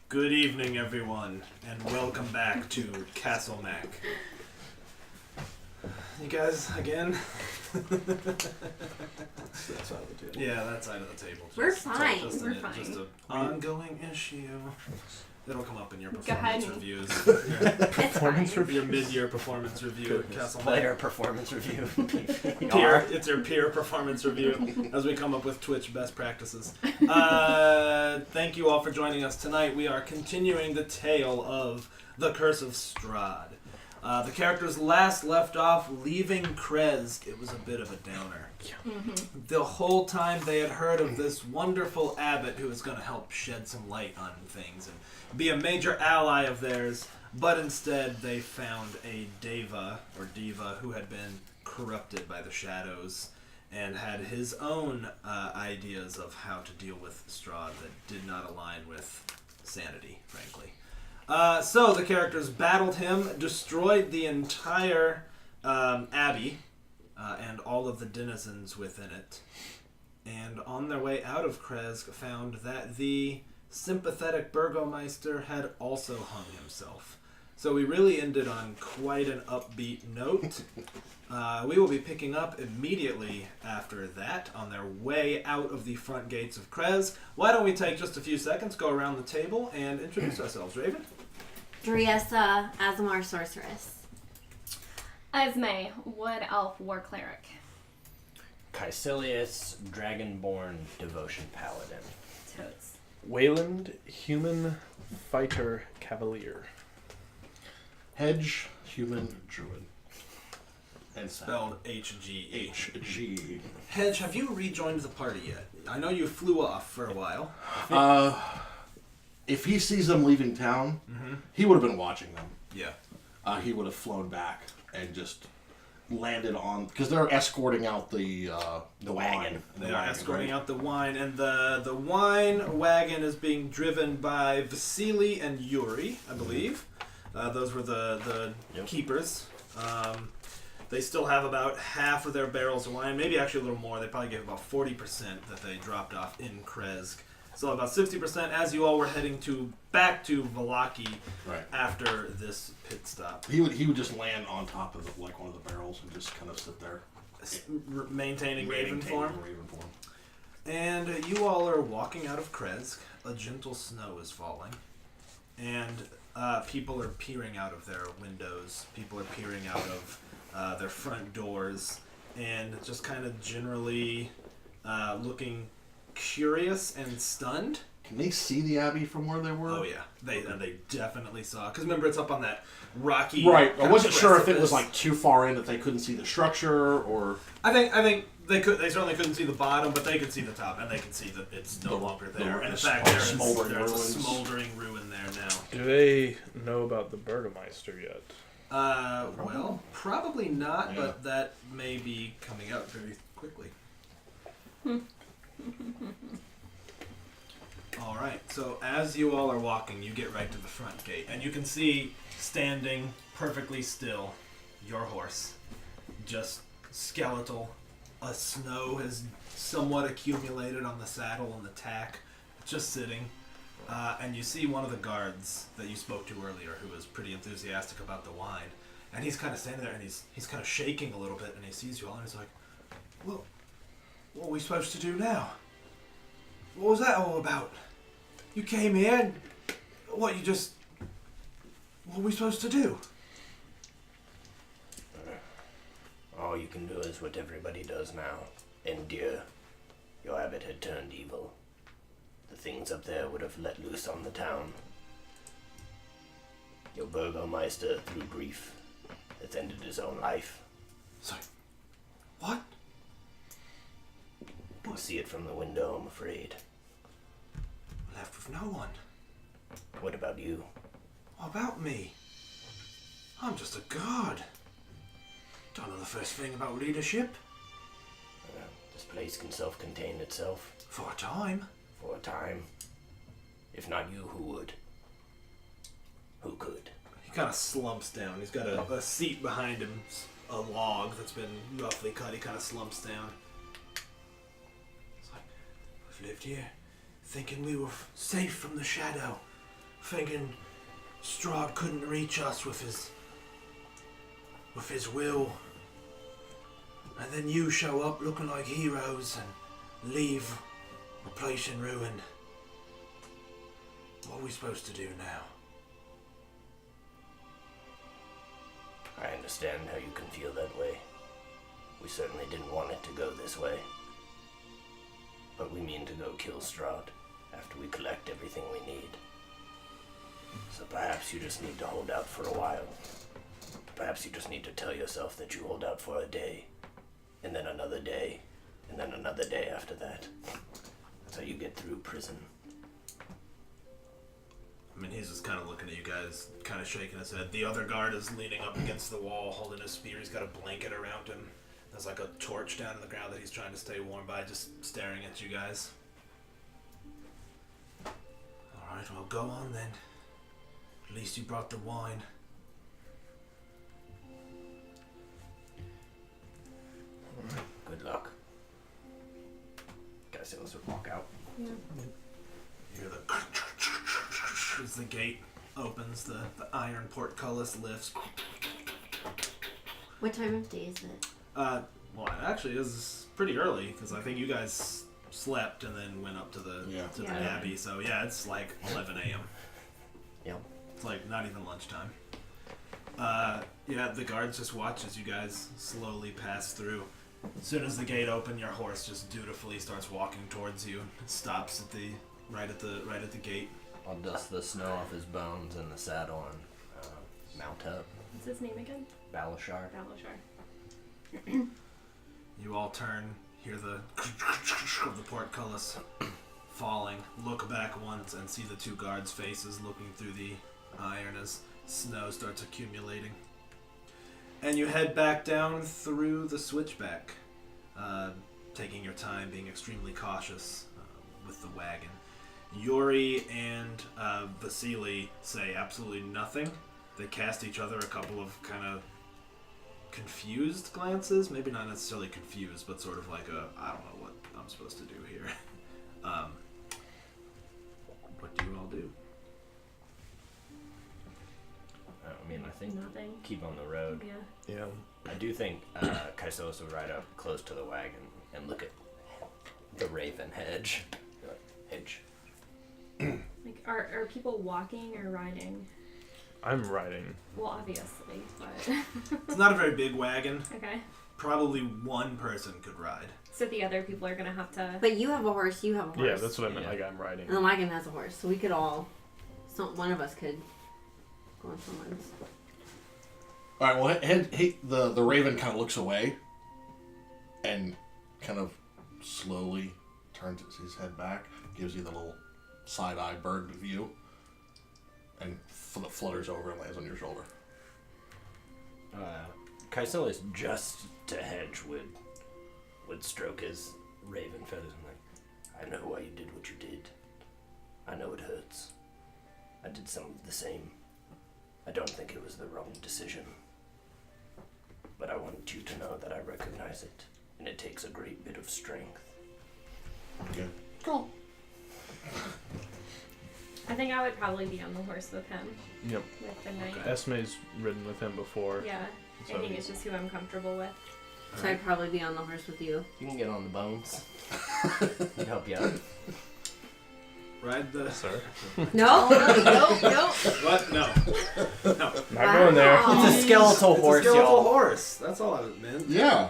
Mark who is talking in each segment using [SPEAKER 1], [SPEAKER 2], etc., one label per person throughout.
[SPEAKER 1] Good evening, everyone, and welcome back to Castle Mac. You guys, again?
[SPEAKER 2] That side of the table.
[SPEAKER 1] Yeah, that side of the table.
[SPEAKER 3] We're fine.
[SPEAKER 1] We're fine. Just an ongoing issue. It'll come up in your
[SPEAKER 3] Go
[SPEAKER 1] performance
[SPEAKER 3] ahead.
[SPEAKER 1] reviews.
[SPEAKER 2] Performance review.
[SPEAKER 1] Your mid-year performance review at Castle Mac.
[SPEAKER 4] Player performance review.
[SPEAKER 1] It's your peer performance review as we come up with Twitch best practices. Thank you all for joining us tonight. We are continuing the tale of The Curse of Strahd. The characters last left off leaving Krezk. It was a bit of a downer.
[SPEAKER 3] Mm-hmm.
[SPEAKER 1] The whole time they had heard of this wonderful abbot who was going to help shed some light on things and be a major ally of theirs, but instead they found a diva who had been corrupted by the shadows and had his own ideas of how to deal with Strahd that did not align with sanity, frankly. So the characters battled him, destroyed the entire abbey and all of the denizens within it, and on their way out of Krezk found that the sympathetic Burgomeister had also hung himself. So we really ended on quite an upbeat note. We will be picking up immediately after that on their way out of the front gates of Krezk. Why don't we take just a few seconds, go around the table, and introduce ourselves. Raven?
[SPEAKER 3] Driessa, Azamar Sorceress.
[SPEAKER 5] Esme, Wood Elf War Cleric.
[SPEAKER 4] Caecilius, Dragonborn Devotion Paladin.
[SPEAKER 5] Totes.
[SPEAKER 2] Wayland, Human Fighter Cavalier.
[SPEAKER 6] Hedge, Human Druid. And
[SPEAKER 1] Spelled H-G-H.
[SPEAKER 6] H-G.
[SPEAKER 1] Hedge, have you rejoined the party yet? I know you flew off for a while.
[SPEAKER 6] If he sees them leaving town, he would have been watching them.
[SPEAKER 1] Yeah.
[SPEAKER 6] He would have flown back and just landed on, because they're escorting out the
[SPEAKER 4] wagon.
[SPEAKER 1] They are escorting out the wine, and the wine wagon is being driven by Vasily and Yuri, I believe. Those were the keepers. They still have about half of their barrels of wine, maybe actually a little more. They probably gave about 40% that they dropped off in Krezk. So about 60% as you all were heading back to Vallaki after this pit stop.
[SPEAKER 6] He would just land on top of one of the barrels and just kind of sit there.
[SPEAKER 1] Maintaining Raven form. And you all are walking out of Krezk. A gentle snow is falling. And people are peering out of their windows. People are peering out of their front doors. And just kind of generally looking curious and stunned.
[SPEAKER 6] Can they see the Abbey from where they were?
[SPEAKER 1] Oh yeah, they definitely saw. Because remember, it's up on that rocky.
[SPEAKER 6] Right. I wasn't sure if it
[SPEAKER 1] precipice.
[SPEAKER 6] was like too far in that they couldn't see the structure, or.
[SPEAKER 1] I think they could. They certainly couldn't see the bottom, but they could see the top, and they could see that it's no longer there. And in fact, there's a smoldering ruin there now.
[SPEAKER 2] Do they know about the Burgomeister yet?
[SPEAKER 1] Well, probably not, but that may be coming out very quickly. All right, so as you all are walking, you get right to the front gate, and you can see standing perfectly still your horse, just skeletal. Snow has somewhat accumulated on the saddle and the tack, just sitting. And you see one of the guards that you spoke to earlier, who was pretty enthusiastic about the wine, and he's kind of standing there, and he's kind of shaking a little bit, and he sees you all, and he's like, "Well, what are we supposed to do now? What was that all about? You came here and... What are we supposed to do?"
[SPEAKER 4] All you can do is what everybody does now. Endure. Your abbot had turned evil. The things up there would have let loose on the town. Your Burgomeister, through grief, has ended his own life.
[SPEAKER 1] Sorry. What?
[SPEAKER 4] You can see it from the window, I'm afraid.
[SPEAKER 1] Left with no one.
[SPEAKER 4] What about you?
[SPEAKER 1] What about me? I'm just a guard. Don't know the first thing about leadership.
[SPEAKER 4] This place can self-contain itself.
[SPEAKER 1] For a time.
[SPEAKER 4] For a time. If not you, who would? Who could?
[SPEAKER 1] He kind of slumps down. He's got a seat behind him, a log that's been roughly cut. He kind of slumps down. It's like, we've lived here thinking we were safe from the shadow. thinking Strahd couldn't reach us with his will. And then you show up looking like heroes and leave a place in ruin. What are we supposed to do now?
[SPEAKER 4] I understand how you can feel that way. We certainly didn't want it to go this way. But we mean to go kill Strahd after we collect everything we need. So perhaps you just need to hold out for a while. Perhaps you just need to tell yourself that you hold out for a day, and then another day, and then another day after that. That's how you get through prison.
[SPEAKER 1] I mean, he's just kind of looking at you guys, kind of shaking his head. The other guard is leaning up against the wall, holding his spear. He's got a blanket around him. There's like a torch down on the ground that he's trying to stay warm by, just staring at you guys. Alright, well, go on then. At least you brought the wine.
[SPEAKER 4] Good luck. Guys, let's walk out.
[SPEAKER 5] Yeah.
[SPEAKER 1] You hear the as the gate opens, the iron portcullis lifts.
[SPEAKER 3] What time of day is it?
[SPEAKER 1] Well, it actually is pretty early, because I think you guys slept and then went up to the the
[SPEAKER 5] Yeah.
[SPEAKER 1] abbey. So yeah, it's like 11 a.m.
[SPEAKER 4] Yep.
[SPEAKER 1] It's like not even lunchtime. Yeah, the guards just watch as you guys slowly pass through. As soon as the gate opens, your horse just dutifully starts walking towards you. It stops at the right at the gate.
[SPEAKER 4] I'll dust the snow off his bones in the saddle and mount up.
[SPEAKER 5] What's his name again?
[SPEAKER 4] Balashar.
[SPEAKER 5] Balashar.
[SPEAKER 1] You all turn, hear the of the portcullis falling, look back once and see the two guards' faces looking through the iron as snow starts accumulating. And you head back down through the switchback, taking your time, being extremely cautious with the wagon. Yuri and Vasily say absolutely nothing. They cast each other a couple of kind of confused glances. Maybe not necessarily confused, but sort of like I don't know what I'm supposed to do here. What do you all do?
[SPEAKER 4] I mean, I think
[SPEAKER 5] Nothing.
[SPEAKER 4] keep on the road.
[SPEAKER 5] Yeah.
[SPEAKER 2] Yeah.
[SPEAKER 4] I do think Kaisos would ride up close to the wagon and look at the raven hedge. Hedge.
[SPEAKER 5] Like, are people walking or riding?
[SPEAKER 2] I'm riding.
[SPEAKER 5] Well, obviously, but
[SPEAKER 1] It's not a very big wagon.
[SPEAKER 5] okay.
[SPEAKER 1] Probably one person could ride.
[SPEAKER 5] So the other people are gonna have to.
[SPEAKER 3] But you have a horse, you have a horse.
[SPEAKER 2] Yeah, that's what I meant.
[SPEAKER 4] Yeah.
[SPEAKER 2] Like I'm riding.
[SPEAKER 3] And the wagon has a horse, so we could all. One of us could go on someone's.
[SPEAKER 6] All right. Well, the raven kind of looks away, and kind of slowly turns his head back, gives you the little side-eye bird view, and flutters over and lands on your shoulder.
[SPEAKER 4] Kaisos just to hedge would stroke his raven feathers and like, I know why you did what you did. I know it hurts. I did some of the same. I don't think it was the wrong decision. But I want you to know that I recognize it, and it takes a great bit of strength.
[SPEAKER 6] Okay.
[SPEAKER 3] Cool.
[SPEAKER 5] I think I would probably be on the horse with him.
[SPEAKER 2] Yep.
[SPEAKER 5] With the knight.
[SPEAKER 2] Esme's ridden with him before.
[SPEAKER 5] Yeah.
[SPEAKER 2] So-
[SPEAKER 5] I think it's just who I'm comfortable with.
[SPEAKER 3] So I'd probably be on the horse with you.
[SPEAKER 4] You can get on the bones. I'd help you out.
[SPEAKER 1] Ride the...
[SPEAKER 2] Sir.
[SPEAKER 3] No, nope.
[SPEAKER 1] What? No. No.
[SPEAKER 2] Not going there.
[SPEAKER 3] Wow.
[SPEAKER 4] It's a skeletal
[SPEAKER 1] It's
[SPEAKER 4] horse,
[SPEAKER 1] a skeletal
[SPEAKER 4] y'all.
[SPEAKER 1] horse. That's all I meant.
[SPEAKER 6] Yeah.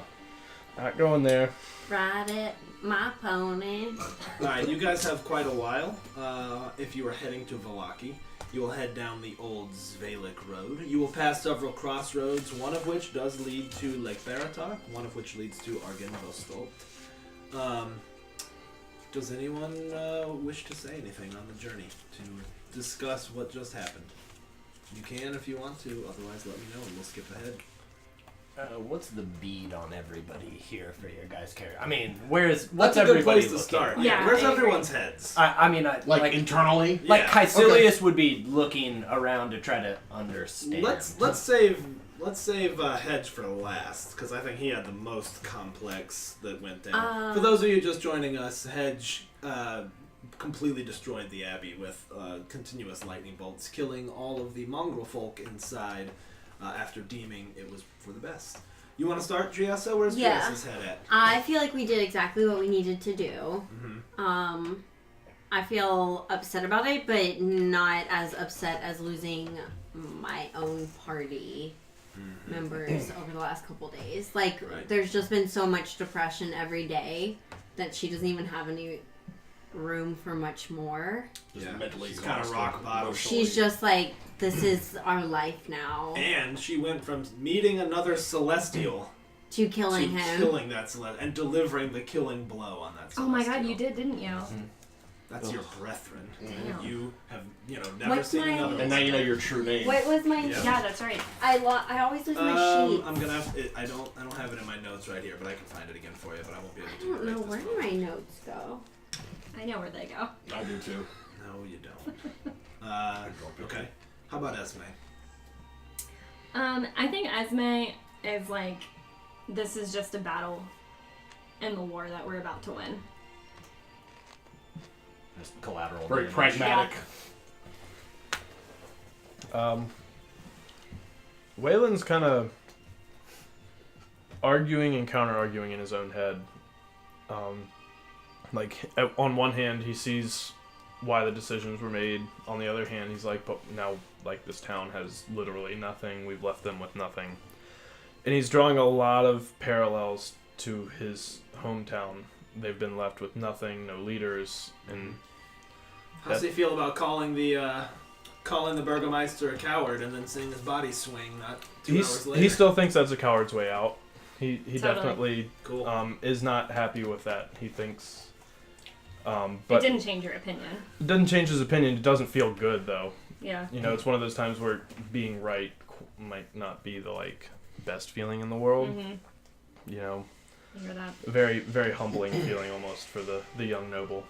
[SPEAKER 2] Not going there.
[SPEAKER 3] Ride it, my pony.
[SPEAKER 1] Alright, you guys have quite a while. If you are heading to Valaki, you will head down the old Zvalik Road. You will pass several crossroads, one of which does lead to Lake Baratok, one of which leads to Argen Vostolt. Does anyone wish to say anything on the journey to discuss what just happened? You can if you want to, otherwise let me know and we'll skip ahead.
[SPEAKER 4] What's the bead on everybody here for your guys' character? I mean, what's
[SPEAKER 1] That's a good
[SPEAKER 4] everybody
[SPEAKER 1] place to
[SPEAKER 4] looking
[SPEAKER 1] start.
[SPEAKER 4] like?
[SPEAKER 5] Yeah,
[SPEAKER 1] Where's
[SPEAKER 5] I agree.
[SPEAKER 1] everyone's heads?
[SPEAKER 4] I mean,
[SPEAKER 6] Like internally.
[SPEAKER 4] like
[SPEAKER 1] Yeah.
[SPEAKER 4] Caecilius would be looking around to try to understand.
[SPEAKER 1] Let's save Hedge for last because I think he had the most complex that went down. For those of you just joining us, Hedge completely destroyed the abbey with continuous lightning bolts, killing all of the mongrel folk inside after deeming it was for the best. You want to start, Driessa? Where's Driessa's head at?
[SPEAKER 3] I feel like we did exactly what we needed to do.
[SPEAKER 1] Mm-hmm.
[SPEAKER 3] I feel upset about it, but not as upset as losing my own party members over the last couple days. Like, there's just been so much depression every day that she doesn't even have any room for much more.
[SPEAKER 6] Mentally
[SPEAKER 1] she's kind of rock bottom.
[SPEAKER 3] She's just like, this is our life now.
[SPEAKER 1] And she went from meeting another Celestial
[SPEAKER 3] to killing him.
[SPEAKER 1] Killing that Celestial and delivering the killing blow on that Celestial.
[SPEAKER 5] Oh my god, you did, didn't you?
[SPEAKER 1] That's your brethren.
[SPEAKER 5] Mm-hmm.
[SPEAKER 1] You have, never seen another.
[SPEAKER 6] And now you know your true name.
[SPEAKER 3] What was my?
[SPEAKER 5] Yeah, that's right.
[SPEAKER 3] I always lose my sheet.
[SPEAKER 1] I'm gonna have. I don't have it in my notes right here, but I can find it again for you. But I won't be able to.
[SPEAKER 3] I don't know where my notes go.
[SPEAKER 5] I know where they go.
[SPEAKER 6] I do too.
[SPEAKER 1] No, you don't. Okay. How about Esme?
[SPEAKER 5] I think Esme is like, this is just a battle in the war that we're about to win.
[SPEAKER 4] Just collateral.
[SPEAKER 6] Very
[SPEAKER 4] damage.
[SPEAKER 6] pragmatic.
[SPEAKER 2] Waylon's kind of arguing and counter-arguing in his own head. On one hand, he sees why the decisions were made. On the other hand, he's like, but now, this town has literally nothing. We've left them with nothing. And he's drawing a lot of parallels to his hometown. They've been left with nothing, no leaders, and...
[SPEAKER 1] How does he feel about calling the Burgomeister a coward and then seeing his body swing not 2 hours later?
[SPEAKER 2] He still thinks that's a coward's way out. He
[SPEAKER 5] Totally.
[SPEAKER 2] definitely is not happy with that. He thinks... but
[SPEAKER 5] it didn't change your opinion.
[SPEAKER 2] It doesn't change his opinion. It doesn't feel good, though.
[SPEAKER 5] Yeah.
[SPEAKER 2] It's one of those times where being right might not be the, best feeling in the world.
[SPEAKER 5] Mm-hmm. I hear that.
[SPEAKER 2] Very, very humbling feeling almost for the young noble.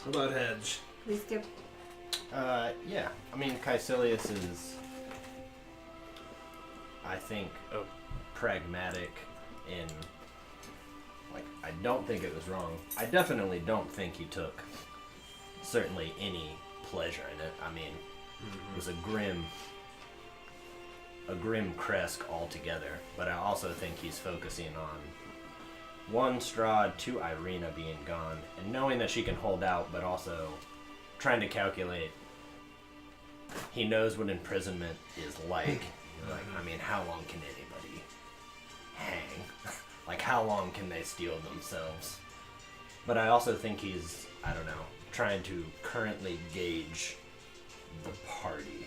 [SPEAKER 1] How about Hedge?
[SPEAKER 3] We skip.
[SPEAKER 4] Yeah. I mean, Caecilius is, I think, pragmatic in, I don't think it was wrong. I definitely don't think he took certainly any pleasure in it. I mean, it was a grim Kresk altogether, but I also think he's focusing on 1, Strahd, 2, Irina being gone, and knowing that she can hold out, but also trying to calculate. He knows what imprisonment is like. How long can anybody hang? How long can they steel themselves? But I also think he's, trying to currently gauge the party.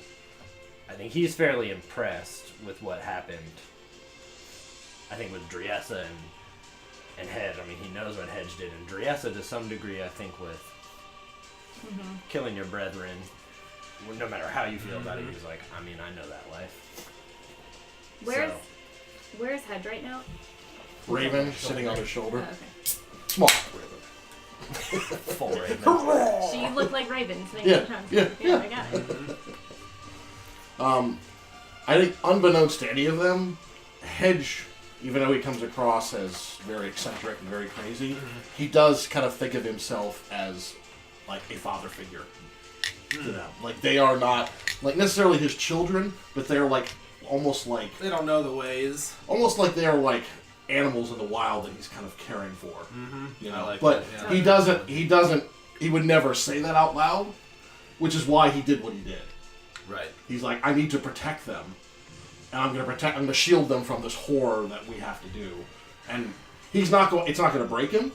[SPEAKER 4] I think he's fairly impressed with what happened. I think with Driessa and Hedge. He knows what Hedge did, and Driessa to some degree, I think, with killing your brethren, no matter how you feel about it, he's like, I know that life.
[SPEAKER 5] Where's Hedge right now?
[SPEAKER 6] Raven sitting on his shoulder.
[SPEAKER 5] Oh, okay.
[SPEAKER 6] Small Raven.
[SPEAKER 4] Full Raven.
[SPEAKER 5] She looked like ravens.
[SPEAKER 6] Yeah.
[SPEAKER 5] I got it.
[SPEAKER 6] I think unbeknownst to any of them, Hedge, even though he comes across as very eccentric and very crazy, he does kind of think of himself as a father figure to them. They are not necessarily his children, but they're almost
[SPEAKER 1] they don't know the ways.
[SPEAKER 6] Almost like they're animals in the wild that he's kind of caring for.
[SPEAKER 1] Mm-hmm.
[SPEAKER 6] But
[SPEAKER 1] that, yeah.
[SPEAKER 6] he would never say that out loud, which is why he did what he did.
[SPEAKER 1] Right.
[SPEAKER 6] He's like, I need to protect them, and I'm going to shield them from this horror that we have to do. And it's not going to break him.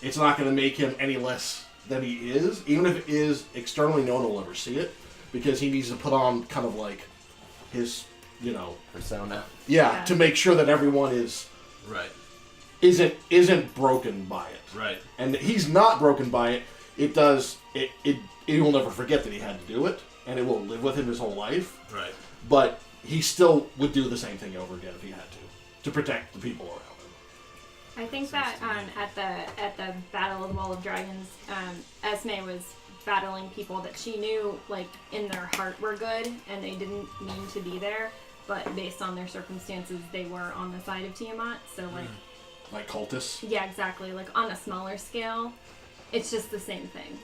[SPEAKER 6] It's not going to make him any less than he is, even if it is externally, no one will ever see it, because he needs to put on kind of his,
[SPEAKER 4] persona.
[SPEAKER 6] Yeah, to make sure that everyone isn't broken by it.
[SPEAKER 1] Right.
[SPEAKER 6] And he's not broken by it. He will never forget that he had to do it, and it will live with him his whole life.
[SPEAKER 1] Right.
[SPEAKER 6] But he still would do the same thing over again if he had to protect the people around him.
[SPEAKER 5] I think that at the Battle of the Wall of Dragons, Esme was battling people that she knew in their heart were good and they didn't mean to be there, but based on their circumstances they were on the side of Tiamat. So
[SPEAKER 6] Like cultists?
[SPEAKER 5] Yeah, exactly. Like on a smaller scale, it's just the same thing.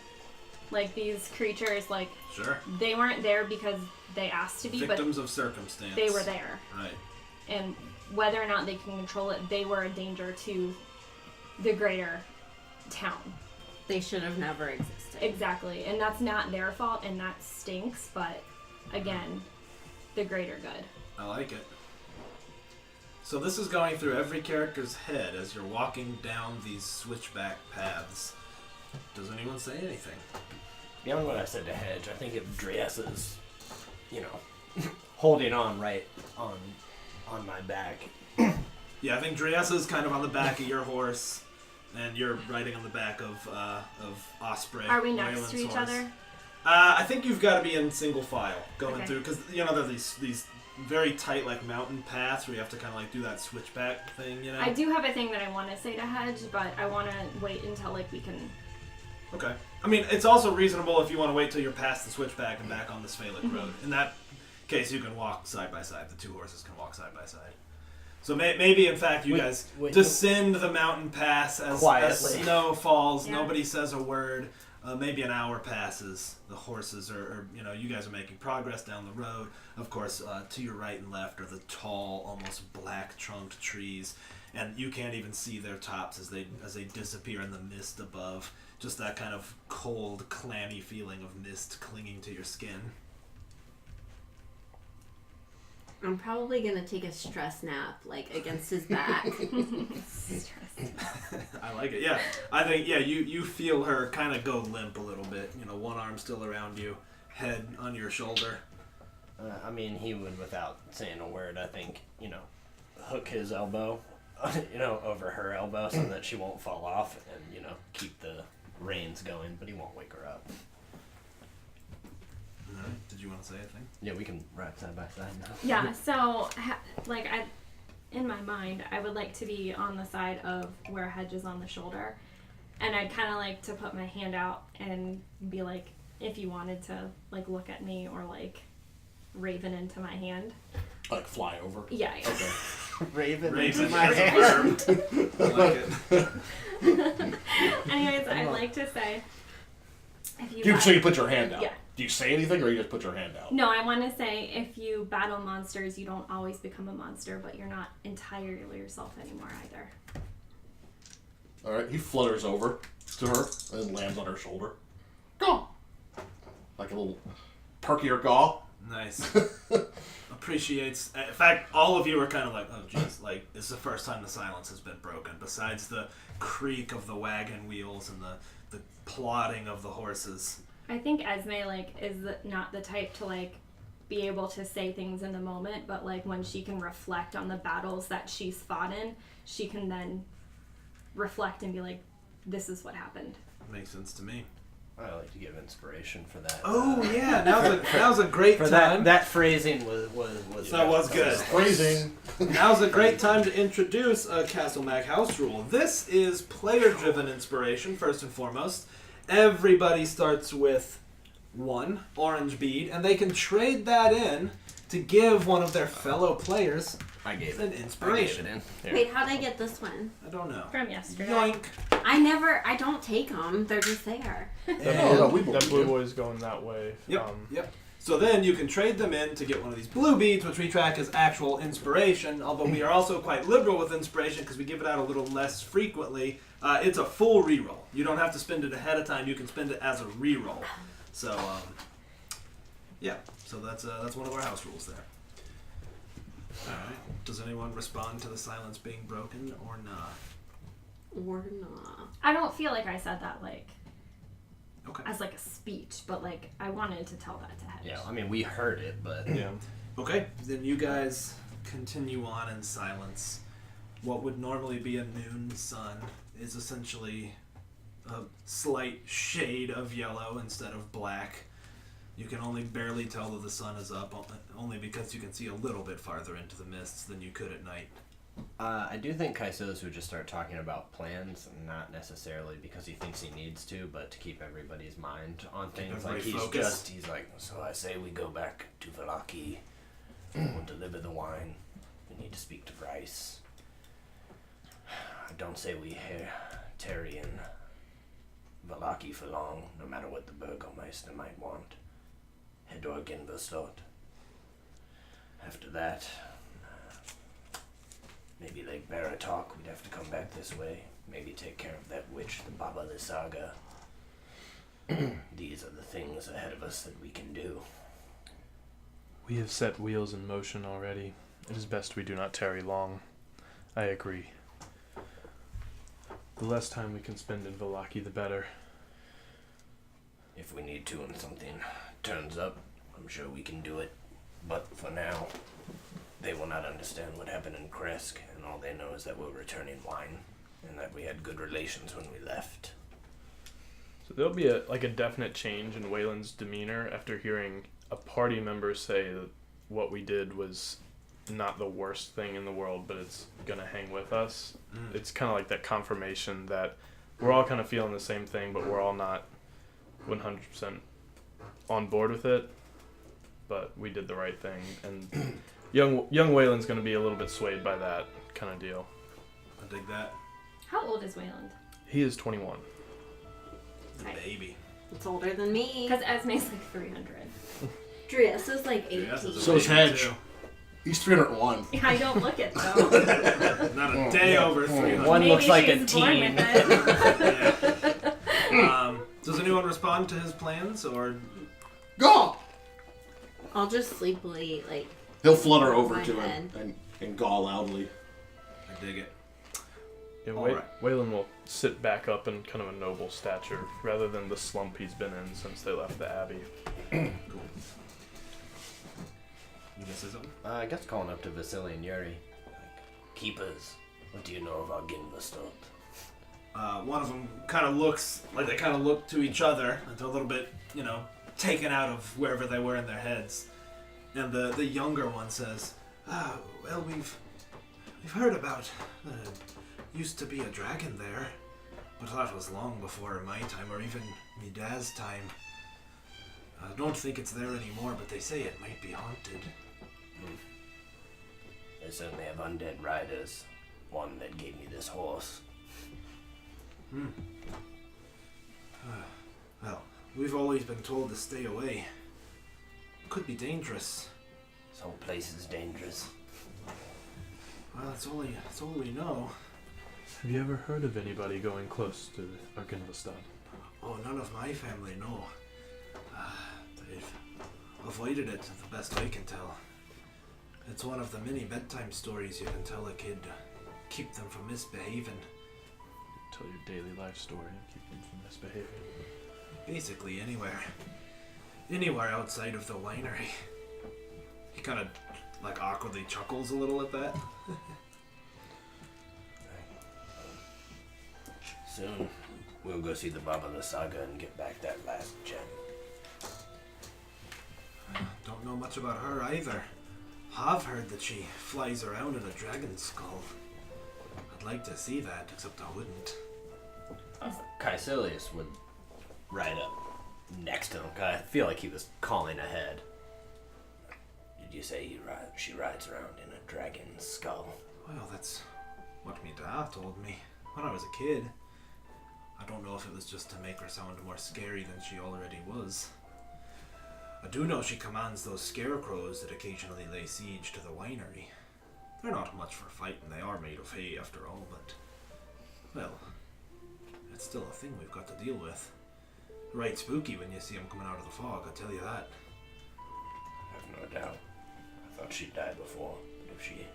[SPEAKER 5] Like these creatures, like
[SPEAKER 1] Sure.
[SPEAKER 5] they weren't there because they asked to be,
[SPEAKER 1] Victims of circumstance.
[SPEAKER 5] but they were there.
[SPEAKER 1] Right.
[SPEAKER 5] And whether or not they can control it, they were a danger to the greater town.
[SPEAKER 3] They should have never existed.
[SPEAKER 5] Exactly. And that's not their fault, and that stinks, but again, the greater good.
[SPEAKER 1] I like it. So this is going through every character's head as you're walking down these switchback paths. Does anyone say anything?
[SPEAKER 4] Beyond what I said to Hedge, I think if Driess is, holding on right on my back.
[SPEAKER 1] Yeah, I think Driessa's kind of on the back of your horse, and you're riding on the back of Osprey.
[SPEAKER 5] Are we next
[SPEAKER 1] Raylan's
[SPEAKER 5] to each
[SPEAKER 1] horse.
[SPEAKER 5] other?
[SPEAKER 1] I think you've got to be in single file going
[SPEAKER 5] Okay.
[SPEAKER 1] through, because there are these very tight like mountain paths where you have to kind of like do that switchback thing, you know.
[SPEAKER 5] I do have a thing that I want to say to Hedge, but I want to wait until like we can.
[SPEAKER 1] Okay. I mean, it's also reasonable if you want to wait till you're past the switchback and back on the Sphalic
[SPEAKER 5] Mm-hmm.
[SPEAKER 1] Road. In that case, you can walk side by side. The two horses can walk side by side. So maybe, in fact, you guys descend the mountain pass as
[SPEAKER 4] Quietly.
[SPEAKER 1] snow falls.
[SPEAKER 5] Yeah.
[SPEAKER 1] Nobody says a word. Maybe an hour passes. The horses are, you guys are making progress down the road. Of course, to your right and left are the tall, almost black-trunked trees, and you can't even see their tops as they disappear in the mist above. Just that kind of cold, clammy feeling of mist clinging to your skin.
[SPEAKER 3] I'm probably gonna take a stress nap, like against his back.
[SPEAKER 1] I like it. Yeah, I think you feel her kind of go limp a little bit. One arm still around you, head on your shoulder.
[SPEAKER 4] I mean, he would, without saying a word, I think, hook his elbow, over her elbow so that she won't fall off and, keep the reins going, but he won't wake her up.
[SPEAKER 1] Did you want to say anything?
[SPEAKER 4] Yeah, we can ride side by side now.
[SPEAKER 5] Yeah. So, in my mind, I would like to be on the side of where Hedge is on the shoulder, and I'd kind of like to put my hand out and be like, if you wanted to like look at me or like raven into my hand.
[SPEAKER 6] Like fly over?
[SPEAKER 5] Yeah. Yeah.
[SPEAKER 6] Okay.
[SPEAKER 4] Raven.
[SPEAKER 1] Raven.
[SPEAKER 4] My
[SPEAKER 1] That's a
[SPEAKER 4] hand.
[SPEAKER 1] verb. I like it.
[SPEAKER 5] Anyways, I'd like to say, if
[SPEAKER 6] So you put your hand out?
[SPEAKER 5] Yeah.
[SPEAKER 6] Do you say anything or you just put your hand out?
[SPEAKER 5] No, I want to say if you battle monsters, you don't always become a monster, but you're not entirely yourself anymore either.
[SPEAKER 6] Alright, he flutters over to her and lands on her shoulder. Go! Like a little perkier gaw.
[SPEAKER 1] Nice. Appreciates. In fact, all of you are kind of like, oh, jeez, like, this is the first time the silence has been broken. Besides the creak of the wagon wheels and the plodding of the horses.
[SPEAKER 5] I think Esme is not the type to be able to say things in the moment, but when she can reflect on the battles that she's fought in, she can then reflect and be like, this is what happened.
[SPEAKER 1] Makes sense to me.
[SPEAKER 4] I like to give inspiration for that.
[SPEAKER 1] Oh yeah, now's a great
[SPEAKER 4] for
[SPEAKER 1] time.
[SPEAKER 4] that phrasing was
[SPEAKER 1] That was good.
[SPEAKER 6] Phrasing.
[SPEAKER 1] Now's a great time to introduce a Castle Mag house rule. This is player-driven inspiration, first and foremost. Everybody starts with 1 orange bead, and they can trade that in to give one of their fellow players
[SPEAKER 4] I gave
[SPEAKER 1] an
[SPEAKER 4] it.
[SPEAKER 1] inspiration.
[SPEAKER 4] I gave it in.
[SPEAKER 3] Wait, how'd I get this one?
[SPEAKER 1] I don't know.
[SPEAKER 5] From yesterday.
[SPEAKER 1] Yoink.
[SPEAKER 3] I don't take them. They're just there.
[SPEAKER 6] No, we believe
[SPEAKER 2] That blue
[SPEAKER 6] you.
[SPEAKER 2] boy's going that way.
[SPEAKER 1] Yep. So then you can trade them in to get one of these blue beads, which we track as actual inspiration, although we are also quite liberal with inspiration because we give it out a little less frequently. It's a full reroll. You don't have to spend it ahead of time. You can spend it as a reroll. So, so that's one of our house rules there. Alright. Does anyone respond to the silence being broken or not?
[SPEAKER 3] Or not.
[SPEAKER 5] I don't feel like I said that
[SPEAKER 1] Okay.
[SPEAKER 5] as a speech, but I wanted to tell that to Hedge.
[SPEAKER 4] Yeah, I mean, we heard it, but
[SPEAKER 2] Yeah.
[SPEAKER 1] Okay, then you guys continue on in silence. What would normally be a noon sun is essentially a slight shade of yellow instead of black. You can only barely tell that the sun is up, only because you can see a little bit farther into the mists than you could at night.
[SPEAKER 4] I do think Kaisos would just start talking about plans, not necessarily because he thinks he needs to, but to keep everybody's mind on things.
[SPEAKER 1] everybody
[SPEAKER 4] Like
[SPEAKER 1] focused.
[SPEAKER 4] he's like, so I say we go back to Valaki and deliver the wine. We need to speak to Bryce. don't say we tarry in Valaki for long, no matter what the Burgomeister might want. Head to Argenverstadt. After that, maybe Lake Baratok, we'd have to come back this way. Maybe take care of that witch, the Baba the Saga. These are the things ahead of us that we can do.
[SPEAKER 2] We have set wheels in motion already. It is best we do not tarry long. I agree. The less time we can spend in Valaki, the better.
[SPEAKER 4] If we need to and something turns up, I'm sure we can do it. But for now, they will not understand what happened in Kresk, and all they know is that we're returning wine, and that we had good relations when we left.
[SPEAKER 2] So there'll be a definite change in Waylon's demeanor after hearing a party member say that what we did was not the worst thing in the world, but it's gonna hang with us. It's kind of like that confirmation that we're all kind of feeling the same thing, but we're all not 100% on board with it. But we did the right thing, and young Waylon's gonna be a little bit swayed by that kind of deal.
[SPEAKER 1] I dig that.
[SPEAKER 5] How old is Wayland?
[SPEAKER 2] He is 21.
[SPEAKER 1] The
[SPEAKER 5] Right.
[SPEAKER 1] baby.
[SPEAKER 3] It's older than me.
[SPEAKER 5] Because Esme's like 300.
[SPEAKER 3] Drias is like 18.
[SPEAKER 1] Yes, it's a
[SPEAKER 6] So is
[SPEAKER 1] baby,
[SPEAKER 6] Hedge.
[SPEAKER 1] too.
[SPEAKER 6] He's 301.
[SPEAKER 5] I don't look it though.
[SPEAKER 1] Not a day over 300.
[SPEAKER 4] One
[SPEAKER 5] Maybe
[SPEAKER 4] looks like a
[SPEAKER 5] she's born
[SPEAKER 4] teen.
[SPEAKER 5] with it.
[SPEAKER 1] Yeah. Does anyone respond to his plans, or
[SPEAKER 6] Go!
[SPEAKER 3] I'll just sleepily, like,
[SPEAKER 6] He'll flutter over
[SPEAKER 3] My
[SPEAKER 6] to him
[SPEAKER 3] head.
[SPEAKER 6] and gaw loudly.
[SPEAKER 1] I dig it?
[SPEAKER 2] Yeah,
[SPEAKER 1] Alright.
[SPEAKER 2] Waylon will sit back up in kind of a noble stature, rather than the slump he's been in since they left the Abbey.
[SPEAKER 1] Cool. You gonna say something?
[SPEAKER 4] I guess calling up to Vasily and Yuri. Keepers, what do you know of Argenverstadt?
[SPEAKER 1] One of them kind of looks like they kind of look to each other, and they're a little bit, taken out of wherever they were in their heads. And the younger one says, well, we've heard about. Used to be a dragon there, but that was long before my time, or even me dad's time. I don't think it's there anymore, but they say it might be haunted.
[SPEAKER 4] They certainly have undead riders. One that gave me this horse.
[SPEAKER 1] Well, we've always been told to stay away. Could be dangerous.
[SPEAKER 4] This whole place is dangerous.
[SPEAKER 1] Well, it's all we know.
[SPEAKER 2] Have you ever heard of anybody going close to Argenverstadt?
[SPEAKER 1] Oh, none of my family know. They've avoided it the best I can tell. It's one of the many bedtime stories you can tell a kid to keep them from misbehaving.
[SPEAKER 2] Tell your daily life story and keep them from misbehaving.
[SPEAKER 1] Basically anywhere outside of the winery. He kind of awkwardly chuckles a little at that.
[SPEAKER 4] Soon, we'll go see the Baba the Saga and get back that last gem.
[SPEAKER 1] Don't know much about her either. I've heard that she flies around in a dragon skull. I'd like to see that, except I wouldn't.
[SPEAKER 4] Caecilius would ride up next to him. I feel like he was calling ahead. Did you say she rides around in a dragon skull?
[SPEAKER 1] Well, that's what me dad told me when I was a kid. I don't know if it was just to make her sound more scary than she already was. I do know she commands those scarecrows that occasionally lay siege to the winery. They're not much for fighting, they are made of hay after all, but, well, it's still a thing we've got to deal with. Right spooky when you see them coming out of the fog, I'll tell you that.
[SPEAKER 4] I have no doubt. I thought she died before, but if she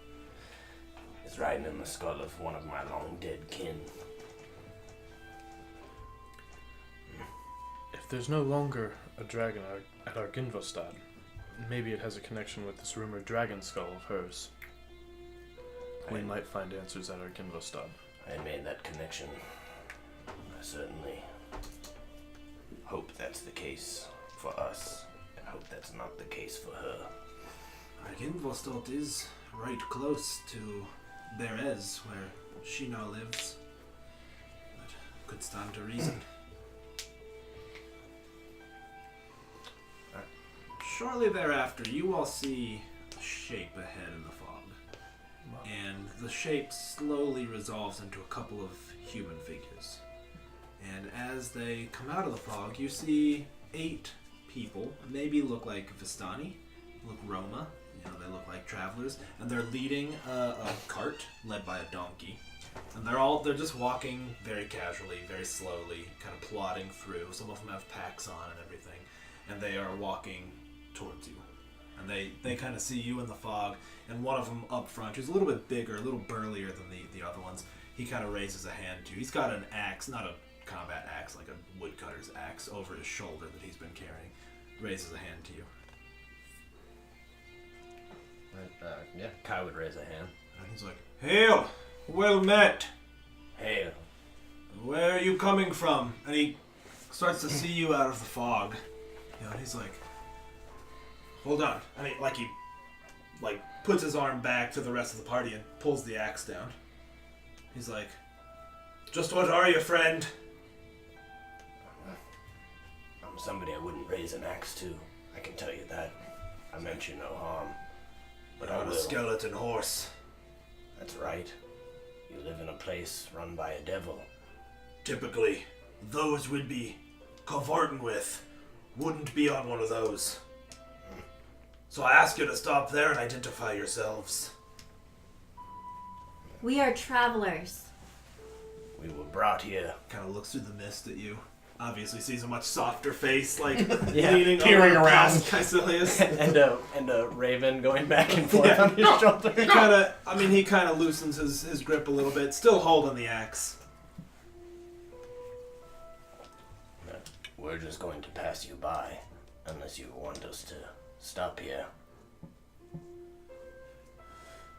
[SPEAKER 4] is riding in the skull of one of my long dead kin.
[SPEAKER 2] If there's no longer a dragon at Argenverstadt, maybe it has a connection with this rumored dragon skull of hers. We might find answers at Argenverstadt.
[SPEAKER 4] I made that connection. I certainly hope that's the case for us. I hope that's not the case for her.
[SPEAKER 1] Argenverstadt is right close to Berez, where she now lives. That could stand to reason. Shortly thereafter, you all see a shape ahead in the fog. and the shape slowly resolves into a couple of human figures. And as they come out of the fog, you see 8 people, maybe look like Vistani, look Roma, they look like travelers, and they're leading a cart led by a donkey. And they're just walking very casually, very slowly, kind of plodding through. Some of them have packs on and everything, and they are walking towards you. And they kind of see you in the fog, and one of them up front, who's a little bit bigger, a little burlier than the other ones, he kind of raises a hand to you. He's got an axe, not a combat axe, like a woodcutter's axe, over his shoulder that he's been carrying. Raises a hand to you.
[SPEAKER 4] Yeah, Kai would raise a hand.
[SPEAKER 1] And he's like, "Hail! Well met!
[SPEAKER 4] Hail!
[SPEAKER 1] Where are you coming from?" And he starts to see you out of the fog. And he's like, "Hold on." And he puts his arm back to the rest of the party and pulls the axe down. He's like, "Just what are you, friend?"
[SPEAKER 4] I'm somebody I wouldn't raise an axe to. I can tell you that. I meant you no harm. But I
[SPEAKER 1] On a
[SPEAKER 4] will.
[SPEAKER 1] skeleton horse.
[SPEAKER 4] That's right. You live in a place run by a devil.
[SPEAKER 1] Typically, those we'd be cavorting with wouldn't be on one of those. So I ask you to stop there and identify yourselves.
[SPEAKER 3] We are travelers.
[SPEAKER 4] We were brought here.
[SPEAKER 1] Kind of looks through the mist at you. Obviously sees a much softer face, like
[SPEAKER 4] Yeah,
[SPEAKER 1] leaning
[SPEAKER 6] peering
[SPEAKER 1] over
[SPEAKER 6] around.
[SPEAKER 1] past Caecilius.
[SPEAKER 4] and a raven going back and forth
[SPEAKER 1] Yeah.
[SPEAKER 4] on his shoulder.
[SPEAKER 1] He kind of loosens his grip a little bit, still holding the axe.
[SPEAKER 4] We're just going to pass you by, unless you want us to stop here.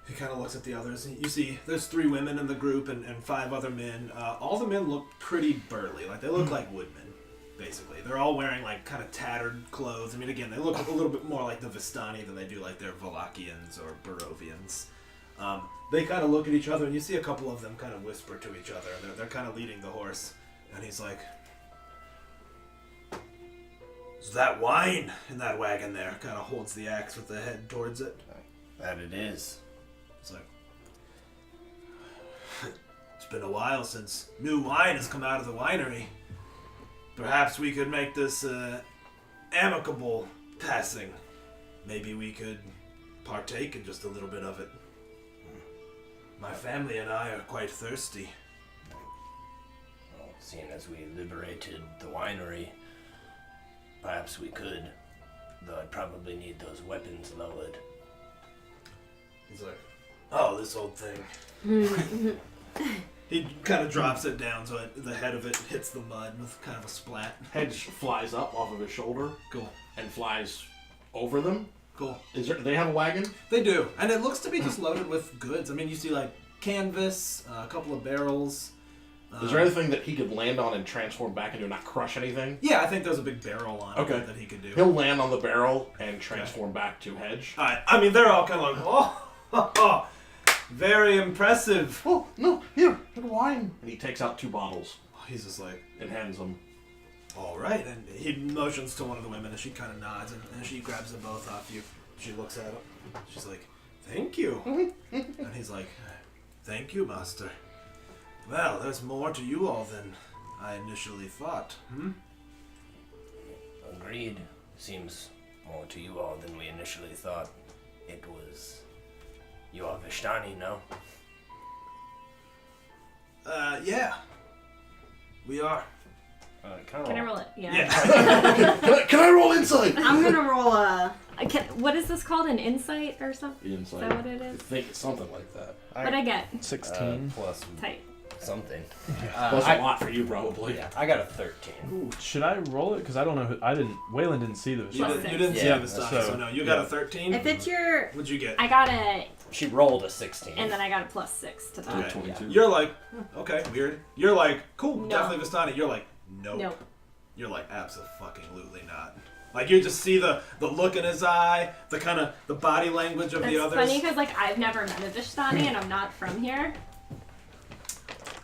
[SPEAKER 1] He kind of looks at the others. You see, there's 3 women in the group and 5 other men. All the men look pretty burly. Like, they look like woodmen, basically. They're all wearing, like, kind of tattered clothes. I mean, again, they look a little bit more like the Vistani than they do like their Valachians or Barovians. They kind of look at each other, and you see a couple of them kind of whisper to each other. They're kind of leading the horse. And he's like, "Is that wine in that wagon there?" Kind of holds the axe with the head towards it.
[SPEAKER 4] That it is.
[SPEAKER 1] It's like, "It's been a while since new wine has come out of the winery. Perhaps we could make this amicable passing. Maybe we could partake in just a little bit of it. My family and I are quite thirsty."
[SPEAKER 4] Well, seeing as we liberated the winery, perhaps we could. Though I'd probably need those weapons lowered.
[SPEAKER 1] He's like, "Oh, this old thing." He kind of drops it down so the head of it hits the mud with kind of a splat.
[SPEAKER 6] Head flies up off of his shoulder
[SPEAKER 1] Cool.
[SPEAKER 6] and flies over them.
[SPEAKER 1] Cool.
[SPEAKER 6] Do they have a wagon?
[SPEAKER 1] They do. And it looks to be just loaded with goods. I mean, you see like canvas, a couple of barrels.
[SPEAKER 6] Is there anything that he could land on and transform back into and not crush anything?
[SPEAKER 1] Yeah, I think there's a big barrel on
[SPEAKER 6] Okay.
[SPEAKER 1] it that he could do.
[SPEAKER 6] He'll land on the barrel and transform back to Hedge.
[SPEAKER 1] I mean, they're all kind of like, "Oh, very impressive."
[SPEAKER 6] Oh, no, here, good wine. And he takes out 2 bottles
[SPEAKER 1] He's just like,
[SPEAKER 6] and hands them.
[SPEAKER 1] "All right." And he motions to one of the women, and she kind of nods, and she grabs them both off you. She looks at him. She's like, "Thank you." And he's like, "Thank you, master. Well, there's more to you all than I initially thought.
[SPEAKER 4] Agreed. Seems more to you all than we initially thought. It was... You are Vishtani, no?
[SPEAKER 1] Yeah. We are.
[SPEAKER 5] Can I roll it? Yeah.
[SPEAKER 1] Yeah.
[SPEAKER 6] Can I roll insight?
[SPEAKER 3] I'm gonna roll a.
[SPEAKER 5] What is this called? An insight or something?
[SPEAKER 6] The
[SPEAKER 5] Is
[SPEAKER 6] insight.
[SPEAKER 5] that what it
[SPEAKER 6] I
[SPEAKER 5] is?
[SPEAKER 6] think it's something like that.
[SPEAKER 5] What'd I get?
[SPEAKER 2] 16.
[SPEAKER 4] Plus
[SPEAKER 5] Tight.
[SPEAKER 4] something.
[SPEAKER 6] Plus a lot for you, probably.
[SPEAKER 4] Yeah, I got a 13.
[SPEAKER 2] Ooh, should I roll it? Because I don't know. Waylon didn't see the
[SPEAKER 1] You,
[SPEAKER 5] Plus
[SPEAKER 1] did,
[SPEAKER 5] six.
[SPEAKER 1] you didn't see
[SPEAKER 4] Yeah,
[SPEAKER 1] the Vistani,
[SPEAKER 2] so-
[SPEAKER 1] so no. You got a 13?
[SPEAKER 3] If it's your.
[SPEAKER 1] What'd you get?
[SPEAKER 5] I got a,
[SPEAKER 4] She rolled a 16.
[SPEAKER 5] and then I got a +6 to that.
[SPEAKER 1] Okay.
[SPEAKER 6] 22.
[SPEAKER 1] You're like, okay, weird. You're like, cool,
[SPEAKER 5] No.
[SPEAKER 1] definitely Vistani. You're like, nope.
[SPEAKER 5] Nope.
[SPEAKER 1] You're like, absolutely not. Like, you just see the look in his eye, the kind of, the body language of
[SPEAKER 5] That's
[SPEAKER 1] the others.
[SPEAKER 5] funny because like I've never met a Vishtani and I'm not from here.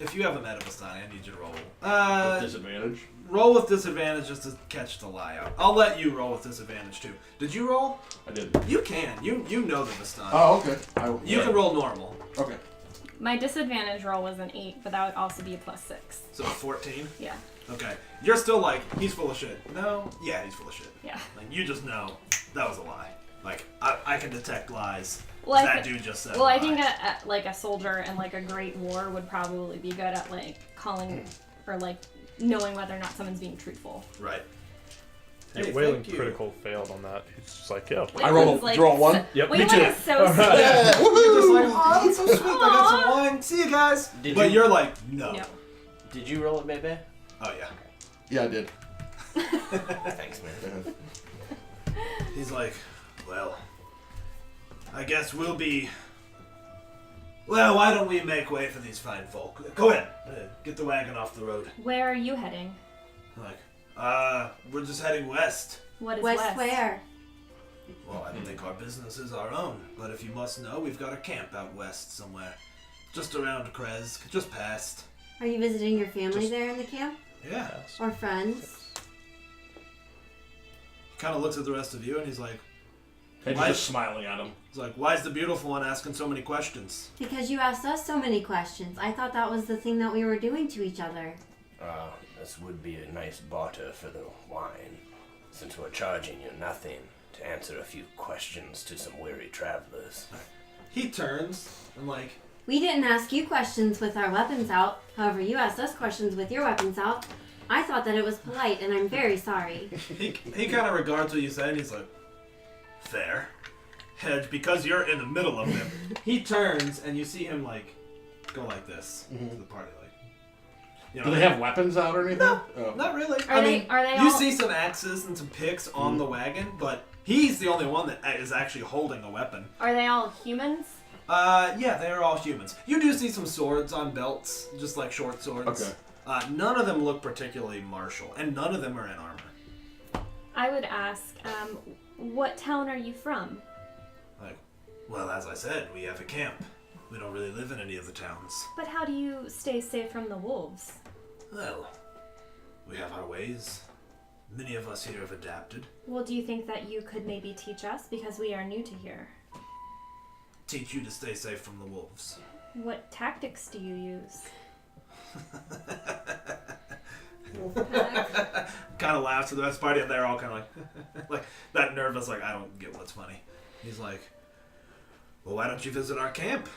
[SPEAKER 1] If you haven't met a Vistani, I need you to roll.
[SPEAKER 6] With disadvantage.
[SPEAKER 1] Roll with disadvantage just to catch the lie out. I'll let you roll with disadvantage too. Did you roll?
[SPEAKER 6] I didn't.
[SPEAKER 1] You can. You know the Vistani.
[SPEAKER 6] Oh, okay.
[SPEAKER 1] You can roll normal.
[SPEAKER 6] Okay.
[SPEAKER 5] My disadvantage roll was an 8, but that would also be a +6.
[SPEAKER 1] So 14?
[SPEAKER 5] Yeah.
[SPEAKER 1] Okay. You're still like, he's full of shit. No? Yeah, he's full of shit.
[SPEAKER 5] Yeah.
[SPEAKER 1] Like, you just know that was a lie. Like, I can detect lies.
[SPEAKER 5] Well,
[SPEAKER 1] That dude just said a
[SPEAKER 5] I
[SPEAKER 1] lie.
[SPEAKER 5] think like a soldier in like a great war would probably be good at like calling or like knowing whether or not someone's being truthful.
[SPEAKER 1] Right.
[SPEAKER 2] Yeah,
[SPEAKER 1] Hey,
[SPEAKER 2] Wayland
[SPEAKER 1] thank you.
[SPEAKER 2] critical failed on that. He's just like, yeah.
[SPEAKER 6] I rolled
[SPEAKER 5] Like,
[SPEAKER 6] you roll one?
[SPEAKER 2] Yep,
[SPEAKER 5] Wayland
[SPEAKER 2] me too.
[SPEAKER 5] is so sweet.
[SPEAKER 6] Yeah,
[SPEAKER 1] You're just like,
[SPEAKER 6] woohoo!
[SPEAKER 1] oh, that's so sweet. I got some wine. See you guys.
[SPEAKER 4] Did
[SPEAKER 1] But
[SPEAKER 4] you-
[SPEAKER 1] you're like, no.
[SPEAKER 5] No.
[SPEAKER 4] Did you roll it, Bebe?
[SPEAKER 1] Oh, yeah.
[SPEAKER 6] Yeah, I did.
[SPEAKER 4] Thanks, man.
[SPEAKER 1] He's like, well, I guess we'll be... Well, why don't we make way for these fine folk? Go ahead. Get the wagon off the road.
[SPEAKER 5] Where are you heading?
[SPEAKER 1] Like, we're just heading west.
[SPEAKER 5] What is
[SPEAKER 3] West where?
[SPEAKER 1] Well, I don't think our business is our own, but if you must know, we've got a camp out west somewhere. Just around Krez, just past.
[SPEAKER 3] Are you visiting your family there in the camp?
[SPEAKER 1] Yeah.
[SPEAKER 3] Or friends?
[SPEAKER 1] He kind of looks at the rest of you and he's like,
[SPEAKER 6] And
[SPEAKER 1] Why-
[SPEAKER 6] you're just smiling at him.
[SPEAKER 1] why's the beautiful one asking so many questions?
[SPEAKER 3] Because you asked us so many questions. I thought that was the thing that we were doing to each other.
[SPEAKER 4] This would be a nice barter for the wine, since we're charging you nothing to answer a few questions to some weary travelers.
[SPEAKER 1] He turns and like,
[SPEAKER 3] We didn't ask you questions with our weapons out. However, you asked us questions with your weapons out. I thought that it was polite, and I'm very sorry.
[SPEAKER 1] he kind of regards what you say and he's like, fair. Hedge, because you're in the middle of them. He turns and you see him like, go like this to the party. Like, you know,
[SPEAKER 6] Do they have weapons out or anything?
[SPEAKER 1] No,
[SPEAKER 6] Oh.
[SPEAKER 1] not really.
[SPEAKER 5] Are they
[SPEAKER 1] you
[SPEAKER 5] all-
[SPEAKER 1] see some axes and some picks on the wagon, but he's the only one that is actually holding a weapon.
[SPEAKER 5] Are they all humans?
[SPEAKER 1] Yeah, they're all humans. You do see some swords on belts, just like short swords.
[SPEAKER 6] Okay.
[SPEAKER 1] None of them look particularly martial, and none of them are in armor.
[SPEAKER 5] I would ask, what town are you from?
[SPEAKER 1] Like, well, as I said, we have a camp. We don't really live in any of the towns.
[SPEAKER 5] But how do you stay safe from the wolves?
[SPEAKER 1] Well, we have our ways. Many of us here have adapted.
[SPEAKER 5] Well, do you think that you could maybe teach us because we are new to here?
[SPEAKER 1] Teach you to stay safe from the wolves.
[SPEAKER 5] What tactics do you use?
[SPEAKER 1] Kind of laughs at the rest of the party, and they're all kind of like, like that nervous, like, I don't get what's funny. He's like, well, why don't you visit our camp?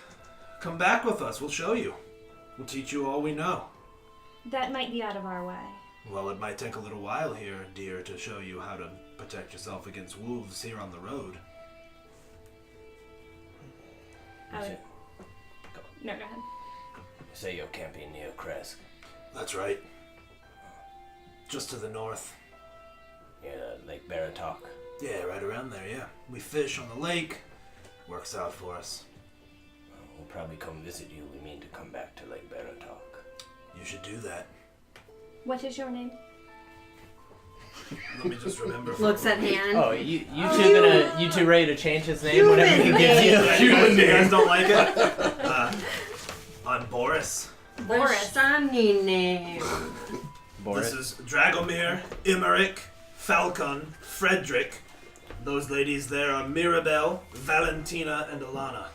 [SPEAKER 1] Come back with us, we'll show you. We'll teach you all we know.
[SPEAKER 5] That might be out of our way.
[SPEAKER 1] Well, it might take a little while here, dear, to show you how to protect yourself against wolves here on the road.
[SPEAKER 5] I would... No, go ahead.
[SPEAKER 4] You say you're camping near Kresk.
[SPEAKER 1] That's right. Just to the north.
[SPEAKER 4] Near Lake Baratok.
[SPEAKER 1] Yeah, right around there, yeah. We fish on the lake. Works out for us.
[SPEAKER 4] We'll probably come visit you. We mean to come back to Lake Baratok.
[SPEAKER 1] You should do that.
[SPEAKER 5] What is your name?
[SPEAKER 1] Let me just remember.
[SPEAKER 3] Looks at hand.
[SPEAKER 7] Oh, you two ready to change his name? Whatever he
[SPEAKER 3] Human
[SPEAKER 7] gives you.
[SPEAKER 1] You guys don't like it? I'm Boris.
[SPEAKER 3] The shiny name.
[SPEAKER 7] Boris.
[SPEAKER 1] This is Dragomir, Imeric, Falcon, Frederick. Those ladies there are Mirabelle, Valentina, and Alana.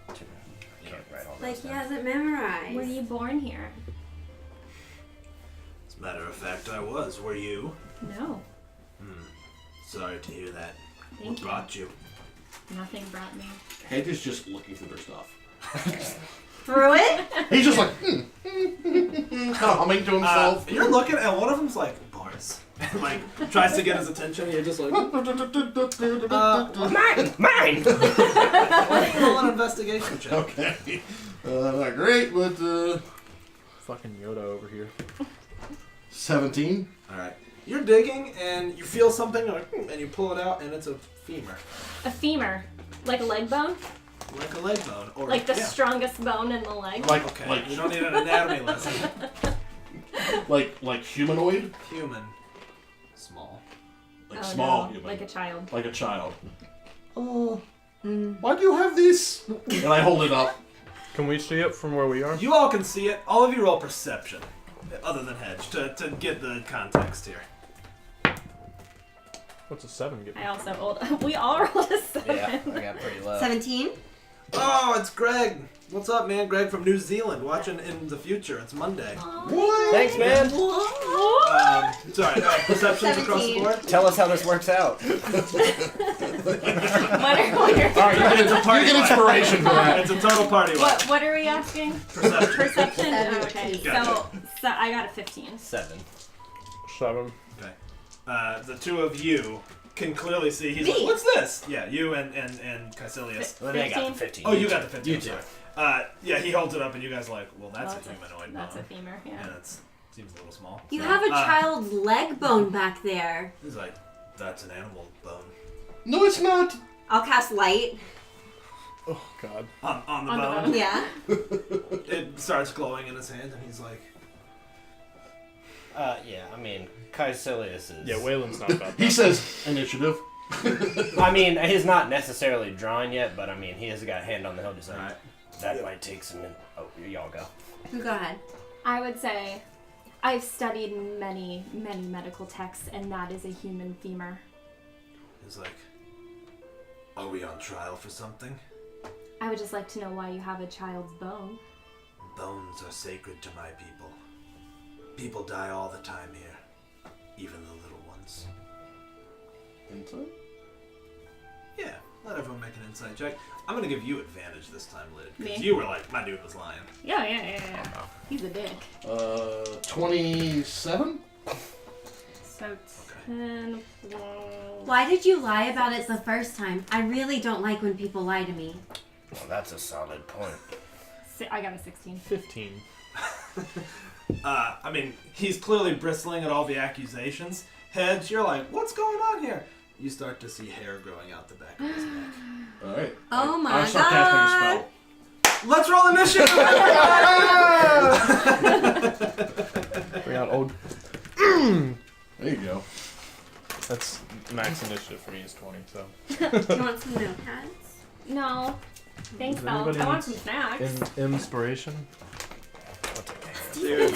[SPEAKER 4] Can't write all
[SPEAKER 3] Like
[SPEAKER 4] those
[SPEAKER 3] he
[SPEAKER 4] down.
[SPEAKER 3] hasn't memorized.
[SPEAKER 5] Were you born here?
[SPEAKER 1] As a matter of fact, I was. Were you?
[SPEAKER 5] No.
[SPEAKER 1] Sorry to hear that.
[SPEAKER 5] Thank
[SPEAKER 1] What
[SPEAKER 5] you.
[SPEAKER 1] brought you?
[SPEAKER 5] Nothing brought me.
[SPEAKER 6] Hedge is just looking through their stuff.
[SPEAKER 3] Through it?
[SPEAKER 6] He's just like, kind of humming to himself.
[SPEAKER 1] You're looking at one of them's like, Boris. And like, tries to get his attention, and you're just like,
[SPEAKER 4] Mine! Mine!
[SPEAKER 1] why don't you roll an investigation check?
[SPEAKER 6] Okay. Not great, but
[SPEAKER 2] Fucking Yoda over here.
[SPEAKER 6] 17.
[SPEAKER 1] Alright. You're digging, and you feel something, and you pull it out, and it's a femur.
[SPEAKER 5] A femur. Like a leg bone?
[SPEAKER 1] Like a leg bone. Or,
[SPEAKER 5] Like the
[SPEAKER 1] yeah.
[SPEAKER 5] strongest bone in the leg?
[SPEAKER 6] Like,
[SPEAKER 1] Okay, you don't need an anatomy lesson.
[SPEAKER 6] like humanoid,
[SPEAKER 1] Human. Small.
[SPEAKER 6] like
[SPEAKER 5] Oh,
[SPEAKER 6] small
[SPEAKER 5] no.
[SPEAKER 6] human,
[SPEAKER 5] Like a child.
[SPEAKER 6] like a child. Oh, why do you have this? And I hold it up.
[SPEAKER 2] Can we see it from where we are?
[SPEAKER 1] You all can see it. All of you roll perception, other than Hedge, to get the context here.
[SPEAKER 2] What's a 7 get?
[SPEAKER 5] I also rolled. We all rolled a 7.
[SPEAKER 7] Yeah, I got pretty low.
[SPEAKER 3] 17.
[SPEAKER 1] Oh, it's Greg. What's up, man? Greg from New Zealand, watching in the future. It's Monday.
[SPEAKER 6] What?
[SPEAKER 7] Thanks, man.
[SPEAKER 1] Sorry, perceptions across the
[SPEAKER 3] 17.
[SPEAKER 1] board?
[SPEAKER 7] Tell us how this works out.
[SPEAKER 5] What are
[SPEAKER 6] All right, you get inspiration for that.
[SPEAKER 1] It's a total party one.
[SPEAKER 5] what are we asking?
[SPEAKER 1] Perception.
[SPEAKER 5] Perception?
[SPEAKER 3] Seven.
[SPEAKER 5] Okay,
[SPEAKER 1] Gotcha.
[SPEAKER 5] so I got a 15.
[SPEAKER 7] 7.
[SPEAKER 2] 7.
[SPEAKER 1] Okay. The two of you can clearly see. He's
[SPEAKER 3] Me.
[SPEAKER 1] like, what's this? Yeah, you and Caecilius.
[SPEAKER 7] Well, they got the 15.
[SPEAKER 1] Oh, you got the 15.
[SPEAKER 7] You too.
[SPEAKER 1] Yeah, he holds it up, and you guys are like, well, that's a humanoid
[SPEAKER 5] That's a
[SPEAKER 1] bone.
[SPEAKER 5] femur, yeah.
[SPEAKER 1] Yeah, it seems a little small.
[SPEAKER 3] You have a child's leg bone back there.
[SPEAKER 1] He's like, that's an animal bone.
[SPEAKER 6] No, it's not.
[SPEAKER 3] I'll cast light.
[SPEAKER 2] Oh God.
[SPEAKER 1] On the
[SPEAKER 5] On the
[SPEAKER 1] bone.
[SPEAKER 5] bone.
[SPEAKER 3] Yeah.
[SPEAKER 1] It starts glowing in his hand, and he's like,
[SPEAKER 4] Yeah, I mean, Caecilius is...
[SPEAKER 2] Yeah, Waylon's not about
[SPEAKER 6] He
[SPEAKER 2] that.
[SPEAKER 6] says initiative.
[SPEAKER 4] I mean, he's not necessarily drawing yet, but I mean, he has got a hand on the hill just like,
[SPEAKER 1] Right.
[SPEAKER 4] that might take some... Oh, y'all go.
[SPEAKER 3] You go ahead.
[SPEAKER 5] I would say I've studied many, many medical texts, and that is a human femur.
[SPEAKER 1] he's like, are we on trial for something?
[SPEAKER 5] I would just like to know why you have a child's bone.
[SPEAKER 1] Bones are sacred to my people. People die all the time here, even the little ones.
[SPEAKER 6] Insight?
[SPEAKER 1] Yeah, let everyone make an insight check. I'm gonna give you advantage this time, Lid, because
[SPEAKER 5] Me?
[SPEAKER 1] you were like, my dude was lying.
[SPEAKER 5] Yeah. He's a dick.
[SPEAKER 6] 27?
[SPEAKER 5] So 10.
[SPEAKER 3] Why did you lie about it the first time? I really don't like when people lie to me.
[SPEAKER 4] Well, that's a solid point.
[SPEAKER 5] I got a 16.
[SPEAKER 2] 15.
[SPEAKER 1] I mean, he's clearly bristling at all the accusations. Hedge, you're like, what's going on here? You start to see hair growing out the back of his neck.
[SPEAKER 6] Alright.
[SPEAKER 3] Oh my
[SPEAKER 6] I start casting a spell.
[SPEAKER 1] Let's roll initiative!
[SPEAKER 2] Bring out old.
[SPEAKER 6] There you go.
[SPEAKER 2] That's max initiative for me is 20. So.
[SPEAKER 3] Do you want some notepads?
[SPEAKER 5] No. Thanks,
[SPEAKER 2] Does
[SPEAKER 5] Belle.
[SPEAKER 2] anybody
[SPEAKER 5] I want
[SPEAKER 2] need
[SPEAKER 5] some snacks.
[SPEAKER 2] Inspiration.
[SPEAKER 1] Dude.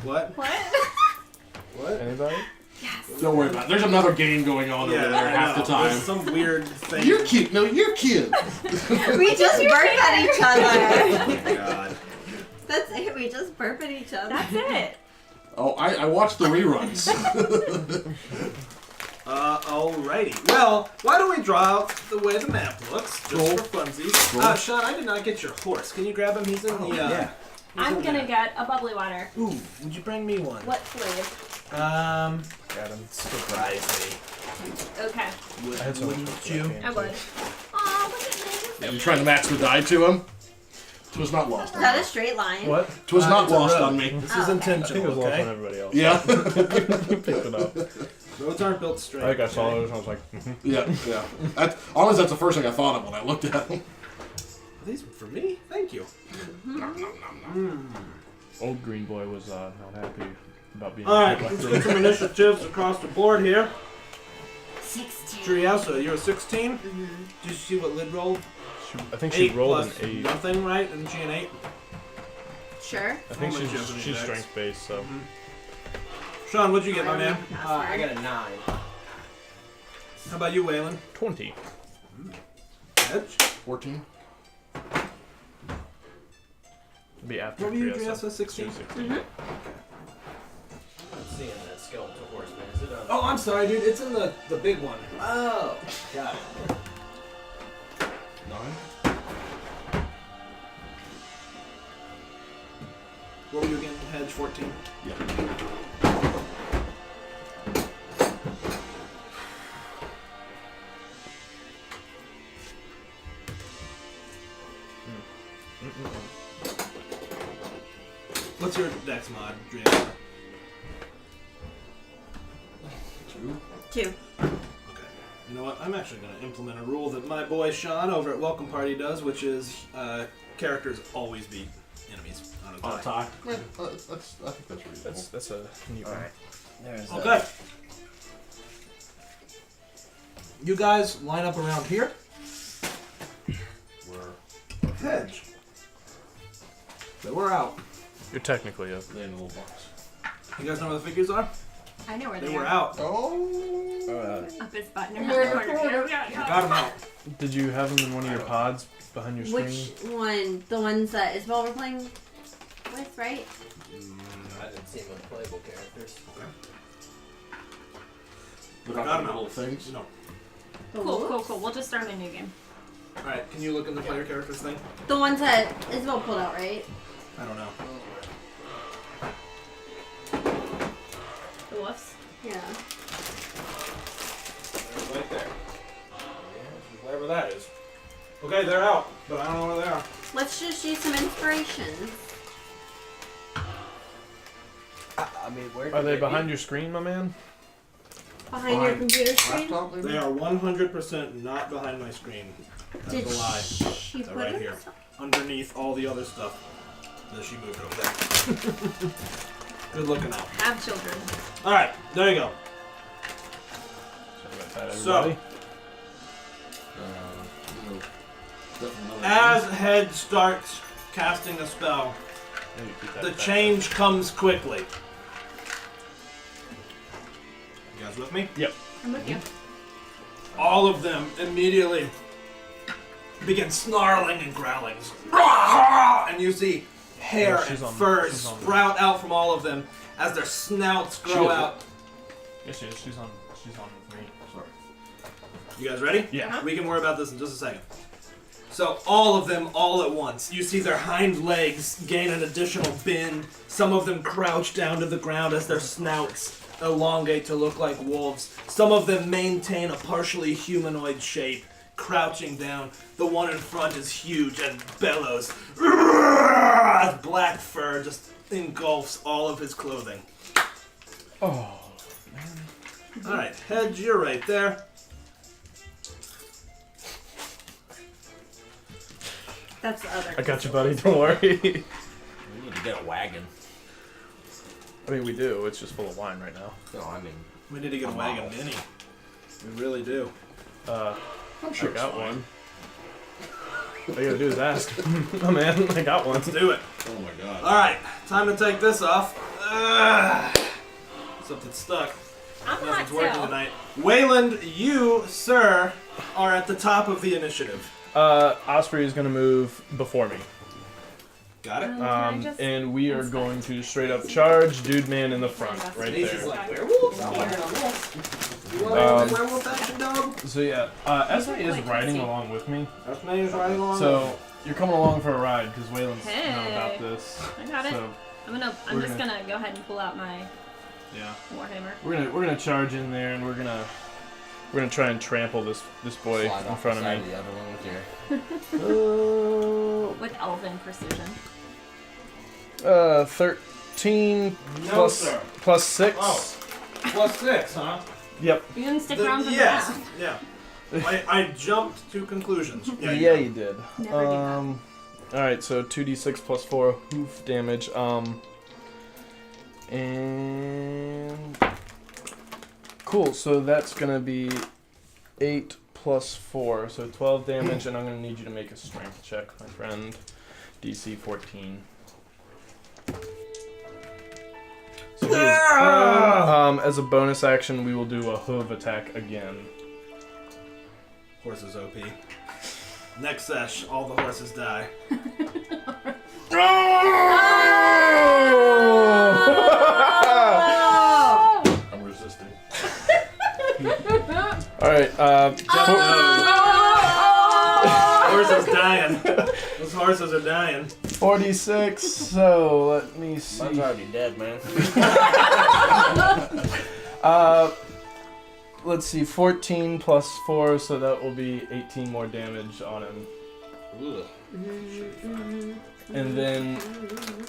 [SPEAKER 1] What?
[SPEAKER 5] What?
[SPEAKER 1] What?
[SPEAKER 2] Anybody?
[SPEAKER 6] Don't worry about it. There's another game going on over there
[SPEAKER 1] I
[SPEAKER 6] half the
[SPEAKER 1] know.
[SPEAKER 6] time.
[SPEAKER 1] There's some weird thing.
[SPEAKER 6] You're cute. No, you're cute.
[SPEAKER 3] We just burp at each other.
[SPEAKER 1] Oh my god.
[SPEAKER 3] That's it. We just burp at each other.
[SPEAKER 5] That's it.
[SPEAKER 6] Oh, I watched the reruns.
[SPEAKER 1] Alrighty. Well, why don't we draw out the way the map looks, just
[SPEAKER 6] Cool.
[SPEAKER 1] for funsies.
[SPEAKER 6] Cool.
[SPEAKER 1] Sean, I did not get your horse. Can you grab him? He's in the,
[SPEAKER 4] yeah.
[SPEAKER 1] he's
[SPEAKER 5] I'm
[SPEAKER 1] in
[SPEAKER 5] gonna
[SPEAKER 1] there.
[SPEAKER 5] get a bubbly water.
[SPEAKER 1] Ooh, would you bring me one?
[SPEAKER 5] What flavor?
[SPEAKER 2] Got him.
[SPEAKER 1] Surprise me.
[SPEAKER 5] Okay.
[SPEAKER 2] I had so much
[SPEAKER 1] Wouldn't
[SPEAKER 2] for
[SPEAKER 1] you?
[SPEAKER 2] that
[SPEAKER 5] I would. Oh, look at me.
[SPEAKER 6] I'm trying to match the die to him. 'Twas not lost
[SPEAKER 3] Is
[SPEAKER 6] on
[SPEAKER 3] that
[SPEAKER 6] me.
[SPEAKER 3] a straight line?
[SPEAKER 2] What?
[SPEAKER 6] 'Twas not
[SPEAKER 1] it's a
[SPEAKER 6] lost
[SPEAKER 1] road.
[SPEAKER 6] on me.
[SPEAKER 1] This is
[SPEAKER 3] Oh, okay.
[SPEAKER 2] I think it
[SPEAKER 1] intentional,
[SPEAKER 2] was lost on
[SPEAKER 1] okay?
[SPEAKER 2] everybody else.
[SPEAKER 6] Yeah.
[SPEAKER 2] Picked it up.
[SPEAKER 1] Roads aren't built straight.
[SPEAKER 2] I think I
[SPEAKER 1] okay?
[SPEAKER 2] saw it and I was like, mhm.
[SPEAKER 6] Yeah. Honestly, that's the first thing I thought of when I looked at him.
[SPEAKER 1] Are these for me? Thank you.
[SPEAKER 2] Old green boy was not happy about being.
[SPEAKER 1] Alright,
[SPEAKER 2] picked
[SPEAKER 1] let's
[SPEAKER 2] up.
[SPEAKER 1] get some initiatives across the board here.
[SPEAKER 3] 16.
[SPEAKER 1] Trielsa, you're a 16?
[SPEAKER 3] Mm-hmm.
[SPEAKER 1] Did you see what Lid rolled?
[SPEAKER 2] I think she
[SPEAKER 1] 8
[SPEAKER 2] rolled
[SPEAKER 1] plus
[SPEAKER 2] an 8.
[SPEAKER 1] nothing, right? Isn't she an 8?
[SPEAKER 3] Sure.
[SPEAKER 2] I think
[SPEAKER 1] How much
[SPEAKER 2] she's
[SPEAKER 1] Japanese
[SPEAKER 2] she's
[SPEAKER 1] X?
[SPEAKER 2] strength based, so.
[SPEAKER 1] Sean, what'd you get,
[SPEAKER 3] I
[SPEAKER 1] my man?
[SPEAKER 3] remember the password.
[SPEAKER 7] I got a 9.
[SPEAKER 1] How about you, Waylon?
[SPEAKER 2] 20.
[SPEAKER 1] Edge?
[SPEAKER 6] 14.
[SPEAKER 2] It'd be after
[SPEAKER 1] What were you,
[SPEAKER 2] Triessa.
[SPEAKER 1] Triessa? 16?
[SPEAKER 2] She was 16.
[SPEAKER 3] Mm-hmm.
[SPEAKER 7] I'm seeing that skeletal horseman. Is it on?
[SPEAKER 1] Oh, I'm sorry, dude. It's in the big one.
[SPEAKER 7] Oh, got it.
[SPEAKER 6] 9.
[SPEAKER 1] What were you again? Hedge 14?
[SPEAKER 6] Yeah.
[SPEAKER 1] What's your dex mod, Triessa?
[SPEAKER 6] 2.
[SPEAKER 3] 2.
[SPEAKER 1] Okay. You know what? I'm actually going to implement a rule that my boy Sean over at Welcome Party does, which is characters always beat enemies on a tie.
[SPEAKER 6] On a tie. Yeah, I think that's reasonable.
[SPEAKER 2] That's a neat one.
[SPEAKER 4] Alright. There's
[SPEAKER 1] Okay. You guys line up around here.
[SPEAKER 6] We're
[SPEAKER 1] Hedge. So we're out.
[SPEAKER 2] You're technically up.
[SPEAKER 6] in a little box.
[SPEAKER 1] You guys know where the figures are?
[SPEAKER 5] I know where
[SPEAKER 1] They
[SPEAKER 5] they
[SPEAKER 1] were
[SPEAKER 5] are.
[SPEAKER 1] out.
[SPEAKER 6] Oh.
[SPEAKER 5] Up his butt in her corner.
[SPEAKER 1] Got them out.
[SPEAKER 2] Did you have them in one of your pods behind your screen?
[SPEAKER 3] Which one? The ones that Isabel were playing with, right?
[SPEAKER 7] I didn't see them with playable characters.
[SPEAKER 6] Look
[SPEAKER 1] Got
[SPEAKER 6] at
[SPEAKER 1] them
[SPEAKER 6] the little
[SPEAKER 1] out.
[SPEAKER 6] things.
[SPEAKER 1] No.
[SPEAKER 5] Cool. We'll just start a new game.
[SPEAKER 1] All right. Can you look in the player characters thing?
[SPEAKER 3] The ones that Isabel pulled out, right?
[SPEAKER 1] I don't know.
[SPEAKER 5] The wolves.
[SPEAKER 3] Yeah.
[SPEAKER 1] They're right there. Wherever that is. Okay, they're out, but I don't know where they are.
[SPEAKER 3] Let's just use some inspiration.
[SPEAKER 7] I mean, where
[SPEAKER 2] Are they behind your screen, my man?
[SPEAKER 3] Behind your computer screen?
[SPEAKER 6] Laptop, maybe?
[SPEAKER 1] They are 100% not behind my screen. That's
[SPEAKER 3] Did
[SPEAKER 1] a lie.
[SPEAKER 3] she
[SPEAKER 1] They're
[SPEAKER 3] put
[SPEAKER 1] right
[SPEAKER 3] it?
[SPEAKER 1] here, underneath all the other stuff that she moved over there. Good looking out.
[SPEAKER 5] Have children.
[SPEAKER 1] All right, there you go. So, as Head starts casting a spell, the change comes quickly. You guys with me?
[SPEAKER 2] Yep.
[SPEAKER 5] I'm with you.
[SPEAKER 1] All of them immediately begin snarling and growling. And you see hair
[SPEAKER 2] Oh,
[SPEAKER 1] and
[SPEAKER 2] she's on-
[SPEAKER 1] fur
[SPEAKER 2] she's on.
[SPEAKER 1] sprout out from all of them as their snouts grow
[SPEAKER 6] She is.
[SPEAKER 1] out.
[SPEAKER 2] Yes, she is. She's on with me.
[SPEAKER 6] Sorry.
[SPEAKER 1] You guys ready?
[SPEAKER 2] Yeah.
[SPEAKER 1] We can worry about this in just a second. So all of them all at once. You see their hind legs gain an additional bend. Some of them crouch down to the ground as their snouts elongate to look like wolves. Some of them maintain a partially humanoid shape, crouching down. The one in front is huge and bellows as black fur just engulfs all of his clothing.
[SPEAKER 2] Oh.
[SPEAKER 1] Alright, Hedge, you're right there.
[SPEAKER 3] That's the other.
[SPEAKER 2] I got you, buddy. Don't worry.
[SPEAKER 4] We need to get a wagon.
[SPEAKER 2] I mean, we do. It's just full of wine right now.
[SPEAKER 4] No, I mean,
[SPEAKER 1] We need to get a wagon mini. We really do.
[SPEAKER 6] I'm sure
[SPEAKER 2] I got
[SPEAKER 6] it's fine.
[SPEAKER 2] one. All you gotta do is ask. Oh man, I got one.
[SPEAKER 1] Let's do it.
[SPEAKER 6] Oh my god.
[SPEAKER 1] Alright, time to take this off. Something's stuck.
[SPEAKER 5] I'm not
[SPEAKER 1] Nothing's working
[SPEAKER 5] too.
[SPEAKER 1] tonight. Wayland, you, sir, are at the top of the initiative.
[SPEAKER 2] Osprey is gonna move before me.
[SPEAKER 1] Got it?
[SPEAKER 5] Can I just-
[SPEAKER 2] And we are going to straight up charge Dude Man in the front, right
[SPEAKER 1] Denise is
[SPEAKER 2] there.
[SPEAKER 1] like, werewolves? I'm working on this. You want a werewolf action, dog?
[SPEAKER 2] So yeah, Esme is riding along with me.
[SPEAKER 1] That's me is riding along.
[SPEAKER 2] So you're coming along for a ride because Waylon's know
[SPEAKER 5] Hey.
[SPEAKER 2] about this.
[SPEAKER 5] I got it.
[SPEAKER 2] So
[SPEAKER 5] I'm
[SPEAKER 2] we're
[SPEAKER 5] just gonna go ahead and pull out my
[SPEAKER 2] yeah,
[SPEAKER 5] warhammer.
[SPEAKER 2] we're gonna charge in there and we're gonna try and trample this boy
[SPEAKER 4] slide
[SPEAKER 2] in
[SPEAKER 4] off
[SPEAKER 2] front
[SPEAKER 4] the side
[SPEAKER 2] of me.
[SPEAKER 4] the other one with your...
[SPEAKER 5] With elven precision.
[SPEAKER 2] 13
[SPEAKER 1] No,
[SPEAKER 2] plus
[SPEAKER 1] sir.
[SPEAKER 2] plus 6.
[SPEAKER 1] Oh. Plus 6, huh?
[SPEAKER 2] Yep.
[SPEAKER 5] You didn't stick
[SPEAKER 1] Then
[SPEAKER 5] around for
[SPEAKER 1] yes.
[SPEAKER 5] the math.
[SPEAKER 1] Yeah. I jumped to conclusions. Yeah,
[SPEAKER 2] Yeah,
[SPEAKER 1] you
[SPEAKER 2] you did.
[SPEAKER 5] Never do that.
[SPEAKER 2] All right, so 2d6 plus 4 hoof damage. And cool. So that's gonna be 8 plus 4, so 12 damage, and I'm gonna need you to make a strength check, my friend. DC 14. So he is, as a bonus action, we will do a hoof attack again.
[SPEAKER 1] Horses OP. Next sesh, all the horses die.
[SPEAKER 6] I'm resisting.
[SPEAKER 2] All right.
[SPEAKER 1] Horses dying. Those horses are dying.
[SPEAKER 2] 46. So let me see.
[SPEAKER 4] Mine's already dead, man.
[SPEAKER 2] Let's see. 14 plus 4, so that will be 18 more damage on him.
[SPEAKER 1] Ugh.
[SPEAKER 2] And then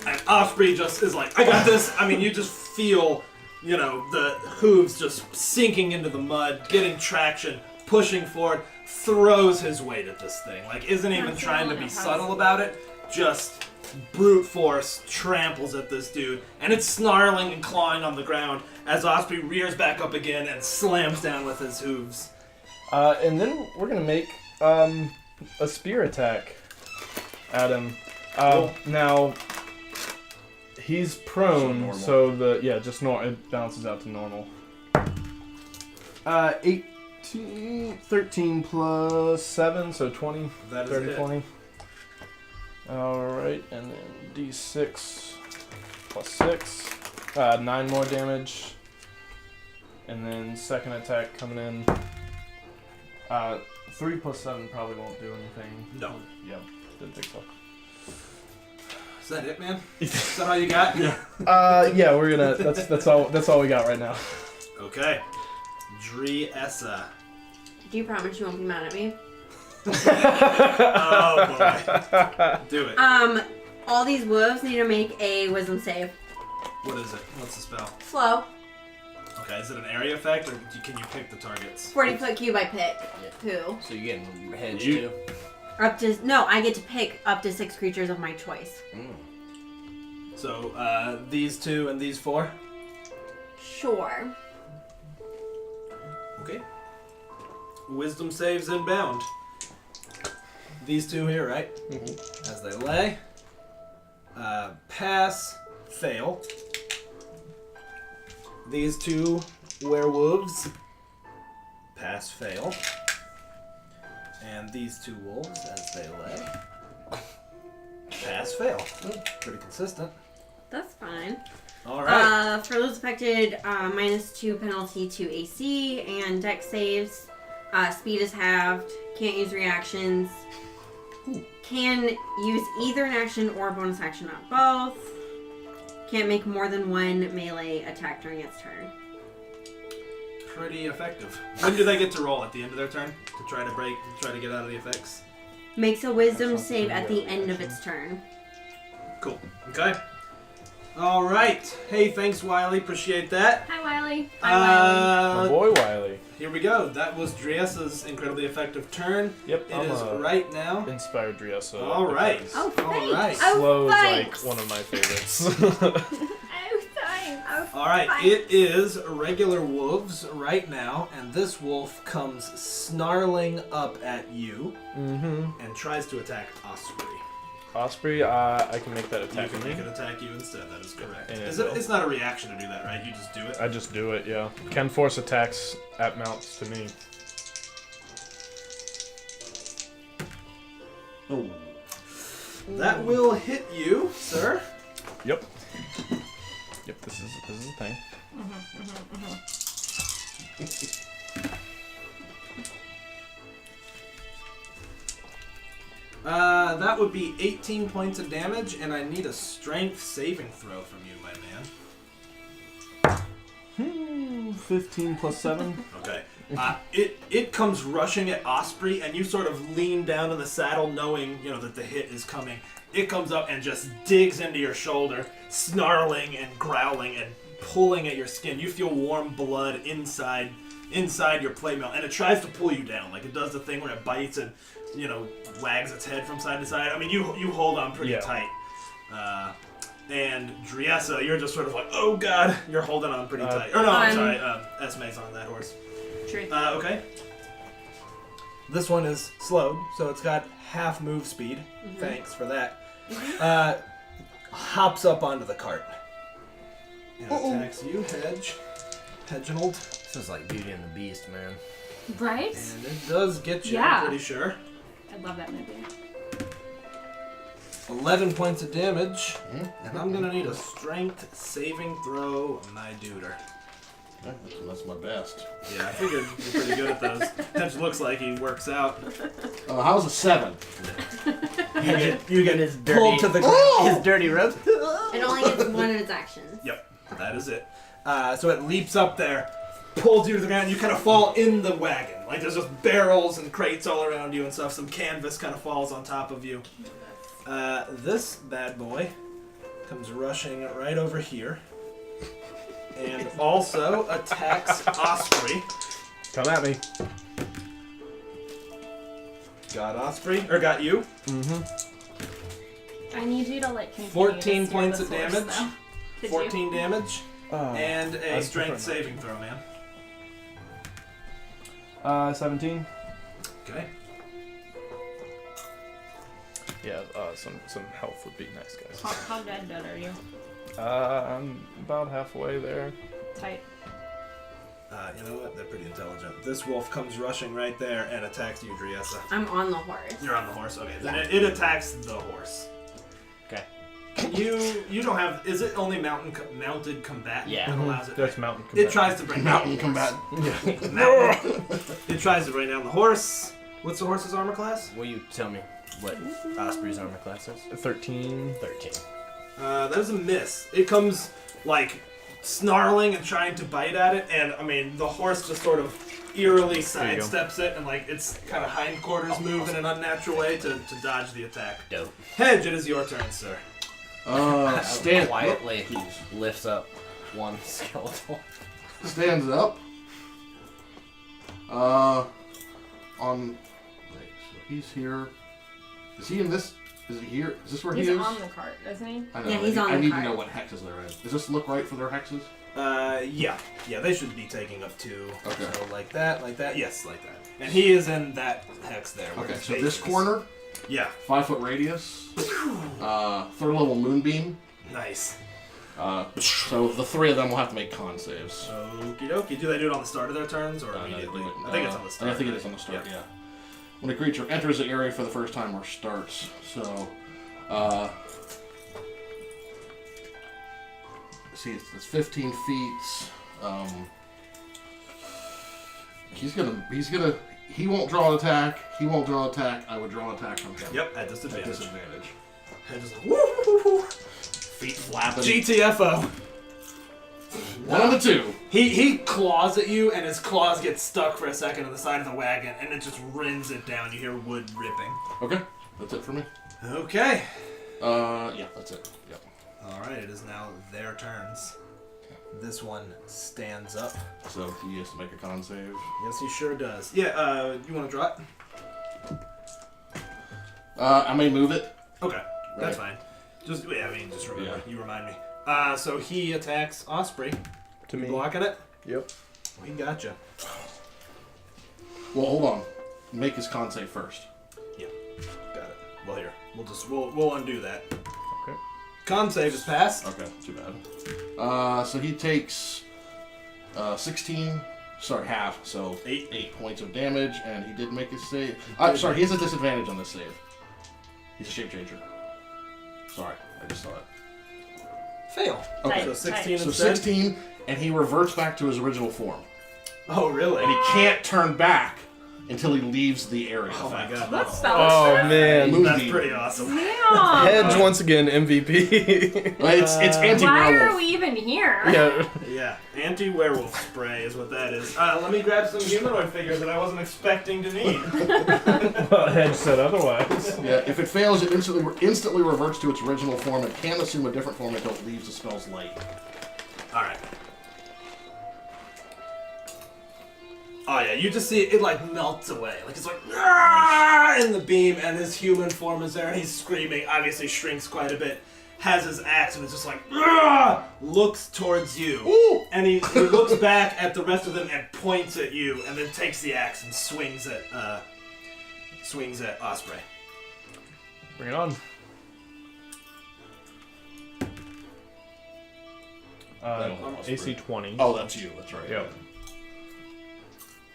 [SPEAKER 1] And Osprey just is like, I got this. I mean, you just feel, you know, the hooves just sinking into the mud, getting traction, pushing forward, throws his weight at this thing. Like, isn't even trying to be subtle about it. Just brute force tramples at this dude. And it's snarling and clawing on the ground as Osprey rears back up again and slams down with his hooves.
[SPEAKER 2] and then we're gonna make a spear attack at him.
[SPEAKER 1] Cool.
[SPEAKER 2] Now He's prone,
[SPEAKER 6] normal.
[SPEAKER 2] so it balances out to normal. 13 plus 7, so 20.
[SPEAKER 1] That is
[SPEAKER 2] 30,
[SPEAKER 1] it.
[SPEAKER 2] 20. Alright, and then d6 plus 6. 9 more damage. And then second attack coming in. 3 plus 7 probably won't do anything.
[SPEAKER 1] No.
[SPEAKER 2] Yep, didn't think so.
[SPEAKER 1] Is that it, man? Is that all you got?
[SPEAKER 2] Yeah, we're gonna. That's all we got right now.
[SPEAKER 1] Okay. Driessa.
[SPEAKER 3] Do you promise you won't be mad at me?
[SPEAKER 1] Oh boy. Do it.
[SPEAKER 3] All these wolves need to make a wisdom save.
[SPEAKER 1] What is it? What's the spell?
[SPEAKER 3] Flow.
[SPEAKER 1] Okay, is it an area effect, or can you pick the targets?
[SPEAKER 3] 40-foot cube I pick. Who?
[SPEAKER 7] So you're getting hedged
[SPEAKER 2] You-
[SPEAKER 7] too?
[SPEAKER 3] I get to pick up to 6 creatures of my choice.
[SPEAKER 1] So, these 2 and these 4?
[SPEAKER 3] Sure.
[SPEAKER 1] Okay. Wisdom saves inbound. These 2 here, right? As they lay. Pass, fail. These 2 werewolves. Pass, fail. And these 2 wolves as they lay. Pass, fail. Pretty consistent.
[SPEAKER 3] That's fine.
[SPEAKER 1] Alright.
[SPEAKER 3] For those affected, -2 penalty to AC and dex saves. Speed is halved. Can't use reactions. Can use either an action or a bonus action, not both. Can't make more than 1 melee attack during its turn.
[SPEAKER 1] Pretty effective. When do they get to roll? At the end of their turn? To try to get out of the effects?
[SPEAKER 3] Makes a wisdom
[SPEAKER 2] That's
[SPEAKER 3] save
[SPEAKER 2] something
[SPEAKER 3] at
[SPEAKER 2] to
[SPEAKER 3] the
[SPEAKER 2] do,
[SPEAKER 3] end of
[SPEAKER 2] actually.
[SPEAKER 3] its turn.
[SPEAKER 1] Cool. Okay. Alright. Hey, thanks, Wiley. Appreciate that.
[SPEAKER 5] Hi, Wiley.
[SPEAKER 2] My boy Wiley.
[SPEAKER 1] Here we go. That was Driessa's incredibly effective turn.
[SPEAKER 2] Yep,
[SPEAKER 1] It
[SPEAKER 2] I'm
[SPEAKER 1] is right now.
[SPEAKER 2] inspired Driessa.
[SPEAKER 1] Alright.
[SPEAKER 3] Oh, thanks.
[SPEAKER 1] Alright.
[SPEAKER 3] Oh,
[SPEAKER 2] Slow is
[SPEAKER 3] thanks.
[SPEAKER 2] like one of my favorites.
[SPEAKER 5] Oh, thanks.
[SPEAKER 1] Alright, it is regular wolves right now, and this wolf comes snarling up at you and tries to attack Osprey.
[SPEAKER 2] Osprey, I can make that
[SPEAKER 1] You
[SPEAKER 2] attack
[SPEAKER 1] can
[SPEAKER 2] on
[SPEAKER 1] make
[SPEAKER 2] me.
[SPEAKER 1] it attack you instead, that is correct.
[SPEAKER 2] And
[SPEAKER 1] It's not a reaction to do that, right? You just do it?
[SPEAKER 2] I just do it, yeah. Can force attacks at mounts to me.
[SPEAKER 6] Oh.
[SPEAKER 1] That will hit you, sir.
[SPEAKER 2] Yep. Yep, this is a thing.
[SPEAKER 1] That would be 18 points of damage, and I need a strength saving throw from you, my man.
[SPEAKER 2] 15 plus 7.
[SPEAKER 1] Okay. It comes rushing at Osprey, and you sort of lean down in the saddle, knowing that the hit is coming. It comes up and just digs into your shoulder, snarling and growling and pulling at your skin. You feel warm blood inside your playmail, and it tries to pull you down. Like it does the thing where it bites and wags its head from side to side. I mean, you hold on pretty tight. And Driessa, you're just sort of like, oh god, you're holding on pretty tight. Or no, I'm sorry, Esme's on that horse.
[SPEAKER 5] Truth.
[SPEAKER 1] Okay. This one is slowed, so it's got half move speed. Thanks for that. Hops up onto the cart. And attacks you, Hedgenald.
[SPEAKER 4] This is like Beauty and the Beast, man.
[SPEAKER 5] Right?
[SPEAKER 1] And it does get you,
[SPEAKER 5] Yeah.
[SPEAKER 1] I'm pretty sure.
[SPEAKER 5] I love that movie.
[SPEAKER 1] 11 points of damage. And I'm going to need a strength saving throw, my duder.
[SPEAKER 6] That's my best.
[SPEAKER 1] Yeah, I figured you're pretty good at those. That looks like he works out.
[SPEAKER 6] How's a 7?
[SPEAKER 1] You get
[SPEAKER 7] his
[SPEAKER 1] pulled to the ground.
[SPEAKER 7] his dirty rope.
[SPEAKER 3] It only gets one of its actions.
[SPEAKER 1] Yep, that is it. So it leaps up there, pulls you to the ground, you kind of fall in the wagon. Like there's just barrels and crates all around you and stuff. Some canvas kind of falls on top of you. This bad boy comes rushing right over here. And also attacks Osprey.
[SPEAKER 2] Come at me.
[SPEAKER 1] Got Osprey, or got you.
[SPEAKER 5] I need you to continue
[SPEAKER 1] 14
[SPEAKER 5] to steer
[SPEAKER 1] points
[SPEAKER 5] this
[SPEAKER 1] of
[SPEAKER 5] horse,
[SPEAKER 1] damage.
[SPEAKER 5] though. Could
[SPEAKER 1] 14 damage. And a
[SPEAKER 2] I'd
[SPEAKER 1] strength
[SPEAKER 2] prefer not.
[SPEAKER 1] saving throw, man.
[SPEAKER 2] 17.
[SPEAKER 1] Okay.
[SPEAKER 2] Yeah, some health would be nice, guys.
[SPEAKER 5] How dead are you?
[SPEAKER 2] I'm about halfway there.
[SPEAKER 5] Tight.
[SPEAKER 1] You know what? They're pretty intelligent. This wolf comes rushing right there and attacks you, Driessa.
[SPEAKER 3] I'm on the horse.
[SPEAKER 1] You're on the horse. Okay, then it attacks the horse.
[SPEAKER 7] Okay.
[SPEAKER 1] You don't have. Is it only mounted combatant
[SPEAKER 7] Yeah.
[SPEAKER 1] that allows it?
[SPEAKER 2] That's mountain
[SPEAKER 1] It
[SPEAKER 2] combat.
[SPEAKER 1] tries to bring
[SPEAKER 6] Mountain
[SPEAKER 1] down the horse.
[SPEAKER 6] combat.
[SPEAKER 1] It tries to bring down the horse. What's the horse's armor class?
[SPEAKER 7] Will you tell me what Osprey's armor class is?
[SPEAKER 2] 13.
[SPEAKER 7] 13.
[SPEAKER 1] That is a miss. It comes like snarling and trying to bite at it, and I mean the horse just sort of eerily
[SPEAKER 2] There you go.
[SPEAKER 1] sidesteps it, and like its kind of hindquarters move in an unnatural way to dodge the attack.
[SPEAKER 7] Dope.
[SPEAKER 1] Hedge, it is your turn, sir.
[SPEAKER 6] Stand
[SPEAKER 7] Quietly
[SPEAKER 6] Please.
[SPEAKER 7] lifts up one skeletal.
[SPEAKER 6] Stands up. On. Wait, so he's here. Is he in this? Is he here? Is this where
[SPEAKER 5] He's
[SPEAKER 6] he is?
[SPEAKER 5] on the cart, isn't he?
[SPEAKER 6] I know.
[SPEAKER 3] Yeah, he's on
[SPEAKER 6] I
[SPEAKER 3] the
[SPEAKER 6] need
[SPEAKER 3] cart.
[SPEAKER 6] to know what hexes they're in. Does this look right for their hexes?
[SPEAKER 1] Yeah, they should be taking up 2.
[SPEAKER 6] Okay.
[SPEAKER 1] So like that, yes, like that. And he is in that hex there. where
[SPEAKER 6] Okay,
[SPEAKER 1] his
[SPEAKER 6] so
[SPEAKER 1] face
[SPEAKER 6] this
[SPEAKER 1] is.
[SPEAKER 6] corner,
[SPEAKER 1] Yeah,
[SPEAKER 6] 5-foot radius, 3rd level moonbeam.
[SPEAKER 1] nice.
[SPEAKER 6] So the 3 of them will have to make con saves.
[SPEAKER 1] Okie dokie. Do they do it on the start of their turns or
[SPEAKER 6] No,
[SPEAKER 1] immediately?
[SPEAKER 6] they do it,
[SPEAKER 1] I think it's on the start.
[SPEAKER 6] I think it
[SPEAKER 1] right?
[SPEAKER 6] is on the start,
[SPEAKER 1] Yeah.
[SPEAKER 6] yeah. When a creature enters the area for the first time or starts. So, see, it's 15 feet. He won't draw an attack. He won't draw an attack. I would draw an attack from him.
[SPEAKER 1] Yep, at
[SPEAKER 6] At
[SPEAKER 1] disadvantage.
[SPEAKER 6] disadvantage.
[SPEAKER 1] And just like, woo!
[SPEAKER 6] Feet flapping.
[SPEAKER 1] GTFO.
[SPEAKER 6] 1 of the 2.
[SPEAKER 1] He claws at you, and his claws get stuck for a second on the side of the wagon, and it just rends it down. You hear wood ripping.
[SPEAKER 6] Okay, that's it for me.
[SPEAKER 1] Okay.
[SPEAKER 6] Yeah, that's it. Yep.
[SPEAKER 1] All right, it is now their turns. This one stands up.
[SPEAKER 6] So he has to make a con save.
[SPEAKER 1] Yes, he sure does. Yeah. You want to draw it?
[SPEAKER 6] I may move it.
[SPEAKER 1] Okay, that's
[SPEAKER 6] Right.
[SPEAKER 1] fine. Just remember.
[SPEAKER 6] Yeah.
[SPEAKER 1] You remind me. So he attacks Osprey.
[SPEAKER 2] To
[SPEAKER 1] You
[SPEAKER 2] me.
[SPEAKER 1] blocking it?
[SPEAKER 2] Yep.
[SPEAKER 1] We gotcha.
[SPEAKER 6] Well, hold on. Make his con save first.
[SPEAKER 1] Yeah. Got it. Well, here. We'll undo that.
[SPEAKER 2] Okay.
[SPEAKER 1] Con save is passed.
[SPEAKER 6] Okay, too bad. So he takes 16. Sorry, half. So 8 points of damage, and he did make his save. I'm sorry, he has a disadvantage on this save. He's a shape changer. Sorry, I just saw it.
[SPEAKER 1] Fail.
[SPEAKER 6] Okay.
[SPEAKER 1] So 16
[SPEAKER 6] So
[SPEAKER 1] instead.
[SPEAKER 6] 16, and he reverts back to his original form,
[SPEAKER 1] Oh, really?
[SPEAKER 6] and he can't turn back until he leaves the area.
[SPEAKER 1] Oh my
[SPEAKER 6] effect.
[SPEAKER 1] god.
[SPEAKER 5] Let's
[SPEAKER 1] That's,
[SPEAKER 5] spell
[SPEAKER 2] Oh
[SPEAKER 5] it.
[SPEAKER 2] man.
[SPEAKER 1] that's pretty awesome.
[SPEAKER 5] Damn.
[SPEAKER 2] Hedge once again MVP.
[SPEAKER 6] Well, it's
[SPEAKER 5] Why
[SPEAKER 6] anti-werewolf.
[SPEAKER 5] are we even here?
[SPEAKER 2] yeah.
[SPEAKER 1] Yeah. Anti-werewolf spray is what that is. Let me grab some humanoid figures that I wasn't expecting to need.
[SPEAKER 2] Well, Hedge said otherwise.
[SPEAKER 6] Yeah, if it fails, it instantly reverts to its original form and can assume a different form until it leaves the spell's light.
[SPEAKER 1] All right. Oh yeah, you just see it like melts away. Like it's like "Ah!" in the beam, and his human form is there, and he's screaming. Obviously, shrinks quite a bit. Has his axe, and it's just like "Ah!" Looks towards you,
[SPEAKER 6] Ooh!
[SPEAKER 1] and he looks back at the rest of them and points at you, and then takes the axe and swings at Osprey.
[SPEAKER 2] Bring it on.
[SPEAKER 6] That'll almost
[SPEAKER 2] AC
[SPEAKER 6] break.
[SPEAKER 2] 20.
[SPEAKER 6] Oh, that's you. That's right.
[SPEAKER 2] Yep.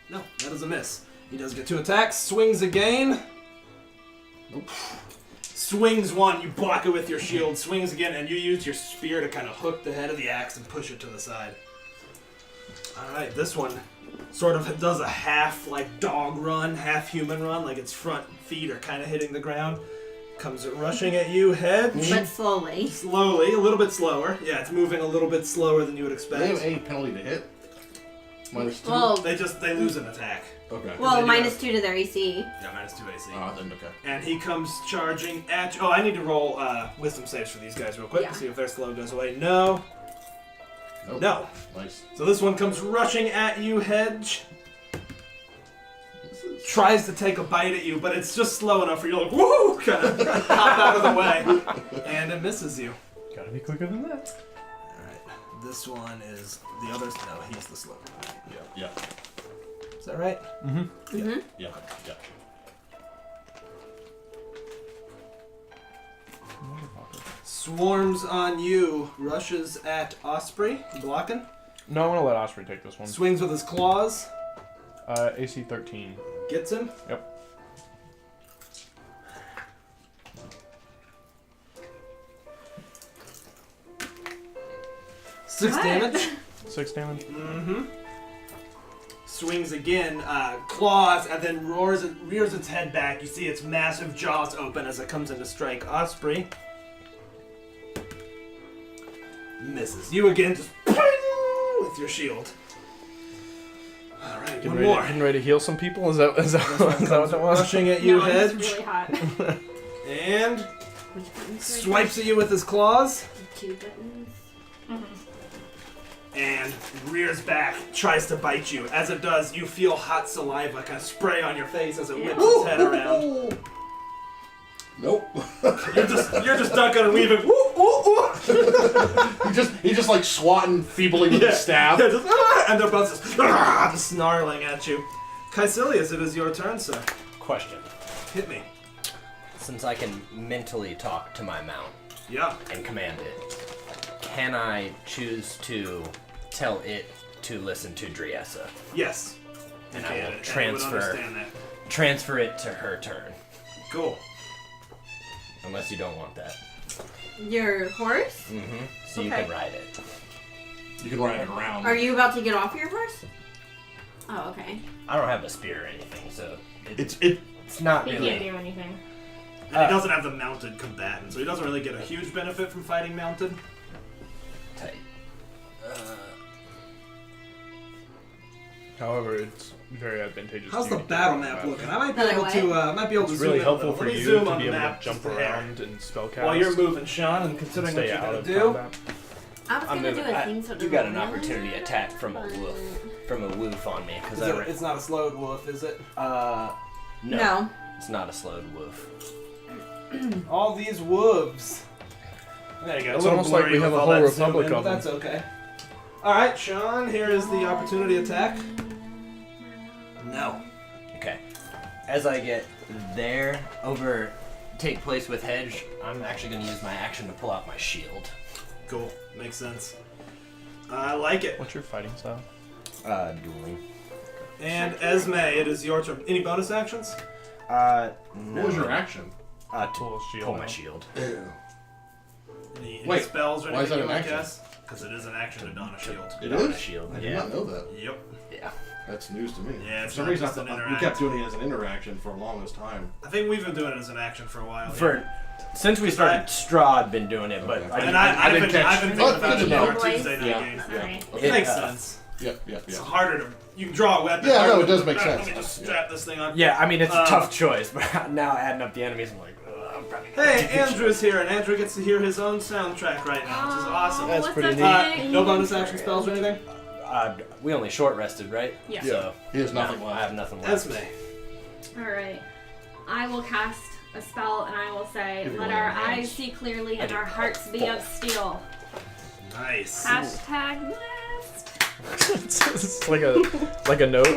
[SPEAKER 1] No, that is a miss. He does get 2 attacks. Swings again.
[SPEAKER 6] Nope.
[SPEAKER 1] Swings one, you block it with your shield. Swings again, and you use your spear to kind of hook the head of the axe and push it to the side. Alright, this one sort of does a half like dog run, half human run, like its front feet are kind of hitting the ground. Comes rushing at you, Hedge.
[SPEAKER 3] But slowly.
[SPEAKER 1] Slowly, a little bit slower. Yeah, it's moving a little bit slower than you would
[SPEAKER 6] Do they have
[SPEAKER 1] expect.
[SPEAKER 6] a penalty to hit? -2?
[SPEAKER 3] Well,
[SPEAKER 1] They lose an attack.
[SPEAKER 6] Okay.
[SPEAKER 3] well,
[SPEAKER 1] they do
[SPEAKER 3] -2 to their AC.
[SPEAKER 1] Yeah, -2 AC.
[SPEAKER 6] Then okay.
[SPEAKER 1] And he comes charging at you. Oh, I need to roll wisdom saves for these guys real quick
[SPEAKER 3] Yeah.
[SPEAKER 1] to see if their slow goes away. No.
[SPEAKER 6] Nope.
[SPEAKER 1] No.
[SPEAKER 6] Nice.
[SPEAKER 1] So this one comes rushing at you, Hedge. Tries to take a bite at you, but it's just slow enough for you to like, woo! Kind of hop out of the way. And it misses you.
[SPEAKER 2] Gotta be quicker than that.
[SPEAKER 1] Alright. This one is the other. No, he's the slow one.
[SPEAKER 6] Yeah.
[SPEAKER 1] Is that right?
[SPEAKER 3] Mm-hmm.
[SPEAKER 6] Yeah. Yeah.
[SPEAKER 1] Swarms on you. Rushes at Osprey. Blocking.
[SPEAKER 2] No, I want to let Osprey take this one.
[SPEAKER 1] Swings with his claws.
[SPEAKER 2] AC 13.
[SPEAKER 1] Gets him.
[SPEAKER 2] Yep.
[SPEAKER 1] Six
[SPEAKER 5] What?
[SPEAKER 1] damage.
[SPEAKER 2] 6 damage.
[SPEAKER 1] Mm-hmm. Swings again, claws, and then rears its head back. You see its massive jaws open as it comes in to strike Osprey. Misses. You again, just with your shield. All right, one more.
[SPEAKER 2] Getting ready to heal some people? Is that what that was?
[SPEAKER 1] Rushing at you,
[SPEAKER 5] No, it's
[SPEAKER 1] Hedge,
[SPEAKER 5] really hot.
[SPEAKER 1] and
[SPEAKER 3] Which buttons?
[SPEAKER 1] swipes at you with his claws.
[SPEAKER 3] 2 buttons.
[SPEAKER 1] And rears back, tries to bite you. As it does, you feel hot saliva kind of spray on your face as it whips its head around.
[SPEAKER 6] Nope.
[SPEAKER 1] You're just ducking and weaving.
[SPEAKER 6] He's just like swatting feebly with his staff.
[SPEAKER 1] Yeah, and they're both just snarling at you. Caecilius, it is your turn, sir.
[SPEAKER 4] Question.
[SPEAKER 1] Hit me.
[SPEAKER 4] Since I can mentally talk to my mount
[SPEAKER 1] Yeah.
[SPEAKER 4] and command it, can I choose to tell it to listen to Driessa?
[SPEAKER 1] Yes.
[SPEAKER 4] And
[SPEAKER 1] You
[SPEAKER 4] I
[SPEAKER 1] can,
[SPEAKER 4] will
[SPEAKER 1] and it would
[SPEAKER 4] transfer
[SPEAKER 1] understand that.
[SPEAKER 4] transfer it to her turn.
[SPEAKER 1] Cool.
[SPEAKER 4] Unless you don't want that.
[SPEAKER 3] Your horse?
[SPEAKER 4] Mm-hmm. So you
[SPEAKER 3] Okay.
[SPEAKER 4] can ride it.
[SPEAKER 6] You can ride it around.
[SPEAKER 3] Are you about to get off your horse? Oh, okay.
[SPEAKER 4] I don't have a spear or anything, so
[SPEAKER 6] It's
[SPEAKER 4] it's not
[SPEAKER 5] He
[SPEAKER 4] really.
[SPEAKER 5] can't do anything.
[SPEAKER 1] And he doesn't have the mounted combatant, so he doesn't really get a huge benefit from fighting mounted.
[SPEAKER 4] Tight.
[SPEAKER 2] However, it's very advantageous.
[SPEAKER 1] How's
[SPEAKER 2] to
[SPEAKER 1] the
[SPEAKER 2] you to
[SPEAKER 1] battle
[SPEAKER 2] do
[SPEAKER 1] map
[SPEAKER 2] that.
[SPEAKER 1] looking? I might be
[SPEAKER 3] Another
[SPEAKER 1] able
[SPEAKER 3] way?
[SPEAKER 1] to.
[SPEAKER 2] It's
[SPEAKER 1] zoom
[SPEAKER 2] really
[SPEAKER 1] in a
[SPEAKER 2] helpful
[SPEAKER 1] little.
[SPEAKER 2] for
[SPEAKER 1] Let me
[SPEAKER 2] you
[SPEAKER 1] zoom
[SPEAKER 2] to
[SPEAKER 1] on
[SPEAKER 2] be
[SPEAKER 1] the
[SPEAKER 2] able
[SPEAKER 1] map
[SPEAKER 2] to jump
[SPEAKER 1] just a hair.
[SPEAKER 2] around and spellcast.
[SPEAKER 1] While you're moving, Sean, and considering what
[SPEAKER 2] stay
[SPEAKER 1] you're
[SPEAKER 2] out
[SPEAKER 1] gonna
[SPEAKER 2] of
[SPEAKER 1] do.
[SPEAKER 2] combat.
[SPEAKER 3] I was
[SPEAKER 4] I'm
[SPEAKER 3] gonna do
[SPEAKER 4] moving.
[SPEAKER 3] a thing so it
[SPEAKER 4] You got
[SPEAKER 3] doesn't
[SPEAKER 4] an
[SPEAKER 3] really
[SPEAKER 4] opportunity
[SPEAKER 3] matter,
[SPEAKER 4] attack from a
[SPEAKER 3] but-
[SPEAKER 4] woof on me because
[SPEAKER 1] It's not a slowed wolf, is it?
[SPEAKER 4] no,
[SPEAKER 3] No.
[SPEAKER 4] it's not a slowed woof.
[SPEAKER 1] All these wolves. There you go.
[SPEAKER 2] It's
[SPEAKER 1] a little
[SPEAKER 2] almost like
[SPEAKER 1] blurry
[SPEAKER 2] we have
[SPEAKER 1] with
[SPEAKER 2] a
[SPEAKER 1] all
[SPEAKER 2] whole
[SPEAKER 1] that zoom
[SPEAKER 2] republic
[SPEAKER 1] in,
[SPEAKER 2] of
[SPEAKER 1] but
[SPEAKER 2] them.
[SPEAKER 1] that's okay. All right, Sean. Here is the opportunity attack. No.
[SPEAKER 4] Okay. As I get there, take place with Hedge, I'm actually going to use my action to pull out my shield.
[SPEAKER 1] Cool. Makes sense. I like it.
[SPEAKER 2] What's your fighting style?
[SPEAKER 4] Dueling.
[SPEAKER 1] And Esme, it is your turn. Any bonus actions?
[SPEAKER 4] No.
[SPEAKER 6] What was your action?
[SPEAKER 4] To
[SPEAKER 2] Pull a shield
[SPEAKER 4] pull my
[SPEAKER 2] out.
[SPEAKER 4] shield.
[SPEAKER 1] Any
[SPEAKER 6] Wait,
[SPEAKER 1] spells or
[SPEAKER 6] why is
[SPEAKER 1] anything
[SPEAKER 6] that
[SPEAKER 1] you
[SPEAKER 6] an
[SPEAKER 1] want
[SPEAKER 6] action?
[SPEAKER 1] to cast? Because it is an action to don a shield.
[SPEAKER 6] It
[SPEAKER 4] Not
[SPEAKER 6] is?
[SPEAKER 4] a shield.
[SPEAKER 6] I did
[SPEAKER 4] Yeah.
[SPEAKER 6] not know that.
[SPEAKER 1] Yep.
[SPEAKER 4] Yeah.
[SPEAKER 6] That's news to me.
[SPEAKER 1] Yeah, it's
[SPEAKER 6] for some
[SPEAKER 1] not
[SPEAKER 6] reason
[SPEAKER 1] just an
[SPEAKER 6] we
[SPEAKER 1] interaction.
[SPEAKER 6] kept doing it as an interaction for the longest time.
[SPEAKER 1] I think we've been doing it as an action for a while.
[SPEAKER 4] Since we started, Strahd been doing it, but
[SPEAKER 6] Okay.
[SPEAKER 4] I
[SPEAKER 1] And
[SPEAKER 4] didn't.
[SPEAKER 1] I've
[SPEAKER 6] didn't
[SPEAKER 1] been
[SPEAKER 6] catch-
[SPEAKER 1] thinking
[SPEAKER 6] Oh,
[SPEAKER 1] about it
[SPEAKER 6] good
[SPEAKER 1] in
[SPEAKER 6] to
[SPEAKER 1] our
[SPEAKER 3] know.
[SPEAKER 1] Tuesday night
[SPEAKER 6] Yeah.
[SPEAKER 1] games.
[SPEAKER 5] Alright.
[SPEAKER 1] It makes
[SPEAKER 4] uh,
[SPEAKER 1] sense.
[SPEAKER 6] Yep.
[SPEAKER 1] It's harder to. You can draw a weapon.
[SPEAKER 6] Yeah, no,
[SPEAKER 1] harder
[SPEAKER 6] it does
[SPEAKER 1] to-
[SPEAKER 6] make sense.
[SPEAKER 1] Let me just strap this thing on.
[SPEAKER 4] Yeah, I mean it's a
[SPEAKER 1] Um,
[SPEAKER 4] tough choice, but now adding up the enemies, I'm like, I'm probably.
[SPEAKER 1] Hey, Andrew's here, and Andrew gets to hear his own soundtrack right now, which is awesome.
[SPEAKER 2] That's
[SPEAKER 5] what's
[SPEAKER 2] pretty
[SPEAKER 5] up,
[SPEAKER 2] neat.
[SPEAKER 5] Danny?
[SPEAKER 1] No bonus action spells or anything?
[SPEAKER 4] We only short rested, right?
[SPEAKER 5] Yeah.
[SPEAKER 4] So
[SPEAKER 6] He has nothing
[SPEAKER 4] no,
[SPEAKER 6] left.
[SPEAKER 4] I have nothing left.
[SPEAKER 1] Esme.
[SPEAKER 5] Alright. I will cast a spell and I will say,
[SPEAKER 6] Give it
[SPEAKER 5] let
[SPEAKER 6] away
[SPEAKER 5] our
[SPEAKER 6] in hands.
[SPEAKER 5] eyes see clearly
[SPEAKER 4] I
[SPEAKER 5] and
[SPEAKER 4] do.
[SPEAKER 5] our hearts be of steel.
[SPEAKER 1] Nice.
[SPEAKER 5] Hashtag blessed.
[SPEAKER 2] It's like a note.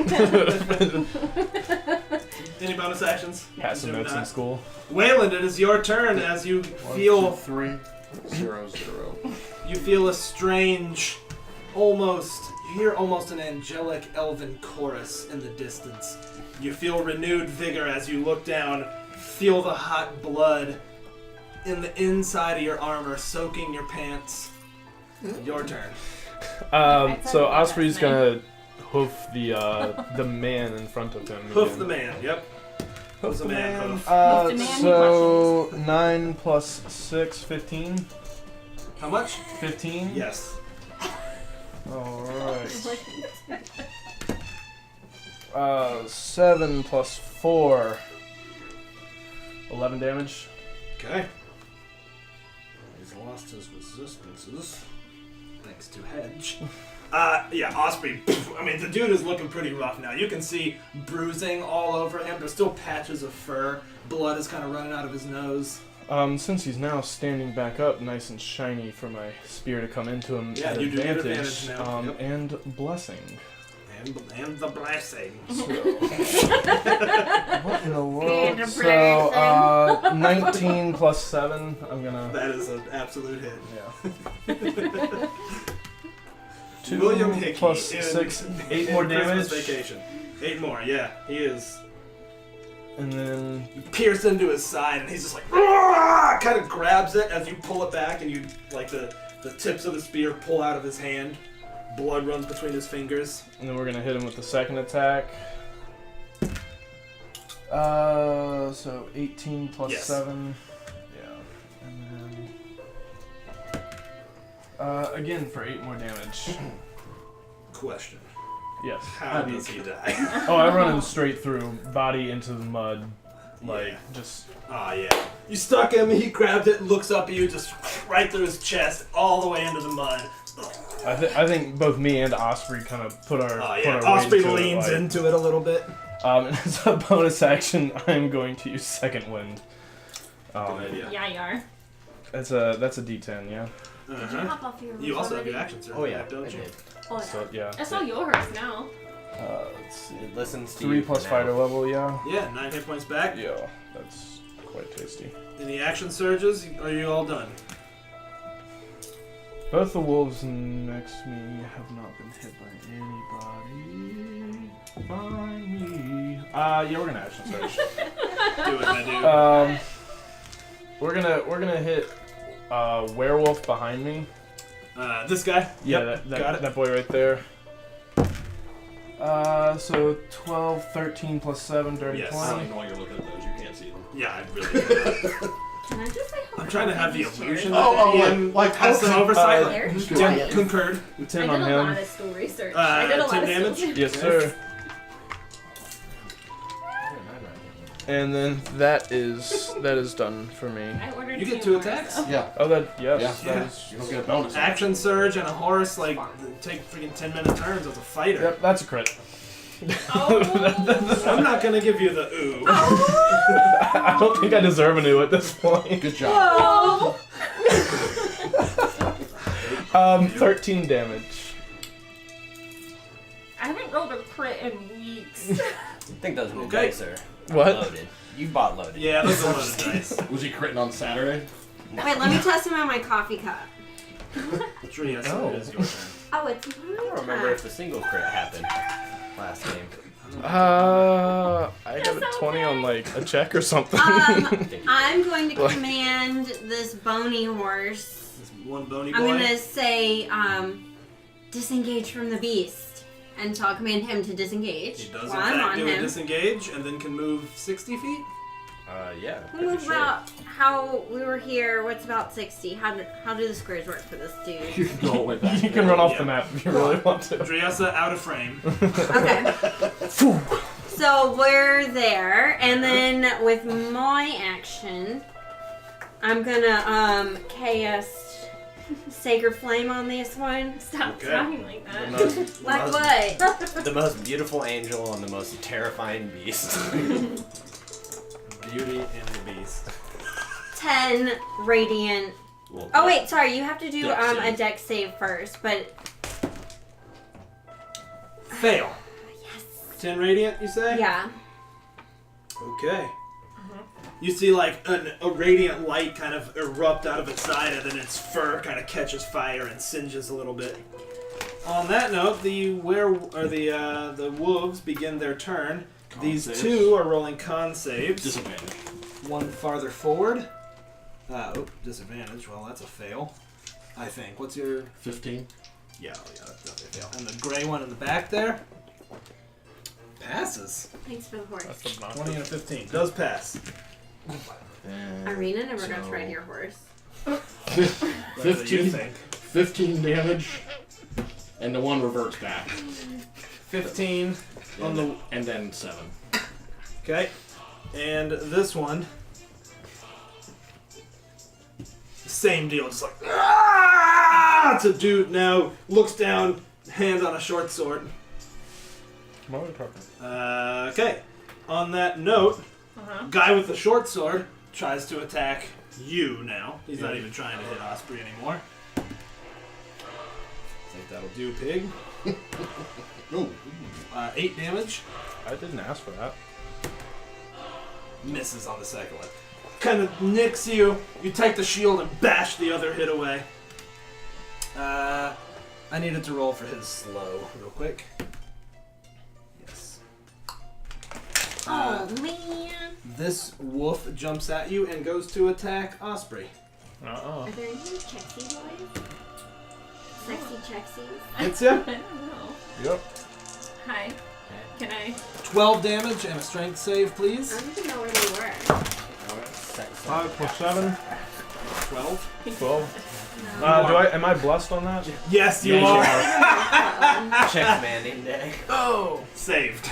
[SPEAKER 1] Any bonus actions?
[SPEAKER 2] Pass some
[SPEAKER 1] Do
[SPEAKER 2] notes in
[SPEAKER 1] not.
[SPEAKER 2] school.
[SPEAKER 1] Wayland, it is your turn as you
[SPEAKER 6] 1,
[SPEAKER 1] feel
[SPEAKER 6] 2, 3, 0, 0.
[SPEAKER 1] you feel a strange, almost you hear almost an angelic elven chorus in the distance. You feel renewed vigor as you look down, feel the hot blood in the inside of your armor soaking your pants. Your turn.
[SPEAKER 2] So Osprey's gonna hoof the man in front of him.
[SPEAKER 1] Hoof
[SPEAKER 2] again.
[SPEAKER 1] the man. Yep. Hoof the man. Hoof.
[SPEAKER 5] Hoof the man,
[SPEAKER 2] So 9 plus 6, 15.
[SPEAKER 1] How much?
[SPEAKER 2] 15.
[SPEAKER 1] Yes.
[SPEAKER 2] All right. 7 plus 4. 11 damage.
[SPEAKER 1] Okay. He's lost his resistances. Thanks to Hedge. Yeah, Osprey. I mean, the dude is looking pretty rough now. You can see bruising all over him. There's still patches of fur. Blood is kind of running out of his nose.
[SPEAKER 2] Since he's now standing back up, nice and shiny, for my spear to come into him
[SPEAKER 1] Yeah,
[SPEAKER 2] at
[SPEAKER 1] you do get
[SPEAKER 2] advantage,
[SPEAKER 1] advantage now. Yep.
[SPEAKER 2] and blessing.
[SPEAKER 1] And the blessing.
[SPEAKER 2] What in the
[SPEAKER 3] And
[SPEAKER 2] world?
[SPEAKER 3] a
[SPEAKER 2] So, 19 plus 7. I'm gonna.
[SPEAKER 1] That is an absolute hit.
[SPEAKER 2] Yeah. 2
[SPEAKER 1] William Hickey
[SPEAKER 2] plus
[SPEAKER 1] in-
[SPEAKER 2] 6, 8
[SPEAKER 1] in
[SPEAKER 2] more
[SPEAKER 1] Christmas
[SPEAKER 2] damage.
[SPEAKER 1] Vacation. 8 more, yeah. He is.
[SPEAKER 2] And then
[SPEAKER 1] You pierce into his side, and he's just like, kind of grabs it as you pull it back, and you, like, the tips of the spear pull out of his hand. Blood runs between his fingers.
[SPEAKER 2] we're gonna hit him with the second attack. So 18 plus
[SPEAKER 1] Yes.
[SPEAKER 2] 7. Yeah. And then again for 8 more damage.
[SPEAKER 1] Question.
[SPEAKER 2] Yes.
[SPEAKER 1] How does he die?
[SPEAKER 2] Oh, I run him straight through, body into the mud, like
[SPEAKER 1] Yeah.
[SPEAKER 2] just.
[SPEAKER 1] Oh, yeah. You stuck him, he grabbed it, looks up at you, just right through his chest, all the way into the mud.
[SPEAKER 2] I think both me and Osprey kind of put our.
[SPEAKER 1] Oh,
[SPEAKER 2] put
[SPEAKER 1] yeah.
[SPEAKER 2] our
[SPEAKER 1] Osprey
[SPEAKER 2] weight to it,
[SPEAKER 1] leans
[SPEAKER 2] like-
[SPEAKER 1] into it a little bit.
[SPEAKER 2] And as a bonus action, I'm going to use Second Wind.
[SPEAKER 1] Good idea.
[SPEAKER 5] Yeah, you are.
[SPEAKER 2] That's a D10, yeah.
[SPEAKER 5] Did you
[SPEAKER 1] Uh-huh.
[SPEAKER 5] hop off your
[SPEAKER 1] You also have
[SPEAKER 5] already?
[SPEAKER 1] your action surge,
[SPEAKER 7] Oh yeah,
[SPEAKER 1] don't
[SPEAKER 7] I
[SPEAKER 1] you?
[SPEAKER 7] did.
[SPEAKER 5] Oh, yeah.
[SPEAKER 2] So yeah.
[SPEAKER 5] It's all yours now.
[SPEAKER 2] Let's see.
[SPEAKER 7] It listens to
[SPEAKER 2] 3
[SPEAKER 7] you
[SPEAKER 2] plus
[SPEAKER 7] for
[SPEAKER 2] fighter
[SPEAKER 7] now.
[SPEAKER 2] level, yeah.
[SPEAKER 1] Yeah, 9 hit points back.
[SPEAKER 2] Yeah, that's quite tasty.
[SPEAKER 1] Any action surges? Are you all done?
[SPEAKER 2] Both the wolves next to me have not been hit by anybody. Find me. Yeah, we're gonna action surge.
[SPEAKER 1] Do it, my dude.
[SPEAKER 2] We're gonna hit werewolf behind me.
[SPEAKER 1] This guy?
[SPEAKER 2] Yeah,
[SPEAKER 1] Yep, got
[SPEAKER 2] that
[SPEAKER 1] it.
[SPEAKER 2] that boy right there. So 12, 13 plus 7, dirty
[SPEAKER 1] Yes.
[SPEAKER 2] 20.
[SPEAKER 6] I don't even know why you're looking at those. You can't see them.
[SPEAKER 1] Yeah, I really
[SPEAKER 3] Can I just say
[SPEAKER 1] I'm trying to have the illusion that
[SPEAKER 6] Oh,
[SPEAKER 1] the DM
[SPEAKER 6] like
[SPEAKER 1] has some
[SPEAKER 6] okay.
[SPEAKER 1] oversight.
[SPEAKER 5] There.
[SPEAKER 1] Yeah, concurred.
[SPEAKER 2] 10
[SPEAKER 5] I
[SPEAKER 2] on
[SPEAKER 5] did a lot
[SPEAKER 2] him.
[SPEAKER 5] of stool research. I did a lot
[SPEAKER 1] 10
[SPEAKER 5] of
[SPEAKER 1] damage?
[SPEAKER 5] stool
[SPEAKER 2] Yes, sir. And then that is done for me.
[SPEAKER 5] I ordered
[SPEAKER 1] You get
[SPEAKER 5] 2
[SPEAKER 1] 2
[SPEAKER 5] more,
[SPEAKER 1] attacks?
[SPEAKER 5] so-
[SPEAKER 6] Yeah.
[SPEAKER 2] Oh, that yes,
[SPEAKER 6] Yeah.
[SPEAKER 2] that is.
[SPEAKER 6] You don't get a bonus.
[SPEAKER 1] Action surge and a horse, like, take freaking 10-minute turns as a fighter.
[SPEAKER 2] Yep, that's a crit.
[SPEAKER 5] Oh.
[SPEAKER 1] I'm not gonna give you the ooh.
[SPEAKER 2] I don't think I deserve a new at this point.
[SPEAKER 6] Good job.
[SPEAKER 5] Whoa.
[SPEAKER 2] 13 damage.
[SPEAKER 5] I haven't rolled a crit in weeks.
[SPEAKER 7] I think those new
[SPEAKER 1] Okay.
[SPEAKER 7] dice are
[SPEAKER 2] What?
[SPEAKER 7] loaded. You bought loaded.
[SPEAKER 1] Yeah, those are loaded dice.
[SPEAKER 6] Was he critting on Saturday?
[SPEAKER 3] Wait, let me test him on my coffee cup.
[SPEAKER 1] Tree, yes,
[SPEAKER 2] Oh.
[SPEAKER 1] it is your turn.
[SPEAKER 3] Oh, it's
[SPEAKER 7] I
[SPEAKER 3] my
[SPEAKER 7] don't remember
[SPEAKER 3] turn.
[SPEAKER 7] if a single crit happened last game.
[SPEAKER 2] I got a
[SPEAKER 5] That's
[SPEAKER 2] 20 on
[SPEAKER 5] okay.
[SPEAKER 2] like a check or something.
[SPEAKER 3] I'm going to command this bony horse.
[SPEAKER 1] This one bony boy.
[SPEAKER 3] I'm gonna say, disengage from the beast, and so I'll command him to disengage
[SPEAKER 1] He does, in
[SPEAKER 3] while I'm
[SPEAKER 1] fact,
[SPEAKER 3] on
[SPEAKER 1] do a
[SPEAKER 3] him.
[SPEAKER 1] disengage and then can move 60 feet.
[SPEAKER 7] Yeah.
[SPEAKER 3] We move about how we were here. What's about 60? How do the squares work for this dude?
[SPEAKER 6] You can go all the way back.
[SPEAKER 2] You can run off
[SPEAKER 1] Yeah.
[SPEAKER 2] the map if you really want to.
[SPEAKER 1] Driasa out of frame.
[SPEAKER 3] Okay. So we're there, and then with my action, I'm gonna cast Sacred Flame on this one.
[SPEAKER 5] Stop
[SPEAKER 1] Okay.
[SPEAKER 5] talking like
[SPEAKER 7] The
[SPEAKER 5] that.
[SPEAKER 7] most,
[SPEAKER 3] Like what?
[SPEAKER 7] the most beautiful angel and the most terrifying beast.
[SPEAKER 1] Beauty and the Beast.
[SPEAKER 3] 10 radiant.
[SPEAKER 7] Well,
[SPEAKER 3] Oh wait, sorry. You have to do
[SPEAKER 6] Dex
[SPEAKER 3] a
[SPEAKER 6] save.
[SPEAKER 3] dex save first, but
[SPEAKER 1] Fail.
[SPEAKER 3] yes.
[SPEAKER 1] 10 radiant, you say?
[SPEAKER 3] Yeah.
[SPEAKER 1] Okay. You see, like, a radiant light kind of erupt out of its side, and then its fur kind of catches fire and singes a little bit. On that note, the wolves begin their turn.
[SPEAKER 6] Con
[SPEAKER 1] These
[SPEAKER 6] saves.
[SPEAKER 1] two are rolling con saves.
[SPEAKER 6] Disadvantage.
[SPEAKER 1] One farther forward. Disadvantage. Well, that's a fail. I think. What's your...
[SPEAKER 6] 15.
[SPEAKER 1] Yeah, that's definitely a fail. And the gray one in the back there? Passes.
[SPEAKER 3] Thanks for the horse.
[SPEAKER 2] That's
[SPEAKER 1] 20 and a 15. Does pass.
[SPEAKER 6] And
[SPEAKER 3] Irina never got to
[SPEAKER 6] so-
[SPEAKER 3] ride your horse.
[SPEAKER 1] What do you
[SPEAKER 6] 15,
[SPEAKER 1] think?
[SPEAKER 6] 15 damage, and the one reverts back.
[SPEAKER 1] 15 on the...
[SPEAKER 6] And then 7.
[SPEAKER 1] Okay. And this one... Same deal, just like... Ah! It's a dude now, looks down, hand on a short sword. Okay. On that note, guy with the short sword tries to attack you now. He's not even trying to hit Osprey anymore. Think that'll do, pig.
[SPEAKER 6] Ooh.
[SPEAKER 1] 8 damage.
[SPEAKER 2] I didn't ask for that.
[SPEAKER 1] Misses on the second one. Kind of nicks you. You take the shield and bash the other hit away. I needed to roll for his slow real quick. Yes.
[SPEAKER 3] Oh man.
[SPEAKER 1] This wolf jumps at you and goes to attack Osprey.
[SPEAKER 2] Uh-oh.
[SPEAKER 3] Are there any Chexy boys? Sexy Chexies?
[SPEAKER 1] Hits ya.
[SPEAKER 5] I don't know.
[SPEAKER 2] Yep.
[SPEAKER 5] Hi. Can I?
[SPEAKER 1] 12 damage and a strength save,
[SPEAKER 3] I
[SPEAKER 1] please.
[SPEAKER 3] don't even know where they were.
[SPEAKER 2] 5 plus 7.
[SPEAKER 1] 12.
[SPEAKER 2] 12.
[SPEAKER 5] No.
[SPEAKER 2] Am I blessed on that?
[SPEAKER 1] Yes, you
[SPEAKER 7] Yeah, you
[SPEAKER 1] are.
[SPEAKER 7] Check manding day.
[SPEAKER 1] Oh, saved.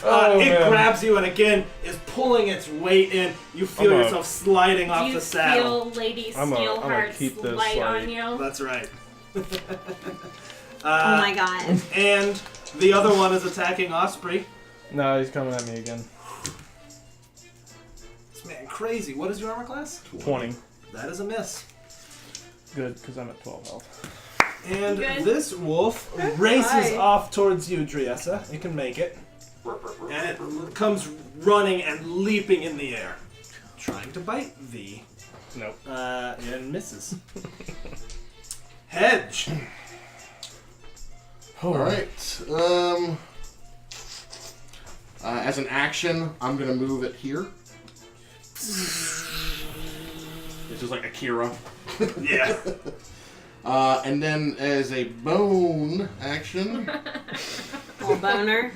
[SPEAKER 2] Oh,
[SPEAKER 1] It
[SPEAKER 2] man.
[SPEAKER 1] grabs you and again is pulling its weight in. You feel
[SPEAKER 2] I'm a-
[SPEAKER 1] yourself sliding
[SPEAKER 5] Do
[SPEAKER 1] off
[SPEAKER 5] you
[SPEAKER 1] the saddle.
[SPEAKER 5] feel Lady
[SPEAKER 2] I'm gonna
[SPEAKER 5] Steelheart's
[SPEAKER 2] keep this,
[SPEAKER 5] light on
[SPEAKER 2] like-
[SPEAKER 5] you?
[SPEAKER 1] That's right.
[SPEAKER 3] Oh my god.
[SPEAKER 1] And the other one is attacking Osprey.
[SPEAKER 2] No, he's coming at me again.
[SPEAKER 1] This man crazy. What is your armor class?
[SPEAKER 2] 20.
[SPEAKER 1] That is a miss.
[SPEAKER 2] Good, because I'm at 12 health.
[SPEAKER 1] And
[SPEAKER 5] Good.
[SPEAKER 1] this wolf races
[SPEAKER 3] Hi.
[SPEAKER 1] off towards you, Driessa. It can make it. And it comes running and leaping in the air. Trying to bite thee.
[SPEAKER 2] Nope.
[SPEAKER 1] And misses. Hedge.
[SPEAKER 6] Alright. As an action, I'm going to move it here. This is like Akira.
[SPEAKER 1] Yeah.
[SPEAKER 6] And then as a bone action,
[SPEAKER 3] Little boner.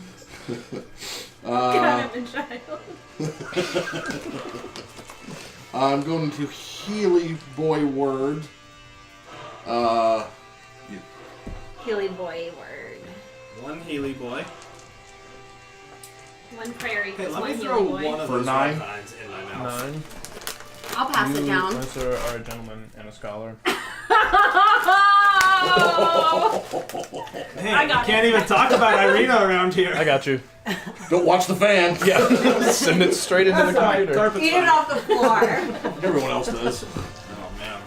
[SPEAKER 5] God, I'm a child.
[SPEAKER 6] I'm going to Healy Boy Word.
[SPEAKER 3] Healy boy word.
[SPEAKER 1] One Healy boy.
[SPEAKER 5] One prairie,
[SPEAKER 1] Hey, let
[SPEAKER 5] one
[SPEAKER 1] me
[SPEAKER 5] healing
[SPEAKER 1] throw
[SPEAKER 5] boy.
[SPEAKER 1] one of
[SPEAKER 6] For
[SPEAKER 1] those
[SPEAKER 6] 9?
[SPEAKER 1] icons in my mouth.
[SPEAKER 2] 9.
[SPEAKER 3] I'll pass it
[SPEAKER 2] You,
[SPEAKER 3] down.
[SPEAKER 2] sir, are a gentleman and a scholar.
[SPEAKER 1] Man,
[SPEAKER 5] I got
[SPEAKER 1] you can't
[SPEAKER 5] it.
[SPEAKER 1] even talk about Irina around here.
[SPEAKER 2] I got you.
[SPEAKER 6] Don't watch the fan.
[SPEAKER 2] Yeah. Send it straight into the
[SPEAKER 1] That's fine.
[SPEAKER 2] computer.
[SPEAKER 1] Carpet's
[SPEAKER 3] Eat it
[SPEAKER 1] fine.
[SPEAKER 3] off the floor.
[SPEAKER 6] Everyone else does.
[SPEAKER 1] Oh man.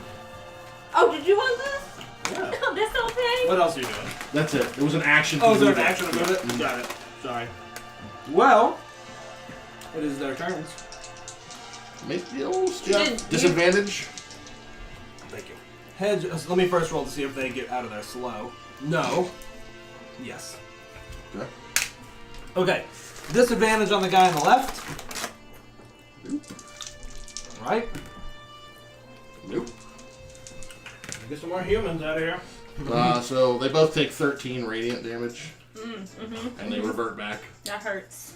[SPEAKER 3] Oh, did you want this?
[SPEAKER 1] Yeah.
[SPEAKER 5] Oh, this whole thing?
[SPEAKER 1] What else are you doing?
[SPEAKER 6] That's it. It was an action.
[SPEAKER 1] Oh,
[SPEAKER 6] to
[SPEAKER 1] is there
[SPEAKER 6] move
[SPEAKER 1] an
[SPEAKER 6] it.
[SPEAKER 1] action to move it?
[SPEAKER 6] Mhm.
[SPEAKER 1] Got it. Sorry. Well, it is their turns.
[SPEAKER 6] Make the old
[SPEAKER 3] Yeah.
[SPEAKER 6] stuff. Disadvantage.
[SPEAKER 1] Thank you. Hedge. Let me first roll to see if they get out of there slow. No. Yes.
[SPEAKER 6] Okay.
[SPEAKER 1] Okay. Disadvantage on the guy on the left. Right.
[SPEAKER 6] Nope.
[SPEAKER 1] Get some more humans out of here.
[SPEAKER 6] So they both take 13 radiant damage,
[SPEAKER 5] Mm-hmm.
[SPEAKER 6] and they revert back.
[SPEAKER 5] That hurts.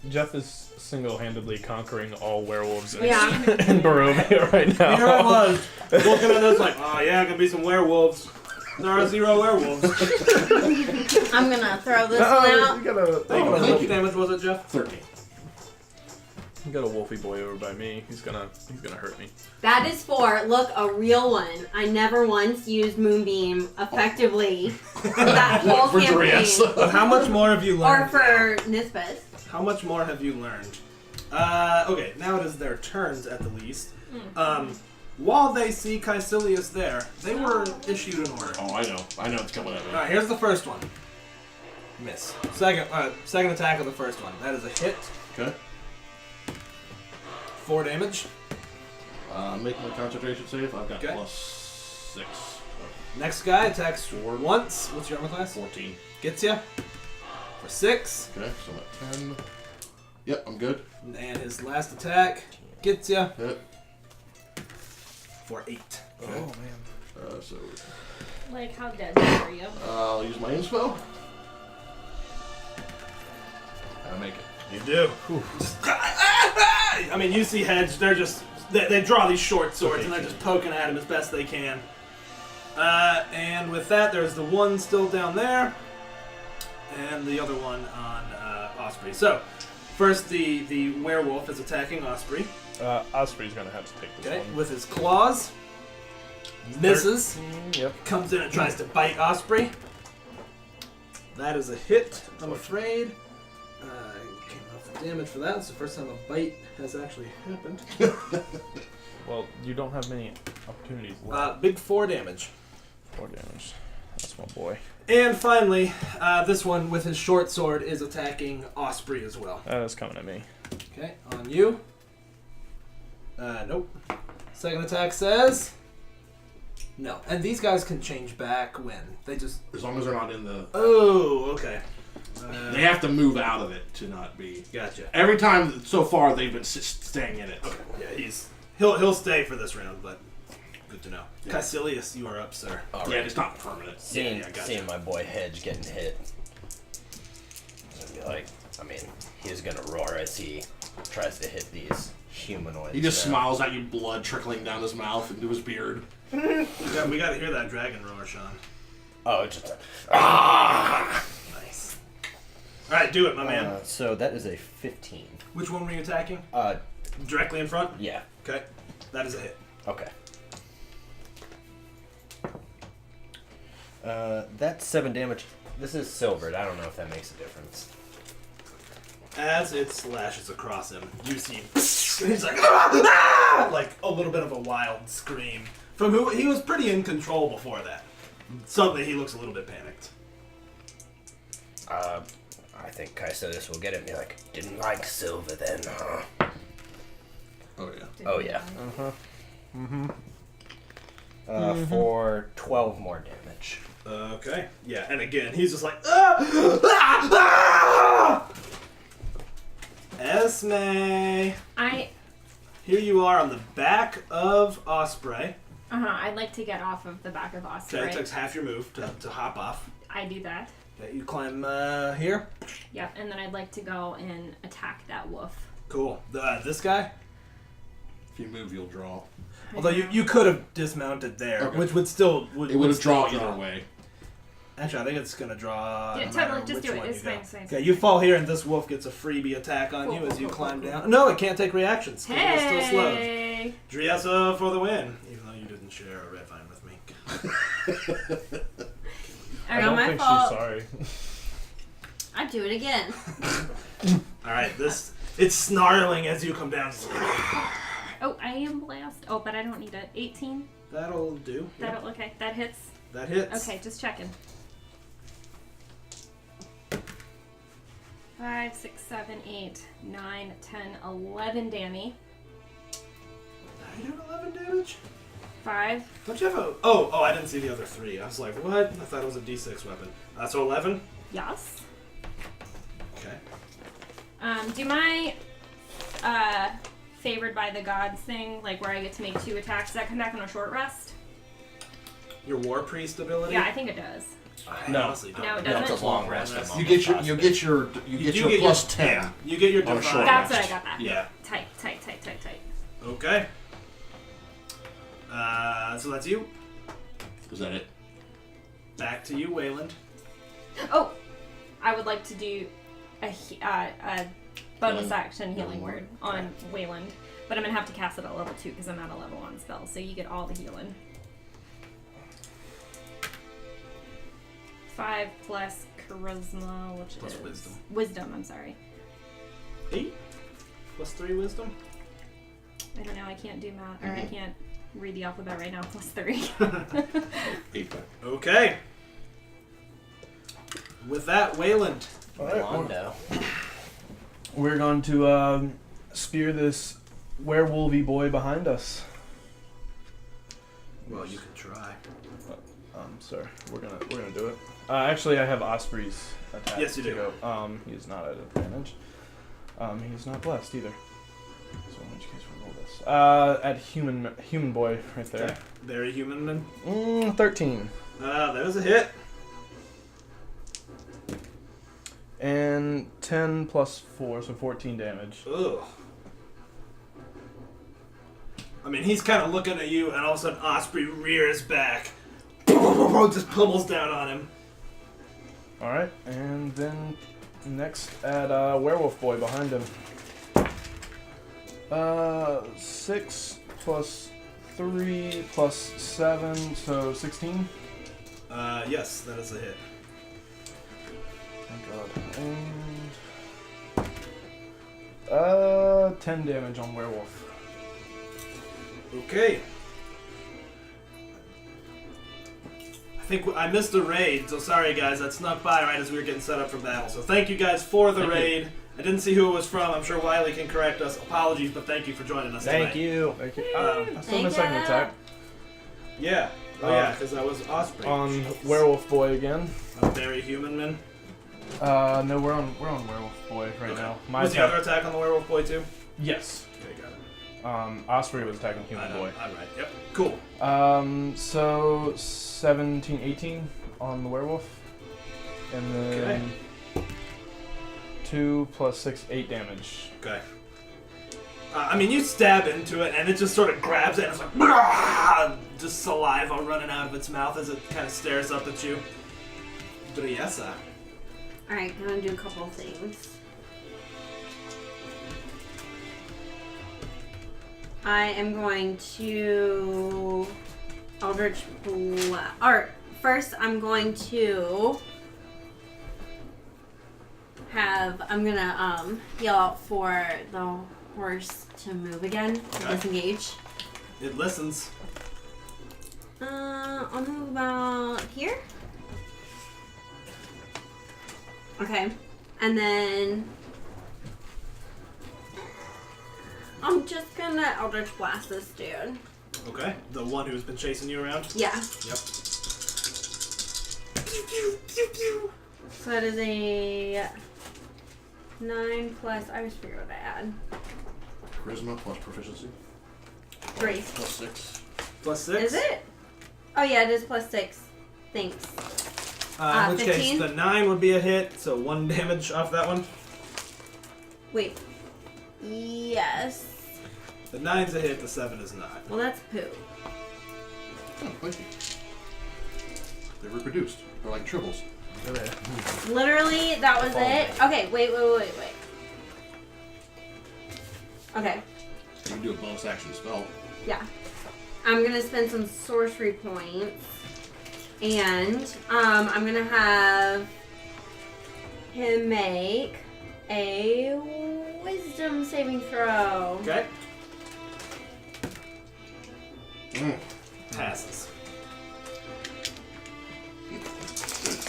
[SPEAKER 2] Jeff is single-handedly conquering all werewolves in,
[SPEAKER 3] Yeah.
[SPEAKER 2] in Barovia right now.
[SPEAKER 1] Here I was, looking at this like, oh yeah, gonna be some werewolves. There are 0 werewolves.
[SPEAKER 3] I'm gonna throw this
[SPEAKER 2] Oh,
[SPEAKER 3] one
[SPEAKER 2] you
[SPEAKER 3] out.
[SPEAKER 2] got a,
[SPEAKER 1] How
[SPEAKER 6] thank
[SPEAKER 1] much
[SPEAKER 6] you.
[SPEAKER 1] damage was it, Jeff?
[SPEAKER 6] 13.
[SPEAKER 2] you got a wolfy boy over by me. He's gonna hurt me.
[SPEAKER 3] That is for, look, a real one. I never once used Moonbeam effectively for that whole
[SPEAKER 6] For
[SPEAKER 3] campaign.
[SPEAKER 6] Darius.
[SPEAKER 1] But how much more have you learned?
[SPEAKER 3] Or for Nispus.
[SPEAKER 1] How much more have you learned? Okay, now it is their turns at the least. While they see Caecilius there, they were issued an order.
[SPEAKER 6] Oh, I know. I know it's coming at me.
[SPEAKER 1] Alright, here's the first one. Miss. Second attack of the first one. That is a hit.
[SPEAKER 6] Okay.
[SPEAKER 1] 4 damage.
[SPEAKER 6] Make my concentration save. I've got
[SPEAKER 1] Okay.
[SPEAKER 6] plus 6.
[SPEAKER 1] Next guy attacks once. What's your armor class?
[SPEAKER 6] 14.
[SPEAKER 1] Gets ya. For 6.
[SPEAKER 6] Okay, so I'm at 10. Yep, I'm good.
[SPEAKER 1] And his last attack gets ya.
[SPEAKER 6] Hit.
[SPEAKER 1] For 8.
[SPEAKER 6] Okay.
[SPEAKER 2] man.
[SPEAKER 6] So
[SPEAKER 5] Like, how dead are you?
[SPEAKER 6] I'll use my inspo. And I make it.
[SPEAKER 1] You do. I mean, you see Hedge, they're just, they draw these short swords and they're just poking at him as best they can. And with that, there's the one still down there, and the other one on Osprey. So, first the werewolf is attacking Osprey,
[SPEAKER 2] Osprey's gonna have to take this
[SPEAKER 1] okay,
[SPEAKER 2] one.
[SPEAKER 1] with his claws. Misses,
[SPEAKER 2] Yep.
[SPEAKER 1] comes in and tries to bite Osprey. That is a hit, I'm afraid. Came off the damage for that. It's the first time a bite has actually happened.
[SPEAKER 2] Well, you don't have many opportunities left.
[SPEAKER 1] Big 4 damage.
[SPEAKER 2] 4 damage. That's my boy.
[SPEAKER 1] And finally, this one with his short sword is attacking Osprey as well.
[SPEAKER 2] That's coming at me.
[SPEAKER 1] Okay, on you. Nope. Second attack says... No. And these guys can change back when? They just...
[SPEAKER 6] As long as they're not in the...
[SPEAKER 1] Oh, okay.
[SPEAKER 6] They have to move out of it to not be...
[SPEAKER 1] Gotcha.
[SPEAKER 6] Every time so far, they've been staying in it.
[SPEAKER 1] Okay. Yeah, he'll stay for this round, but good to know.
[SPEAKER 6] Yeah.
[SPEAKER 1] Caecilius, you are up, sir.
[SPEAKER 4] All
[SPEAKER 6] Yeah,
[SPEAKER 4] right.
[SPEAKER 6] it's not permanent.
[SPEAKER 4] Seeing,
[SPEAKER 1] gotcha.
[SPEAKER 4] seeing my boy Hedge getting hit, I'd be like, I mean, he's gonna roar as he tries to hit these humanoids.
[SPEAKER 6] He just
[SPEAKER 4] now.
[SPEAKER 6] smiles at you, blood trickling down his mouth into his beard.
[SPEAKER 1] We got to hear that dragon roar, Sean.
[SPEAKER 4] Oh, it's just ah!
[SPEAKER 1] Nice. All right, do it, my man.
[SPEAKER 4] So that is a 15.
[SPEAKER 1] Which one were you attacking? Directly in front?
[SPEAKER 4] Yeah.
[SPEAKER 1] Okay. That is a hit.
[SPEAKER 4] Okay. That's 7 damage. This is silvered. I don't know if that makes a difference.
[SPEAKER 1] As it slashes across him, you see he's like, ah! Like a little bit of a wild scream from who he was pretty in control before that. Suddenly he looks a little bit panicked.
[SPEAKER 4] I think Caecilius will get it and be like, didn't like silver then, huh?
[SPEAKER 6] Oh, yeah.
[SPEAKER 4] Oh, yeah.
[SPEAKER 2] Mm-hmm.
[SPEAKER 4] For 12 more damage.
[SPEAKER 1] Okay. Yeah, and again he's just like, ah! Ah! Ah! Esme. Here you are on the back of Osprey.
[SPEAKER 5] I'd like to get off of the back of Osprey.
[SPEAKER 1] Okay, it takes half your move to hop off.
[SPEAKER 5] I do that.
[SPEAKER 1] Okay, you climb here.
[SPEAKER 5] Yep, and then I'd like to go and attack that wolf.
[SPEAKER 1] Cool. This guy?
[SPEAKER 6] If you move, you'll draw.
[SPEAKER 1] Although you could have dismounted there,
[SPEAKER 6] Okay.
[SPEAKER 1] which would still...
[SPEAKER 6] It would have
[SPEAKER 1] still
[SPEAKER 6] drawn either way.
[SPEAKER 1] Actually, I think it's going to draw...
[SPEAKER 5] Yeah,
[SPEAKER 1] no
[SPEAKER 5] totally,
[SPEAKER 1] matter
[SPEAKER 5] just
[SPEAKER 1] which
[SPEAKER 5] do it.
[SPEAKER 1] one
[SPEAKER 5] It's
[SPEAKER 1] you go.
[SPEAKER 5] fine, it's fine, it's
[SPEAKER 1] Okay,
[SPEAKER 5] fine.
[SPEAKER 1] you fall here and this wolf gets a freebie attack on you as you climb down. No, it can't take reactions. 'Cause it's still slowed.
[SPEAKER 5] Hey!
[SPEAKER 1] Driessa for the win, even though you didn't share a red vine with me.
[SPEAKER 2] I
[SPEAKER 3] Not
[SPEAKER 2] don't
[SPEAKER 3] my
[SPEAKER 2] think
[SPEAKER 3] fault.
[SPEAKER 2] she's sorry.
[SPEAKER 3] I'd do it again.
[SPEAKER 1] Alright, it's snarling as you come down.
[SPEAKER 5] Oh, I am blessed. Oh, but I don't need it. 18?
[SPEAKER 1] That'll do. Yeah,
[SPEAKER 5] That'll, okay, that hits.
[SPEAKER 1] that hits.
[SPEAKER 5] Okay, just checking. 5, 6, 7, 8, 9, 10, 11 damage.
[SPEAKER 1] Are you doing 11 damage?
[SPEAKER 5] 5.
[SPEAKER 1] Don't you have a... Oh, I didn't see the other 3. I was like, what? I thought it was a d6 weapon. So 11?
[SPEAKER 5] Yes.
[SPEAKER 1] Okay.
[SPEAKER 5] Do my favored by the gods thing, like where I get to make 2 attacks, does that come back on a short rest?
[SPEAKER 1] Your War Priest ability?
[SPEAKER 5] Yeah, I think it does.
[SPEAKER 1] I
[SPEAKER 2] No.
[SPEAKER 1] honestly don't.
[SPEAKER 5] No, it
[SPEAKER 1] know.
[SPEAKER 5] doesn't?
[SPEAKER 4] It's a long rest.
[SPEAKER 1] Rest.
[SPEAKER 4] I'm
[SPEAKER 6] You
[SPEAKER 4] almost
[SPEAKER 6] get
[SPEAKER 4] past
[SPEAKER 6] your
[SPEAKER 4] it.
[SPEAKER 6] you
[SPEAKER 1] do
[SPEAKER 6] get your plus 10.
[SPEAKER 1] Yeah, you get your
[SPEAKER 6] on a
[SPEAKER 1] divine.
[SPEAKER 6] short
[SPEAKER 5] That's what I
[SPEAKER 6] rest.
[SPEAKER 5] got that.
[SPEAKER 1] Yeah.
[SPEAKER 5] Tight.
[SPEAKER 1] Okay. So that's you.
[SPEAKER 6] Is that it?
[SPEAKER 1] Back to you, Wayland.
[SPEAKER 5] Oh, I would like to do a bonus
[SPEAKER 6] Healing.
[SPEAKER 5] action healing word on Wayland, but I'm gonna have to cast it at level 2 because I'm at a level 1 spell. So you get all the healing. 5 plus charisma, which
[SPEAKER 1] Plus
[SPEAKER 5] is
[SPEAKER 1] wisdom.
[SPEAKER 5] Wisdom. I'm sorry.
[SPEAKER 1] 8 plus 3 wisdom.
[SPEAKER 5] I don't know. I can't do math, or I can't read the alphabet right now. Plus 3.
[SPEAKER 6] 8.
[SPEAKER 1] Okay. With that, Wayland.
[SPEAKER 4] Mondo.
[SPEAKER 2] We're going to spear this werewolvy boy behind us.
[SPEAKER 1] Well, you can try.
[SPEAKER 2] Sir, we're gonna do it. Actually, I have Osprey's attack.
[SPEAKER 1] Yes, you
[SPEAKER 2] to
[SPEAKER 1] do.
[SPEAKER 2] Go. He is not at advantage. He's not blessed either. So in which case we roll this. At human boy right there.
[SPEAKER 1] Okay. Very human man.
[SPEAKER 2] 13.
[SPEAKER 1] There's a hit.
[SPEAKER 2] And 10 plus 4, so 14 damage.
[SPEAKER 1] Ugh. I mean, he's kind of looking at you, and all of a sudden Osprey rears back. Just pummels down on him.
[SPEAKER 2] Alright, and then next at werewolf boy behind him. 6 plus 3 plus 7, so 16.
[SPEAKER 1] Yes, that is a hit.
[SPEAKER 2] Thank God. And 10 damage on werewolf.
[SPEAKER 1] Okay. I think I missed a raid, so sorry guys, that snuck by right as we were getting set up for battle. So thank you guys for the raid. I didn't see who it was from. I'm sure Wiley can correct us. Apologies, but thank you for joining us tonight.
[SPEAKER 7] Thank you.
[SPEAKER 2] Thank you. I still missed second attack.
[SPEAKER 1] Yeah. Oh yeah, because that was Osprey.
[SPEAKER 2] On Werewolf Boy again.
[SPEAKER 1] A very human man.
[SPEAKER 2] No, we're on Werewolf Boy right now.
[SPEAKER 1] Was the other attack on the Werewolf Boy too?
[SPEAKER 2] Yes.
[SPEAKER 1] Okay, got it.
[SPEAKER 2] Osprey was attacking Human Boy.
[SPEAKER 1] Alright, yep. Cool.
[SPEAKER 2] So 17, 18 on the werewolf. And then 2 + 6, 8 damage.
[SPEAKER 1] Okay. I mean, you stab into it, and it just sort of grabs it, and it's like, "Brah!" Just saliva running out of its mouth as it kind of stares up at you. Driessa.
[SPEAKER 3] Alright, I'm gonna do a couple of things. I am going to Eldritch Blast. Or first, I'm going to I'm gonna yell out for the horse to move again, to disengage.
[SPEAKER 1] It listens.
[SPEAKER 3] I'll move about here. Okay, and then I'm just gonna Eldritch Blast this dude.
[SPEAKER 1] Okay, the one who's been chasing you around?
[SPEAKER 3] Yeah.
[SPEAKER 1] Yep.
[SPEAKER 3] So that is a 9 plus, I always forget what I add.
[SPEAKER 6] Charisma plus proficiency.
[SPEAKER 3] 3.
[SPEAKER 6] Plus 6.
[SPEAKER 1] Plus 6?
[SPEAKER 3] Is it? Oh yeah, it is plus 6. Thanks.
[SPEAKER 1] In which
[SPEAKER 3] 15?
[SPEAKER 1] case, the 9 would be a hit, so 1 damage off that one.
[SPEAKER 3] Wait. Yes.
[SPEAKER 1] The 9's a hit, the 7 is not.
[SPEAKER 3] Well, that's poo.
[SPEAKER 6] Oh, thank you. They reproduced. They're like tribbles.
[SPEAKER 3] Literally, that was it. Okay, wait. Okay,
[SPEAKER 6] You can do a bonus action spell.
[SPEAKER 3] yeah. I'm gonna spend some sorcery points, and I'm gonna have him make a wisdom saving throw.
[SPEAKER 1] Okay. Passes.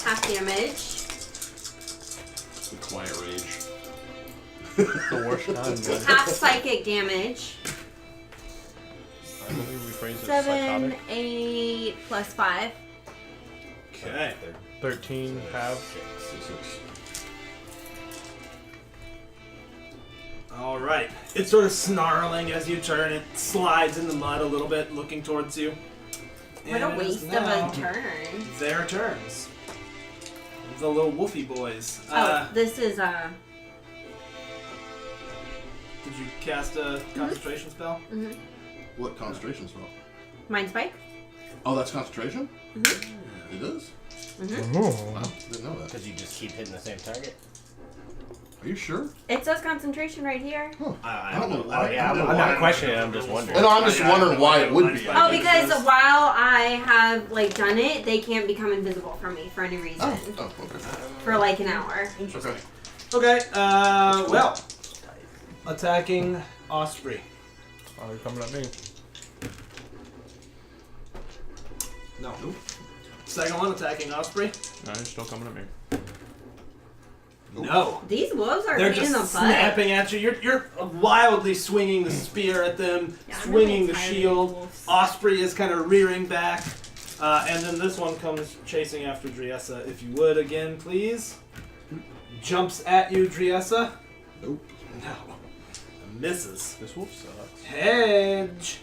[SPEAKER 3] Half damage.
[SPEAKER 6] Acquire rage.
[SPEAKER 2] The worst kind, man.
[SPEAKER 3] Half psychic damage.
[SPEAKER 2] I believe we phrased it
[SPEAKER 3] 7,
[SPEAKER 2] psychotic.
[SPEAKER 3] 8 plus 5.
[SPEAKER 1] Okay.
[SPEAKER 2] 13, half.
[SPEAKER 6] 6.
[SPEAKER 1] Alright. It's sort of snarling as you turn. It slides in the mud a little bit, looking towards you.
[SPEAKER 3] What a
[SPEAKER 1] And it is
[SPEAKER 3] waste of
[SPEAKER 1] now
[SPEAKER 3] a turn.
[SPEAKER 1] their turns. The little woofy boys.
[SPEAKER 3] This is
[SPEAKER 1] Did you cast a concentration spell?
[SPEAKER 6] What concentration spell?
[SPEAKER 3] Mind Spike.
[SPEAKER 6] Oh, that's concentration? It is?
[SPEAKER 2] Oh.
[SPEAKER 6] Wow, didn't know that.
[SPEAKER 7] Because you just keep hitting the same target.
[SPEAKER 6] Are you sure?
[SPEAKER 3] It says concentration right here.
[SPEAKER 6] Huh.
[SPEAKER 1] I
[SPEAKER 6] don't know.
[SPEAKER 7] Oh, yeah, I'm not questioning it, I'm just wondering.
[SPEAKER 6] No, I'm just wondering why it would be.
[SPEAKER 3] Oh, because while I have done it, they can't become invisible from me for any reason
[SPEAKER 6] Oh, okay.
[SPEAKER 3] for an hour.
[SPEAKER 1] Interesting. Okay, well. Attacking Osprey.
[SPEAKER 2] Oh, you're coming at me.
[SPEAKER 1] No. Second one attacking Osprey.
[SPEAKER 2] No, you're still coming at me.
[SPEAKER 1] No.
[SPEAKER 3] These wolves are
[SPEAKER 1] They're
[SPEAKER 3] a pain in the
[SPEAKER 1] just
[SPEAKER 3] butt.
[SPEAKER 1] snapping at you. You're wildly swinging the spear at them,
[SPEAKER 5] Yeah, I'm
[SPEAKER 1] swinging
[SPEAKER 5] really
[SPEAKER 1] the
[SPEAKER 5] tired of
[SPEAKER 1] shield.
[SPEAKER 5] wolves.
[SPEAKER 1] Osprey is kind of rearing back. And then this one comes chasing after Driessa. If you would, again, please. Jumps at you, Driessa.
[SPEAKER 6] Nope.
[SPEAKER 1] No. Misses.
[SPEAKER 2] This wolf sucks.
[SPEAKER 1] Hedge.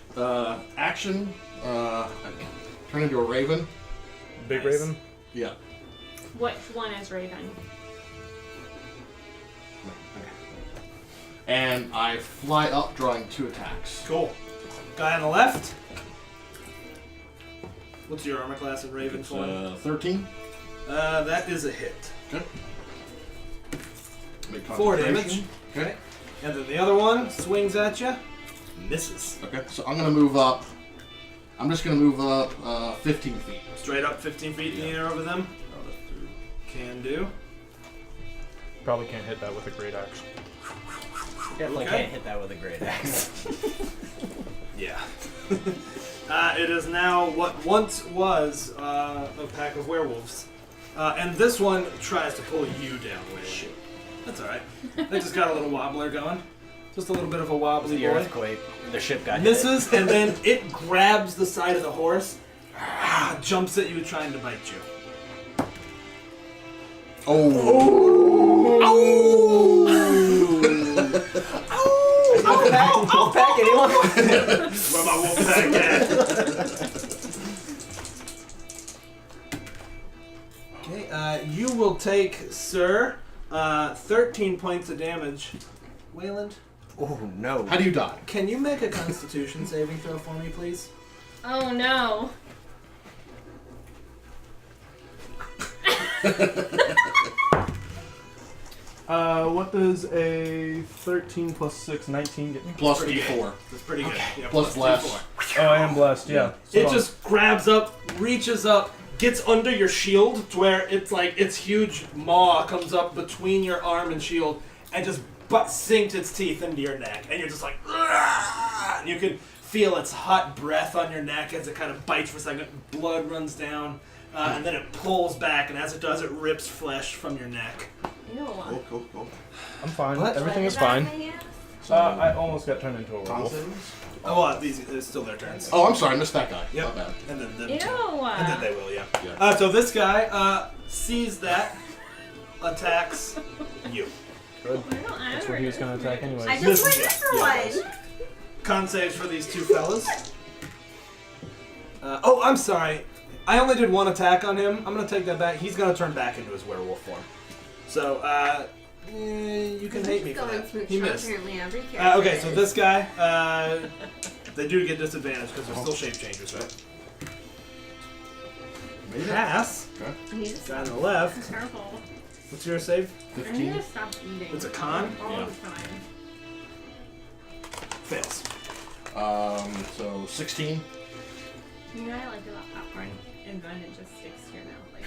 [SPEAKER 6] Action. Turn into a raven.
[SPEAKER 2] Big
[SPEAKER 1] Nice.
[SPEAKER 2] Raven?
[SPEAKER 6] Yeah.
[SPEAKER 5] Which one is Raven?
[SPEAKER 6] And I fly up, drawing 2 attacks.
[SPEAKER 1] Cool. Guy on the left. What's your armor class in Raven
[SPEAKER 6] It's,
[SPEAKER 1] form?
[SPEAKER 6] 13.
[SPEAKER 1] That is a hit.
[SPEAKER 6] Okay. Make
[SPEAKER 1] 4 damage.
[SPEAKER 6] concentration. Okay.
[SPEAKER 1] And then the other one swings at you. Misses.
[SPEAKER 6] Okay, so I'm gonna move up. I'm just gonna move up 15 feet.
[SPEAKER 1] Straight up 15 feet in the air over them. Can do.
[SPEAKER 2] Probably can't hit that with a great axe.
[SPEAKER 7] Definitely
[SPEAKER 1] Okay.
[SPEAKER 7] can't hit that with a great axe.
[SPEAKER 1] Yeah. It is now what once was a pack of werewolves. And this one tries to pull you down, Wayland.
[SPEAKER 7] Shoot.
[SPEAKER 1] That's alright. They just got a little wobbler going. Just a little bit of a wobbly
[SPEAKER 7] The
[SPEAKER 1] boy.
[SPEAKER 7] earthquake. The ship got
[SPEAKER 1] Misses, and then it grabs the side of the horse, jumps at you, trying to bite you.
[SPEAKER 7] I'll pack anyone.
[SPEAKER 1] Where my wolf pack at? Okay, you will take, sir, 13 points of damage. Wayland,
[SPEAKER 7] Oh no.
[SPEAKER 6] How do you die?
[SPEAKER 1] can you make a Constitution saving throw for me, please?
[SPEAKER 5] Oh no.
[SPEAKER 2] What does a 13 plus 6, 19 get me?
[SPEAKER 6] Plus
[SPEAKER 1] Pretty
[SPEAKER 6] D4.
[SPEAKER 1] That's pretty good. Yeah,
[SPEAKER 6] Plus bless.
[SPEAKER 1] D4.
[SPEAKER 2] Oh, I am blessed, yeah.
[SPEAKER 1] It just grabs up, reaches up, gets under your shield to where it's like its huge maw comes up between your arm and shield and just sinks its teeth into your neck. And you're just like, "Argh!" And you can feel its hot breath on your neck as it kind of bites for a second. Blood runs down, and then it pulls back, and as it does, it rips flesh from your neck.
[SPEAKER 5] Ew.
[SPEAKER 6] Cool.
[SPEAKER 2] I'm fine.
[SPEAKER 1] What?
[SPEAKER 2] Everything is fine. I almost got turned into a
[SPEAKER 6] Con
[SPEAKER 2] werewolf.
[SPEAKER 6] savings?
[SPEAKER 1] Oh, well, it's still their turns.
[SPEAKER 6] Oh, I'm sorry, I missed that guy.
[SPEAKER 1] Yep.
[SPEAKER 6] Not bad.
[SPEAKER 1] And then them
[SPEAKER 5] Ew.
[SPEAKER 1] two. And then they will, yeah.
[SPEAKER 6] Yeah.
[SPEAKER 1] So this guy sees that, attacks you.
[SPEAKER 2] Good.
[SPEAKER 5] Why don't I
[SPEAKER 2] That's what he was going to attack anyways.
[SPEAKER 3] I just
[SPEAKER 1] This-
[SPEAKER 3] went in for
[SPEAKER 1] yeah,
[SPEAKER 3] one.
[SPEAKER 1] Con saves for these two fellas. Oh, I'm sorry. I only did one attack on him. I'm going to take that back. He's going to turn back into his werewolf form. So, you can hate me for
[SPEAKER 3] Going
[SPEAKER 1] that.
[SPEAKER 3] smooth
[SPEAKER 1] He
[SPEAKER 3] shot,
[SPEAKER 1] missed.
[SPEAKER 3] apparently every character
[SPEAKER 1] Okay, so
[SPEAKER 3] is.
[SPEAKER 1] this guy, they do get disadvantage because they're still shape changers, right? Pass.
[SPEAKER 3] I need to
[SPEAKER 1] Guy on the left.
[SPEAKER 5] Careful.
[SPEAKER 1] What's your save?
[SPEAKER 5] I need
[SPEAKER 6] 15.
[SPEAKER 5] to stop eating.
[SPEAKER 1] It's a con?
[SPEAKER 5] All
[SPEAKER 6] Yeah.
[SPEAKER 5] the time.
[SPEAKER 1] Fails.
[SPEAKER 6] So 16.
[SPEAKER 5] You know what I like about popcorn? And then it just sticks to your mouth. Like,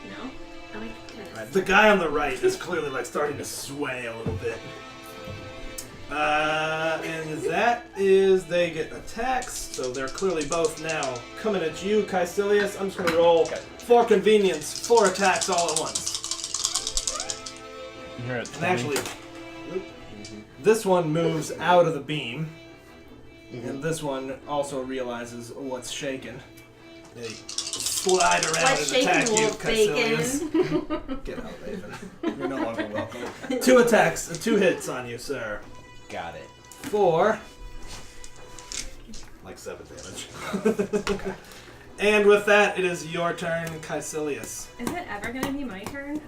[SPEAKER 5] no?
[SPEAKER 3] I like to
[SPEAKER 1] Right, the guy on the right is clearly like starting to sway a little bit. And that is they get attacks, so they're clearly both now coming at you, Caecilius. I'm just gonna roll for convenience, 4 attacks all at once.
[SPEAKER 2] You're at
[SPEAKER 1] And
[SPEAKER 2] 20.
[SPEAKER 1] actually, this one moves out of the beam, and this one also realizes what's shaken. They slide around
[SPEAKER 3] What's
[SPEAKER 1] and attack
[SPEAKER 3] shaking,
[SPEAKER 1] you,
[SPEAKER 3] wolf
[SPEAKER 1] Caecilius.
[SPEAKER 3] bacon?
[SPEAKER 1] Get out, Raven. You're no longer welcome. 2 attacks, 2 hits on you, sir.
[SPEAKER 7] Got it.
[SPEAKER 1] 4. Like 7 damage. And with that, it is your turn, Caecilius.
[SPEAKER 5] Is it ever gonna be my turn?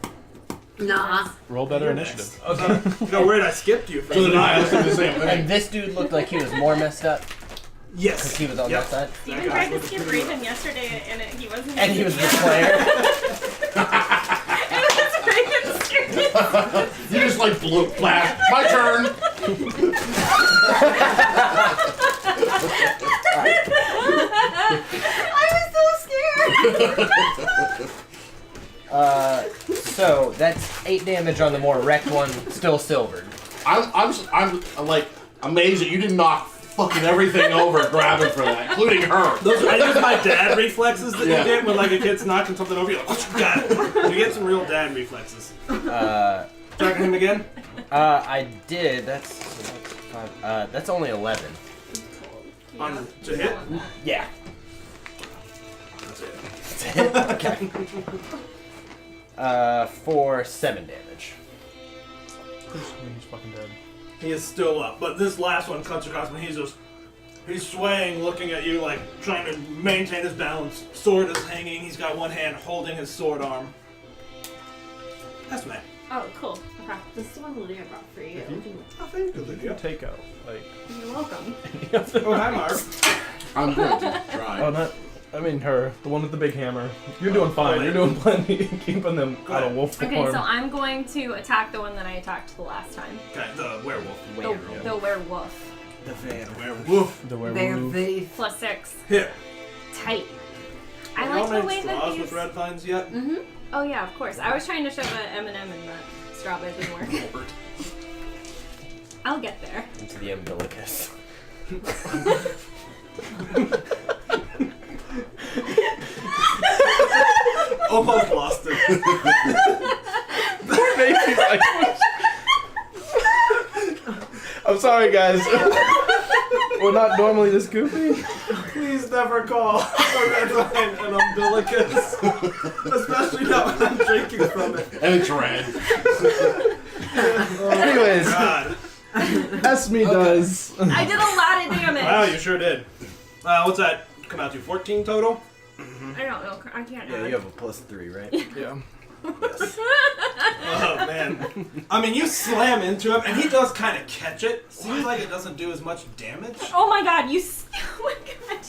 [SPEAKER 3] Nah.
[SPEAKER 2] Roll better
[SPEAKER 1] You're
[SPEAKER 2] initiative.
[SPEAKER 1] Okay. No, word, I skipped you. For
[SPEAKER 6] So
[SPEAKER 1] a
[SPEAKER 6] did I. I was
[SPEAKER 1] second.
[SPEAKER 6] thinking the same
[SPEAKER 7] And
[SPEAKER 6] thing.
[SPEAKER 7] this dude looked like he was more messed up because
[SPEAKER 1] Yes.
[SPEAKER 7] he was on
[SPEAKER 1] Yep.
[SPEAKER 7] that side.
[SPEAKER 5] Steven
[SPEAKER 1] That
[SPEAKER 5] tried
[SPEAKER 1] guy's
[SPEAKER 5] to skip
[SPEAKER 1] looking pretty
[SPEAKER 5] Raven yesterday and he wasn't.
[SPEAKER 7] And he was the
[SPEAKER 5] yeah.
[SPEAKER 7] player.
[SPEAKER 5] And it was Raven's turn.
[SPEAKER 6] You just like blew flash. My turn.
[SPEAKER 3] I was so scared.
[SPEAKER 7] So that's 8 damage on the more wrecked one, still silvered.
[SPEAKER 6] I'm like amazed that you didn't knock fucking everything over grabbing for that, including her.
[SPEAKER 1] Those I use my dad reflexes that
[SPEAKER 6] Yeah.
[SPEAKER 1] you get when like a kid's knocking something over. You're like, got it. You get some real dad reflexes. Attacking him again?
[SPEAKER 7] I did. That's 5. That's only 11.
[SPEAKER 1] On to hit?
[SPEAKER 7] Yeah.
[SPEAKER 1] That's it.
[SPEAKER 7] Okay. For 7 damage.
[SPEAKER 2] He's fucking dead.
[SPEAKER 1] He is still up, but this last one cuts across when he's swaying, looking at you, like trying to maintain his balance. Sword is hanging. He's got one hand holding his sword arm. That's man.
[SPEAKER 5] Oh, cool. Okay.
[SPEAKER 3] This is the one Lydia brought for you.
[SPEAKER 1] Oh, thank you,
[SPEAKER 2] You
[SPEAKER 1] Lydia.
[SPEAKER 2] take out, like...
[SPEAKER 5] You're welcome.
[SPEAKER 1] Oh, hi, Mark.
[SPEAKER 6] I'm going to try.
[SPEAKER 2] Oh, not... I mean her. The one with the big hammer. You're doing fine. You're doing plenty. Keeping them out of wolf form.
[SPEAKER 5] Okay, so I'm going to attack the one that I attacked the last time.
[SPEAKER 1] Okay, the werewolf.
[SPEAKER 5] The werewolf.
[SPEAKER 1] The werewolf.
[SPEAKER 2] The werewolf.
[SPEAKER 5] Plus 6.
[SPEAKER 1] Here.
[SPEAKER 5] Tight. I
[SPEAKER 1] Y'all
[SPEAKER 5] like the
[SPEAKER 1] made
[SPEAKER 5] way that
[SPEAKER 1] straws
[SPEAKER 5] these.
[SPEAKER 1] with red vines yet?
[SPEAKER 3] Mm-hmm.
[SPEAKER 5] Oh yeah, of course. I was trying to shove an M&M in the straw, but it didn't work. I'll get there.
[SPEAKER 7] Into the umbilicus.
[SPEAKER 1] Almost lost it.
[SPEAKER 2] Poor Macy's like, I'm sorry, guys. We're not normally this goofy.
[SPEAKER 1] Please never call a red wine an umbilicus. Especially not when I'm drinking from it.
[SPEAKER 6] And it's red.
[SPEAKER 2] Anyways,
[SPEAKER 1] God.
[SPEAKER 2] Esme does.
[SPEAKER 5] I did a lot of damage.
[SPEAKER 1] Wow, you sure did. What's that come out to? 14 total?
[SPEAKER 5] I don't know. I can't
[SPEAKER 7] Yeah,
[SPEAKER 5] add.
[SPEAKER 7] you have a +3, right?
[SPEAKER 2] Yeah.
[SPEAKER 7] Yes.
[SPEAKER 1] Oh, man. I mean, you slam into him, and he does kind of catch it. Seems like it doesn't do as much damage.
[SPEAKER 5] Oh my god, you. Oh my god.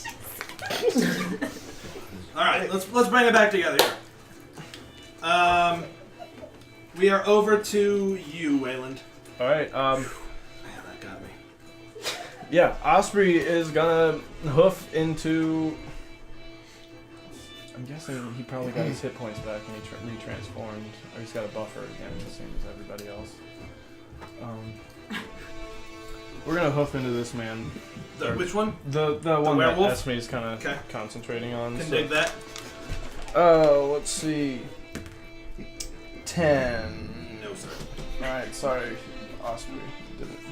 [SPEAKER 1] Alright, let's bring it back together here. We are over to you, Wayland.
[SPEAKER 2] All right.
[SPEAKER 1] Man, that got me.
[SPEAKER 2] Yeah, Osprey is gonna hoof into. I'm guessing he probably got his hit points back and he retransformed, or he's got a buffer again, the same as everybody else. We're gonna hoof into this man.
[SPEAKER 1] Which one?
[SPEAKER 2] The one that
[SPEAKER 1] werewolf?
[SPEAKER 2] Esme is kind of
[SPEAKER 1] Okay.
[SPEAKER 2] concentrating on.
[SPEAKER 1] Can
[SPEAKER 2] so-
[SPEAKER 1] dig that.
[SPEAKER 2] Let's see. 10.
[SPEAKER 1] No, sir.
[SPEAKER 2] All right, sorry, Osprey.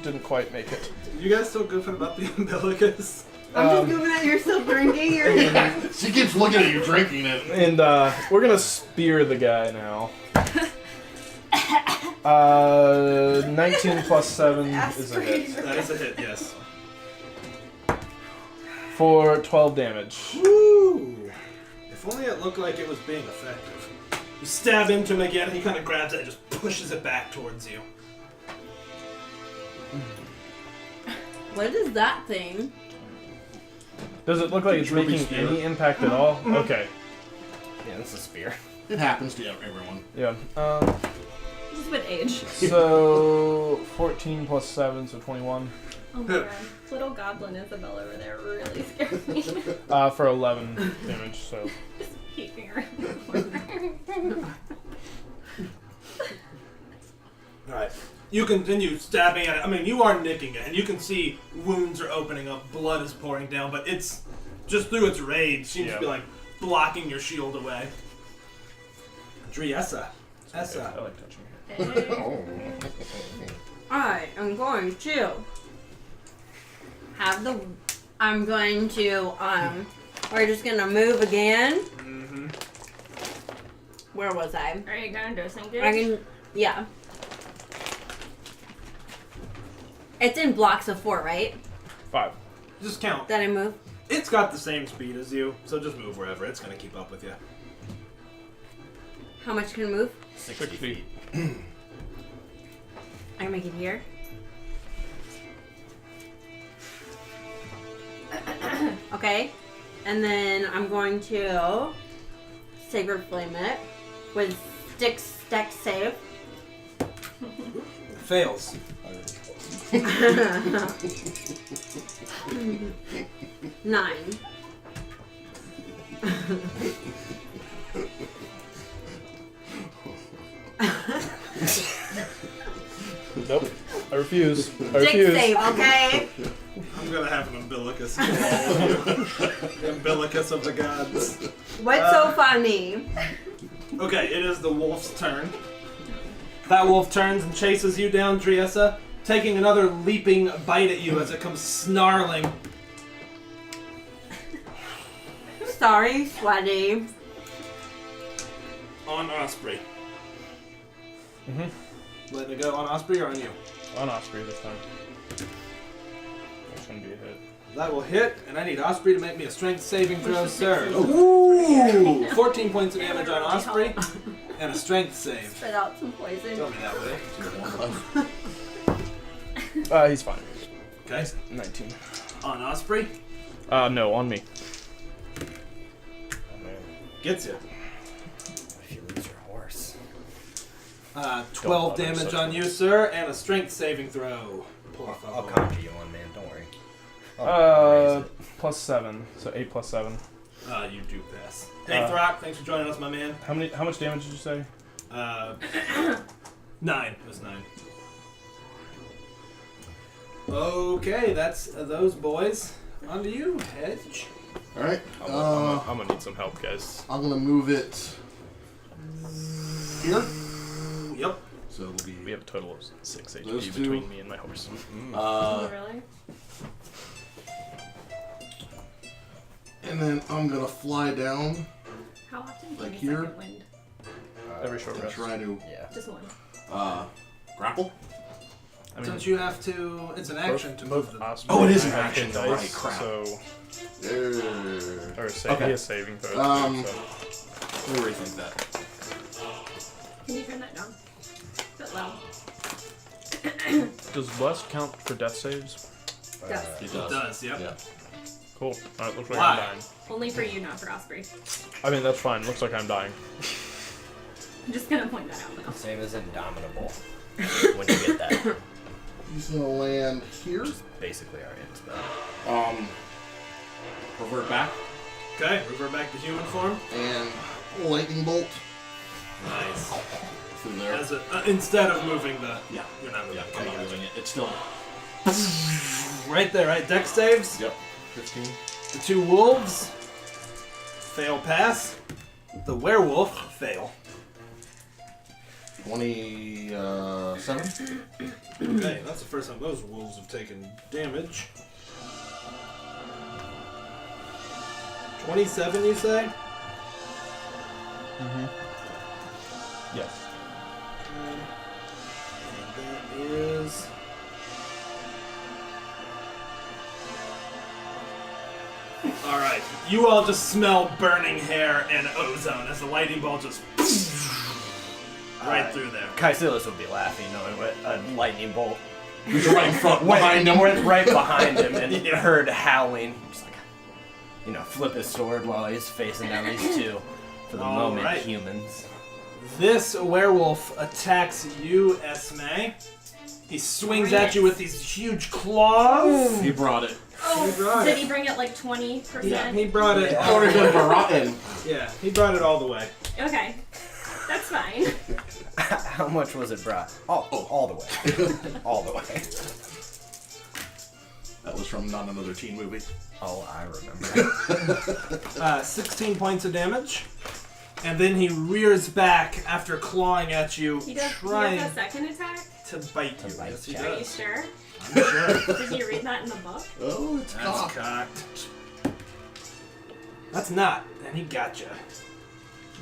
[SPEAKER 2] Didn't quite make it.
[SPEAKER 1] You guys still goofing about the umbilicus?
[SPEAKER 3] I'm just moving that you're still drinking.
[SPEAKER 6] She keeps looking at you drinking it.
[SPEAKER 2] And we're gonna spear the guy now. 19 plus 7 is a hit.
[SPEAKER 1] That is a hit, yes.
[SPEAKER 2] For 12 damage.
[SPEAKER 1] Woo! If only it looked like it was being effective. You stab into him again, and he kind of grabs it and just pushes it back towards you.
[SPEAKER 3] What is that thing?
[SPEAKER 2] Does it look like it's
[SPEAKER 6] Droopy
[SPEAKER 2] making
[SPEAKER 6] spear.
[SPEAKER 2] any impact at all? Okay.
[SPEAKER 7] Yeah, that's a spear.
[SPEAKER 6] It happens to everyone.
[SPEAKER 2] Yeah.
[SPEAKER 5] This is with age.
[SPEAKER 2] So 14 plus 7, so 21.
[SPEAKER 5] Oh my god. Little goblin Isabel over there really scared me.
[SPEAKER 2] For 11 damage. So
[SPEAKER 5] Just peeking around the corner.
[SPEAKER 1] Alright. You continue stabbing at it. I mean, you are nicking it, and you can see wounds are opening up, blood is pouring down, but it's just through its rage seems to be like blocking your shield away. Driessa.
[SPEAKER 2] I
[SPEAKER 1] Essa.
[SPEAKER 2] like touching her.
[SPEAKER 3] I am going to have the. I'm going to. We're just gonna move again.
[SPEAKER 1] Mm-hmm.
[SPEAKER 3] Where was I?
[SPEAKER 5] Are you gonna disengage?
[SPEAKER 3] I can. Yeah. It's in blocks of 4, right?
[SPEAKER 2] 5.
[SPEAKER 1] Just count.
[SPEAKER 3] That I move.
[SPEAKER 1] It's got the same speed as you, so just move wherever. It's going to keep up with you.
[SPEAKER 3] How much can it move?
[SPEAKER 7] 60 feet.
[SPEAKER 3] I can make it here. Okay. And then I'm going to Sacred Flame it with Dex save.
[SPEAKER 1] Fails.
[SPEAKER 3] 9.
[SPEAKER 2] Nope. I refuse. I
[SPEAKER 3] Dex
[SPEAKER 2] refuse.
[SPEAKER 3] save, okay?
[SPEAKER 1] I'm going to have an umbilicus kill all of you. The umbilicus of the gods.
[SPEAKER 3] What's so funny?
[SPEAKER 1] Okay, it is the wolf's turn. That wolf turns and chases you down, Driessa, taking another leaping bite at you as it comes snarling.
[SPEAKER 3] Sorry, sweaty.
[SPEAKER 1] On Osprey.
[SPEAKER 2] Mm-hmm.
[SPEAKER 1] Letting it go on Osprey or on you?
[SPEAKER 2] On Osprey this time. That's gonna be a hit.
[SPEAKER 1] That will hit, and I need Osprey to make me a strength saving throw, sir. Ooh! 14 points of damage on Osprey, and a strength save.
[SPEAKER 3] Spit out some poison.
[SPEAKER 1] Tell me that way.
[SPEAKER 2] He's fine.
[SPEAKER 1] Okay.
[SPEAKER 2] 19.
[SPEAKER 1] On Osprey,
[SPEAKER 2] No, on me.
[SPEAKER 7] Oh man,
[SPEAKER 1] gets you.
[SPEAKER 7] if you lose your horse.
[SPEAKER 1] 12
[SPEAKER 2] Don't utter
[SPEAKER 1] damage
[SPEAKER 2] such
[SPEAKER 1] on you,
[SPEAKER 2] words.
[SPEAKER 1] sir, and a strength saving throw. Poor
[SPEAKER 7] I'll
[SPEAKER 1] fellow.
[SPEAKER 7] conjure you one, man. Don't worry. I'll raise it.
[SPEAKER 2] Plus 7, so 8 plus 7.
[SPEAKER 1] You do pass. Hey, Throck, thanks for joining us, my man.
[SPEAKER 2] How much damage did you say?
[SPEAKER 1] 9. It was 9. Okay, that's those boys. On to you, Hedge.
[SPEAKER 6] All right.
[SPEAKER 2] I'm gonna need some help, guys.
[SPEAKER 6] I'm gonna move it here.
[SPEAKER 1] Yep.
[SPEAKER 6] So it'll be.
[SPEAKER 2] We have a total of 6 HP
[SPEAKER 6] Those two.
[SPEAKER 2] between me and my horse.
[SPEAKER 5] Really?
[SPEAKER 6] And then I'm gonna fly down
[SPEAKER 5] How often can
[SPEAKER 6] Like
[SPEAKER 5] you
[SPEAKER 6] here?
[SPEAKER 5] second wind?
[SPEAKER 2] Every short
[SPEAKER 6] and
[SPEAKER 2] rest.
[SPEAKER 6] try to
[SPEAKER 7] Yeah.
[SPEAKER 5] Just one.
[SPEAKER 6] grapple.
[SPEAKER 2] I mean,
[SPEAKER 1] Don't you have to? It's an action to move them.
[SPEAKER 2] Osprey
[SPEAKER 6] Oh, it is an
[SPEAKER 2] have
[SPEAKER 6] action,
[SPEAKER 2] dice,
[SPEAKER 6] right, crap.
[SPEAKER 2] So, or
[SPEAKER 6] Okay.
[SPEAKER 2] he has saving throws.
[SPEAKER 6] Um,
[SPEAKER 2] so.
[SPEAKER 6] Let me rethink that.
[SPEAKER 5] Can you turn that down? A bit loud.
[SPEAKER 2] Does blessed count for death saves?
[SPEAKER 5] Yes.
[SPEAKER 6] It
[SPEAKER 1] It
[SPEAKER 6] does.
[SPEAKER 1] does, yep.
[SPEAKER 6] Yeah.
[SPEAKER 2] Cool. Alright, looks like
[SPEAKER 1] Why?
[SPEAKER 2] I'm dying.
[SPEAKER 5] Only for you, not for Osprey.
[SPEAKER 2] I mean, that's fine. Looks like I'm dying.
[SPEAKER 5] I'm just gonna point that out now.
[SPEAKER 7] Same as Indomitable. When you get that.
[SPEAKER 6] He's gonna land here.
[SPEAKER 7] Basically our end spell.
[SPEAKER 6] Revert back
[SPEAKER 1] Okay, revert back to human form.
[SPEAKER 6] and lightning bolt
[SPEAKER 1] Nice.
[SPEAKER 6] through there.
[SPEAKER 1] As a, instead of moving the.
[SPEAKER 6] Yeah.
[SPEAKER 1] You're not moving
[SPEAKER 6] Yeah,
[SPEAKER 1] the
[SPEAKER 6] I'm not
[SPEAKER 1] camera.
[SPEAKER 6] moving it. It's still.
[SPEAKER 1] Right there, right? Dex saves.
[SPEAKER 6] Yep. 15.
[SPEAKER 1] The two wolves fail pass. The werewolf fail.
[SPEAKER 6] 27.
[SPEAKER 1] Okay, that's the first time those wolves have taken damage. 27, you say?
[SPEAKER 2] Yes.
[SPEAKER 1] And that is. Alright, you all just smell burning hair and ozone as the lightning bolt just. Right through there.
[SPEAKER 7] Caecilius would be laughing knowing what a lightning bolt
[SPEAKER 6] He's right in front, behind him.
[SPEAKER 7] went right behind him and
[SPEAKER 1] Yeah.
[SPEAKER 7] heard howling. Just like, flip his sword while he's facing down these two. For the
[SPEAKER 1] All
[SPEAKER 7] moment,
[SPEAKER 1] right.
[SPEAKER 7] humans.
[SPEAKER 1] This werewolf attacks you, Esme. He swings at you with these huge claws.
[SPEAKER 6] He brought it.
[SPEAKER 5] Oh,
[SPEAKER 1] brought
[SPEAKER 5] did
[SPEAKER 1] it.
[SPEAKER 5] he bring it like 20%?
[SPEAKER 1] Yeah, he brought it.
[SPEAKER 6] Already been rotten.
[SPEAKER 1] Yeah, he brought it all the way.
[SPEAKER 5] Okay. That's fine.
[SPEAKER 7] How much was it brought? Oh, all the way. All the way.
[SPEAKER 6] That was from not another teen movie.
[SPEAKER 7] Oh, I remember.
[SPEAKER 1] 16 points of damage. And then he rears back after clawing at you,
[SPEAKER 5] He does
[SPEAKER 1] trying
[SPEAKER 5] a second attack?
[SPEAKER 1] to bite you.
[SPEAKER 7] bite
[SPEAKER 1] Yes, he
[SPEAKER 7] you.
[SPEAKER 5] Are you
[SPEAKER 1] does.
[SPEAKER 5] sure?
[SPEAKER 1] I'm sure.
[SPEAKER 5] Did you read that in the book?
[SPEAKER 6] Oh, it's
[SPEAKER 1] That's
[SPEAKER 6] cocked.
[SPEAKER 1] cocked. That's not. And he got you.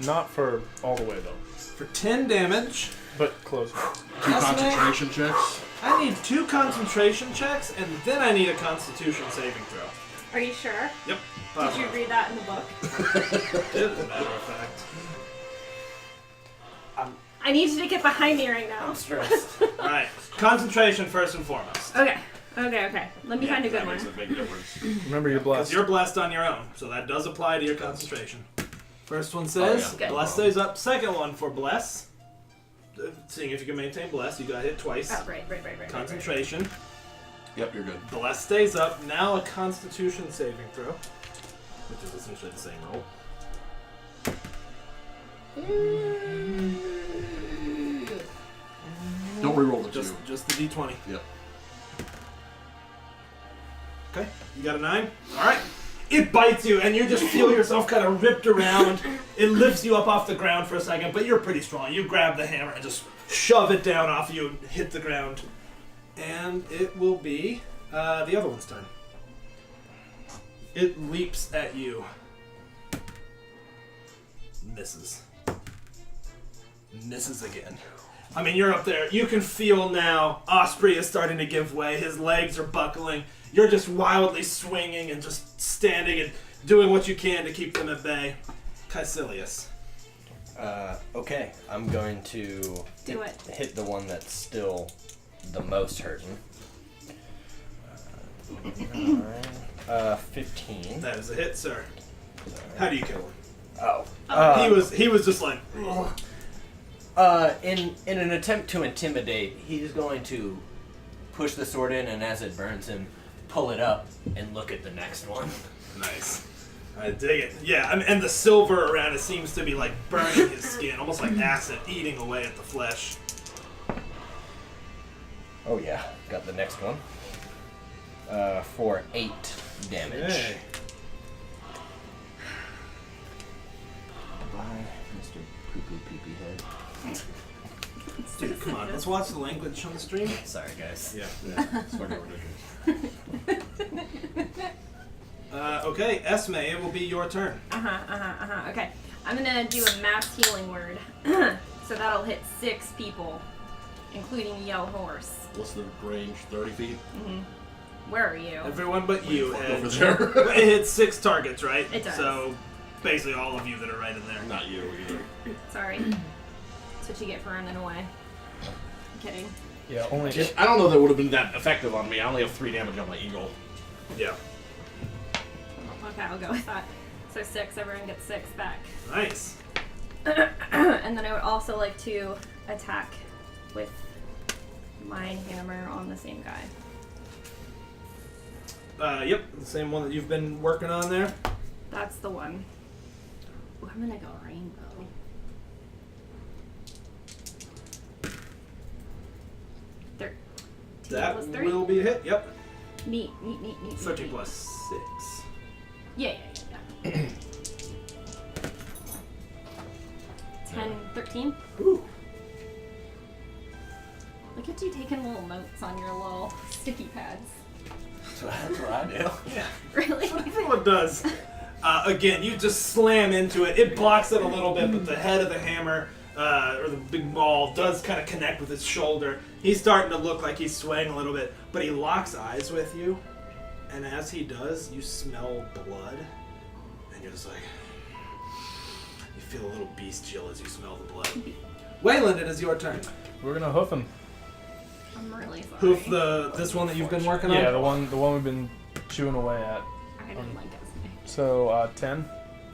[SPEAKER 2] Not for all the way, though.
[SPEAKER 1] For 10 damage.
[SPEAKER 2] But close.
[SPEAKER 6] 2
[SPEAKER 1] Esme?
[SPEAKER 6] concentration checks.
[SPEAKER 1] I need 2 concentration checks, and then I need a constitution saving throw.
[SPEAKER 5] Are you sure?
[SPEAKER 1] Yep.
[SPEAKER 5] Did you read that in the book?
[SPEAKER 1] Did, as a matter of fact.
[SPEAKER 5] I need you to get behind me right now.
[SPEAKER 7] Stressed.
[SPEAKER 1] Alright. Concentration first and foremost.
[SPEAKER 5] Okay. Okay. Let me find a good
[SPEAKER 6] That
[SPEAKER 5] one.
[SPEAKER 6] makes a big difference.
[SPEAKER 2] Remember, you're
[SPEAKER 1] Because
[SPEAKER 2] blessed.
[SPEAKER 1] you're blessed on your own, so that does apply to your concentration. First one says,
[SPEAKER 5] Good.
[SPEAKER 1] Bless stays up. Second one for Bless. Seeing if you can maintain Bless, you got hit twice.
[SPEAKER 5] Oh, right.
[SPEAKER 1] Concentration.
[SPEAKER 6] Yep, you're good.
[SPEAKER 1] Bless stays up. Now a Constitution saving throw, which is essentially the same roll.
[SPEAKER 6] Don't reroll the 2.
[SPEAKER 1] Just the D20.
[SPEAKER 6] Yep.
[SPEAKER 1] Okay, you got a 9. All right. It bites you, and you just feel yourself kind of ripped around. It lifts you up off the ground for a second, but you're pretty strong. You grab the hammer and just shove it down off you and hit the ground. And it will be the other one's turn. It leaps at you. Misses. Misses again. I mean, you're up there. You can feel now Osprey is starting to give way. His legs are buckling. You're just wildly swinging and just standing and doing what you can to keep them at bay. Caecilius.
[SPEAKER 7] Okay, I'm going to
[SPEAKER 5] Do it.
[SPEAKER 7] hit the one that's still the most hurting. 15.
[SPEAKER 1] That is a hit, sir. How do you kill him?
[SPEAKER 7] Oh.
[SPEAKER 1] He was just like, ugh.
[SPEAKER 7] In an attempt to intimidate, he's going to push the sword in, and as it burns him, pull it up and look at the next one.
[SPEAKER 1] Nice. I dig it. Yeah, and the silver around it seems to be like burning his skin, almost like acid eating away at the flesh.
[SPEAKER 7] Oh yeah, got the next one. For 8 damage.
[SPEAKER 1] Okay.
[SPEAKER 7] Bye, Mr. Poo-poo Pee-Pee Head.
[SPEAKER 1] Dude, come on. Let's watch the language on the stream.
[SPEAKER 7] Sorry, guys.
[SPEAKER 1] Yeah.
[SPEAKER 6] It's fucking ridiculous.
[SPEAKER 1] Okay, Esme, it will be your turn.
[SPEAKER 5] Okay. I'm gonna do a mass healing word. So that'll hit 6 people, including Yell Horse.
[SPEAKER 6] What's the range? 30 feet?
[SPEAKER 5] Where are you?
[SPEAKER 1] Everyone but you.
[SPEAKER 6] Fuck
[SPEAKER 1] And
[SPEAKER 6] over there.
[SPEAKER 1] it hits 6 targets, right?
[SPEAKER 5] It does.
[SPEAKER 1] So basically all of you that are right in there.
[SPEAKER 6] Not you either.
[SPEAKER 5] Sorry. That's what you get for running away. I'm kidding.
[SPEAKER 2] Yeah, only.
[SPEAKER 6] I don't know that would have been that effective on me. I only have 3 damage on my eagle.
[SPEAKER 1] Yeah.
[SPEAKER 5] Okay, I'll go with that. So 6, everyone gets 6 back.
[SPEAKER 1] Nice.
[SPEAKER 5] And then I would also like to attack with my hammer on the same guy.
[SPEAKER 1] Yep, the same one that you've been working on there.
[SPEAKER 5] That's the one. Ooh, I'm gonna go rainbow.
[SPEAKER 1] That
[SPEAKER 5] plus 3?
[SPEAKER 1] will be a hit. Yep.
[SPEAKER 5] Neat.
[SPEAKER 1] 30 plus 6.
[SPEAKER 5] Yeah. 10, 13.
[SPEAKER 1] Ooh.
[SPEAKER 5] Look at you taking little notes on your little sticky pads.
[SPEAKER 7] That's what I do.
[SPEAKER 5] Really?
[SPEAKER 1] Everyone does. Again, you just slam into it. It blocks it a little bit, but the head of the hammer, or the big ball, does kind of connect with his shoulder. He's starting to look like he's swaying a little bit, but he locks eyes with you. And as he does, you smell blood. And you're just like... You feel a little bestial as you smell the blood. Wayland, it is your turn.
[SPEAKER 2] We're gonna hoof him.
[SPEAKER 5] I'm really sorry.
[SPEAKER 1] Hoof this one that you've been working on?
[SPEAKER 2] Yeah, the one we've been chewing away at.
[SPEAKER 5] I didn't like it.
[SPEAKER 2] So 10,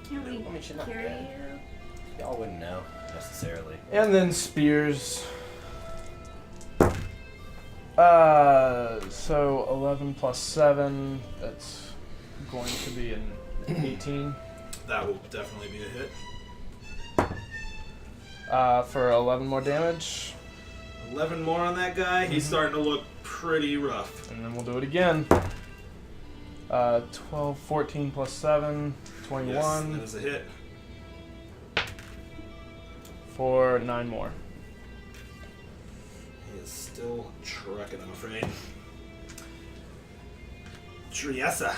[SPEAKER 5] Can't we
[SPEAKER 7] I mean, she's not
[SPEAKER 5] carry
[SPEAKER 7] dead.
[SPEAKER 5] you?
[SPEAKER 7] Y'all wouldn't know necessarily.
[SPEAKER 2] and then spears. So 11 plus 7. That's going to be an 18.
[SPEAKER 1] That will definitely be a hit.
[SPEAKER 2] For 11 more damage,
[SPEAKER 1] 11 more on that guy. He's starting to look pretty rough.
[SPEAKER 2] and then we'll do it again. 12, 14 plus 7, 21
[SPEAKER 1] Yes, that is a hit.
[SPEAKER 2] for 9 more.
[SPEAKER 1] He is still trucking, I'm afraid. Triessa.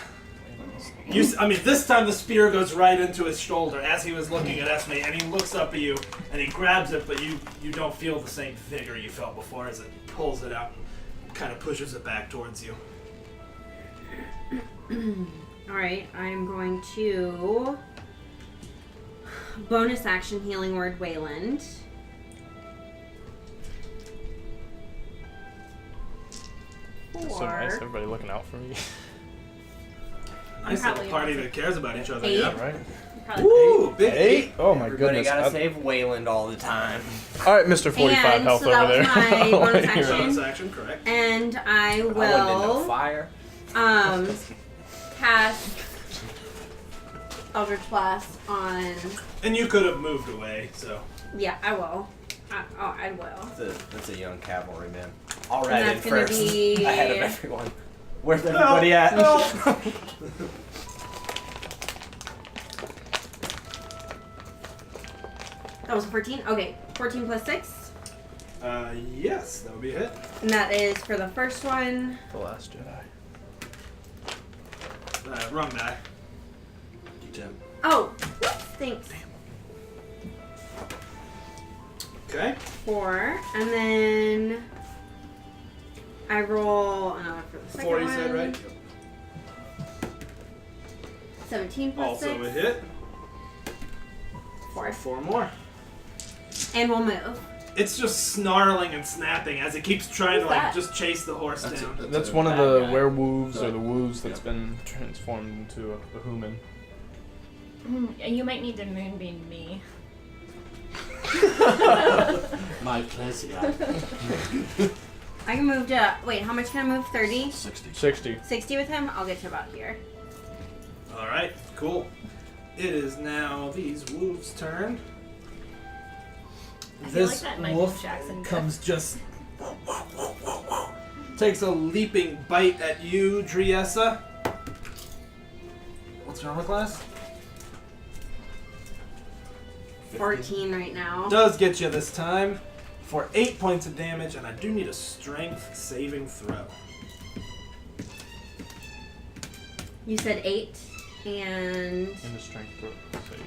[SPEAKER 1] This time the spear goes right into his shoulder as he was looking at Esme, and he looks up at you, and he grabs it, but you don't feel the same vigor you felt before as it pulls it out and kind of pushes it back towards you.
[SPEAKER 3] Alright, I'm going to bonus action healing word Wayland.
[SPEAKER 2] That's so nice, everybody looking out for me.
[SPEAKER 1] Nice little
[SPEAKER 5] Probably
[SPEAKER 1] party
[SPEAKER 5] not.
[SPEAKER 1] that cares about each other.
[SPEAKER 3] 8.
[SPEAKER 1] Yeah.
[SPEAKER 2] Right?
[SPEAKER 5] Probably
[SPEAKER 1] Ooh, big 8.
[SPEAKER 2] Oh my
[SPEAKER 7] Everybody
[SPEAKER 2] goodness.
[SPEAKER 7] gotta save Wayland all the time.
[SPEAKER 2] Alright, Mr. 45
[SPEAKER 3] And
[SPEAKER 2] health
[SPEAKER 3] so that
[SPEAKER 2] over there.
[SPEAKER 3] was my bonus action.
[SPEAKER 1] Bonus action, correct.
[SPEAKER 3] And I
[SPEAKER 7] I wasn't in no
[SPEAKER 3] will
[SPEAKER 7] fire.
[SPEAKER 3] cast Eldritch Blast on...
[SPEAKER 1] And you could have moved away, so.
[SPEAKER 3] Yeah, I will. I will.
[SPEAKER 7] That's a young cavalryman. All
[SPEAKER 3] And
[SPEAKER 7] right, in
[SPEAKER 3] that's gonna
[SPEAKER 7] first,
[SPEAKER 3] be-
[SPEAKER 7] ahead of everyone. Where's everybody at?
[SPEAKER 3] That was a 14? Okay, 14 plus 6.
[SPEAKER 1] Yes, that would be a hit.
[SPEAKER 3] And that is for the first one.
[SPEAKER 2] The Last Jedi.
[SPEAKER 1] Wrong die.
[SPEAKER 6] D10.
[SPEAKER 3] Oh, thanks.
[SPEAKER 1] Okay.
[SPEAKER 3] 4. And then I roll another for the second
[SPEAKER 1] 4 you
[SPEAKER 3] one.
[SPEAKER 1] said, right?
[SPEAKER 3] 17 plus
[SPEAKER 1] Also
[SPEAKER 3] 6.
[SPEAKER 1] a hit.
[SPEAKER 3] 4.
[SPEAKER 1] 4 more.
[SPEAKER 3] And we'll move.
[SPEAKER 1] It's just snarling and snapping as it keeps trying to
[SPEAKER 3] Who's that?
[SPEAKER 1] just chase the horse
[SPEAKER 6] That's
[SPEAKER 1] down.
[SPEAKER 6] it.
[SPEAKER 2] That's
[SPEAKER 6] a
[SPEAKER 2] one of
[SPEAKER 6] bad
[SPEAKER 2] the
[SPEAKER 6] guy.
[SPEAKER 2] werewolves or
[SPEAKER 6] No.
[SPEAKER 2] the wolves that's
[SPEAKER 6] Yeah.
[SPEAKER 2] been transformed into a human.
[SPEAKER 5] You might need to moonbeam me.
[SPEAKER 6] My pleasure.
[SPEAKER 3] I can move to... Wait, how much can I move? 30?
[SPEAKER 6] 60.
[SPEAKER 2] 60.
[SPEAKER 3] 60 with him? I'll get to about here.
[SPEAKER 1] Alright, cool. It is now these wolves' turn.
[SPEAKER 5] I feel
[SPEAKER 1] This
[SPEAKER 5] like that Michael
[SPEAKER 1] wolf
[SPEAKER 5] Jackson bit.
[SPEAKER 1] comes just takes a leaping bite at you, Driessa. What's your armor class?
[SPEAKER 3] 14 right now.
[SPEAKER 1] Does get you this time for 8 points of damage, and I do need a strength saving throw.
[SPEAKER 3] You said 8 and...
[SPEAKER 2] In the strength throw save.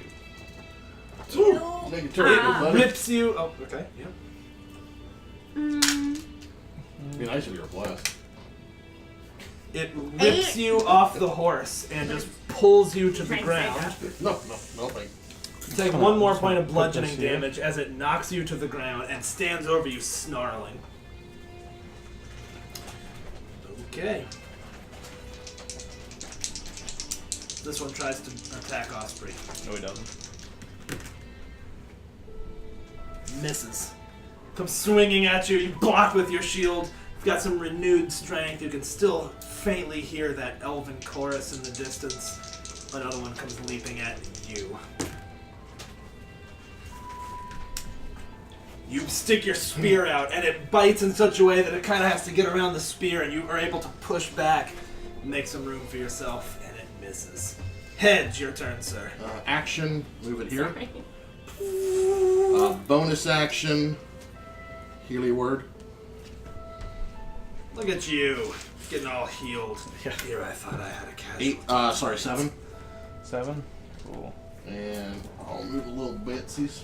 [SPEAKER 6] Ooh, make it turn,
[SPEAKER 1] It
[SPEAKER 6] buddy.
[SPEAKER 1] rips you. Oh, okay. Yep.
[SPEAKER 6] It'd be nice if you were blessed.
[SPEAKER 1] It rips you off the horse and just pulls you to the
[SPEAKER 5] Thanks,
[SPEAKER 1] ground.
[SPEAKER 6] No, like,
[SPEAKER 1] Take one more point of
[SPEAKER 2] Put
[SPEAKER 1] bludgeoning
[SPEAKER 2] this here.
[SPEAKER 1] damage as it knocks you to the ground and stands over you, snarling. Okay. This one tries to attack Osprey.
[SPEAKER 2] No, he doesn't.
[SPEAKER 1] Misses. Comes swinging at you. You block with your shield. You've got some renewed strength. You can still faintly hear that elven chorus in the distance. Another one comes leaping at you. You stick your spear out, and it bites in such a way that it kind of has to get around the spear, and you are able to push back, make some room for yourself, and it misses. Hedge, your turn, sir.
[SPEAKER 6] action, move it here.
[SPEAKER 5] Sorry.
[SPEAKER 6] Bonus action, Healy word.
[SPEAKER 1] Look at you, getting all healed.
[SPEAKER 2] Yeah.
[SPEAKER 1] Here, I thought I had a casualty.
[SPEAKER 6] 7.
[SPEAKER 2] 7. Cool.
[SPEAKER 6] And I'll move a little bitsies.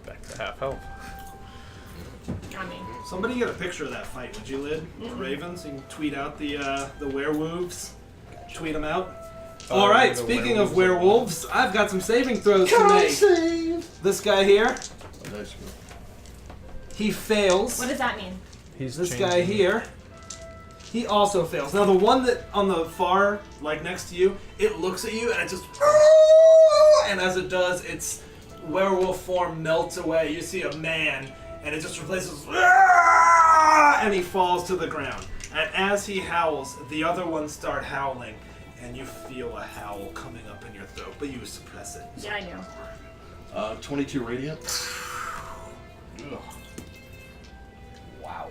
[SPEAKER 2] Back to half health.
[SPEAKER 5] I mean,
[SPEAKER 1] Somebody get a picture of that fight, would you, Lid? Raven, so you can tweet out the werewolves. Tweet them out. All right.
[SPEAKER 2] the
[SPEAKER 1] Speaking of
[SPEAKER 2] werewolves
[SPEAKER 1] werewolves, I've got some saving throws to make.
[SPEAKER 6] Save!
[SPEAKER 1] This guy here,
[SPEAKER 6] Oh, that's good.
[SPEAKER 1] he fails.
[SPEAKER 5] what does that mean?
[SPEAKER 2] He's
[SPEAKER 1] This
[SPEAKER 2] changing.
[SPEAKER 1] guy here, he also fails. Now the one that on the far, like next to you, it looks at you and it just, and as it does, its werewolf form melts away. You see a man, and it just replaces, and he falls to the ground. And as he howls, the other ones start howling, and you feel a howl coming up in your throat, but you suppress it.
[SPEAKER 5] Yeah, I know.
[SPEAKER 6] 22 radiant.
[SPEAKER 7] Wow.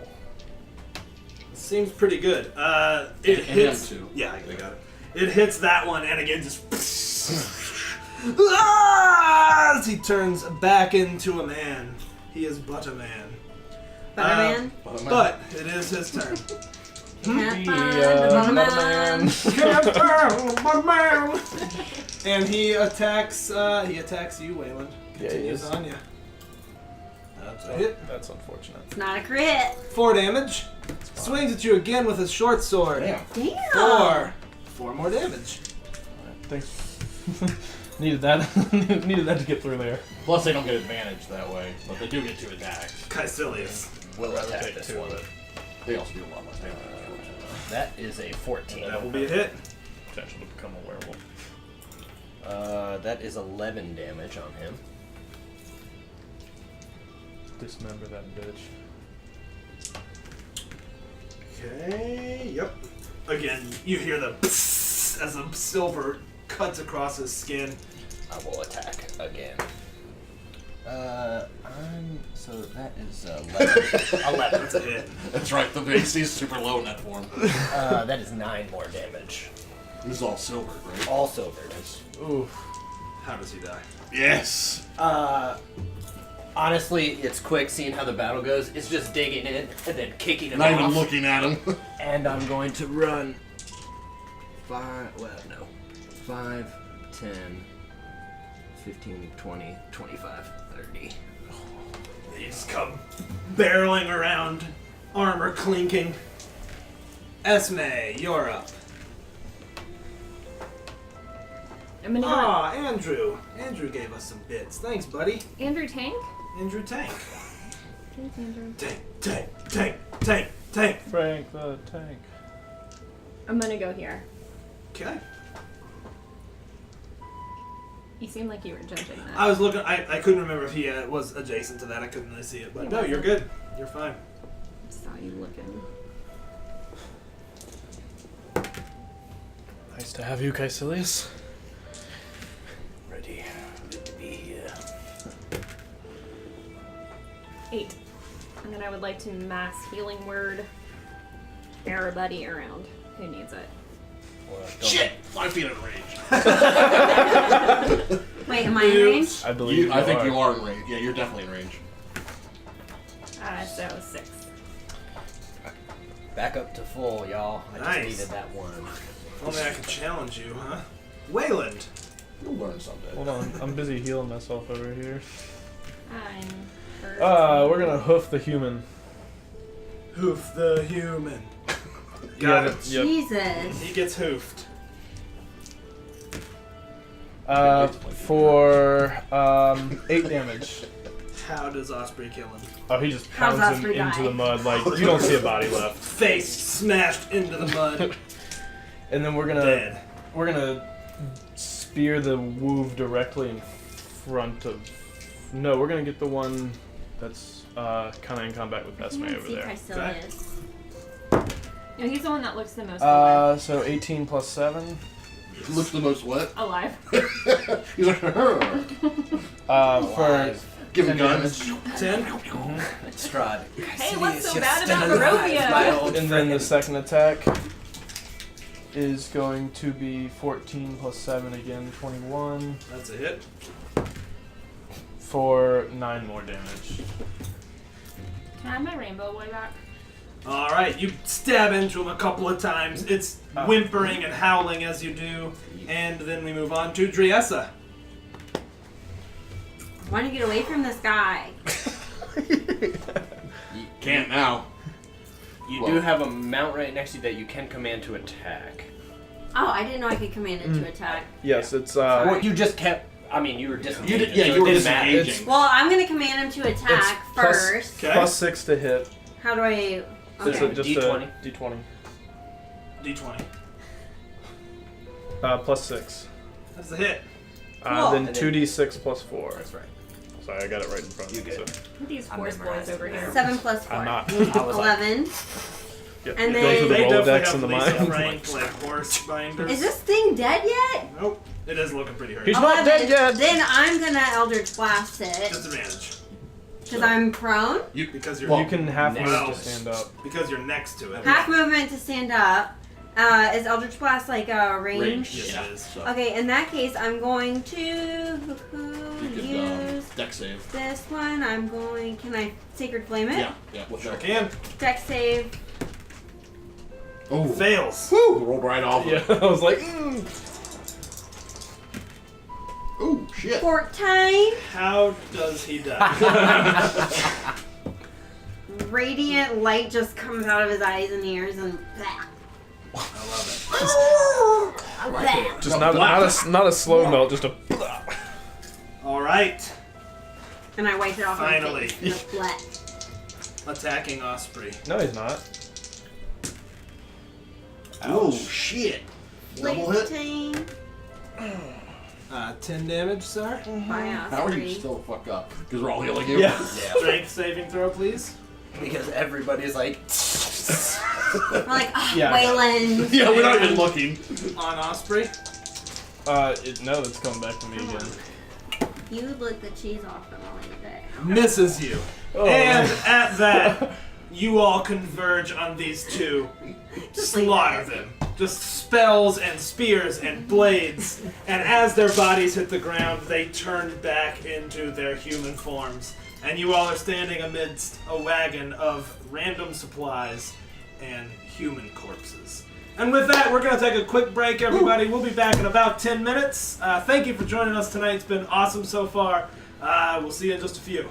[SPEAKER 1] Seems pretty good. It
[SPEAKER 6] And
[SPEAKER 1] hits.
[SPEAKER 6] M2.
[SPEAKER 1] Yeah, I got it. It hits that one, and again just. As he turns back into a man. He is but a man.
[SPEAKER 3] Butterman?
[SPEAKER 1] But it is his turn.
[SPEAKER 3] Can't
[SPEAKER 2] He,
[SPEAKER 3] find the Butterman.
[SPEAKER 1] And he attacks. He attacks you, Wayland.
[SPEAKER 2] Yeah, he
[SPEAKER 1] Continues
[SPEAKER 2] is.
[SPEAKER 1] on you. That's a hit.
[SPEAKER 2] That's unfortunate.
[SPEAKER 3] It's not a crit.
[SPEAKER 1] 4 damage. Swings at you again with his short sword.
[SPEAKER 6] Damn.
[SPEAKER 3] Damn.
[SPEAKER 1] 4 more damage.
[SPEAKER 2] Thanks. Needed that. Needed that to get through there.
[SPEAKER 6] Plus, they don't get advantage that way, but they do get 2 attacks.
[SPEAKER 1] Caecilius.
[SPEAKER 7] We'll attack
[SPEAKER 2] Take
[SPEAKER 7] this
[SPEAKER 2] 2
[SPEAKER 7] one.
[SPEAKER 2] of it.
[SPEAKER 6] They also do a lot less damage.
[SPEAKER 7] That is a 14.
[SPEAKER 1] That will be a hit.
[SPEAKER 2] Potential to become a werewolf.
[SPEAKER 7] That is 11 damage on him.
[SPEAKER 2] Dismember that bitch.
[SPEAKER 1] Okay, yep. Again, you hear the psss as the silver cuts across his skin.
[SPEAKER 7] I will attack again. So that is 11. 11.
[SPEAKER 1] That's a hit.
[SPEAKER 6] That's right, the AC is super low in that form.
[SPEAKER 7] That is 9 more damage.
[SPEAKER 6] This is all silver, right?
[SPEAKER 7] All silvered.
[SPEAKER 2] Oof.
[SPEAKER 1] How does he die?
[SPEAKER 6] Yes!
[SPEAKER 7] Honestly, it's quick seeing how the battle goes. It's just digging in and then kicking him
[SPEAKER 6] Not
[SPEAKER 7] off.
[SPEAKER 6] even looking at him.
[SPEAKER 7] And I'm going to run 5, 10, 15, 20, 25, 30.
[SPEAKER 1] They just come barreling around, armor clinking. Esme, you're up.
[SPEAKER 5] I'm gonna go.
[SPEAKER 1] Ah, Andrew. Andrew gave us some bits. Thanks, buddy.
[SPEAKER 5] Andrew Tank?
[SPEAKER 1] Andrew Tank.
[SPEAKER 5] Thanks, Andrew.
[SPEAKER 1] Tank, tank, tank, tank, tank.
[SPEAKER 2] Frank the Tank.
[SPEAKER 5] I'm gonna go here.
[SPEAKER 1] Okay.
[SPEAKER 5] You seem like you were judging that.
[SPEAKER 1] I was looking. I couldn't remember if he was adjacent to that. I couldn't really see it. But
[SPEAKER 5] He
[SPEAKER 1] no, you're
[SPEAKER 5] wasn't.
[SPEAKER 1] good. You're fine.
[SPEAKER 5] I saw you looking.
[SPEAKER 2] Nice to have you, Caecilius.
[SPEAKER 7] Ready. Good to be here.
[SPEAKER 5] 8. And then I would like to mass healing word everybody around who needs it.
[SPEAKER 7] Well,
[SPEAKER 6] Shit! 5 feet in range.
[SPEAKER 3] Wait, am I in range?
[SPEAKER 2] I believe
[SPEAKER 6] I think you are in range. Yeah, you're definitely in range.
[SPEAKER 5] So 6.
[SPEAKER 7] Back up to full, y'all. I
[SPEAKER 1] Nice.
[SPEAKER 7] just needed that one.
[SPEAKER 1] If only I could challenge you, huh? Wayland.
[SPEAKER 6] You'll learn someday.
[SPEAKER 2] Hold on, I'm busy healing myself over here.
[SPEAKER 5] I'm hurt.
[SPEAKER 2] We're gonna hoof the human.
[SPEAKER 1] Hoof the human. Got it.
[SPEAKER 2] Yep.
[SPEAKER 3] Jesus.
[SPEAKER 1] He gets hoofed.
[SPEAKER 2] For 8 damage.
[SPEAKER 1] How does Osprey kill him?
[SPEAKER 2] Oh, he just
[SPEAKER 3] How's
[SPEAKER 2] pounds him
[SPEAKER 3] Osprey
[SPEAKER 2] into
[SPEAKER 3] die?
[SPEAKER 2] the mud. Like, you don't see a body left.
[SPEAKER 1] Face smashed into the mud.
[SPEAKER 2] And then we're
[SPEAKER 1] Dead.
[SPEAKER 2] gonna spear the woov directly in front of. No, we're gonna get the one that's kind of in combat with Esme over there.
[SPEAKER 3] Caecilius.
[SPEAKER 5] No, he's the one that looks the most alive.
[SPEAKER 2] So 18 plus 7.
[SPEAKER 6] Looks the most what?
[SPEAKER 5] Alive.
[SPEAKER 6] He's like, "Her."
[SPEAKER 2] For
[SPEAKER 6] Give him
[SPEAKER 2] 10
[SPEAKER 6] guns.
[SPEAKER 2] damage.
[SPEAKER 1] 10?
[SPEAKER 7] Strahd.
[SPEAKER 5] Hey, what's so bad about Barovia?
[SPEAKER 7] My old
[SPEAKER 2] And then the
[SPEAKER 7] friend.
[SPEAKER 2] second attack is going to be 14 plus 7 again, 21
[SPEAKER 1] That's a hit.
[SPEAKER 2] for 9 more damage.
[SPEAKER 5] Can I have my rainbow boy back?
[SPEAKER 1] Alright, you stab into him a couple of times. It's whimpering and howling as you do. And then we move on to Driessa.
[SPEAKER 3] I want to get away from this guy.
[SPEAKER 6] Can't now.
[SPEAKER 7] You
[SPEAKER 6] Well-
[SPEAKER 7] do have a mount right next to you that you can command to attack.
[SPEAKER 3] Oh, I didn't know I could command it to attack.
[SPEAKER 2] Yes, it's
[SPEAKER 7] Well, you just kept. I mean, you were disengaged.
[SPEAKER 6] Yeah,
[SPEAKER 7] so
[SPEAKER 6] you were
[SPEAKER 7] it didn't matter.
[SPEAKER 6] disengaging.
[SPEAKER 3] Well, I'm going to command him to attack
[SPEAKER 2] plus-
[SPEAKER 3] first.
[SPEAKER 1] Okay.
[SPEAKER 2] plus 6 to hit.
[SPEAKER 3] How do I...
[SPEAKER 2] It's
[SPEAKER 3] Okay.
[SPEAKER 2] just
[SPEAKER 7] D20.
[SPEAKER 2] a D20.
[SPEAKER 1] D20.
[SPEAKER 2] Plus 6.
[SPEAKER 1] That's a hit.
[SPEAKER 3] Cool.
[SPEAKER 2] Then
[SPEAKER 7] And then-
[SPEAKER 2] 2d6 plus 4.
[SPEAKER 7] That's right.
[SPEAKER 2] Sorry, I got it right in front of
[SPEAKER 7] You
[SPEAKER 2] me.
[SPEAKER 7] good.
[SPEAKER 2] So.
[SPEAKER 5] These
[SPEAKER 7] I
[SPEAKER 5] horse boys
[SPEAKER 7] memorized
[SPEAKER 5] over
[SPEAKER 7] it.
[SPEAKER 5] here.
[SPEAKER 3] 7 plus 4.
[SPEAKER 2] I'm not.
[SPEAKER 7] I was like,
[SPEAKER 3] 11.
[SPEAKER 2] Yep.
[SPEAKER 3] And
[SPEAKER 2] Those
[SPEAKER 3] then-
[SPEAKER 2] are the
[SPEAKER 1] They definitely
[SPEAKER 2] Rolodex
[SPEAKER 1] have
[SPEAKER 2] and the
[SPEAKER 1] Lisa
[SPEAKER 2] mines.
[SPEAKER 1] ranked like horse binders.
[SPEAKER 3] Is this thing dead yet?
[SPEAKER 1] Nope. It is looking pretty hurt.
[SPEAKER 2] He's not dead yet.
[SPEAKER 3] Then I'm going to Eldritch Blast it.
[SPEAKER 1] Disadvantage.
[SPEAKER 3] Because I'm prone.
[SPEAKER 1] Because you're
[SPEAKER 2] You can half move
[SPEAKER 1] Wow.
[SPEAKER 2] to stand up.
[SPEAKER 1] because you're next to it.
[SPEAKER 3] Half movement to stand up. Is Eldritch Blast like a range?
[SPEAKER 1] Yes,
[SPEAKER 6] Yeah.
[SPEAKER 1] it is.
[SPEAKER 6] So,
[SPEAKER 3] Okay, in that case, I'm going to
[SPEAKER 6] you could,
[SPEAKER 3] use
[SPEAKER 6] deck save.
[SPEAKER 3] this one. I'm going. Can I Sacred Flame it?
[SPEAKER 6] Yeah, with
[SPEAKER 1] Sure
[SPEAKER 6] that.
[SPEAKER 1] can.
[SPEAKER 3] Deck save.
[SPEAKER 6] Oh,
[SPEAKER 1] Fails.
[SPEAKER 6] woo! Rolled right off.
[SPEAKER 2] Yeah, I was like,
[SPEAKER 6] Oh shit.
[SPEAKER 3] 14.
[SPEAKER 1] How does he die?
[SPEAKER 3] Radiant light just comes out of his eyes and ears and.
[SPEAKER 1] I love
[SPEAKER 2] just not a slow melt, just a.
[SPEAKER 1] it. All right.
[SPEAKER 3] And I wipe it off
[SPEAKER 1] Finally.
[SPEAKER 3] my face. The flat.
[SPEAKER 1] Attacking Osprey.
[SPEAKER 2] No, he's not.
[SPEAKER 6] Oh shit. Double hit.
[SPEAKER 3] 15
[SPEAKER 1] 10 damage, sir.
[SPEAKER 3] by
[SPEAKER 6] How are you
[SPEAKER 3] Osprey.
[SPEAKER 6] still fuck up? Because we're all healing you.
[SPEAKER 7] Yeah.
[SPEAKER 1] Strength saving throw, please.
[SPEAKER 7] Because everybody's like.
[SPEAKER 3] We're like, oh,
[SPEAKER 2] Yeah.
[SPEAKER 3] Wayland.
[SPEAKER 6] Yeah, we're not even looking.
[SPEAKER 1] On Osprey.
[SPEAKER 2] No, that's coming back to me again.
[SPEAKER 3] You lick the cheese off them all day.
[SPEAKER 1] Misses you.
[SPEAKER 2] Oh,
[SPEAKER 1] And
[SPEAKER 2] man.
[SPEAKER 1] at that, you all converge on these two.
[SPEAKER 3] Just like
[SPEAKER 1] Slaughter
[SPEAKER 3] that.
[SPEAKER 1] them. Just spells and spears and blades. And as their bodies hit the ground, they turn back into their human forms. And you all are standing amidst a wagon of random supplies and human corpses. And with that, we're going to take a quick break, everybody. We'll be back in about 10 minutes. Thank you for joining us tonight. It's been awesome so far. We'll see you in just a few.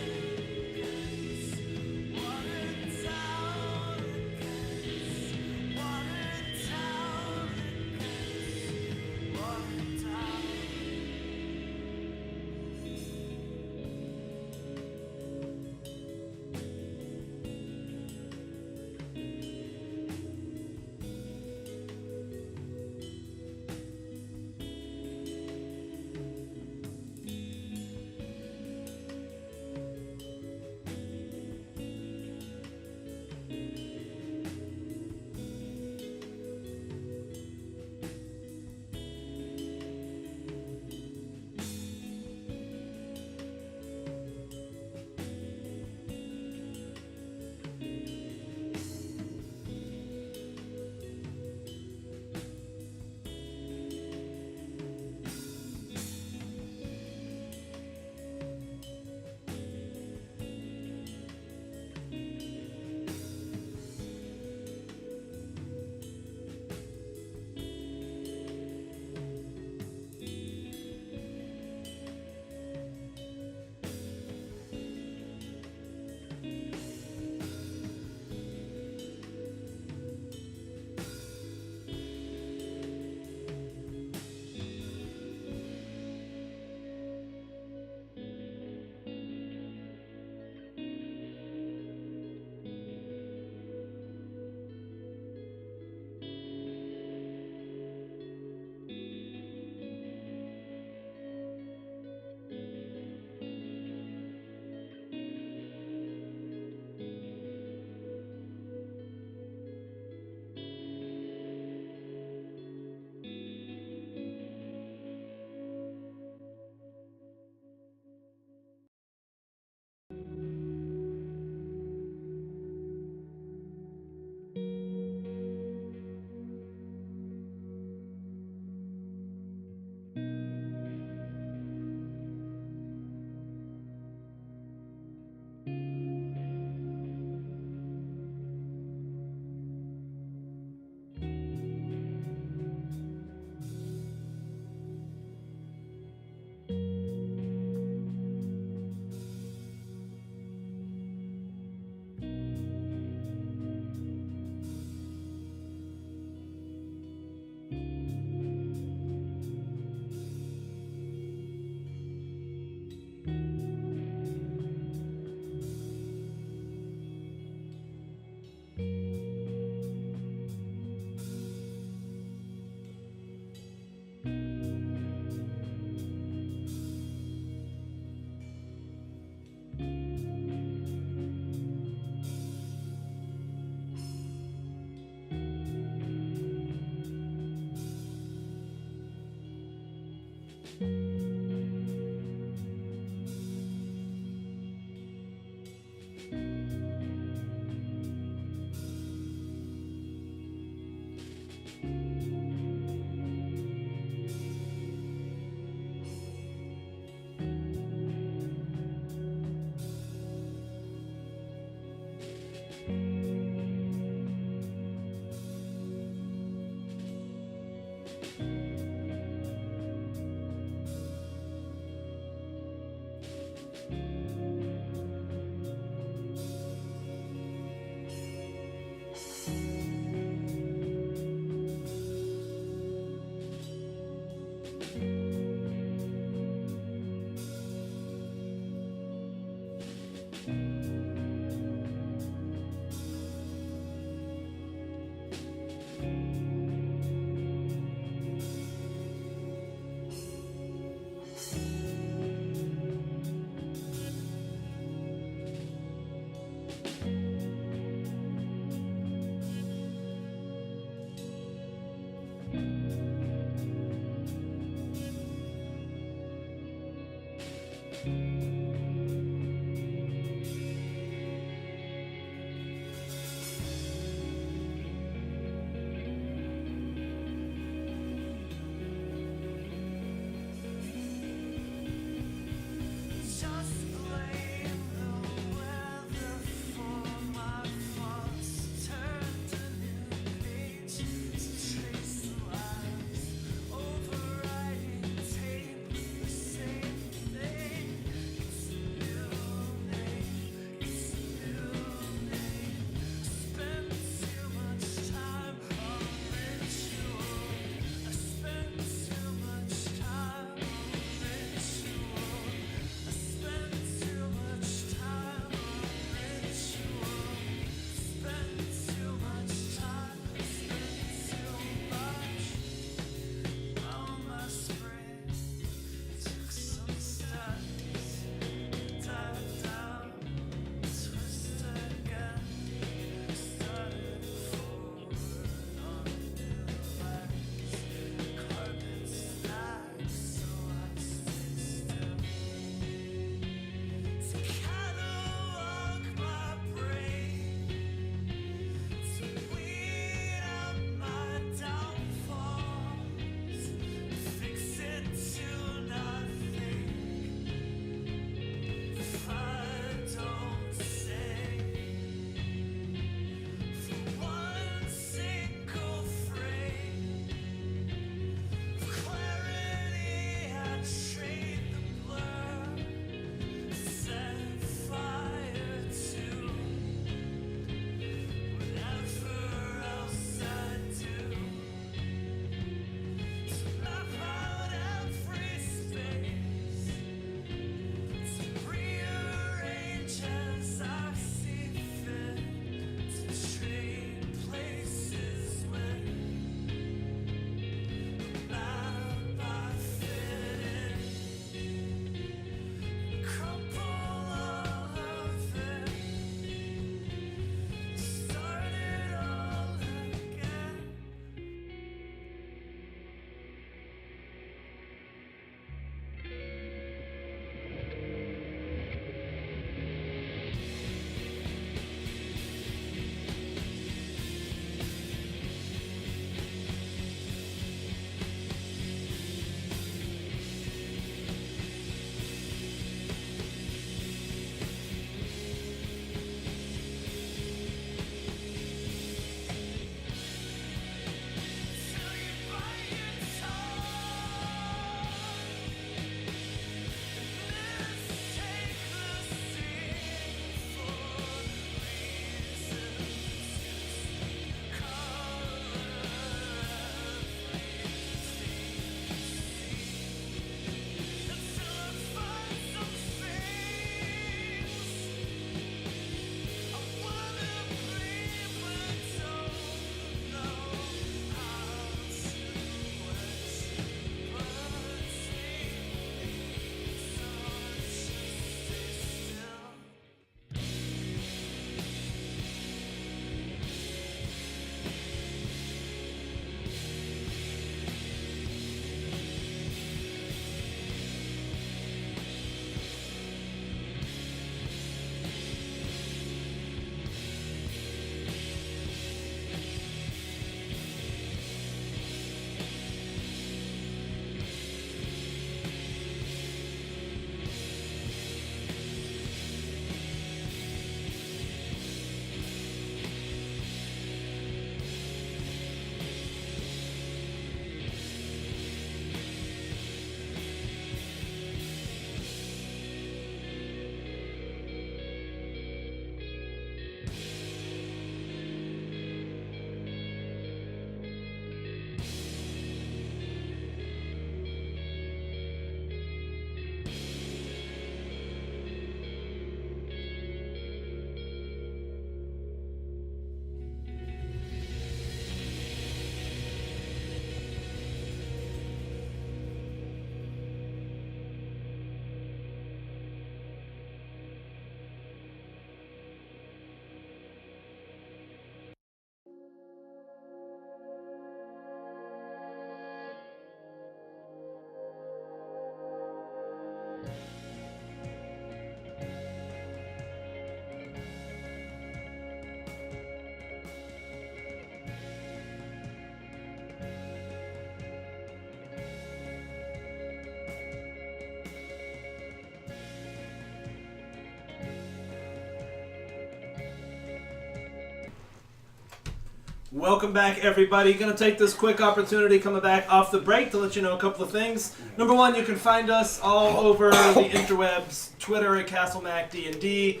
[SPEAKER 1] Welcome back, everybody. Gonna take this quick opportunity coming back off the break to let you know a couple of things. Number one, you can find us all over the interwebs, Twitter at CastleMacD&D.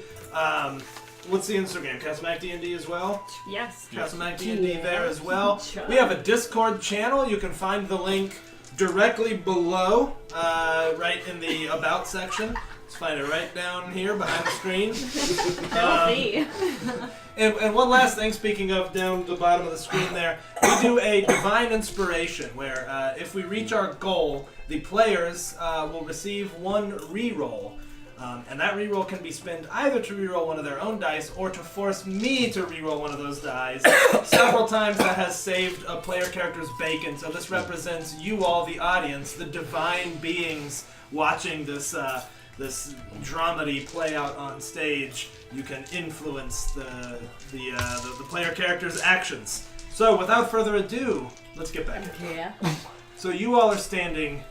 [SPEAKER 1] What's the Instagram? CastleMacD&D as well?
[SPEAKER 5] Yes.
[SPEAKER 1] CastleMacD&D there as well. We have a Discord channel. You can find the link directly below, right in the About section. Let's find it right down here behind the screen. And one last thing, speaking of down the bottom of the screen there, we do a Divine Inspiration, where if we reach our goal, the players will receive one reroll. And that reroll can be spent either to reroll one of their own dice or to force me to reroll one of those dice. Several times that has saved a player character's bacon, so this represents you all, the audience, the divine beings watching this this dramedy play out on stage. You can influence the player character's actions. So without further ado, let's get back into it.
[SPEAKER 3] Yeah.
[SPEAKER 1] So you all are standing,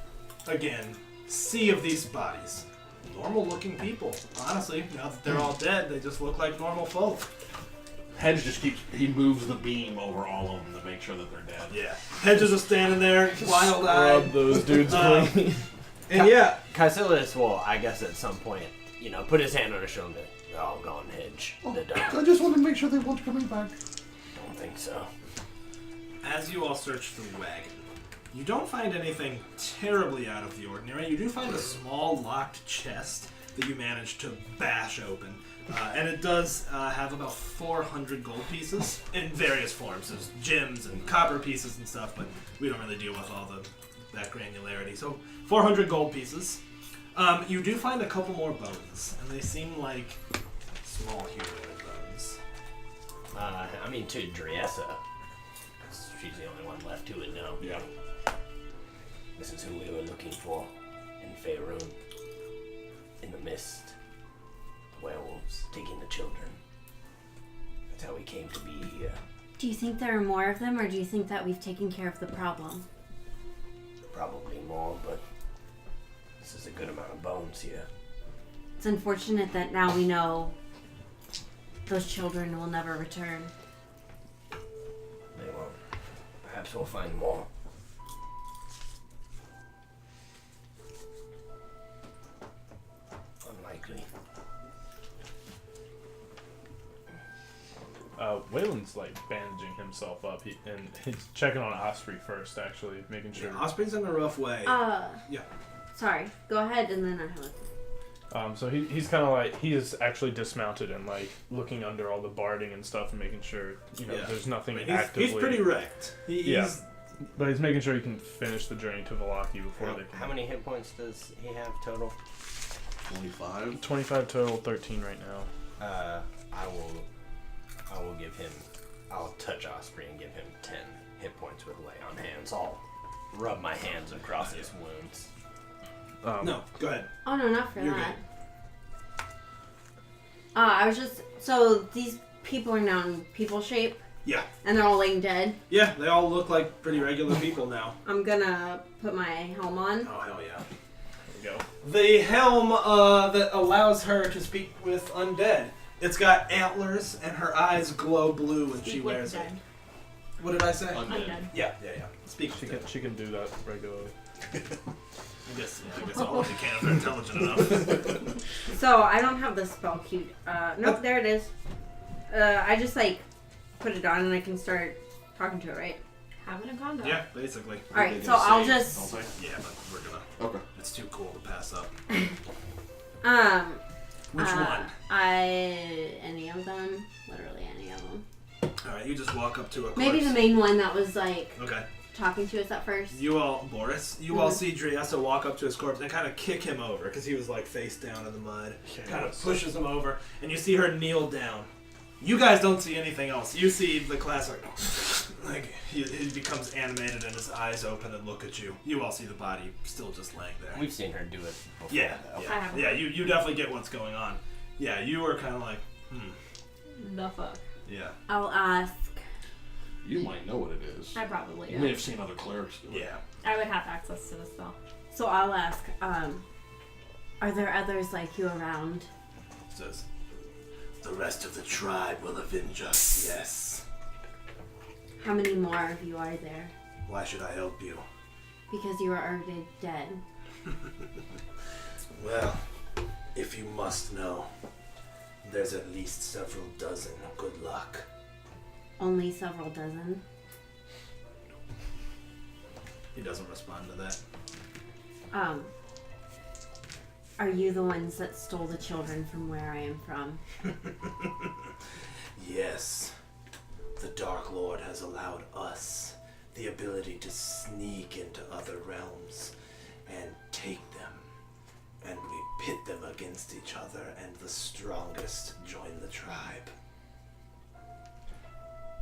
[SPEAKER 1] again, sea of these bodies. Normal looking people, honestly. Now that they're all dead, they just look like normal folk.
[SPEAKER 6] Hedge just he moves the beam over all of them to make sure that they're dead.
[SPEAKER 1] Yeah. Hedges are standing there,
[SPEAKER 2] Rub
[SPEAKER 1] wild-eyed.
[SPEAKER 2] those dudes clean.
[SPEAKER 1] And yeah,
[SPEAKER 7] Caecilius will, I guess, at some point, put his hand on his shoulder. They're all gone, Hedge. They're done.
[SPEAKER 6] I just want to make sure they weren't coming back.
[SPEAKER 7] Don't think so.
[SPEAKER 1] as you all search the wagon, you don't find anything terribly out of the ordinary. You do find a small locked chest that you manage to bash open. And it does have about 400 gold pieces in various forms. There's gems and copper pieces and stuff, but we don't really deal with all that granularity. So 400 gold pieces. You do find a couple more bones, and they seem like small humanoid bones.
[SPEAKER 7] To Driessa. She's the only one left who would know.
[SPEAKER 6] Yeah.
[SPEAKER 7] This is who we were looking for in Faerun. In the mist. Werewolves taking the children. That's how we came to be here.
[SPEAKER 3] Do you think there are more of them, or do you think that we've taken care of the problem?
[SPEAKER 7] Probably more, but this is a good amount of bones here.
[SPEAKER 3] It's unfortunate that now we know those children will never return.
[SPEAKER 7] They won't. Perhaps we'll find more. Unlikely.
[SPEAKER 2] Waylon's like bandaging himself up, and he's checking on Osprey first, actually, making sure.
[SPEAKER 1] Yeah, Osprey's in a rough way.
[SPEAKER 3] Yeah. Sorry. Go ahead, and then I have a...
[SPEAKER 2] So he's kind of like, he is actually dismounted and like looking under all the barding and stuff and making sure, there's nothing actively.
[SPEAKER 1] He's pretty wrecked.
[SPEAKER 2] But he's making sure he can finish the journey to Vallaki before they can.
[SPEAKER 7] How many hit points does he have total?
[SPEAKER 6] 25.
[SPEAKER 2] 25 total, 13 right now.
[SPEAKER 7] I will give him. I'll touch Osprey and give him 10 hit points with lay on hands. I'll rub my hands across his wounds.
[SPEAKER 1] No, go ahead.
[SPEAKER 3] Oh, no, not for
[SPEAKER 1] You're
[SPEAKER 3] that. I was just... So, these people are now in people shape?
[SPEAKER 1] Yeah.
[SPEAKER 3] And they're all laying dead?
[SPEAKER 1] Yeah, they all look like pretty regular people now.
[SPEAKER 3] I'm gonna put my helm on.
[SPEAKER 1] Oh, hell yeah.
[SPEAKER 2] There we go.
[SPEAKER 1] The helm that allows her to speak with undead. It's got antlers, and her eyes glow blue when she wears it. What did I say?
[SPEAKER 5] Undead.
[SPEAKER 1] Yeah. Speak
[SPEAKER 2] She can do that regularly.
[SPEAKER 1] I guess all of you can if they're intelligent enough.
[SPEAKER 3] So, I don't have the spell cute. Nope, there it is. I just, put it on and I can start talking to it, right?
[SPEAKER 5] Having a condo.
[SPEAKER 1] Yeah, basically.
[SPEAKER 3] Alright, so I'll just...
[SPEAKER 1] Yeah, but we're gonna...
[SPEAKER 6] Okay.
[SPEAKER 1] It's too cool to pass up.
[SPEAKER 3] Which
[SPEAKER 1] one?
[SPEAKER 3] Any of them. Literally any of them.
[SPEAKER 1] Alright, you just walk up to a corpse.
[SPEAKER 3] Maybe the main one that was,
[SPEAKER 1] Okay.
[SPEAKER 3] talking to us at first.
[SPEAKER 1] You all see Driessa walk up to his corpse and kind of kick him over because he was face down in the mud. Kind of pushes him over, and you see her kneel down. You guys don't see anything else. You see the classic, he becomes animated and his eyes open and look at you. You all see the body still just laying there.
[SPEAKER 7] We've seen her do it before.
[SPEAKER 1] Yeah,
[SPEAKER 7] though.
[SPEAKER 5] I haven't.
[SPEAKER 1] yeah. You definitely get what's going on. Yeah, you were kind of
[SPEAKER 5] The fuck.
[SPEAKER 1] Yeah.
[SPEAKER 3] I'll ask.
[SPEAKER 6] You might know what it is.
[SPEAKER 5] I probably
[SPEAKER 6] You
[SPEAKER 5] do.
[SPEAKER 6] may have seen other clerics do it.
[SPEAKER 1] Yeah.
[SPEAKER 5] I would have access to the spell.
[SPEAKER 3] So I'll ask, are there others like you around?
[SPEAKER 1] Says, the rest of the tribe will avenge us, yes.
[SPEAKER 3] How many more of you are there?
[SPEAKER 1] Why should I help you?
[SPEAKER 3] Because you are already dead.
[SPEAKER 1] Well, if you must know, there's at least several dozen. Good luck.
[SPEAKER 3] Only several dozen.
[SPEAKER 1] He doesn't respond to that.
[SPEAKER 3] Are you the ones that stole the children from where I am from?
[SPEAKER 1] Yes. The Dark Lord has allowed us the ability to sneak into other realms and take them. And we pit them against each other, and the strongest join the tribe.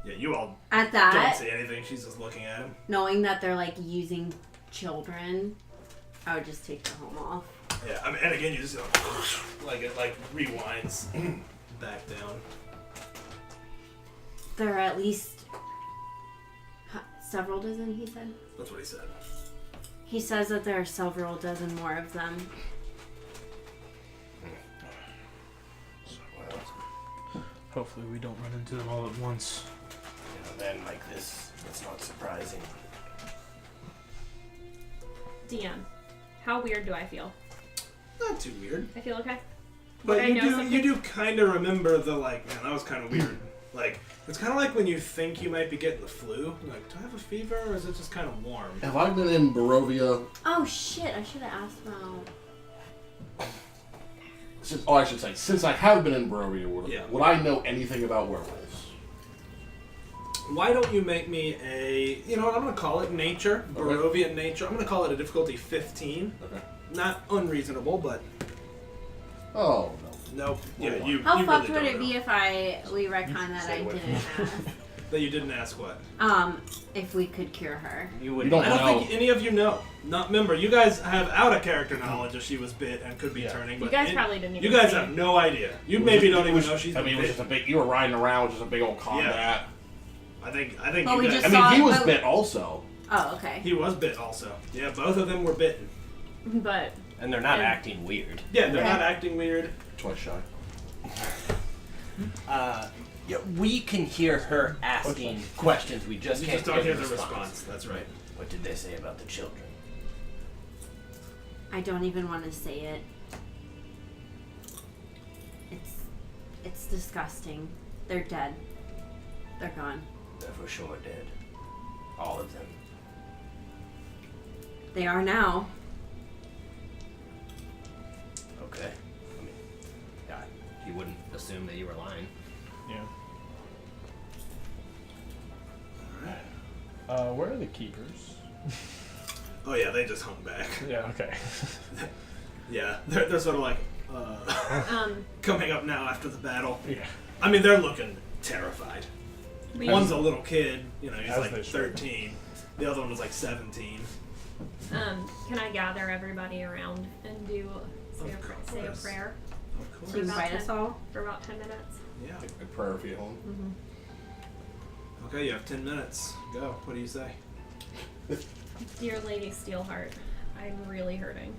[SPEAKER 1] Yeah, you all
[SPEAKER 3] At
[SPEAKER 1] don't
[SPEAKER 3] that,
[SPEAKER 1] say anything. She's just looking at him.
[SPEAKER 3] knowing that they're like using children, I would just take the helm off.
[SPEAKER 1] Yeah, I mean, and again, you just go, like it like rewinds back down.
[SPEAKER 3] There are at least several dozen, he said.
[SPEAKER 1] That's what he said.
[SPEAKER 3] He says that there are several dozen more of them.
[SPEAKER 4] Well,
[SPEAKER 2] Hopefully we don't run into them all at once.
[SPEAKER 4] in an event like this, it's not surprising.
[SPEAKER 5] DM, how weird do I feel?
[SPEAKER 1] Not too weird.
[SPEAKER 5] I feel okay.
[SPEAKER 1] But
[SPEAKER 5] Would I
[SPEAKER 1] you
[SPEAKER 5] know
[SPEAKER 1] do
[SPEAKER 5] something?
[SPEAKER 1] you do kind of remember the like, man, that was kind of weird. Like, it's kind of like when you think you might be getting the flu. You're like, do I have a fever or is it just kind of warm?
[SPEAKER 6] Have I been in Barovia?
[SPEAKER 3] Oh shit, I should have asked about...
[SPEAKER 6] I should say, since I have been in Barovia, would I know anything about werewolves?
[SPEAKER 1] Why don't you make me a, you know what, I'm going to call it nature, Barovian nature. I'm going to call it a difficulty 15.
[SPEAKER 6] Okay.
[SPEAKER 1] Not unreasonable, but
[SPEAKER 6] Oh, no.
[SPEAKER 1] nope. Yeah, you
[SPEAKER 3] How
[SPEAKER 1] you
[SPEAKER 3] fucked
[SPEAKER 1] really
[SPEAKER 3] would
[SPEAKER 1] don't
[SPEAKER 3] it be
[SPEAKER 1] know.
[SPEAKER 3] if we retcon that I didn't ask?
[SPEAKER 1] That you didn't ask what?
[SPEAKER 3] If we could cure her.
[SPEAKER 6] You don't
[SPEAKER 1] I don't
[SPEAKER 6] know.
[SPEAKER 1] think any of you know. Not remember, you guys have out of character knowledge if she was bit and could be turning.
[SPEAKER 5] You
[SPEAKER 1] But
[SPEAKER 5] guys probably didn't even
[SPEAKER 1] You guys
[SPEAKER 5] see
[SPEAKER 1] have
[SPEAKER 5] it.
[SPEAKER 1] no idea. You
[SPEAKER 6] It was
[SPEAKER 1] maybe
[SPEAKER 6] just-
[SPEAKER 1] don't
[SPEAKER 6] it
[SPEAKER 1] even
[SPEAKER 6] was-
[SPEAKER 1] know she's
[SPEAKER 6] I
[SPEAKER 1] been
[SPEAKER 6] mean, it was
[SPEAKER 1] bit.
[SPEAKER 6] just a big. You were riding around, just a big old combat.
[SPEAKER 1] I think
[SPEAKER 3] But
[SPEAKER 1] you
[SPEAKER 3] we
[SPEAKER 1] guys.
[SPEAKER 3] just-
[SPEAKER 6] I mean, he
[SPEAKER 3] Saw-
[SPEAKER 6] was
[SPEAKER 3] but-
[SPEAKER 6] bit also.
[SPEAKER 3] Oh, okay.
[SPEAKER 1] He was bit also. Yeah, both of them were bitten.
[SPEAKER 5] But
[SPEAKER 4] And they're not
[SPEAKER 5] And-
[SPEAKER 4] acting weird.
[SPEAKER 1] Yeah, they're
[SPEAKER 3] Okay.
[SPEAKER 1] not acting weird.
[SPEAKER 6] Twice shy.
[SPEAKER 4] Yeah, we can hear her asking questions. We just
[SPEAKER 1] You
[SPEAKER 4] can't
[SPEAKER 1] just don't hear
[SPEAKER 4] get
[SPEAKER 1] the
[SPEAKER 4] a
[SPEAKER 1] response. That's right.
[SPEAKER 4] What did they say about the children?
[SPEAKER 3] I don't even want to say it. It's disgusting. They're dead. They're gone.
[SPEAKER 4] They're for sure dead. All of them.
[SPEAKER 3] They are now.
[SPEAKER 4] Okay. I mean, yeah, you wouldn't assume that you were lying.
[SPEAKER 2] Yeah. Where are the keepers?
[SPEAKER 1] Oh yeah, they just hung back.
[SPEAKER 2] Yeah, okay.
[SPEAKER 1] Yeah, they're sort of like
[SPEAKER 5] um,
[SPEAKER 1] coming up now after the battle.
[SPEAKER 2] Yeah.
[SPEAKER 1] I mean, they're looking terrified.
[SPEAKER 5] we
[SPEAKER 1] One's a little kid, you know, he's
[SPEAKER 2] As
[SPEAKER 1] like
[SPEAKER 2] they should.
[SPEAKER 1] 13. The other one was like 17.
[SPEAKER 5] can I gather everybody around and do say a
[SPEAKER 1] course.
[SPEAKER 5] prayer
[SPEAKER 1] Of course.
[SPEAKER 3] To invite
[SPEAKER 5] about
[SPEAKER 3] us
[SPEAKER 5] 10
[SPEAKER 3] all.
[SPEAKER 5] for about 10 minutes?
[SPEAKER 1] Yeah.
[SPEAKER 6] A prayer for you home.
[SPEAKER 1] Okay, you have 10 minutes. Go. What do you say?
[SPEAKER 5] Dear Lady Steelheart, I'm really hurting.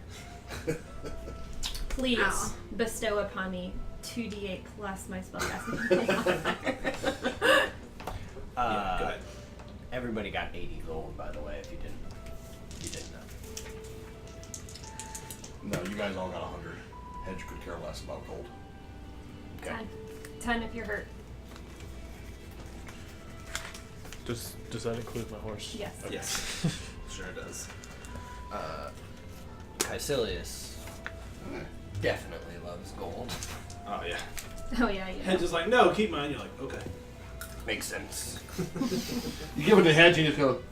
[SPEAKER 5] Please
[SPEAKER 3] Ow.
[SPEAKER 5] bestow upon me 2d8 plus my spellcasting modifier.
[SPEAKER 1] Yeah, go ahead.
[SPEAKER 4] Everybody got 80 gold, by the way, if you didn't know.
[SPEAKER 6] No, you guys all got 100. Hedge could care less about gold.
[SPEAKER 4] Okay.
[SPEAKER 5] 10 if you're hurt.
[SPEAKER 2] Does that include my horse?
[SPEAKER 5] Yes.
[SPEAKER 1] Yes. Sure does.
[SPEAKER 4] Caecilius definitely loves gold.
[SPEAKER 1] Oh, yeah.
[SPEAKER 5] Oh yeah, you know.
[SPEAKER 1] Hedge is like, no, keep mine. You're like, okay.
[SPEAKER 4] Makes sense.
[SPEAKER 6] You give it to Hedge and you just go,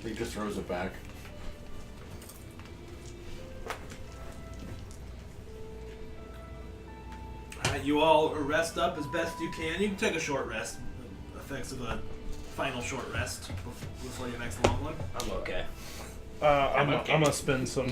[SPEAKER 6] He just throws it back.
[SPEAKER 1] Alright, you all rest up as best you can. You can take a short rest. Effects of a final short rest before your next long one.
[SPEAKER 4] I'm okay.
[SPEAKER 2] I'm
[SPEAKER 6] okay.
[SPEAKER 2] gonna spend some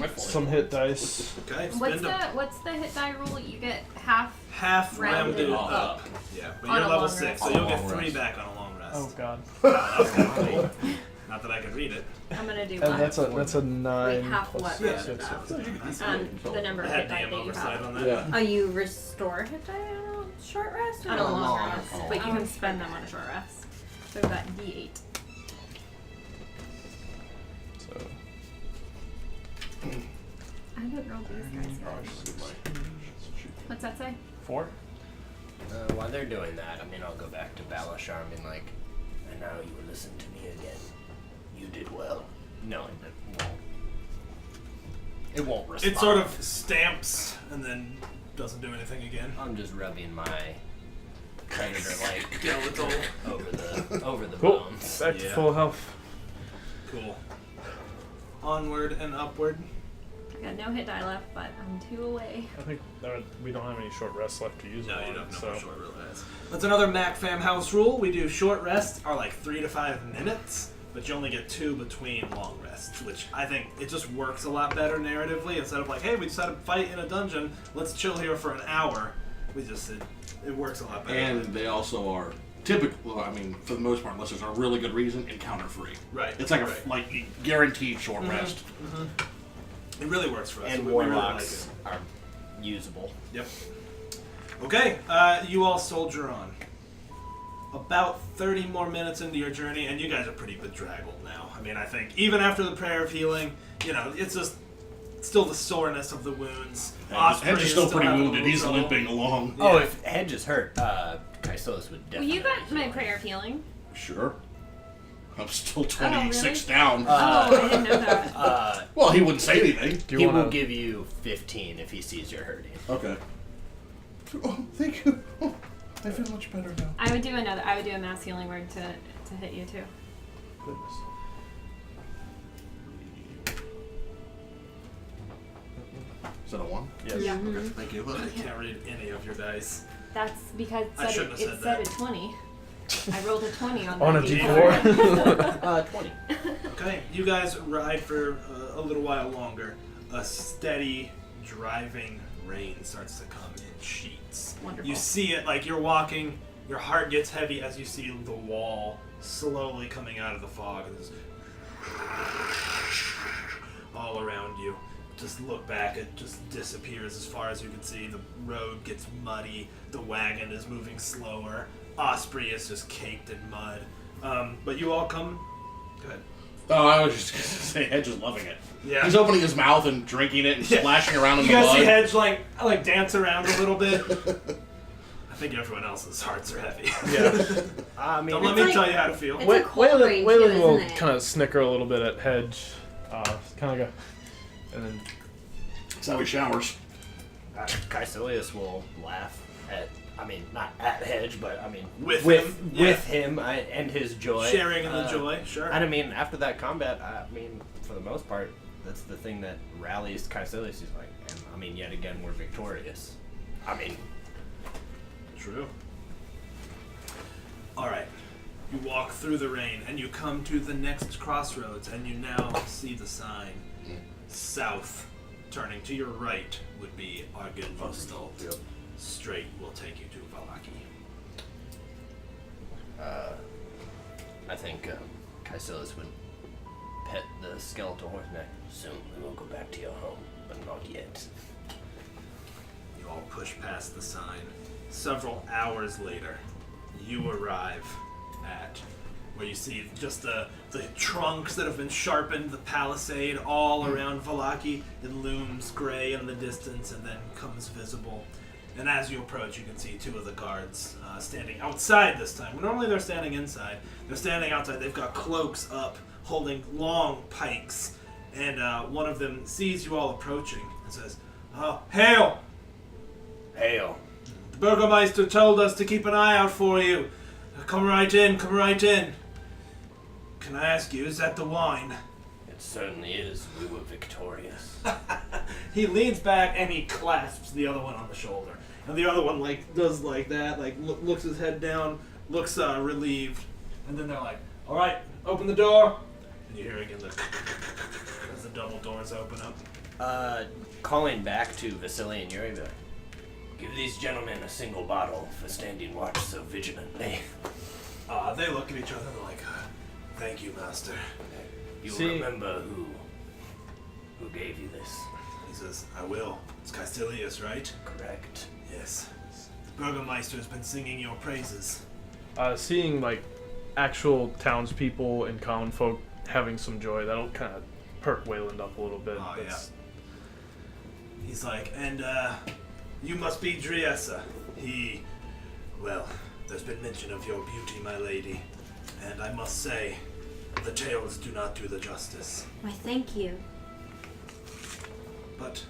[SPEAKER 2] hit dice.
[SPEAKER 1] Okay,
[SPEAKER 5] What's
[SPEAKER 1] spend them.
[SPEAKER 5] the hit die rule? You get half.
[SPEAKER 1] Half rounded
[SPEAKER 5] rounded
[SPEAKER 1] up.
[SPEAKER 5] up.
[SPEAKER 1] Yeah, but
[SPEAKER 5] On
[SPEAKER 1] you're
[SPEAKER 5] a
[SPEAKER 1] level
[SPEAKER 5] long
[SPEAKER 1] 6,
[SPEAKER 5] rest.
[SPEAKER 1] so
[SPEAKER 6] On a
[SPEAKER 1] you'll get
[SPEAKER 6] long
[SPEAKER 1] 3
[SPEAKER 6] rest.
[SPEAKER 1] back on a long rest.
[SPEAKER 2] Oh god.
[SPEAKER 1] That was kind of cool. Not that I could read it.
[SPEAKER 5] I'm gonna do
[SPEAKER 2] And
[SPEAKER 5] one.
[SPEAKER 2] that's a 9
[SPEAKER 3] Wait, half
[SPEAKER 2] plus
[SPEAKER 3] what?
[SPEAKER 2] 6,
[SPEAKER 1] Yeah.
[SPEAKER 2] 6.
[SPEAKER 5] The number
[SPEAKER 1] I
[SPEAKER 5] of
[SPEAKER 1] had
[SPEAKER 5] hit die
[SPEAKER 1] damn
[SPEAKER 5] that you
[SPEAKER 1] oversight
[SPEAKER 5] have
[SPEAKER 1] on that.
[SPEAKER 6] Yeah.
[SPEAKER 3] Oh, you restore hit die on a short rest? Or
[SPEAKER 5] on a long
[SPEAKER 6] long
[SPEAKER 5] rest,
[SPEAKER 6] rest.
[SPEAKER 5] but you
[SPEAKER 3] Oh,
[SPEAKER 5] can spend them on a short rest. So we've got D8.
[SPEAKER 2] So
[SPEAKER 5] I don't know these guys yet. What's that say?
[SPEAKER 2] 4.
[SPEAKER 7] While they're doing that, I mean, I'll go back to Balashar and be like, and now you will listen to me again. You did well. No, it won't respond.
[SPEAKER 1] It sort of stamps and then doesn't do anything again.
[SPEAKER 7] I'm just rubbing my predator-like
[SPEAKER 1] Skeletal.
[SPEAKER 7] over the
[SPEAKER 2] Cool.
[SPEAKER 7] bones.
[SPEAKER 2] Back to
[SPEAKER 1] Yeah.
[SPEAKER 2] full health.
[SPEAKER 1] Cool. Onward and upward.
[SPEAKER 5] I got no hit die left, but I'm 2 away.
[SPEAKER 2] I think we don't have any short rests left to use.
[SPEAKER 1] No,
[SPEAKER 2] it
[SPEAKER 1] you
[SPEAKER 2] on,
[SPEAKER 1] don't know
[SPEAKER 2] so.
[SPEAKER 1] what short rest. That's another Mac Fam house rule. We do short rests are like 3 to 5 minutes, but you only get 2 between long rests, which I think it just works a lot better narratively. Instead of like, hey, we just had a fight in a dungeon, let's chill here for an hour. It works a lot better.
[SPEAKER 6] And they also are typical. I mean, for the most part, unless there's a really good reason, encounter-free.
[SPEAKER 1] Right.
[SPEAKER 6] It's like
[SPEAKER 1] right.
[SPEAKER 6] like guaranteed short rest.
[SPEAKER 1] It really works for us.
[SPEAKER 7] And
[SPEAKER 1] We really
[SPEAKER 7] warlocks
[SPEAKER 1] like
[SPEAKER 7] are usable.
[SPEAKER 1] it. Yep. Okay, you all soldier on. About 30 more minutes into your journey, and you guys are pretty bedraggled now. I mean, I think even after the prayer of healing, it's just still the soreness of the wounds. Osprey
[SPEAKER 6] Hedge is still pretty
[SPEAKER 1] having a
[SPEAKER 6] wounded.
[SPEAKER 1] little
[SPEAKER 6] He's
[SPEAKER 1] trouble.
[SPEAKER 6] limping along.
[SPEAKER 7] Oh, if Hedge is hurt, Kysolis would
[SPEAKER 5] Well,
[SPEAKER 7] definitely.
[SPEAKER 5] you got my
[SPEAKER 7] heal.
[SPEAKER 5] prayer of healing.
[SPEAKER 6] Sure. I'm still 26
[SPEAKER 5] really?
[SPEAKER 6] down.
[SPEAKER 5] Oh, I didn't know that.
[SPEAKER 6] Well, he wouldn't say anything.
[SPEAKER 2] Do
[SPEAKER 7] He
[SPEAKER 2] you
[SPEAKER 7] will
[SPEAKER 2] want to?
[SPEAKER 7] give you 15 if he sees you're hurting.
[SPEAKER 6] Okay. Oh, thank you. Oh, I feel much better now.
[SPEAKER 5] I would do a mass healing word to hit you too.
[SPEAKER 2] Goodness.
[SPEAKER 6] Is that a 1?
[SPEAKER 2] Yes.
[SPEAKER 5] Yeah.
[SPEAKER 6] Okay, thank you.
[SPEAKER 1] I can't read any of your dice.
[SPEAKER 5] That's because
[SPEAKER 1] I shouldn't have
[SPEAKER 5] it
[SPEAKER 1] said
[SPEAKER 5] said a 20. I rolled a 20 on
[SPEAKER 2] On a
[SPEAKER 5] that
[SPEAKER 2] D4?
[SPEAKER 7] 20.
[SPEAKER 1] Okay, you guys ride for a little while longer. A steady driving rain starts to come in sheets.
[SPEAKER 5] Wonderful.
[SPEAKER 1] You see it like you're walking, your heart gets heavy as you see the wall slowly coming out of the fog. And there's all around you. Just look back, it just disappears as far as you can see. The road gets muddy, the wagon is moving slower. Osprey is just caked in mud. But you all come. Go ahead.
[SPEAKER 6] Oh, I was just going to say, Hedge is loving it.
[SPEAKER 1] Yeah.
[SPEAKER 6] He's opening his mouth and drinking it and
[SPEAKER 1] Yeah.
[SPEAKER 6] splashing around in
[SPEAKER 1] You
[SPEAKER 6] the
[SPEAKER 1] guys
[SPEAKER 6] mud.
[SPEAKER 1] see Hedge like dance around a little bit. I think everyone else's hearts are heavy.
[SPEAKER 2] Yeah.
[SPEAKER 7] I mean,
[SPEAKER 1] Don't let
[SPEAKER 3] It's
[SPEAKER 1] me
[SPEAKER 3] like-
[SPEAKER 1] tell you how to feel.
[SPEAKER 3] It's a cold rain too,
[SPEAKER 2] Waylon will
[SPEAKER 3] isn't it?
[SPEAKER 2] kind of snicker a little bit at Hedge. Kind of go. And then.
[SPEAKER 6] That's how he showers.
[SPEAKER 7] Kysolis will laugh at, not at Hedge, but
[SPEAKER 1] With him, yeah.
[SPEAKER 7] And his joy.
[SPEAKER 1] Sharing in the joy, sure.
[SPEAKER 7] And after that combat, for the most part, that's the thing that rallies Kysolis. He's like, and yet again, we're victorious.
[SPEAKER 1] True. Alright. You walk through the rain and you come to the next crossroads and you now see the sign. South, turning to your right, would be Argenvostalt.
[SPEAKER 6] Yep.
[SPEAKER 1] Straight will take you to Valaki.
[SPEAKER 7] I think Kysolis would pet the skeletal horse neck. Soon we will go back to your home, but not yet.
[SPEAKER 1] You all push past the sign. Several hours later, you arrive at where you see just the trunks that have been sharpened, the palisade all around Valaki. It looms gray in the distance and then comes visible. And as you approach, you can see 2 of the guards standing outside this time. Normally they're standing inside. They're standing outside. They've got cloaks up, holding long pikes. And one of them sees you all approaching and says, "Hail!
[SPEAKER 7] Hail!
[SPEAKER 1] The Burgermeister told us to keep an eye out for you. Come right in, come right in. Can I ask you, is that the wine?"
[SPEAKER 7] It certainly is. We were victorious.
[SPEAKER 1] He leans back and he clasps the other one on the shoulder. And the other one does like that, looks his head down, looks relieved. And then they're like, "All right, open the door." And you hear again as the double doors open up.
[SPEAKER 7] Calling back to Vasily and Yuri, like, give these gentlemen a single bottle for standing watch so vigilantly.
[SPEAKER 1] They look at each other and they're like, "Thank you, Master."
[SPEAKER 7] You'll
[SPEAKER 2] See-
[SPEAKER 7] remember who gave you this.
[SPEAKER 1] He says, "I will. It's Castellius, right?"
[SPEAKER 7] Correct.
[SPEAKER 1] "Yes. The Burgermeister has been singing your praises."
[SPEAKER 2] Seeing actual townspeople and common folk having some joy, that'll kind of perk Wayland up a little bit.
[SPEAKER 1] Oh, yeah. He's like, and you must be Driessa. Well, there's been mention of your beauty, my lady, and I must say, the tales do not do the justice.
[SPEAKER 3] Why, thank you.
[SPEAKER 1] But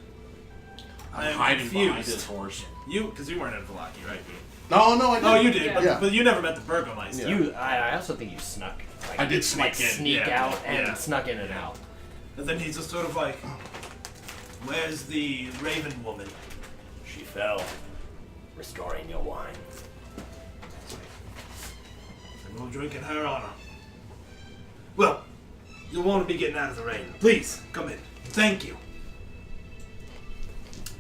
[SPEAKER 6] I'm
[SPEAKER 1] I am
[SPEAKER 6] hiding behind
[SPEAKER 1] confused.
[SPEAKER 6] his horse.
[SPEAKER 1] Because you weren't in Velaki, right?
[SPEAKER 6] No, I didn't.
[SPEAKER 1] Oh, you did,
[SPEAKER 5] Yeah.
[SPEAKER 1] but you never met the Burgomeister.
[SPEAKER 7] I also think you snuck. Like,
[SPEAKER 6] I did sneak in.
[SPEAKER 7] Sneak
[SPEAKER 1] Yeah.
[SPEAKER 7] out and
[SPEAKER 1] Yeah.
[SPEAKER 7] snuck in and out.
[SPEAKER 1] And then he's just sort of like, where's the Raven woman?
[SPEAKER 7] She fell, restoring your wine.
[SPEAKER 1] And we'll drink in her honor. Well, you'll want to be getting out of the rain. Please, come in. Thank you.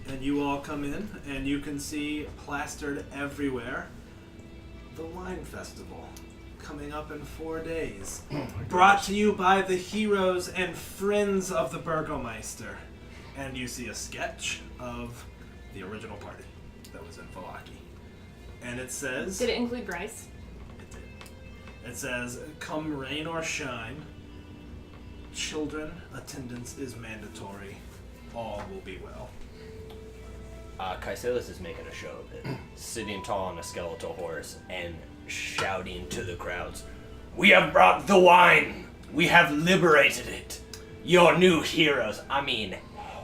[SPEAKER 1] And you all come in, and you can see plastered everywhere the wine festival coming up in 4 days. Brought to you by the heroes and friends of the Burgomeister. And you see a sketch of the original party that was in Velaki. And it says...
[SPEAKER 5] Did it include Bryce?
[SPEAKER 1] It says, come rain or shine, children, attendance is mandatory. All will be well.
[SPEAKER 7] Caecilius is making a show of it, sitting tall on a skeletal horse and shouting to the crowds, "We have brought the wine! We have liberated it! Your new heroes!" I mean,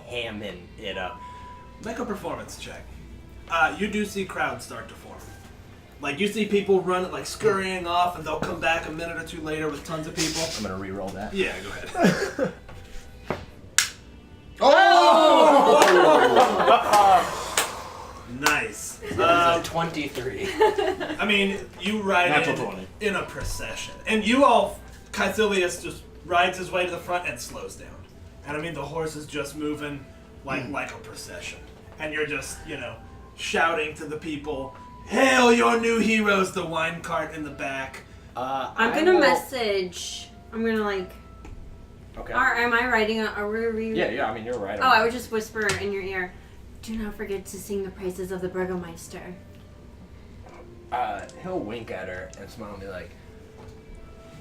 [SPEAKER 7] hamming it up.
[SPEAKER 1] Make a performance check. You do see crowds start to form. Like, you see people running, like, scurrying off, and they'll come back a minute or two later with tons of people.
[SPEAKER 7] I'm gonna re-roll that.
[SPEAKER 1] Yeah, go ahead. Nice.
[SPEAKER 7] 23.
[SPEAKER 1] I mean, you ride
[SPEAKER 6] Natural
[SPEAKER 1] in,
[SPEAKER 6] 20.
[SPEAKER 1] in a procession. And you all, Caecilius just rides his way to the front and slows down. And I mean, the horse is just moving like a procession. And you're just, shouting to the people, "Hail your new heroes," the wine cart in the back.
[SPEAKER 3] I'm gonna message. I'm gonna like.
[SPEAKER 7] Okay.
[SPEAKER 3] Am I writing a re?
[SPEAKER 7] Yeah, I mean, you're right.
[SPEAKER 3] Oh, I would just whisper in your ear. Do not forget to sing the praises of the Burgomeister.
[SPEAKER 7] He'll wink at her and smile and be like,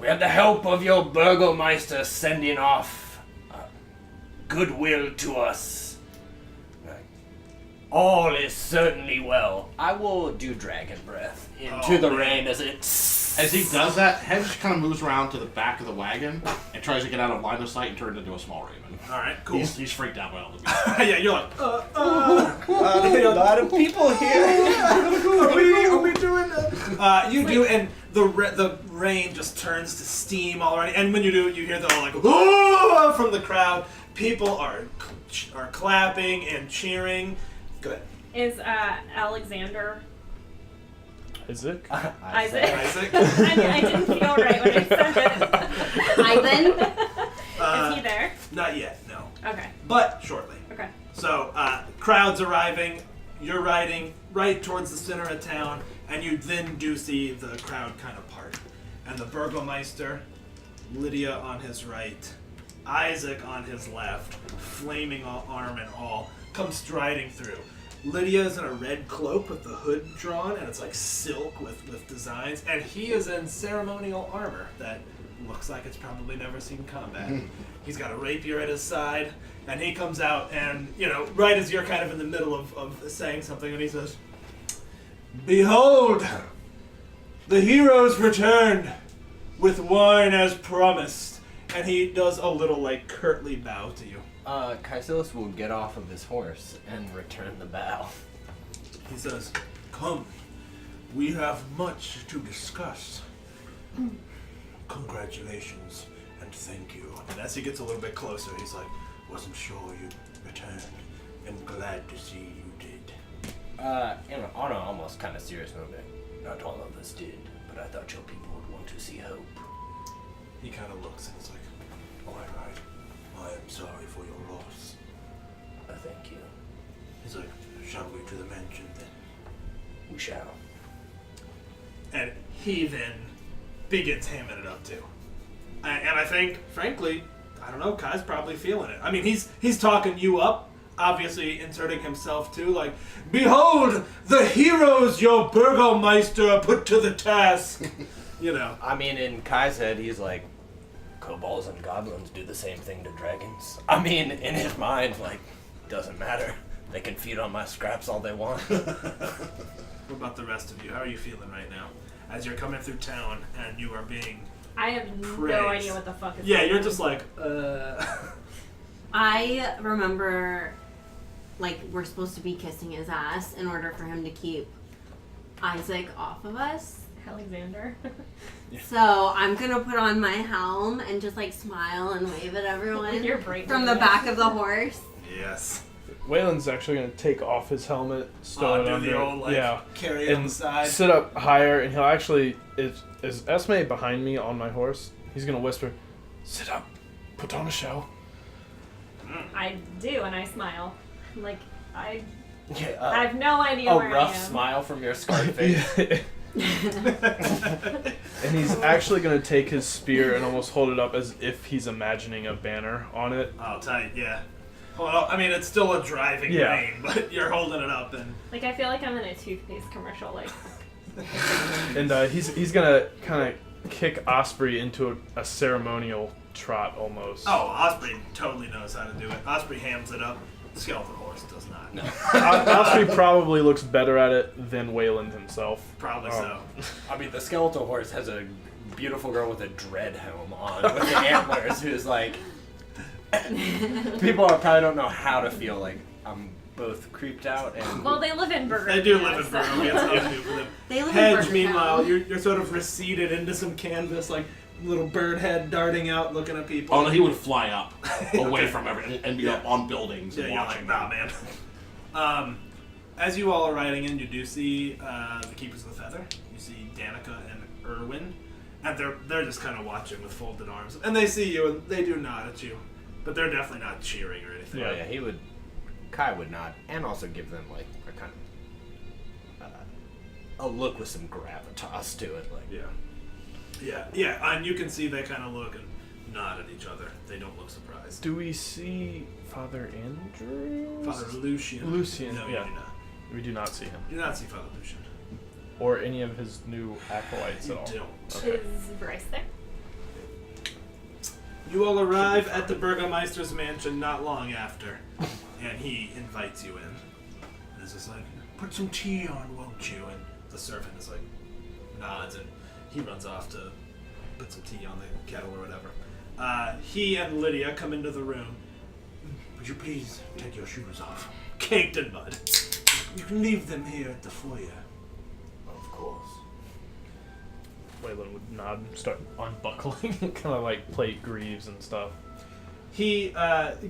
[SPEAKER 7] "We have the help of your Burgomeister sending off goodwill to us. All is certainly well." I will do dragon breath into the rain as it...
[SPEAKER 6] As he does that, Hedge kind of moves around to the back of the wagon and tries to get out of line of sight and turn into a small raven.
[SPEAKER 1] Alright, cool.
[SPEAKER 6] He's freaked out by all the people.
[SPEAKER 1] Yeah, you're like,
[SPEAKER 7] a lot of people here.
[SPEAKER 1] are we doing that? You do, and the rain just turns to steam already. And when you do, you hear the all like, "Whoa!" from the crowd. People are clapping and cheering. Go ahead.
[SPEAKER 5] Is Alexander
[SPEAKER 2] Isaac?
[SPEAKER 5] Isaac?
[SPEAKER 1] Isaac?
[SPEAKER 5] I didn't feel right when I said it.
[SPEAKER 3] Ivan.
[SPEAKER 5] Is he there?
[SPEAKER 1] Not yet, no.
[SPEAKER 5] Okay.
[SPEAKER 1] But shortly.
[SPEAKER 5] Okay.
[SPEAKER 1] So, crowds arriving. You're riding right towards the center of town, and you then do see the crowd kind of part. And the Burgomeister, Lydia on his right, Isaac on his left, flaming arm and all, comes striding through. Lydia's in a red cloak with the hood drawn, and it's like silk with designs, and he is in ceremonial armor that looks like it's probably never seen combat. He's got a rapier at his side, and he comes out, and, right as you're kind of in the middle of saying something, and he says, "Behold, the heroes returned with wine as promised." And he does a little, curtly bow to you.
[SPEAKER 7] Caecilius will get off of his horse and return the bow.
[SPEAKER 1] He says, "Come, we have much to discuss. Congratulations and thank you." And as he gets a little bit closer, he's like, "Wasn't sure you'd returned. I'm glad to see you did."
[SPEAKER 7] On an almost kind of serious moment, not all of us did, but I thought your people would want to see hope.
[SPEAKER 1] He kind of looks and he's like, "All right, I am sorry for your loss."
[SPEAKER 7] Thank you.
[SPEAKER 1] He's like, "Shall we to the mansion then?"
[SPEAKER 7] We shall.
[SPEAKER 1] And he then begins hamming it up too. And I think, frankly, I don't know, Kai's probably feeling it. I mean, he's talking you up, obviously inserting himself too, like, "Behold, the heroes your Burgomeister put to the task."
[SPEAKER 7] I mean, in Kai's head, he's like, kobolds and goblins do the same thing to dragons. I mean, in his mind, like, doesn't matter. They can feed on my scraps all they want.
[SPEAKER 1] What about the rest of you? How are you feeling right now? As you're coming through town and you are being...
[SPEAKER 5] I have
[SPEAKER 1] Praise.
[SPEAKER 5] no idea what the fuck is
[SPEAKER 1] Yeah,
[SPEAKER 5] going
[SPEAKER 1] you're
[SPEAKER 5] on.
[SPEAKER 1] just like,
[SPEAKER 3] I remember, like, we're supposed to be kissing his ass in order for him to keep Isaac off of us.
[SPEAKER 5] Alexander.
[SPEAKER 3] So I'm gonna put on my helm and just like smile and wave at everyone
[SPEAKER 5] You're breaking
[SPEAKER 3] from the
[SPEAKER 5] it.
[SPEAKER 3] back of the horse.
[SPEAKER 1] yes.
[SPEAKER 2] Waylon's actually going to take off his helmet, stow it
[SPEAKER 1] Do
[SPEAKER 2] under,
[SPEAKER 1] the old, like, carry it on
[SPEAKER 2] and
[SPEAKER 1] the side.
[SPEAKER 2] sit up higher, and he'll actually, is Esme behind me on my horse? He's going to whisper, sit up, put on a show.
[SPEAKER 5] I do, and I smile. Like, I
[SPEAKER 7] Yeah,
[SPEAKER 5] have no idea
[SPEAKER 7] a
[SPEAKER 5] where I
[SPEAKER 7] rough
[SPEAKER 5] am.
[SPEAKER 7] smile from your scarred face.
[SPEAKER 2] And he's actually going to take his spear and almost hold it up as if he's imagining a banner on it.
[SPEAKER 1] Oh, tight, yeah. Well, I mean, it's still a driving
[SPEAKER 2] Yeah.
[SPEAKER 1] rain, but you're holding it up and...
[SPEAKER 5] Like, I feel like I'm in a toothpaste commercial. Like,
[SPEAKER 2] And he's going to kind of kick Osprey into a ceremonial trot almost.
[SPEAKER 1] Oh, Osprey totally knows how to do it. Osprey hams it up. Skeleton horse does not. No.
[SPEAKER 2] Osprey probably looks better at it than Wayland himself.
[SPEAKER 1] Probably so.
[SPEAKER 7] I mean, the skeletal horse has a beautiful girl with a dread helm on with the antlers who's like... People probably don't know how to feel like I'm both creeped out and...
[SPEAKER 5] well, they live in Burger.
[SPEAKER 1] They do live in Burgundy. It's nothing new for them.
[SPEAKER 3] They live in
[SPEAKER 1] Hedge,
[SPEAKER 3] Burger
[SPEAKER 1] meanwhile,
[SPEAKER 3] Town.
[SPEAKER 1] you're sort of receded into some canvas, like little bird head darting out, looking at people.
[SPEAKER 6] Oh no, he would fly up, away
[SPEAKER 1] Okay.
[SPEAKER 6] from everything, and be
[SPEAKER 1] Yeah.
[SPEAKER 6] up on buildings
[SPEAKER 1] Yeah,
[SPEAKER 6] and
[SPEAKER 1] you're
[SPEAKER 6] watching
[SPEAKER 1] like, nah,
[SPEAKER 6] them.
[SPEAKER 1] man. As you all are riding in, you do see the Keepers of the Feather. You see Danica and Erwin, and they're just kind of watching with folded arms. And they see you, and they do nod at you, but they're definitely not cheering or anything.
[SPEAKER 7] Yeah, he would... Kai would not, and also give them, like, a kind of... a look with some gravitas to it, like...
[SPEAKER 1] Yeah, and you can see they kind of look and nod at each other. They don't look surprised.
[SPEAKER 2] Do we see Father Andrews?
[SPEAKER 1] Father Lucian.
[SPEAKER 2] Lucian,
[SPEAKER 1] No,
[SPEAKER 2] yeah.
[SPEAKER 1] you do not.
[SPEAKER 2] We do not see him.
[SPEAKER 1] You do not see Father Lucian.
[SPEAKER 2] Or any of his new acolytes
[SPEAKER 1] You
[SPEAKER 2] at all.
[SPEAKER 1] don't.
[SPEAKER 5] Is Bryce there?
[SPEAKER 1] You all arrive at the Burgomeister's mansion not long after, and he invites you in. And is just like, put some tea on, won't you? And the servant is like, nods, and he runs off to put some tea on the kettle or whatever. He and Lydia come into the room. Would you please take your shoes off? Caked in mud. You can leave them here at the foyer.
[SPEAKER 7] Of course.
[SPEAKER 2] Waylon would nod and start unbuckling, kind of like plate greaves and stuff.
[SPEAKER 1] He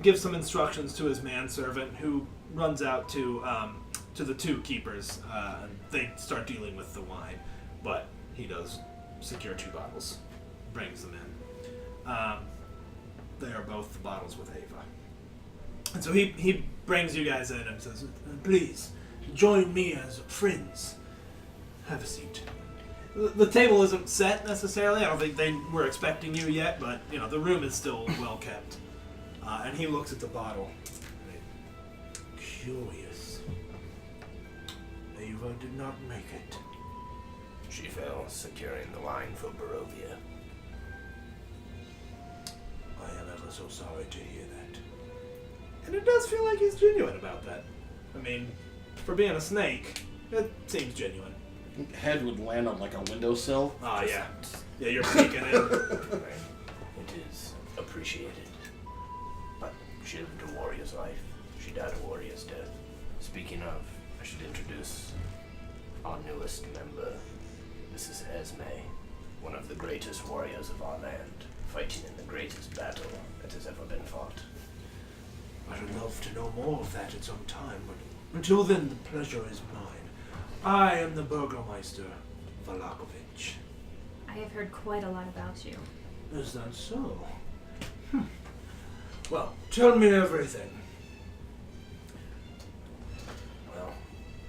[SPEAKER 1] gives some instructions to his manservant, who runs out to the two keepers, and they start dealing with the wine. But he does secure 2 bottles, brings them in. They are both the bottles with Ava. And so he brings you guys in and says, please, join me as friends. Have a seat. The table isn't set necessarily. I don't think they were expecting you yet, but you know the room is still well kept. And he looks at the bottle. Curious. Ava did not make it.
[SPEAKER 7] She fell securing the line for Barovia.
[SPEAKER 1] I am ever so sorry to hear that. And it does feel like he's genuine about that. I mean, for being a snake, it seems genuine.
[SPEAKER 6] Head would land on like a windowsill.
[SPEAKER 1] Oh, yeah. Yeah, you're peeking in.
[SPEAKER 7] It is appreciated. But she lived a warrior's life. She died a warrior's death. Speaking of, I should introduce our newest member. This is Esme, one of the greatest warriors of our land, fighting in the greatest battle that has ever been fought.
[SPEAKER 1] I would love to know more of that at some time, but until then, the pleasure is mine. I am the Burgomeister, Valakovich.
[SPEAKER 5] I have heard quite a lot about you.
[SPEAKER 1] Is that so? Well, tell me everything.
[SPEAKER 7] Well,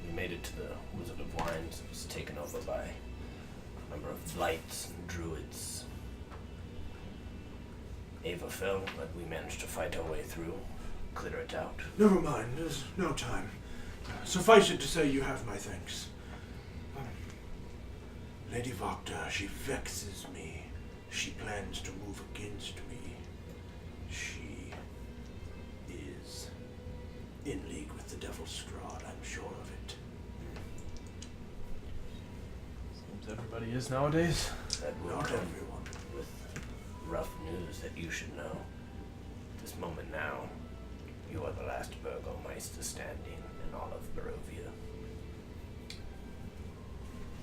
[SPEAKER 7] we made it to the Wizard of Wines. It was taken over by a number of lights and druids. Ava fell, but we managed to fight our way through, clear it out.
[SPEAKER 1] Never mind, there's no time. Suffice it to say you have my thanks. Lady Vocta, she vexes me.
[SPEAKER 8] she plans to move against me. She is in league with the Devil Strahd, I'm sure of it.
[SPEAKER 2] Seems everybody is nowadays.
[SPEAKER 4] That will
[SPEAKER 8] Not
[SPEAKER 4] come
[SPEAKER 8] everyone.
[SPEAKER 4] with rough news that you should know. This moment now, you are the last Burgomeister standing in all of Barovia.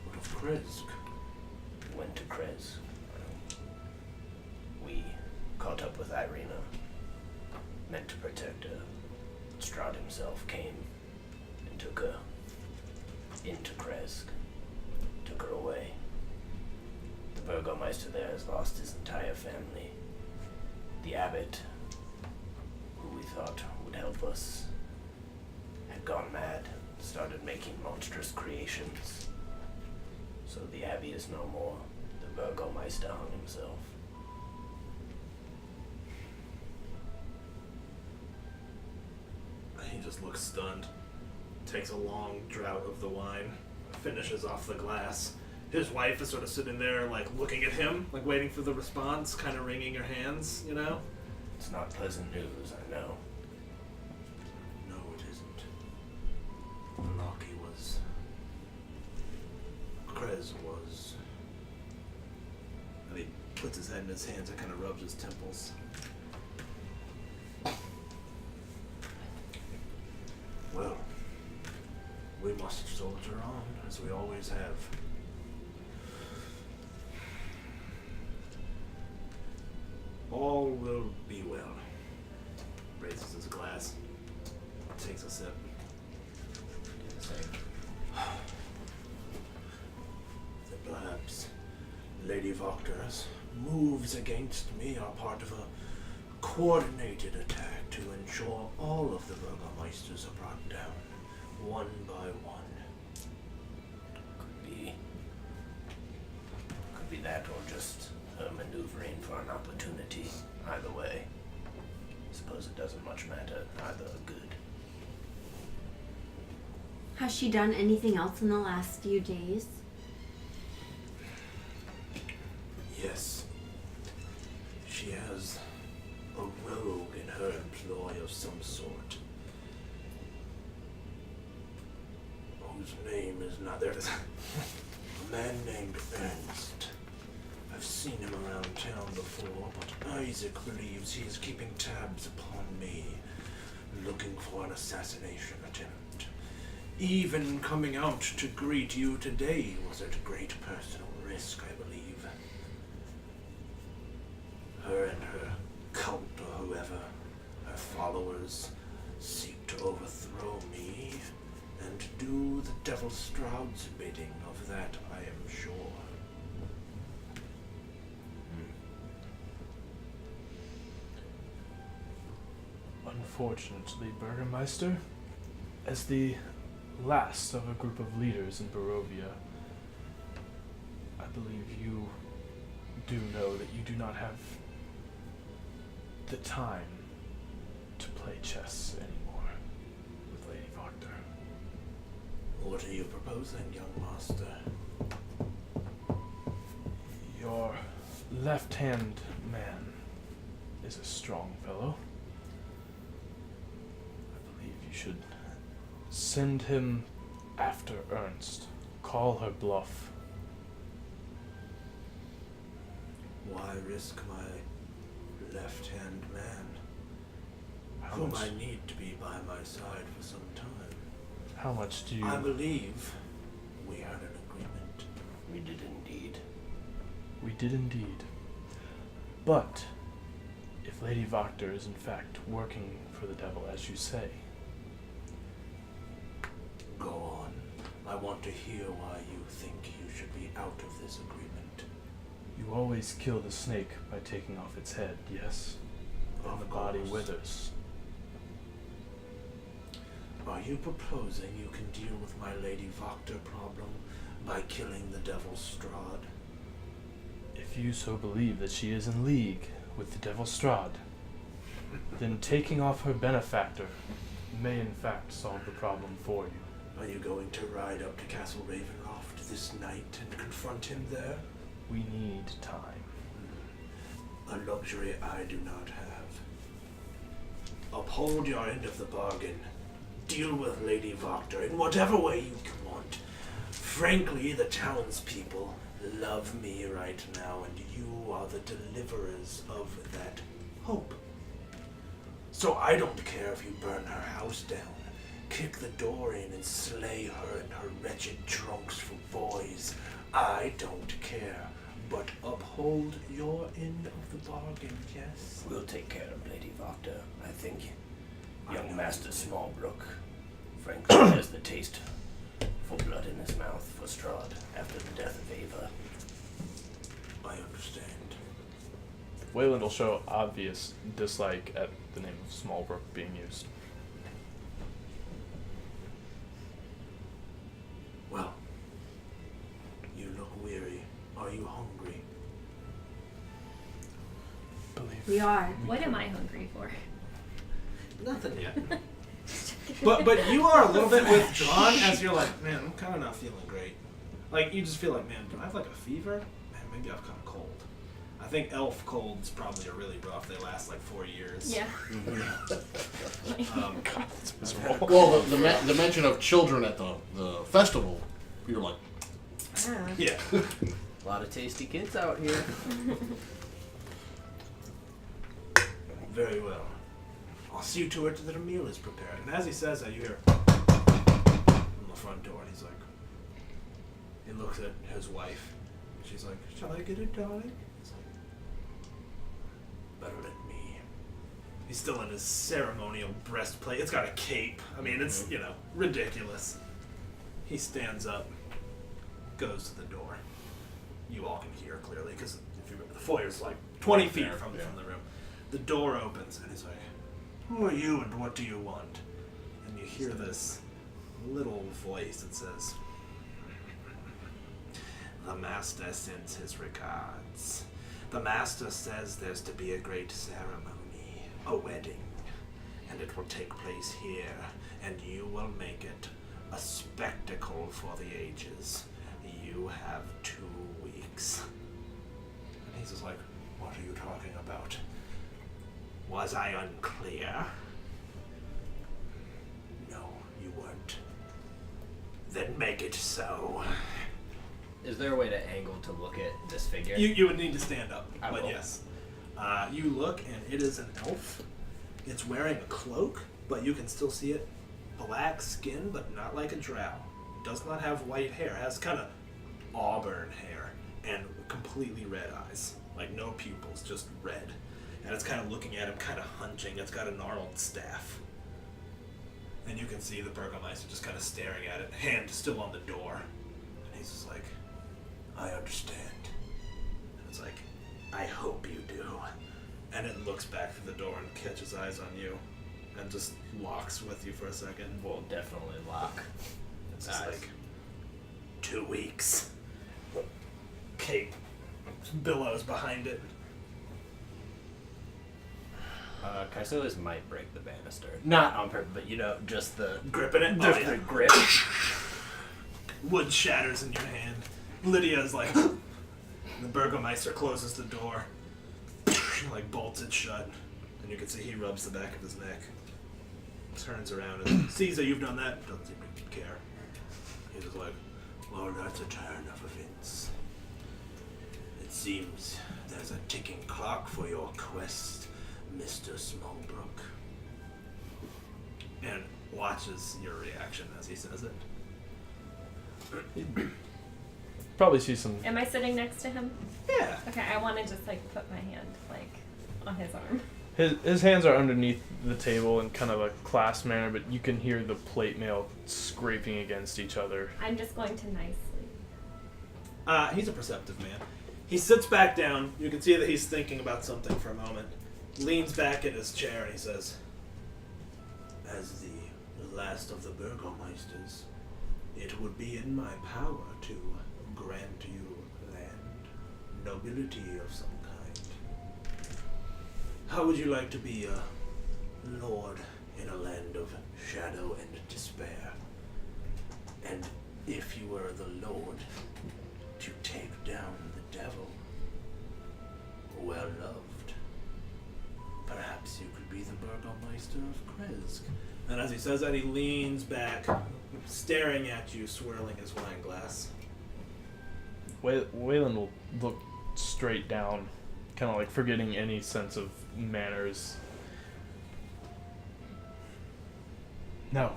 [SPEAKER 8] What of Kresk?
[SPEAKER 4] Went to Krez. We caught up with Irina, meant to protect her. Strahd himself came and took her into Kresk, took her away. The Burgomeister there has lost his entire family. The abbot, who we thought would help us, had gone mad, started making monstrous creations. So the abbey is no more. The Burgomeister hung himself.
[SPEAKER 1] He just looks stunned. Takes a long draught of the wine. Finishes off the glass. His wife is sort of sitting there, like, looking at him, like, waiting for the response, kind of wringing her hands, you know?
[SPEAKER 4] It's not pleasant news, I know.
[SPEAKER 8] No, it isn't. Malaki was. Krez was.
[SPEAKER 1] And he puts his head in his hands and kind of rubs his temples.
[SPEAKER 8] Well, we must soldier on, as we always have. All will be well.
[SPEAKER 1] Raises his glass. Takes a sip.
[SPEAKER 8] Then perhaps Lady Voctor's moves against me are part of a coordinated attack to ensure all of the Burgomeisters are brought down, one by one.
[SPEAKER 4] Could be that, or just her maneuvering for an opportunity. Either way, I suppose it doesn't much matter. Either are good.
[SPEAKER 3] Has she done anything else in the last few days?
[SPEAKER 8] Yes. She has a rogue in her employ of some sort. Whose name is not there. A man named Ernst. I've seen him around town before, but Isaac believes he is keeping tabs upon me, looking for an assassination attempt. Even coming out to greet you today was at great personal risk, I believe. Her and her cult or whoever, her followers, seek to overthrow me and do the Devil Strahd's bidding. Of that I am sure.
[SPEAKER 2] Unfortunately, Burgermeister, as the last of a group of leaders in Barovia, I believe you do know that you do not have the time to play chess anymore with Lady Voctor.
[SPEAKER 8] What are you proposing, young master?
[SPEAKER 2] Your left-hand man is a strong fellow. I believe you should send him after Ernst. Call her bluff.
[SPEAKER 8] Why risk my left-hand man,
[SPEAKER 2] How
[SPEAKER 8] whom
[SPEAKER 2] much,
[SPEAKER 8] I need to be by my side for some time?
[SPEAKER 2] how much do you...
[SPEAKER 8] I believe we had an agreement.
[SPEAKER 4] We did indeed.
[SPEAKER 2] We did indeed. But if Lady Voctor is in fact working for the devil, as you say,
[SPEAKER 8] Go on. I want to hear why you think you should be out of this agreement.
[SPEAKER 2] you always kill the snake by taking off its head, yes? And the body withers.
[SPEAKER 8] Are you proposing you can deal with my Lady Voctor problem by killing the Devil Strahd?
[SPEAKER 2] If you so believe that she is in league with the devil Strahd, then taking off her benefactor may in fact solve the problem for you.
[SPEAKER 8] Are you going to ride up to Castle Ravenloft this night and confront him there?
[SPEAKER 2] We need time.
[SPEAKER 8] A luxury I do not have. Uphold your end of the bargain. Deal with Lady Voctor in whatever way you want. Frankly, the townspeople love me right now, and you are the deliverers of that hope. So I don't care if you burn her house down, kick the door in and slay her and her wretched trunks for boys. I don't care, but uphold your end of the bargain, yes?
[SPEAKER 4] We'll take care of Lady Voctor. I think young Master Smallbrook, frankly, has the taste for blood in his mouth for Strahd after the death of Ava.
[SPEAKER 8] I understand.
[SPEAKER 2] Wayland will show obvious dislike at the name of Smallbrook being used.
[SPEAKER 8] Well, you look weary. Are you hungry?
[SPEAKER 3] We are.
[SPEAKER 5] What am I hungry for?
[SPEAKER 1] Nothing yet. But you are a little bit withdrawn as you're like, man, I'm kind of not feeling great. Like, you just feel like, man, do I have like a fever? Man, maybe I've kind of cold. I think elf colds probably are really rough. They last like 4 years.
[SPEAKER 5] Yeah.
[SPEAKER 2] God, that's miserable.
[SPEAKER 6] Well, the mention of children at the festival, you're like,
[SPEAKER 1] Yeah.
[SPEAKER 9] A lot of tasty kids out here.
[SPEAKER 8] Very well. I'll see to it that a meal is prepared.
[SPEAKER 1] And as he says that, you hear from the front door, and he's like, he looks at his wife, and she's like, shall I get it, darling? He's like, better let me. He's still in his ceremonial breastplate. It's got a cape. I mean, it's, ridiculous. He stands up, goes to the door. You all can hear clearly, because the foyer's like 20 feet from the room. The door opens, and he's like, who are you and what do you want? And you hear this little voice that says, the master sends his regards. The master says there's to be a great ceremony, a wedding, and it will take place here, and you will make it a spectacle for the ages. You have 2 weeks. And he's just like, what are you talking about? Was I unclear? No, you weren't. Then make it so.
[SPEAKER 9] Is there a way to angle to look at this figure?
[SPEAKER 1] You would need to stand up,
[SPEAKER 9] I
[SPEAKER 1] but
[SPEAKER 9] will.
[SPEAKER 1] yes. You look, and it is an elf. It's wearing a cloak, but you can still see it. Black skin, but not like a drow. Does not have white hair. Has kind of auburn hair and completely red eyes. Like no pupils, just red. And it's kind of looking at him, kind of hunching. It's got a gnarled staff. And you can see the Burgomeister just kind of staring at it, hand still on the door. And he's just like, I understand. And it's like, I hope you do. And it looks back through the door and catches eyes on you. And just locks with you for a second.
[SPEAKER 9] We'll definitely lock.
[SPEAKER 1] It's just
[SPEAKER 9] eyes.
[SPEAKER 1] like, 2 weeks. Cape billows behind it.
[SPEAKER 9] Kaisois might break the banister. Not on purpose, but just the
[SPEAKER 1] Gripping it.
[SPEAKER 9] just
[SPEAKER 1] Oh, yeah.
[SPEAKER 9] the grip.
[SPEAKER 1] Wood shatters in your hand. Lydia's like, the Burgomeister closes the door, like bolts it shut, and you can see he rubs the back of his neck, turns around and sees that you've done that, doesn't seem to care. He's just like, well, that's a turn of events. It seems there's a ticking clock for your quest, Mr. Smallbrook. And watches your reaction as he says it.
[SPEAKER 2] Probably see some.
[SPEAKER 5] Am I sitting next to him?
[SPEAKER 1] Yeah.
[SPEAKER 5] Okay, I want to just put my hand on his arm.
[SPEAKER 2] His hands are underneath the table in kind of a clasp manner, but you can hear the plate mail scraping against each other.
[SPEAKER 5] I'm just going to nicely.
[SPEAKER 1] He's a perceptive man. He sits back down. You can see that he's thinking about something for a moment. Leans back in his chair and he says, as the last of the Burgomeisters, it would be in my power to grant you land, nobility of some kind. How would you like to be a lord in a land of shadow and despair? And if you were the lord, to take down the devil, well loved, Burgermeister of Kresk. And as he says that, he leans back, staring at you, swirling his wine glass.
[SPEAKER 2] Waylon will look straight down, kind of like forgetting any sense of manners. No.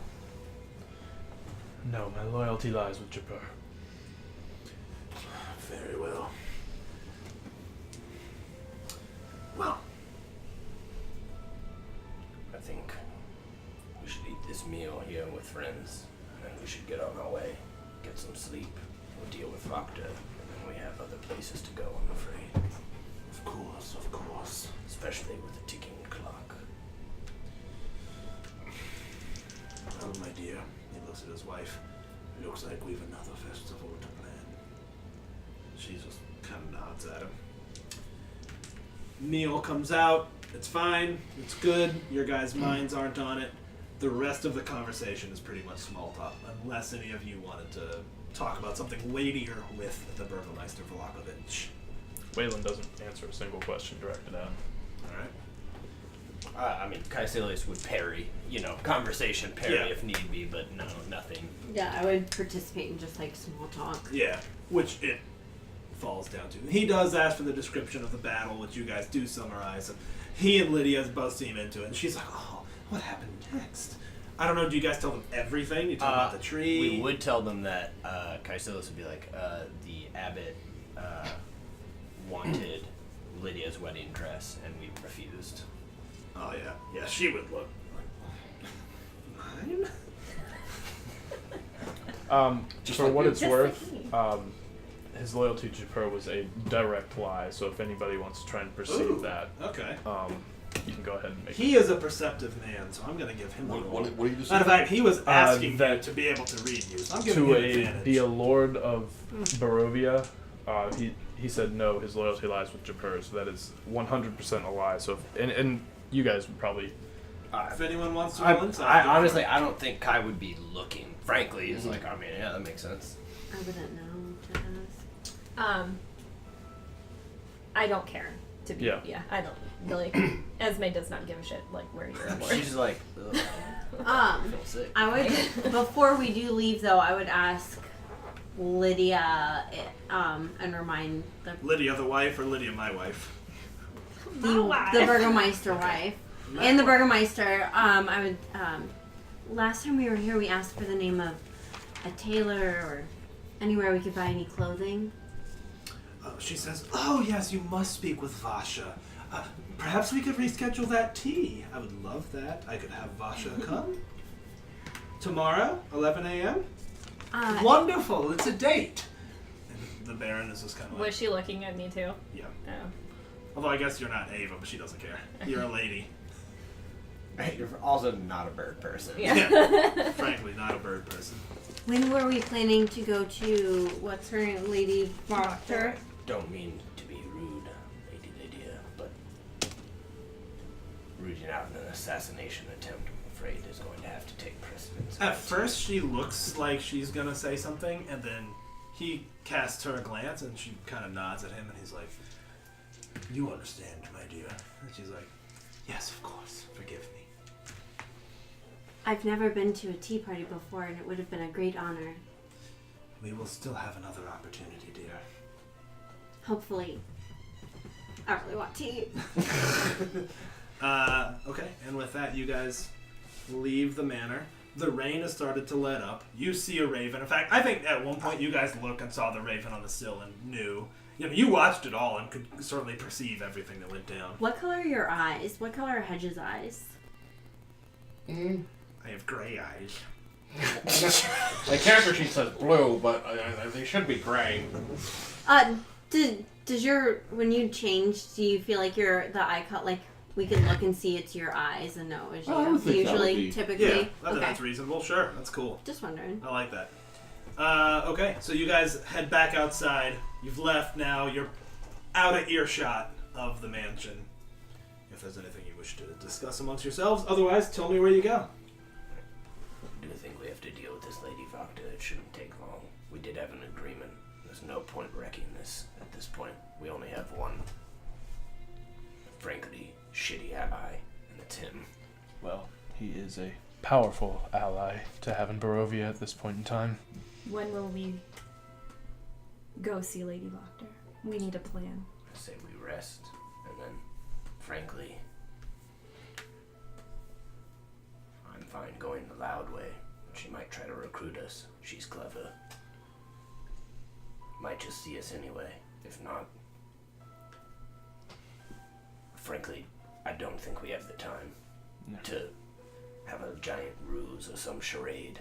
[SPEAKER 2] No, my loyalty lies with Japur.
[SPEAKER 8] Very well. Well,
[SPEAKER 7] I think we should eat this meal here with friends, and then we should get on our way, get some sleep, we'll deal with Vakta, and then we have other places to go, I'm afraid.
[SPEAKER 8] of course, of course.
[SPEAKER 7] Especially with the ticking clock.
[SPEAKER 8] Well, my dear, he looks at his wife. Looks like we've another festival to plan.
[SPEAKER 1] She just kind of nods at him. Meal comes out. It's fine. It's good. Your guys' minds aren't on it. The rest of the conversation is pretty much small talk, unless any of you wanted to talk about something weightier with the Burgermeister Vlahovic.
[SPEAKER 2] Waylon doesn't answer a single question directed at him.
[SPEAKER 1] Alright.
[SPEAKER 9] I mean, Caecilius would parry, conversation parry
[SPEAKER 1] Yeah.
[SPEAKER 9] if need be, but no, nothing.
[SPEAKER 3] Yeah, I would participate in just like small talk.
[SPEAKER 1] Yeah, which it falls down to. He does ask for the description of the battle, which you guys do summarize. And he and Lydia both seem into it, and she's like, "Oh, what happened next?" I don't know. Do you guys tell them everything? You talk about the tree.
[SPEAKER 9] We would tell them that Caecilius would be like, the abbot wanted Lydia's wedding dress, and we refused.
[SPEAKER 1] Oh yeah, yeah. She would look like mine.
[SPEAKER 6] Just
[SPEAKER 2] For
[SPEAKER 6] like
[SPEAKER 2] what
[SPEAKER 6] you.
[SPEAKER 2] it's
[SPEAKER 5] Just
[SPEAKER 2] worth,
[SPEAKER 5] like
[SPEAKER 2] his loyalty to Japur was a direct lie. So if anybody wants to try and perceive
[SPEAKER 1] Ooh,
[SPEAKER 2] that,
[SPEAKER 1] okay.
[SPEAKER 2] you can go ahead and make.
[SPEAKER 1] He is a perceptive man, so I'm gonna give him the roll.
[SPEAKER 6] What do you just
[SPEAKER 1] Matter of
[SPEAKER 6] say?
[SPEAKER 1] fact, he was asking you
[SPEAKER 2] that-
[SPEAKER 1] to be able to read you. So I'm giving
[SPEAKER 2] To
[SPEAKER 1] him advantage.
[SPEAKER 2] be a lord of Barovia, he said no. His loyalty lies with Japur, so that is 100% a lie. So and you guys would probably.
[SPEAKER 1] If anyone wants to
[SPEAKER 9] I,
[SPEAKER 1] roll inside,
[SPEAKER 9] I
[SPEAKER 1] go for
[SPEAKER 9] honestly,
[SPEAKER 1] it.
[SPEAKER 9] I don't think Kai would be looking. Frankly, it's like, I mean, yeah, that makes sense.
[SPEAKER 3] I wouldn't know to ask.
[SPEAKER 5] I don't care to be.
[SPEAKER 2] Yeah.
[SPEAKER 5] I don't really. Esme does not give a shit like where you're at.
[SPEAKER 9] She's like, ugh,
[SPEAKER 3] Um,
[SPEAKER 9] I feel sick.
[SPEAKER 3] I would before we do leave though, I would ask Lydia and remind
[SPEAKER 1] Lydia the wife or Lydia my wife?
[SPEAKER 3] the Burgermeister wife. And the Burgermeister, I would last time we were here we asked for the name of a tailor or anywhere we could buy any clothing.
[SPEAKER 1] She says, "Oh yes, you must speak with Vasha. Perhaps we could reschedule that tea. I would love that. I could have Vasha come tomorrow, 11 a.m. Wonderful. It's a date." And the Baron is just kind of like,
[SPEAKER 5] Was she looking at me too?
[SPEAKER 1] "Yeah."
[SPEAKER 5] Oh.
[SPEAKER 1] Although I guess you're not Ava, but she doesn't care. You're a lady.
[SPEAKER 9] You're also not a bird person.
[SPEAKER 5] Yeah.
[SPEAKER 1] Frankly, not a bird person.
[SPEAKER 3] When were we planning to go to what's her name, Lady Proctor?
[SPEAKER 7] Don't mean to be rude, Lady Lydia, but rooting out an assassination attempt, I'm afraid, is going to have to take precedence.
[SPEAKER 1] At first, she looks like she's gonna say something, and then he casts her a glance, and she kind of nods at him, and he's like, "You understand, my dear?" And she's like, "Yes, of course. Forgive me."
[SPEAKER 3] I've never been to a tea party before, and it would have been a great honor.
[SPEAKER 1] We will still have another opportunity, dear.
[SPEAKER 3] Hopefully. I really want tea.
[SPEAKER 1] Okay, and with that, you guys leave the manor. The rain has started to let up. You see a raven. In fact, I think at one point you guys looked and saw the raven on the sill and knew. You watched it all and could certainly perceive everything that went down.
[SPEAKER 3] What color are your eyes? What color are Hedge's eyes?
[SPEAKER 1] I have gray eyes.
[SPEAKER 6] My character sheet says blue, but they should be gray.
[SPEAKER 3] Does your when you change, do you feel like the eye cut like we can look and see it's your eyes and know it's you?
[SPEAKER 6] I would think that
[SPEAKER 3] Usually,
[SPEAKER 6] would be-
[SPEAKER 3] typically.
[SPEAKER 1] Yeah, I think
[SPEAKER 3] Okay.
[SPEAKER 1] that's reasonable. Sure, that's cool.
[SPEAKER 3] Just wondering.
[SPEAKER 1] I like that. Okay, so you guys head back outside. You've left now. You're out of earshot of the mansion. If there's anything you wish to discuss amongst yourselves, otherwise, tell me where you go.
[SPEAKER 7] I do think we have to deal with this Lady Vakta. It shouldn't take long. We did have an agreement. There's no point wrecking this at this point. We only have one, frankly, shitty ally, and it's him.
[SPEAKER 9] Well,
[SPEAKER 2] He is a powerful ally to have in Barovia at this point in time.
[SPEAKER 5] When will we go see Lady Voctor? We need a plan.
[SPEAKER 7] I say we rest, and then, frankly, I'm fine going the loud way. She might try to recruit us. She's clever. Might just see us anyway. If not, frankly, I don't think we have the time to have a giant ruse or some charade.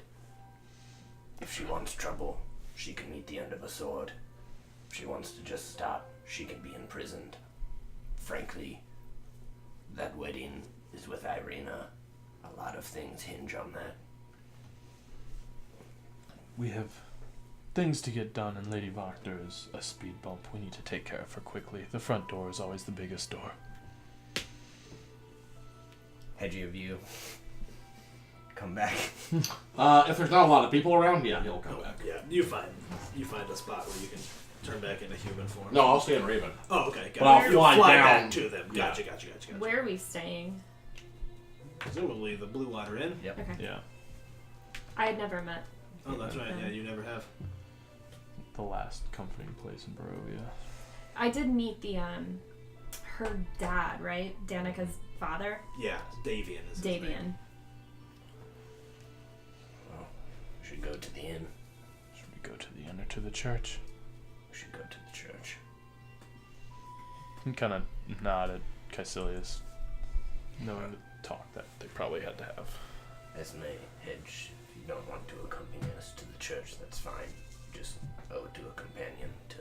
[SPEAKER 7] If she wants trouble, she can meet the end of a sword. If she wants to just stop, she can be imprisoned. Frankly, that wedding is with Irina. A lot of things hinge on that.
[SPEAKER 2] We have things to get done, and Lady Voctor is a speed bump. We need to take care of her quickly. The front door is always the biggest door.
[SPEAKER 9] Hedgie of you. Come back.
[SPEAKER 6] If there's not a lot of people around, yeah, he'll come back.
[SPEAKER 1] Yeah, you find a spot where you can turn back into human form.
[SPEAKER 6] No, I'll stay in Raven.
[SPEAKER 1] Oh, okay.
[SPEAKER 6] But I'll
[SPEAKER 1] You'll
[SPEAKER 6] fly down.
[SPEAKER 1] back to them.
[SPEAKER 6] Yeah.
[SPEAKER 1] Gotcha.
[SPEAKER 5] Where are we staying?
[SPEAKER 1] Presumably the Blue Water Inn.
[SPEAKER 9] Yep.
[SPEAKER 5] Okay.
[SPEAKER 2] Yeah,
[SPEAKER 5] I had never met.
[SPEAKER 1] Oh, that's right. Yeah, you never have.
[SPEAKER 2] the last comforting place in Barovia.
[SPEAKER 5] I did meet the her dad, right? Danica's father.
[SPEAKER 1] Yeah, Davian is his name.
[SPEAKER 5] Davian.
[SPEAKER 7] Well, we should go to the inn.
[SPEAKER 2] Should we go to the inn or to the church?
[SPEAKER 7] We should go to the church.
[SPEAKER 2] And kind of nod at Caecilius, knowing the talk that they probably had to have.
[SPEAKER 7] As may Hedge, if you don't want to accompany us to the church, that's fine. Just owe it to a companion to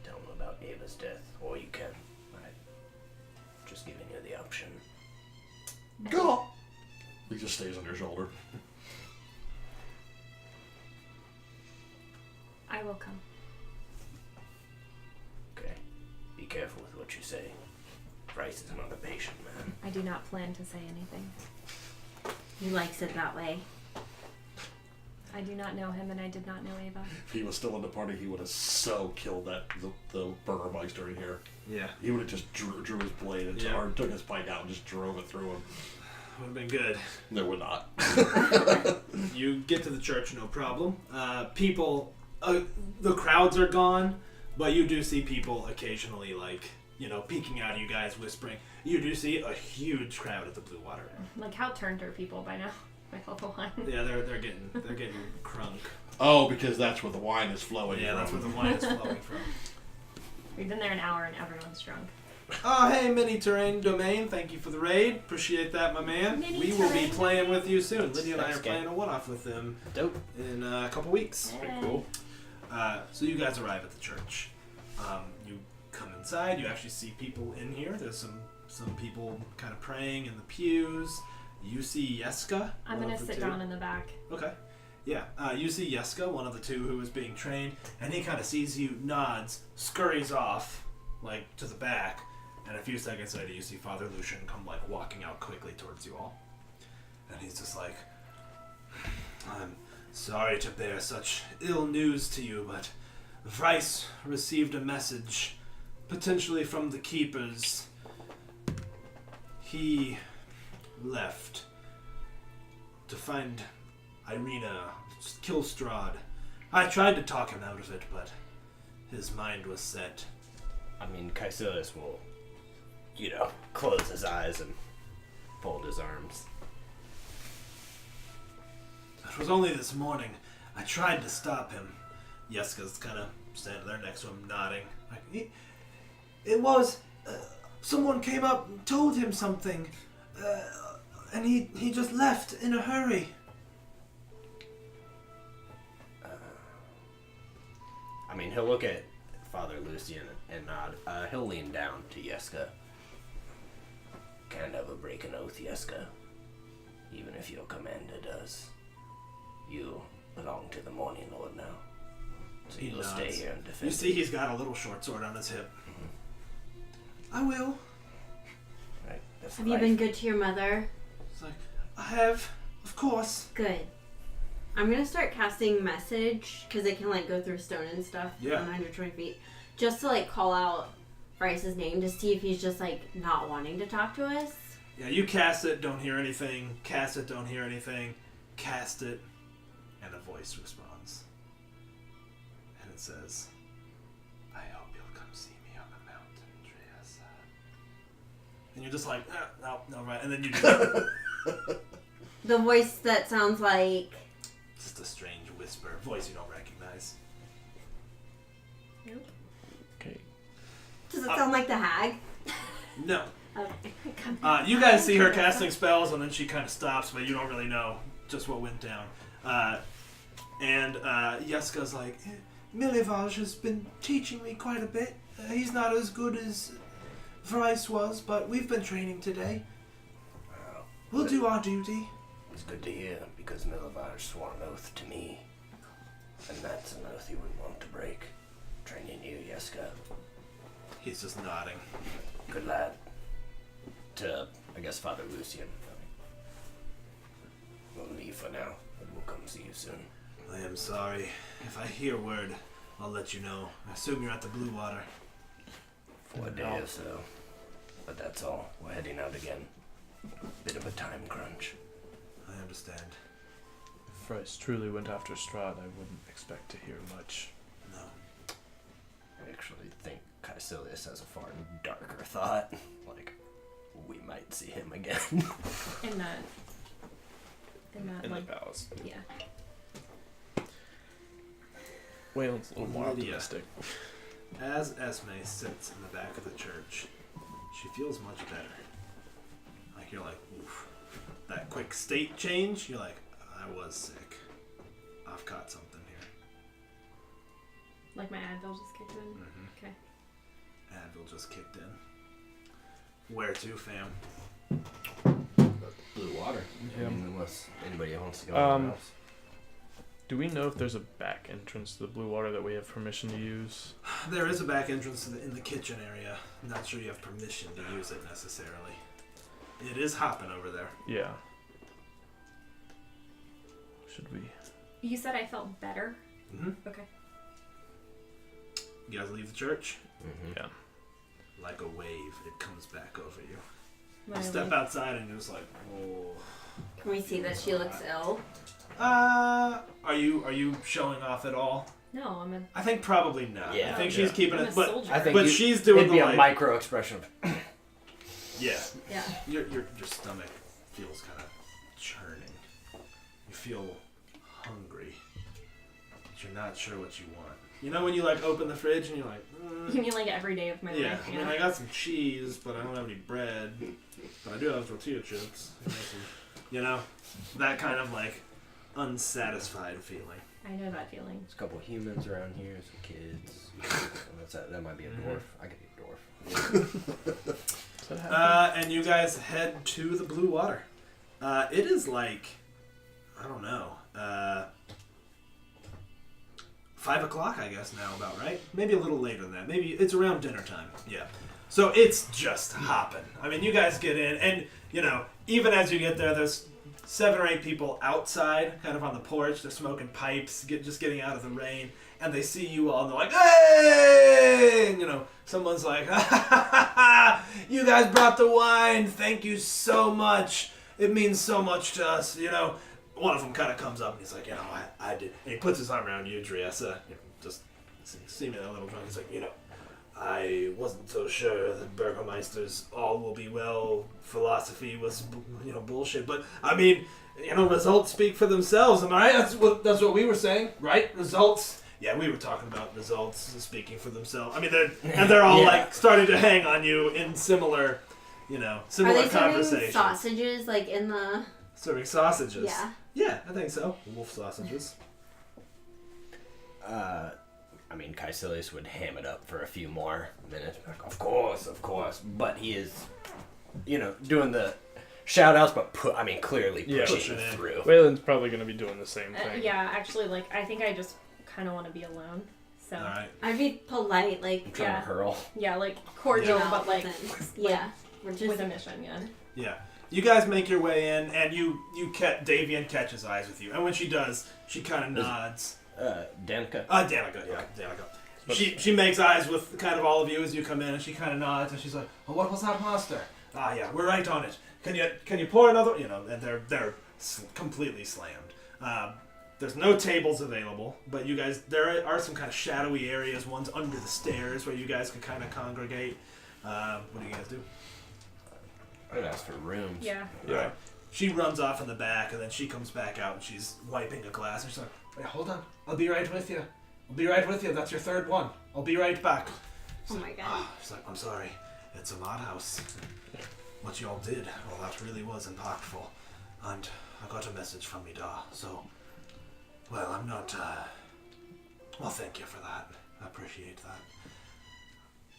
[SPEAKER 7] tell him about Ava's death, or you can. I'm just giving you the option.
[SPEAKER 6] Go! He just stays on your shoulder.
[SPEAKER 5] I will come.
[SPEAKER 7] Okay. Be careful with what you say. Bryce is not a patient man.
[SPEAKER 5] I do not plan to say anything.
[SPEAKER 3] He likes it that way.
[SPEAKER 5] I do not know him, and I did not know Ava.
[SPEAKER 6] If he was still in the party, he would have so killed the Burgermeister in here.
[SPEAKER 1] Yeah,
[SPEAKER 6] He would have just drew his blade and took his pike out and just drove it through him.
[SPEAKER 1] would have been good.
[SPEAKER 6] There would not.
[SPEAKER 1] You get to the church, no problem. People, the crowds are gone, but you do see people occasionally, peeking out at you guys, whispering. You do see a huge crowd at the Blue Water Inn.
[SPEAKER 5] Like, how turned are people by now? By level 1.
[SPEAKER 1] Yeah, they're getting crunk.
[SPEAKER 6] Oh, because that's where the wine is flowing
[SPEAKER 1] Yeah,
[SPEAKER 6] from.
[SPEAKER 1] that's where the wine is flowing from.
[SPEAKER 5] We've been there an hour, and everyone's drunk.
[SPEAKER 1] Oh, hey, Mini Terrain Domain. Thank you for the raid. Appreciate that, my man.
[SPEAKER 5] Mini
[SPEAKER 1] We will be
[SPEAKER 5] Terrain
[SPEAKER 1] playing with you soon. Lydia and I
[SPEAKER 9] Thanks,
[SPEAKER 1] are
[SPEAKER 9] gang.
[SPEAKER 1] playing a one-off with them
[SPEAKER 9] Dope.
[SPEAKER 1] in a couple weeks.
[SPEAKER 5] Pretty
[SPEAKER 2] Cool.
[SPEAKER 1] So you guys arrive at the church. You come inside. You actually see people in here. There's some people kind of praying in the pews. You see Yeska.
[SPEAKER 5] I'm
[SPEAKER 1] one
[SPEAKER 5] gonna
[SPEAKER 1] of the
[SPEAKER 5] sit
[SPEAKER 1] two.
[SPEAKER 5] down in the back.
[SPEAKER 1] Okay. Yeah. You see Yeska, one of the two who is being trained, and he kind of sees you, nods, scurries off, to the back, and a few seconds later you see Father Lucian come, walking out quickly towards you all. And he's just like, I'm sorry to bear such ill news to you, but Vyse received a message, potentially from the Keepers. He left to find Irina, kill Strahd. I tried to talk him out of it, but his mind was set.
[SPEAKER 9] I mean, Caecilius will, close his eyes and fold his arms.
[SPEAKER 1] It was only this morning. I tried to stop him. Yeska's kind of standing there next to him, nodding. It was... someone came up and told him something, and he just left in a hurry.
[SPEAKER 9] I mean, he'll look at Father Lucian and nod. He'll lean down to Yeska.
[SPEAKER 7] Can't ever break an oath, Yeska. Even if your commander does. You belong to the Morning Lord now. So
[SPEAKER 1] He
[SPEAKER 7] you'll
[SPEAKER 1] nods.
[SPEAKER 7] stay here and defend.
[SPEAKER 1] You see he's got a little short sword on his hip. I will.
[SPEAKER 7] Right, that's
[SPEAKER 3] Have you
[SPEAKER 7] life.
[SPEAKER 3] been good to your mother?
[SPEAKER 1] It's like, I have, of course.
[SPEAKER 3] Good. I'm gonna start casting message because it can go through stone and stuff
[SPEAKER 1] Yeah.
[SPEAKER 3] on 120 feet, just to call out Bryce's name to see if he's just not wanting to talk to us.
[SPEAKER 1] Yeah, you cast it, don't hear anything. Cast it, don't hear anything. Cast it, and a voice responds. And it says, I hope you'll come see me on the mountain, Andreas. And you're just like, no, right. And then you do
[SPEAKER 3] The voice that sounds like...
[SPEAKER 1] just a strange whisper, voice you don't recognize.
[SPEAKER 5] Nope.
[SPEAKER 2] Okay.
[SPEAKER 3] Does it sound like the hag?
[SPEAKER 1] No.
[SPEAKER 3] Okay.
[SPEAKER 1] You guys see her casting spells, and then she kind of stops, but you don't really know just what went down. And Yeska's like, Milivaj has been teaching me quite a bit. He's not as good as Vrice was, but we've been training today. We'll do our duty.
[SPEAKER 7] It's good to hear, because Milivaj swore an oath to me. And that's an oath he wouldn't want to break. Training you, Yeska.
[SPEAKER 1] He's just nodding.
[SPEAKER 7] Good lad.
[SPEAKER 9] To, I guess, Father Lucian.
[SPEAKER 7] We'll leave for now, but we'll come see you soon.
[SPEAKER 1] I am sorry. If I hear word, I'll let you know. I assume you're at the Blue Water.
[SPEAKER 7] For a day or so. But that's all. We're heading out again. Bit of a time crunch.
[SPEAKER 1] I understand.
[SPEAKER 2] If Bryce truly went after Strahd, I wouldn't expect to hear much.
[SPEAKER 1] No.
[SPEAKER 9] I actually think Caecilius has a far darker thought. Like, we might see him again.
[SPEAKER 5] In that,
[SPEAKER 2] In
[SPEAKER 5] like,
[SPEAKER 2] the palace.
[SPEAKER 5] yeah.
[SPEAKER 2] Waylon's a little more
[SPEAKER 1] Lydia.
[SPEAKER 2] optimistic.
[SPEAKER 1] As Esme sits in the back of the church, she feels much better. Like, you're like, oof. That quick state change, you're like, I was sick. I've caught something here.
[SPEAKER 5] Like my Advil just kicked in.
[SPEAKER 1] Mm-hmm.
[SPEAKER 5] Okay.
[SPEAKER 1] Advil just kicked in. Where to, fam?
[SPEAKER 9] Blue water.
[SPEAKER 2] Yeah.
[SPEAKER 9] I mean, unless anybody wants to go
[SPEAKER 2] Um,
[SPEAKER 9] else.
[SPEAKER 2] Do we know if there's a back entrance to the Blue Water that we have permission to use?
[SPEAKER 1] There is a back entrance in the kitchen area. I'm not sure you have permission to use it necessarily. It is hopping over there.
[SPEAKER 2] Yeah. Should we?
[SPEAKER 5] You said I felt better.
[SPEAKER 1] Mm-hmm.
[SPEAKER 5] Okay.
[SPEAKER 1] You guys leave the church?
[SPEAKER 9] Mm-hmm.
[SPEAKER 2] Yeah.
[SPEAKER 1] Like a wave, it comes back over you.
[SPEAKER 5] When
[SPEAKER 1] You
[SPEAKER 5] I
[SPEAKER 1] step
[SPEAKER 5] leave.
[SPEAKER 1] outside and you're just like, oh.
[SPEAKER 3] Can we see that she looks ill?
[SPEAKER 1] Are you showing off at all?
[SPEAKER 5] No, I'm a.
[SPEAKER 1] I think probably not.
[SPEAKER 9] Yeah.
[SPEAKER 1] I think she's keeping
[SPEAKER 5] I'm a
[SPEAKER 1] it, but
[SPEAKER 5] soldier.
[SPEAKER 9] I think
[SPEAKER 1] but
[SPEAKER 9] you-
[SPEAKER 1] she's doing
[SPEAKER 9] It'd
[SPEAKER 1] the
[SPEAKER 9] be a
[SPEAKER 1] like,
[SPEAKER 9] micro expression of
[SPEAKER 1] yeah.
[SPEAKER 5] Yeah.
[SPEAKER 1] Your stomach feels kind of churning. You feel hungry, but you're not sure what you want. You know when you like open the fridge and you're like,
[SPEAKER 5] You mean like every day of my
[SPEAKER 1] yeah.
[SPEAKER 5] life?
[SPEAKER 1] I mean, I got some cheese, but I don't have any bread. But I do have tortilla chips. You know, that kind of like unsatisfied feeling.
[SPEAKER 5] I know that feeling.
[SPEAKER 9] There's a couple humans around here, some kids. That might be a dwarf. I could be a dwarf.
[SPEAKER 2] Does that happen?
[SPEAKER 1] And you guys head to the Blue Water. It is like, I don't know, 5 o'clock, I guess now about, right? Maybe a little later than that. Maybe it's around dinner time. Yeah. So it's just hopping. I mean, you guys get in, and, you know, even as you get there, there's 7 or 8 people outside, kind of on the porch. They're smoking pipes, just getting out of the rain, and they see you all, and they're like, hey! And, you know, someone's like, ha ha ha ha! You guys brought the wine. Thank you so much. It means so much to us, you know. One of them kind of comes up, and he's like, you know, I did. And he puts his arm around you, Driessa, just seeming a little drunk. He's like, you know, I wasn't so sure that Burgermeister's all will be well philosophy was, you know, bullshit. But, I mean, you know, results speak for themselves. Am I right? That's what we were saying, right? Results. Yeah, we were talking about results speaking for themselves. I mean, they're all,
[SPEAKER 9] Yeah.
[SPEAKER 1] like, starting to hang on you in similar, you know,
[SPEAKER 3] Are
[SPEAKER 1] similar
[SPEAKER 3] they serving
[SPEAKER 1] conversations.
[SPEAKER 3] sausages like in the?
[SPEAKER 1] Serving sausages.
[SPEAKER 3] Yeah.
[SPEAKER 1] Yeah, I think so. Wolf sausages.
[SPEAKER 9] I mean, Caecilius would ham it up for a few more minutes. Like, of course. But he is, you know, doing the shout outs, but clearly
[SPEAKER 2] Yeah.
[SPEAKER 9] pushing
[SPEAKER 1] Pushing in.
[SPEAKER 9] through.
[SPEAKER 2] Waylon's probably going to be doing the same thing.
[SPEAKER 5] Yeah, actually, like I think I just kind of want to be alone. So
[SPEAKER 1] All right.
[SPEAKER 3] I'd be polite,
[SPEAKER 9] I'm
[SPEAKER 3] like
[SPEAKER 9] trying
[SPEAKER 5] Yeah.
[SPEAKER 9] to hurl.
[SPEAKER 5] yeah, like cordial,
[SPEAKER 3] no,
[SPEAKER 5] but like
[SPEAKER 3] yeah, we're just
[SPEAKER 5] with a mission. Yeah.
[SPEAKER 1] Yeah. You guys make your way in, and Davian catches eyes with you. And when she does, she kind of nods.
[SPEAKER 9] Danica.
[SPEAKER 1] Danica, yeah, Danica. She makes eyes with kind of all of you as you come in, and she kind of nods, and she's like, "Oh, what was that, master? Ah, yeah, we're right on it. Can you pour another? You know, and they're completely slammed. There's no tables available, but you guys, there are some kind of shadowy areas. One's under the stairs where you guys could kind of congregate. What do you guys do?
[SPEAKER 9] I'd ask for rooms.
[SPEAKER 5] Yeah.
[SPEAKER 1] Right. She runs off in the back, and then she comes back out, and she's wiping a glass, and she's like, "Wait, hold on. I'll be right with you. I'll be right with you. That's your third one. I'll be right back."
[SPEAKER 3] Oh my god.
[SPEAKER 1] She's like, "I'm sorry. It's a madhouse. What y'all did, well, that really was impactful. And I got a message from me da, so... Well, I'm not, Well, thank you for that. I appreciate that.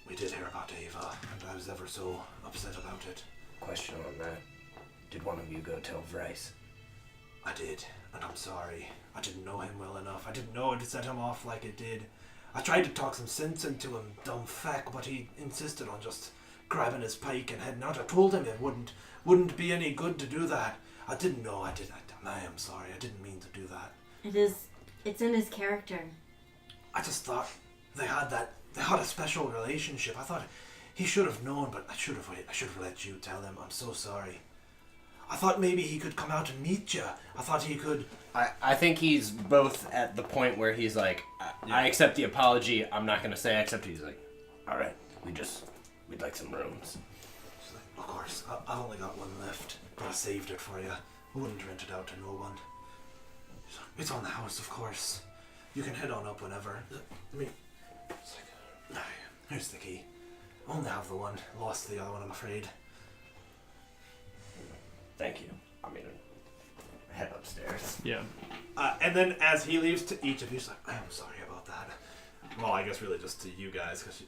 [SPEAKER 1] We did hear about Ava, and I was ever so upset about it.
[SPEAKER 7] Question on that. Did one of you go tell Vrice?
[SPEAKER 1] I did, and I'm sorry. I didn't know him well enough. I didn't know it set him off like it did. I tried to talk some sense into him, dumb feck, but he insisted on just grabbing his pike and heading out. I told him it wouldn't be any good to do that. I didn't know. I am sorry. I didn't mean to do that.
[SPEAKER 3] It's in his character.
[SPEAKER 1] I just thought they had a special relationship. I thought he should have known, but I should have let you tell him. I'm so sorry. I thought maybe he could come out and meet you. I thought he could.
[SPEAKER 9] I think he's both at the point where he's like, I accept the apology. I'm not going to say I accept it. He's like,
[SPEAKER 7] All right, we'd like some rooms.
[SPEAKER 1] She's like, of course. I've only got one left, but I saved it for you. I wouldn't rent it out to no one. She's like, it's on the house, of course. You can head on up whenever. I mean, it's like, here's the key. I only have the one. Lost the other one, I'm afraid.
[SPEAKER 7] Thank you. I mean, head upstairs.
[SPEAKER 2] Yeah.
[SPEAKER 1] And then as he leaves, to each of you, she's like, I am sorry about that. Well, I guess really just to you guys, because she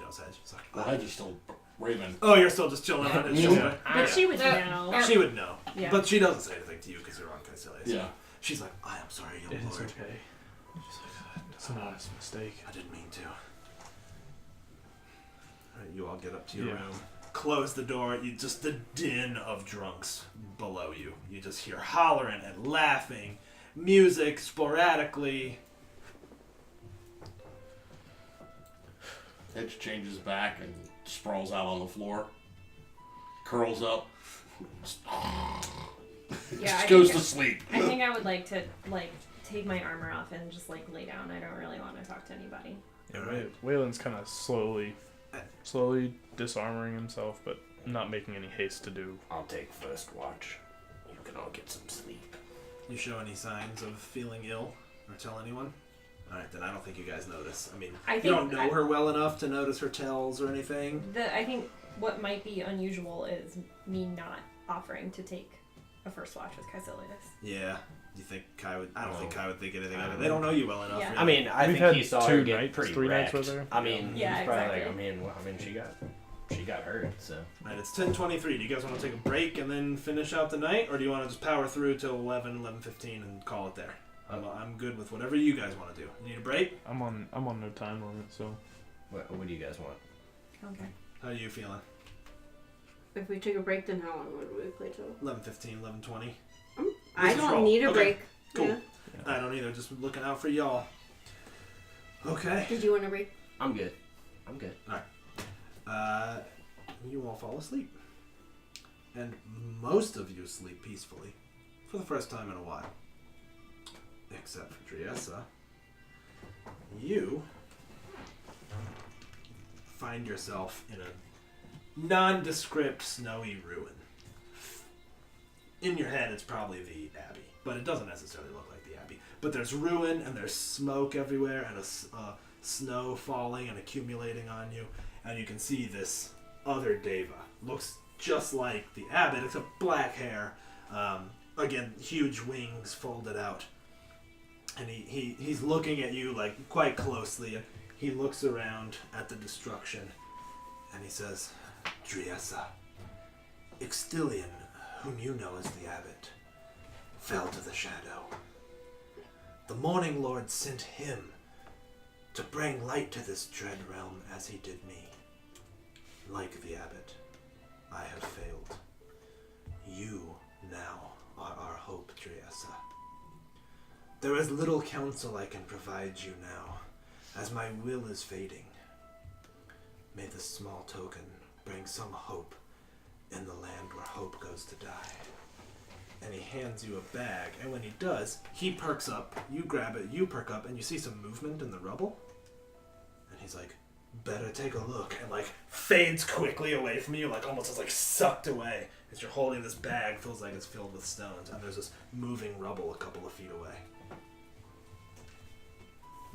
[SPEAKER 1] knows Hedge. She's like,
[SPEAKER 6] Well, Hedge is still Raven.
[SPEAKER 1] oh, you're still just chilling on his shoulder.
[SPEAKER 5] But she would know.
[SPEAKER 1] She would know.
[SPEAKER 5] Yeah.
[SPEAKER 1] But she doesn't say anything to you because you're on Caecilius.
[SPEAKER 6] Yeah.
[SPEAKER 1] She's like, I am sorry, your
[SPEAKER 2] It's
[SPEAKER 1] lord.
[SPEAKER 2] okay.
[SPEAKER 1] She's like,
[SPEAKER 2] It's an honest mistake.
[SPEAKER 1] I didn't mean to. Alright, you all get up to your
[SPEAKER 2] Yeah.
[SPEAKER 1] room. Close the door. You just the din of drunks below you. You just hear hollering and laughing, music sporadically.
[SPEAKER 6] Hedge changes back and sprawls out on the floor. Curls up.
[SPEAKER 5] Yeah,
[SPEAKER 6] just
[SPEAKER 5] I
[SPEAKER 6] goes
[SPEAKER 5] think-
[SPEAKER 6] to sleep.
[SPEAKER 5] I think I would like to take my armor off and just lay down. I don't really want to talk to anybody.
[SPEAKER 2] Yeah, Waylon's kind of slowly disarmoring himself, but not making any haste to do.
[SPEAKER 7] I'll take first watch. You can all get some sleep.
[SPEAKER 1] You show any signs of feeling ill or tell anyone? Alright, then I don't think you guys notice. I mean, you don't know her well enough to notice her tells or anything.
[SPEAKER 5] I think what might be unusual is me not offering to take a first watch with Caecilius.
[SPEAKER 1] Yeah. You think Kai would... I don't think Kai would think anything of it. They don't know you well enough.
[SPEAKER 5] Yeah.
[SPEAKER 1] Really.
[SPEAKER 9] I mean, I
[SPEAKER 2] We've
[SPEAKER 9] think
[SPEAKER 2] had
[SPEAKER 9] he saw
[SPEAKER 2] 2
[SPEAKER 9] her get
[SPEAKER 2] nights,
[SPEAKER 9] pretty
[SPEAKER 2] 3 nights
[SPEAKER 9] wrecked.
[SPEAKER 2] with her.
[SPEAKER 9] I mean,
[SPEAKER 5] Yeah,
[SPEAKER 9] he's probably
[SPEAKER 5] exactly.
[SPEAKER 9] like, she got hurt, so.
[SPEAKER 1] Alright, it's 10:23. Do you guys want to take a break and then finish out the night? Or do you want to just power through till 11:15 and call it there? I'm good with whatever you guys want to do. You need a break?
[SPEAKER 2] I'm on no time limit, so
[SPEAKER 9] What do you guys want?
[SPEAKER 5] Okay.
[SPEAKER 1] How are you feeling?
[SPEAKER 3] If we took a break, then how long would we play till?
[SPEAKER 1] 11:15, 11:20.
[SPEAKER 3] I don't need a
[SPEAKER 1] Okay.
[SPEAKER 3] break.
[SPEAKER 1] Cool.
[SPEAKER 3] Yeah.
[SPEAKER 1] I don't either. Just looking out for y'all. Okay.
[SPEAKER 3] Did you want a break?
[SPEAKER 9] I'm good.
[SPEAKER 1] You all fall asleep. And most of you sleep peacefully. For the first time in a while. Except for Driessa. You find yourself in a nondescript snowy ruin. In your head, it's probably the Abbey, but it doesn't necessarily look like the Abbey. But there's ruin, and there's smoke everywhere, and snow falling and accumulating on you, and you can see this other Deva. Looks just like the Abbot, except black hair. Again, huge wings folded out. And he's looking at you like quite closely, and he looks around at the destruction, and he says, Driessa, Ixtilian, whom you know as the Abbot, fell to the shadow. The Morning Lord sent him to bring light to this dread realm as he did me. Like the Abbot, I have failed. You now are our hope, Driessa. There is little counsel I can provide you now, as my will is fading. May this small token bring some hope in the land where hope goes to die. And he hands you a bag, and when he does, he perks up, you grab it, you perk up, and you see some movement in the rubble. And he's like, better take a look, and like fades quickly away from you, like almost is like sucked away as you're holding this bag, feels like it's filled with stones, and there's this moving rubble a couple of feet away.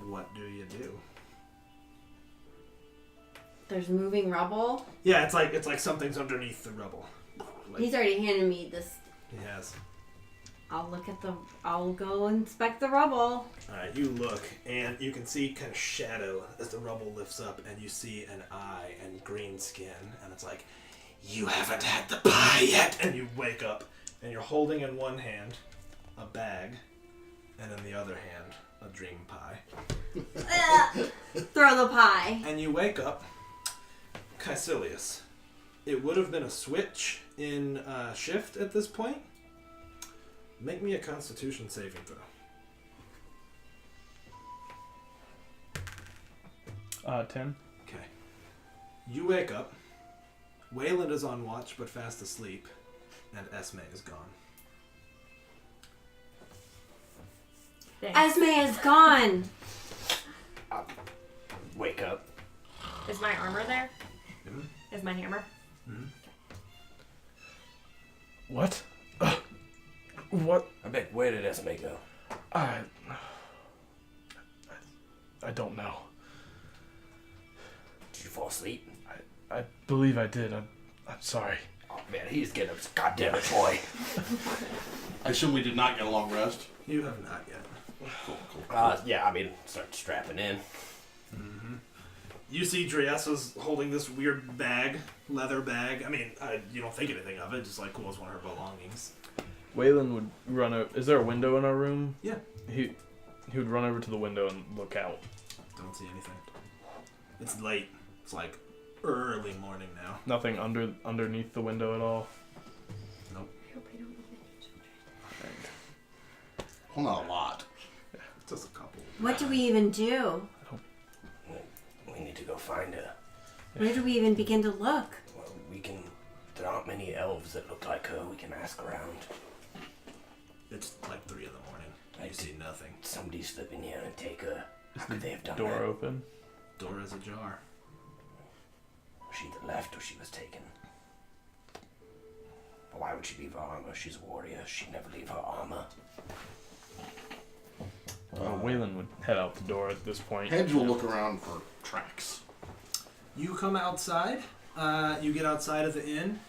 [SPEAKER 1] What do you do?
[SPEAKER 3] There's moving rubble.
[SPEAKER 1] Yeah, it's like something's underneath the rubble. Like,
[SPEAKER 3] He's already handed me this.
[SPEAKER 1] he has.
[SPEAKER 3] I'll go inspect the rubble.
[SPEAKER 1] Alright, you look, and you can see kind of shadow as the rubble lifts up, and you see an eye and green skin, and it's like, you haven't had the pie yet! And you wake up, and you're holding in one hand a bag, and in the other hand, a dream pie.
[SPEAKER 3] Throw the pie.
[SPEAKER 1] And you wake up, Caecilius. It would have been a switch in shift at this point. Make me a Constitution saving throw.
[SPEAKER 2] 10.
[SPEAKER 1] Okay. You wake up. Wayland is on watch but fast asleep, and Esme is gone.
[SPEAKER 5] Thanks.
[SPEAKER 3] Esme is gone.
[SPEAKER 9] Wake up.
[SPEAKER 5] Is my armor there?
[SPEAKER 1] Mhm.
[SPEAKER 5] Is my hammer?
[SPEAKER 2] What? What?
[SPEAKER 9] I bet. Where did Esme go?
[SPEAKER 2] I don't know.
[SPEAKER 9] Did you fall asleep?
[SPEAKER 2] I believe I did. I'm sorry.
[SPEAKER 9] Oh man, he's getting a goddamn it, boy.
[SPEAKER 6] I assume we did not get a long rest.
[SPEAKER 1] You have not yet.
[SPEAKER 6] Cool.
[SPEAKER 9] Yeah, I mean, start strapping in.
[SPEAKER 1] You see Driesa's holding this weird bag, leather bag. I mean, you don't think anything of it, just like, cool, it's one of her belongings.
[SPEAKER 2] Waylon would run over. Is there a window in our room?
[SPEAKER 1] Yeah.
[SPEAKER 2] He would run over to the window and look out.
[SPEAKER 1] Don't see anything. It's late. It's like early morning now.
[SPEAKER 2] Nothing underneath the window at all.
[SPEAKER 1] Nope.
[SPEAKER 5] I hope I don't need any children.
[SPEAKER 6] Well, not a lot.
[SPEAKER 1] Just a couple.
[SPEAKER 3] What do we even do?
[SPEAKER 9] We need to go find her.
[SPEAKER 3] Where do we even begin to look?
[SPEAKER 9] Well, we can. There aren't many elves that look like her. We can ask around.
[SPEAKER 1] It's like 3 in the morning. You see nothing.
[SPEAKER 9] Somebody slip in here and take her. How could they have done
[SPEAKER 2] Door
[SPEAKER 9] that?
[SPEAKER 2] open.
[SPEAKER 1] Door is ajar.
[SPEAKER 9] She either left or she was taken. But why would she leave her armor? She's a warrior. She'd never leave her armor.
[SPEAKER 2] Waylon would head out the door at this point.
[SPEAKER 6] Hedge will look around for tracks.
[SPEAKER 1] You come outside. You get outside of the inn.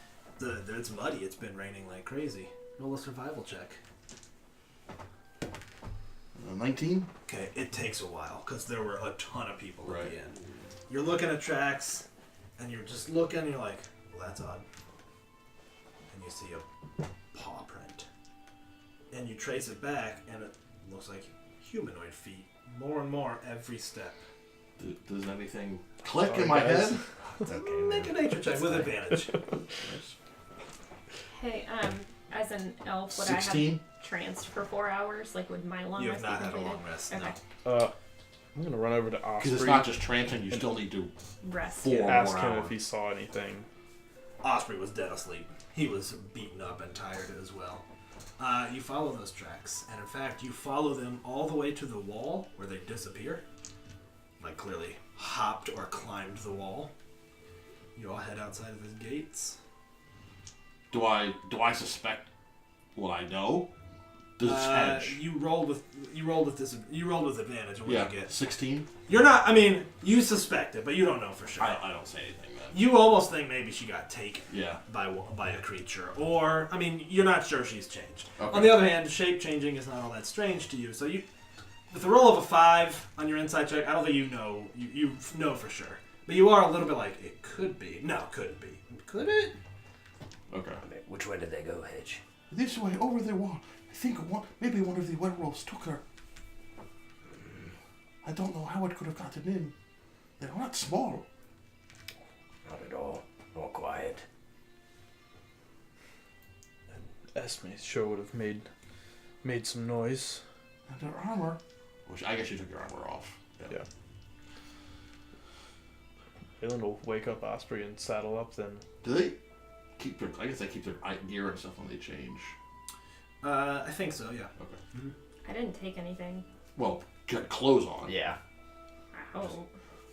[SPEAKER 1] It's muddy. It's been raining like crazy. Roll a survival check.
[SPEAKER 6] 19?
[SPEAKER 1] Okay, it takes a while because there were a ton of people
[SPEAKER 6] Right.
[SPEAKER 1] at the inn. You're looking at tracks, and you're just looking, and you're like, well, that's odd. And you see a paw print. And you trace it back, and it looks like humanoid feet. More and more every step.
[SPEAKER 6] Does anything click
[SPEAKER 2] Sorry,
[SPEAKER 6] in my
[SPEAKER 2] guys.
[SPEAKER 6] head?
[SPEAKER 9] It's okay.
[SPEAKER 1] Make a nature check with advantage.
[SPEAKER 5] Hey, as an elf, would
[SPEAKER 6] 16?
[SPEAKER 5] I have tranced for 4 hours? Like, would my long
[SPEAKER 1] You have
[SPEAKER 5] rest
[SPEAKER 1] not
[SPEAKER 5] be
[SPEAKER 1] had a
[SPEAKER 5] completed?
[SPEAKER 1] long rest,
[SPEAKER 5] Okay.
[SPEAKER 1] no.
[SPEAKER 2] I'm gonna run over to Osprey.
[SPEAKER 6] Because it's not just trancing, you still need to
[SPEAKER 5] Rest.
[SPEAKER 6] 4 more
[SPEAKER 2] ask him
[SPEAKER 6] hours.
[SPEAKER 2] if he saw anything.
[SPEAKER 1] Osprey was dead asleep. He was beaten up and tired as well. You follow those tracks, and in fact, you follow them all the way to the wall where they disappear. Like, clearly hopped or climbed the wall. You all head outside of his gates.
[SPEAKER 6] Do I suspect what I know? Does Hedge?
[SPEAKER 1] You rolled with advantage. And what
[SPEAKER 6] Yeah,
[SPEAKER 1] you get?
[SPEAKER 6] 16?
[SPEAKER 1] You're not. I mean, you suspect it, but you don't know for sure.
[SPEAKER 6] I don't say anything then.
[SPEAKER 1] You almost think maybe she got taken.
[SPEAKER 6] Yeah.
[SPEAKER 1] by a creature, or I mean, you're not sure she's changed.
[SPEAKER 6] Okay.
[SPEAKER 1] On the other hand, shape changing is not all that strange to you. So you, with a roll of a 5 on your insight check, I don't think you know for sure. But you are a little bit like it could be. No, couldn't be. Could it?
[SPEAKER 6] Okay.
[SPEAKER 9] Which way did they go, Hedge?
[SPEAKER 6] This way, over the wall. I think maybe one of the werewolves took her. I don't know how it could have gotten in. They're not small.
[SPEAKER 9] Not at all. More quiet.
[SPEAKER 2] Esme sure would have made some noise.
[SPEAKER 6] And their armor. Which I guess you took your armor off.
[SPEAKER 2] Yeah. Waylon will wake up Osprey and saddle up then.
[SPEAKER 6] Do they? keep their, I guess they keep their gear and stuff when they change.
[SPEAKER 1] I think so, yeah.
[SPEAKER 6] Okay.
[SPEAKER 5] I didn't take anything.
[SPEAKER 6] Well, got clothes on.
[SPEAKER 9] Yeah.
[SPEAKER 5] Oh.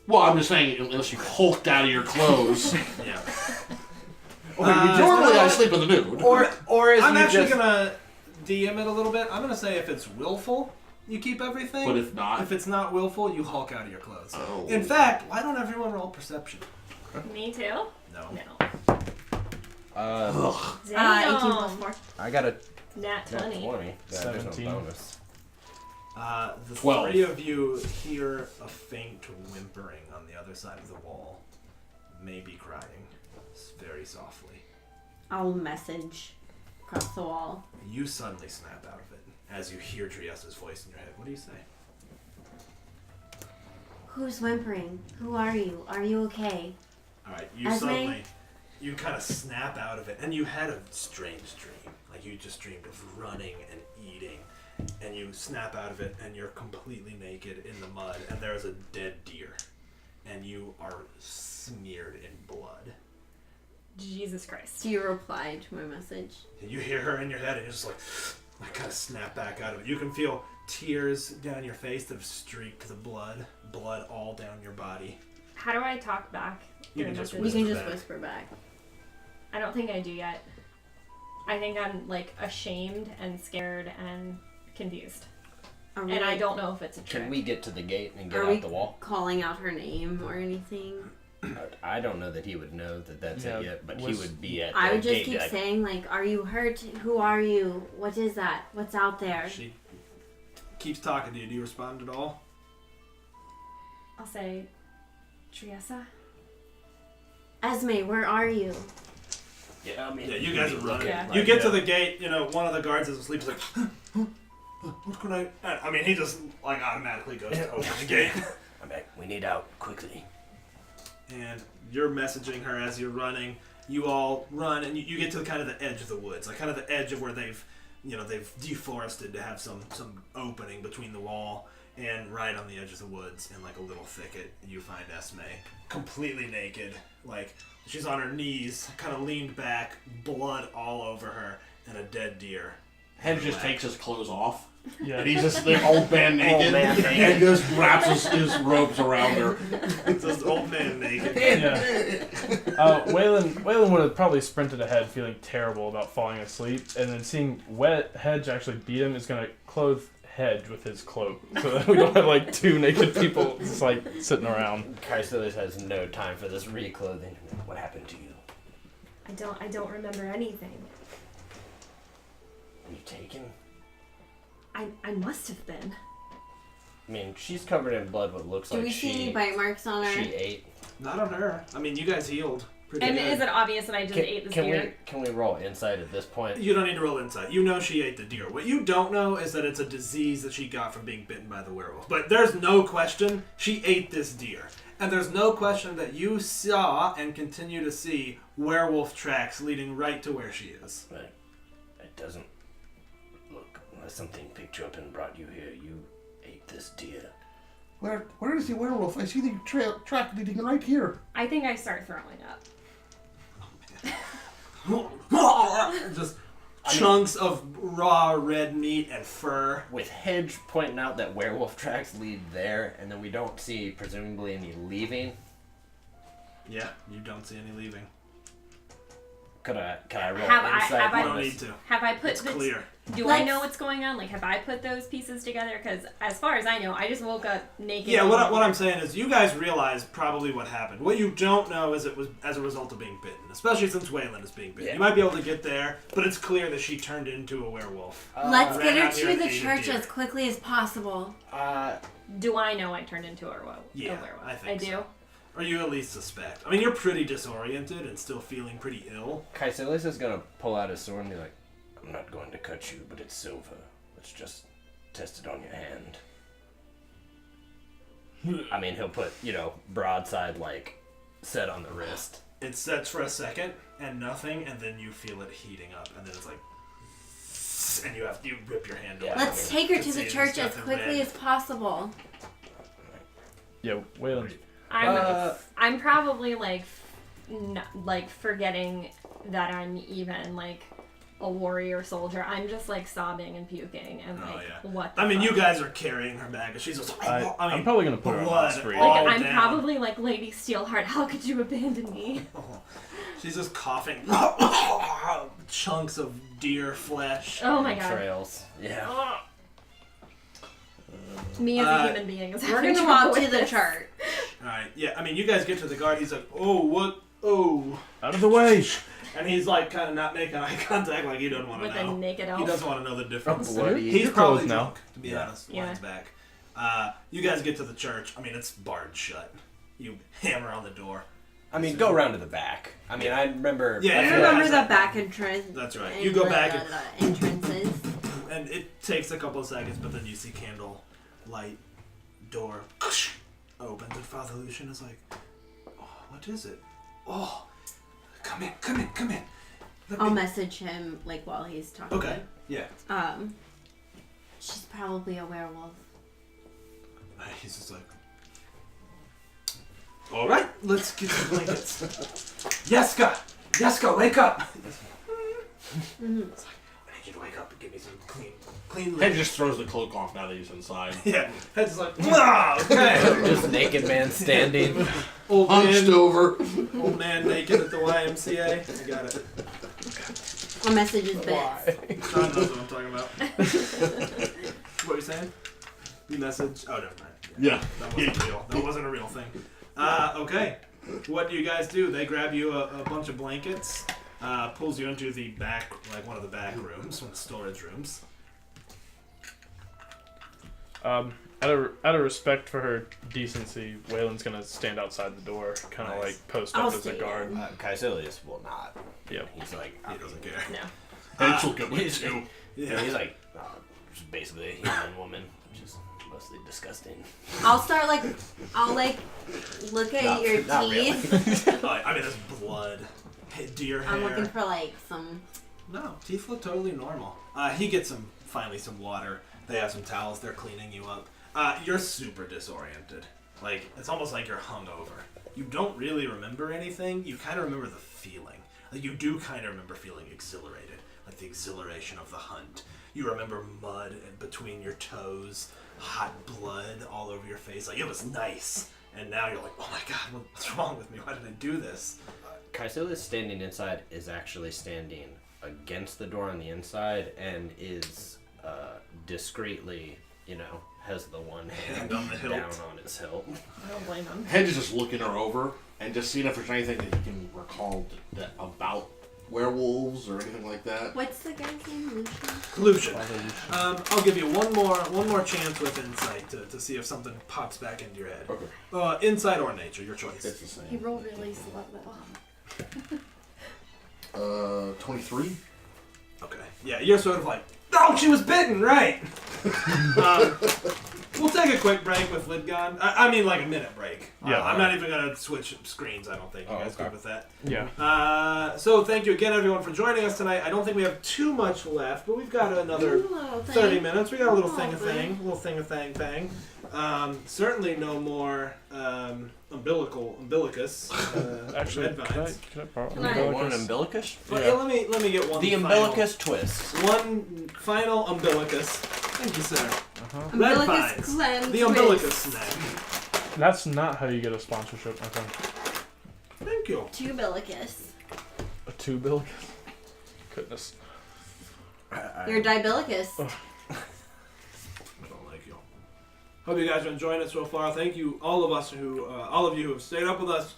[SPEAKER 6] Well, I'm just saying, unless you hulked out of your clothes.
[SPEAKER 1] Yeah.
[SPEAKER 6] Normally I sleep in the nude.
[SPEAKER 9] Or is
[SPEAKER 1] I'm
[SPEAKER 9] you
[SPEAKER 1] actually
[SPEAKER 9] just...
[SPEAKER 1] gonna DM it a little bit. I'm gonna say if it's willful, you keep everything.
[SPEAKER 6] But if not?
[SPEAKER 1] If it's not willful, you hulk out of your clothes.
[SPEAKER 6] Oh.
[SPEAKER 1] In fact, why don't everyone roll perception?
[SPEAKER 5] Me too?
[SPEAKER 1] No.
[SPEAKER 5] No.
[SPEAKER 6] Ugh.
[SPEAKER 3] 18
[SPEAKER 5] Damn.
[SPEAKER 3] plus 4.
[SPEAKER 9] I got a
[SPEAKER 5] Nat
[SPEAKER 9] nat
[SPEAKER 5] 20.
[SPEAKER 9] 20. There's no
[SPEAKER 2] 17.
[SPEAKER 9] bonus.
[SPEAKER 1] The
[SPEAKER 6] 12.
[SPEAKER 1] three of you hear a faint whimpering on the other side of the wall. Maybe crying. Very softly.
[SPEAKER 3] I'll message across the wall.
[SPEAKER 1] You suddenly snap out of it as you hear Triesta's voice in your head. What do you say?
[SPEAKER 3] Who's whimpering? Who are you? Are you okay?
[SPEAKER 1] Alright, you
[SPEAKER 3] Esme?
[SPEAKER 1] suddenly, you kind of snap out of it, and you had a strange dream. Like you just dreamed of running and eating, and you snap out of it, and you're completely naked in the mud, and there's a dead deer, and you are smeared in blood.
[SPEAKER 5] Jesus Christ.
[SPEAKER 3] Do you reply to my message?
[SPEAKER 1] And you hear her in your head, and you're just like kind of snap back out of it. You can feel tears down your face that have streaked the blood all down your body.
[SPEAKER 5] How do I talk back?
[SPEAKER 1] You
[SPEAKER 5] through
[SPEAKER 1] can just
[SPEAKER 5] message?
[SPEAKER 3] You can
[SPEAKER 1] Whisper
[SPEAKER 3] just
[SPEAKER 1] back.
[SPEAKER 3] whisper back.
[SPEAKER 5] I don't think I do yet. I think I'm like ashamed and scared and confused.
[SPEAKER 3] Are we,
[SPEAKER 5] And I don't know if it's a trick.
[SPEAKER 9] Can we get to the gate and get
[SPEAKER 3] Are
[SPEAKER 9] out
[SPEAKER 3] we
[SPEAKER 9] the wall?
[SPEAKER 3] calling out her name or anything?
[SPEAKER 9] I don't know that he would know that that's
[SPEAKER 2] Yeah,
[SPEAKER 9] it yet, but he
[SPEAKER 2] was-
[SPEAKER 9] would be at the
[SPEAKER 3] I would just
[SPEAKER 9] gate.
[SPEAKER 3] keep
[SPEAKER 9] like,
[SPEAKER 3] saying, like, are you hurt? Who are you? What is that? What's out there?
[SPEAKER 1] She keeps talking to you. Do you respond at all?
[SPEAKER 5] I'll say, Triessa?
[SPEAKER 3] Esme, where are you?
[SPEAKER 9] yeah, I mean,
[SPEAKER 1] Yeah, you guys are running.
[SPEAKER 5] Yeah.
[SPEAKER 1] You get to the gate, one of the guards is asleep. He's like, what can I mean, he just, like, automatically goes to open the gate.
[SPEAKER 7] I'm back. We need out quickly.
[SPEAKER 1] And you're messaging her as you're running. You all run, and you get to kind of the edge of the woods. Like, kind of the edge of where they've deforested to have some opening between the wall. And right on the edge of the woods, in, like, a little thicket, you find Esme. Completely naked. Like, she's on her knees, kind of leaned back, blood all over her, and a dead deer.
[SPEAKER 6] Hedge just takes his clothes off.
[SPEAKER 2] Yeah.
[SPEAKER 6] And he's just the old man naked.
[SPEAKER 9] man naked.
[SPEAKER 6] And just wraps his robes around her.
[SPEAKER 1] It's this old man naked.
[SPEAKER 2] Yeah. Waylon would have probably sprinted ahead, feeling terrible about falling asleep, and then seeing Hedge actually beat him is gonna clothe Hedge with his cloak, so that we don't have like two naked people just like sitting around.
[SPEAKER 9] Chrysalis has no time for this reclothing.
[SPEAKER 7] What happened to you?
[SPEAKER 5] I don't remember anything.
[SPEAKER 7] Were you taken?
[SPEAKER 5] I must have been.
[SPEAKER 9] I mean, she's covered in blood, but looks
[SPEAKER 3] Do
[SPEAKER 9] like
[SPEAKER 3] we see any bite marks on her?
[SPEAKER 9] she ate.
[SPEAKER 1] Not on her. I mean, you guys healed. Pretty
[SPEAKER 5] And
[SPEAKER 1] good.
[SPEAKER 5] is it obvious that I just ate this deer?
[SPEAKER 9] Can we roll insight at this point?
[SPEAKER 1] You don't need to roll insight. You know she ate the deer. What you don't know is that it's a disease that she got from being bitten by the werewolf. But there's no question she ate this deer. And there's no question that you saw and continue to see werewolf tracks leading right to where she is.
[SPEAKER 7] But it doesn't look unless something picked you up and brought you here. You ate this deer.
[SPEAKER 6] Where is the werewolf? I see the track leading right here.
[SPEAKER 5] I think I start throwing up.
[SPEAKER 1] Just chunks of raw red meat and fur.
[SPEAKER 9] With Hedge pointing out that werewolf tracks lead there, and then we don't see presumably any leaving.
[SPEAKER 1] Yeah, you don't see any leaving.
[SPEAKER 9] Can I roll
[SPEAKER 5] Have I-
[SPEAKER 9] insight?
[SPEAKER 5] have I-
[SPEAKER 1] You
[SPEAKER 9] on
[SPEAKER 1] don't
[SPEAKER 9] this?
[SPEAKER 1] need to.
[SPEAKER 5] Have I put
[SPEAKER 1] It's
[SPEAKER 5] this?
[SPEAKER 1] clear.
[SPEAKER 5] Do I
[SPEAKER 3] Let's-
[SPEAKER 5] know what's going on? Like, have I put those pieces together? Because as far as I know, I just woke up naked.
[SPEAKER 1] Yeah, what I'm saying is you guys realize probably what happened. What you don't know is it was as a result of being bitten, especially since Waylon is being bitten.
[SPEAKER 9] Yeah.
[SPEAKER 1] You might be able to get there, but it's clear that she turned into a werewolf.
[SPEAKER 3] Let's
[SPEAKER 1] ran
[SPEAKER 3] get her
[SPEAKER 1] out here
[SPEAKER 3] to
[SPEAKER 1] and
[SPEAKER 3] the
[SPEAKER 1] ate a
[SPEAKER 3] church
[SPEAKER 1] deer.
[SPEAKER 3] as quickly as possible.
[SPEAKER 5] Do I know I turned into a werewolf?
[SPEAKER 1] Yeah,
[SPEAKER 5] a werewolf?
[SPEAKER 1] I think
[SPEAKER 5] do.
[SPEAKER 1] so. Or you at least suspect. I mean, you're pretty disoriented and still feeling pretty ill.
[SPEAKER 9] Chrysalis is gonna pull out his sword and be like,
[SPEAKER 7] I'm not going to cut you, but it's silver. Let's just test it on your hand.
[SPEAKER 9] I mean, he'll put, broadside, set on the wrist.
[SPEAKER 1] It sets for a second and nothing, and then you feel it heating up, and then it's like, and you rip your hand off.
[SPEAKER 3] Let's take her
[SPEAKER 1] You
[SPEAKER 3] to
[SPEAKER 1] can
[SPEAKER 3] the
[SPEAKER 1] see
[SPEAKER 3] church
[SPEAKER 1] there's
[SPEAKER 3] as
[SPEAKER 1] nothing
[SPEAKER 3] quickly
[SPEAKER 1] red.
[SPEAKER 3] as possible.
[SPEAKER 2] Yeah, Waylon.
[SPEAKER 5] I'm probably forgetting that I'm even like a warrior soldier. I'm just like sobbing and puking and like what the
[SPEAKER 1] I mean,
[SPEAKER 5] fuck?
[SPEAKER 1] you guys are carrying her back, and she's just
[SPEAKER 2] I'm probably gonna put her on
[SPEAKER 1] blood
[SPEAKER 2] the street.
[SPEAKER 1] all
[SPEAKER 5] Like I'm
[SPEAKER 1] down.
[SPEAKER 5] probably like Lady Steelheart. How could you abandon me?
[SPEAKER 1] She's just coughing chunks of deer flesh.
[SPEAKER 5] Oh my god.
[SPEAKER 9] Trails. Yeah.
[SPEAKER 5] Me as a human being is
[SPEAKER 3] We're
[SPEAKER 5] having
[SPEAKER 3] gonna
[SPEAKER 5] trouble
[SPEAKER 3] walk to
[SPEAKER 5] with
[SPEAKER 3] the
[SPEAKER 5] this.
[SPEAKER 3] church.
[SPEAKER 1] All right, yeah. I mean, you guys get to the guard. He's like, "Oh, what? Oh!"
[SPEAKER 2] Out of the way.
[SPEAKER 1] And he's like, kind of not making eye contact, like he doesn't want to
[SPEAKER 5] With
[SPEAKER 1] know.
[SPEAKER 5] a naked elf.
[SPEAKER 1] He doesn't want to know the difference.
[SPEAKER 9] bloody.
[SPEAKER 1] He's
[SPEAKER 2] You're
[SPEAKER 1] probably
[SPEAKER 2] closed now.
[SPEAKER 1] drunk, to be honest.
[SPEAKER 5] Yeah.
[SPEAKER 1] Line's back. You guys get to the church. I mean, it's barred shut. You hammer on the door.
[SPEAKER 9] I mean, go around to the back. I mean, I remember.
[SPEAKER 1] Yeah,
[SPEAKER 9] I
[SPEAKER 3] I
[SPEAKER 9] feel
[SPEAKER 3] remember
[SPEAKER 9] like-
[SPEAKER 3] the back entrance.
[SPEAKER 1] That's right.
[SPEAKER 3] and
[SPEAKER 1] You go
[SPEAKER 3] the-
[SPEAKER 1] back and
[SPEAKER 3] the entrances.
[SPEAKER 1] And it takes a couple of seconds, but then you see candle light, door opens, and Father Lucian is like, "Oh, what is it? Oh, come in. Let
[SPEAKER 3] I'll
[SPEAKER 1] me-"
[SPEAKER 3] message him like while he's talking.
[SPEAKER 1] Okay, yeah.
[SPEAKER 3] She's probably a werewolf.
[SPEAKER 1] He's just like, all right, let's get some blankets. Yeska, wake up. It's like, I need you to wake up and give me some clean
[SPEAKER 6] Head
[SPEAKER 1] linen.
[SPEAKER 6] just throws the cloak off now that he's inside.
[SPEAKER 1] Yeah, Head's like, okay.
[SPEAKER 9] Just naked man standing.
[SPEAKER 1] Old
[SPEAKER 6] Hunched
[SPEAKER 1] man,
[SPEAKER 6] over.
[SPEAKER 1] old man naked at the YMCA. I got it.
[SPEAKER 3] I'll message his bits.
[SPEAKER 1] Sean knows what I'm talking about. What are you saying? You message? Oh, never mind.
[SPEAKER 6] Yeah.
[SPEAKER 1] That wasn't real. That wasn't a real thing. Okay. What do you guys do? They grab you a bunch of blankets, pulls you into the back, like one of the back rooms, one of the storage rooms.
[SPEAKER 2] Out of respect for her decency, Waylon's gonna stand outside the door, kind of
[SPEAKER 1] Nice.
[SPEAKER 2] like post
[SPEAKER 3] I'll
[SPEAKER 2] up as a
[SPEAKER 3] stay
[SPEAKER 2] guard.
[SPEAKER 9] Caecilius will not.
[SPEAKER 2] Yep.
[SPEAKER 9] He's like,
[SPEAKER 1] He doesn't care.
[SPEAKER 5] No.
[SPEAKER 6] Head's will get with
[SPEAKER 9] he's,
[SPEAKER 6] too.
[SPEAKER 1] Yeah.
[SPEAKER 9] he's like, just basically a human woman, which is mostly disgusting.
[SPEAKER 3] I'll start like, I'll like look at your
[SPEAKER 9] Not really.
[SPEAKER 3] teeth.
[SPEAKER 1] I mean, there's blood, deer hair.
[SPEAKER 3] I'm looking for like some.
[SPEAKER 1] No, teeth look totally normal. He gets finally some water. They have some towels. They're cleaning you up. You're super disoriented. Like, it's almost like you're hungover. You don't really remember anything. You kind of remember the feeling. Like, you do kind of remember feeling exhilarated. Like the exhilaration of the hunt. You remember mud in between your toes, hot blood all over your face. Like, it was nice. And now you're like, oh my god, what's wrong with me? Why did I do this?
[SPEAKER 9] Caecilius standing inside is actually standing against the door on the inside and is discreetly, has the one hand
[SPEAKER 1] on the hilt.
[SPEAKER 9] down on his hilt.
[SPEAKER 5] I don't blame him.
[SPEAKER 6] Head is just looking her over and just seeing if there's anything that you can recall about werewolves or anything like that.
[SPEAKER 3] What's the guy's name?
[SPEAKER 1] Lucian.
[SPEAKER 3] Lucian.
[SPEAKER 1] I'll give you one more chance with insight to see if something pops back into your head.
[SPEAKER 6] Okay.
[SPEAKER 1] Insight or nature, your choice.
[SPEAKER 6] It's the
[SPEAKER 5] He
[SPEAKER 6] same.
[SPEAKER 5] rolled really slow though.
[SPEAKER 6] 23?
[SPEAKER 1] Okay. Yeah, you're sort of like, oh, she was bitten, right? We'll take a quick break with Lidgon. I mean, like a minute break.
[SPEAKER 2] Yeah.
[SPEAKER 1] I'm not even gonna switch screens. I don't think you guys
[SPEAKER 6] okay.
[SPEAKER 1] good with that.
[SPEAKER 2] Yeah.
[SPEAKER 1] So thank you again, everyone, for joining us tonight. I don't think we have too much left, but we've got another
[SPEAKER 3] Little
[SPEAKER 1] 30
[SPEAKER 3] thing.
[SPEAKER 1] minutes. We got a little thing
[SPEAKER 3] Oh,
[SPEAKER 1] of thing. A little thing of thing. Certainly no more umbilicus.
[SPEAKER 2] Actually,
[SPEAKER 1] red
[SPEAKER 2] can
[SPEAKER 1] vines.
[SPEAKER 2] I borrow
[SPEAKER 3] Can I-
[SPEAKER 2] an
[SPEAKER 9] One
[SPEAKER 2] umbilicus?
[SPEAKER 9] umbilicus?
[SPEAKER 1] Well, yeah, let me get one.
[SPEAKER 9] The
[SPEAKER 1] final-
[SPEAKER 9] umbilicus twist.
[SPEAKER 1] One final umbilicus. Thank you, sir. Red
[SPEAKER 3] Umbilicus
[SPEAKER 1] vines.
[SPEAKER 3] cleanse
[SPEAKER 1] The
[SPEAKER 3] twist.
[SPEAKER 1] umbilicus snack.
[SPEAKER 2] That's not how you get a sponsorship, my friend.
[SPEAKER 1] Thank you.
[SPEAKER 3] Tubilicus.
[SPEAKER 2] A tubilicus? Goodness.
[SPEAKER 3] You're dibilicus.
[SPEAKER 2] Oh.
[SPEAKER 1] I don't like you. Hope you guys are enjoying it so far. Thank you, all of you who have stayed up with us.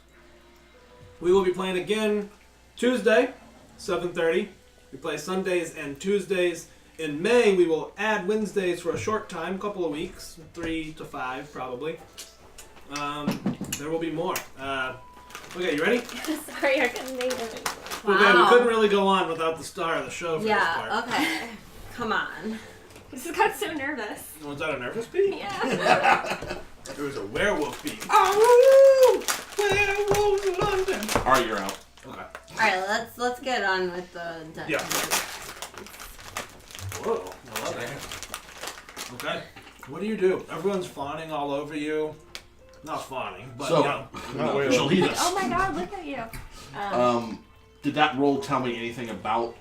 [SPEAKER 1] We will be playing again Tuesday, 7:30. We play Sundays and Tuesdays. In May, we will add Wednesdays for a short time, couple of weeks, 3 to 5 probably. There will be more. Okay, you ready?
[SPEAKER 5] Sorry, I couldn't name it.
[SPEAKER 3] Wow.
[SPEAKER 1] Okay, we couldn't really go on without the star of the show for this
[SPEAKER 3] Yeah,
[SPEAKER 1] part.
[SPEAKER 3] okay. Come on.
[SPEAKER 5] I just got so nervous.
[SPEAKER 1] Was that a nervous beat?
[SPEAKER 5] Yeah.
[SPEAKER 1] It was a werewolf beat. Oh, werewolves in London.
[SPEAKER 6] Alright, you're out.
[SPEAKER 1] Okay.
[SPEAKER 3] Alright, let's get on with the
[SPEAKER 1] Yeah. Whoa, I love it. Okay. What do you do? Everyone's fawning all over you. Not fawning, but
[SPEAKER 6] So-
[SPEAKER 1] you know.
[SPEAKER 2] Not
[SPEAKER 6] She'll
[SPEAKER 2] really.
[SPEAKER 6] heat
[SPEAKER 5] Like,
[SPEAKER 6] us.
[SPEAKER 5] oh my god, look at you.
[SPEAKER 6] Did that roll tell me anything about?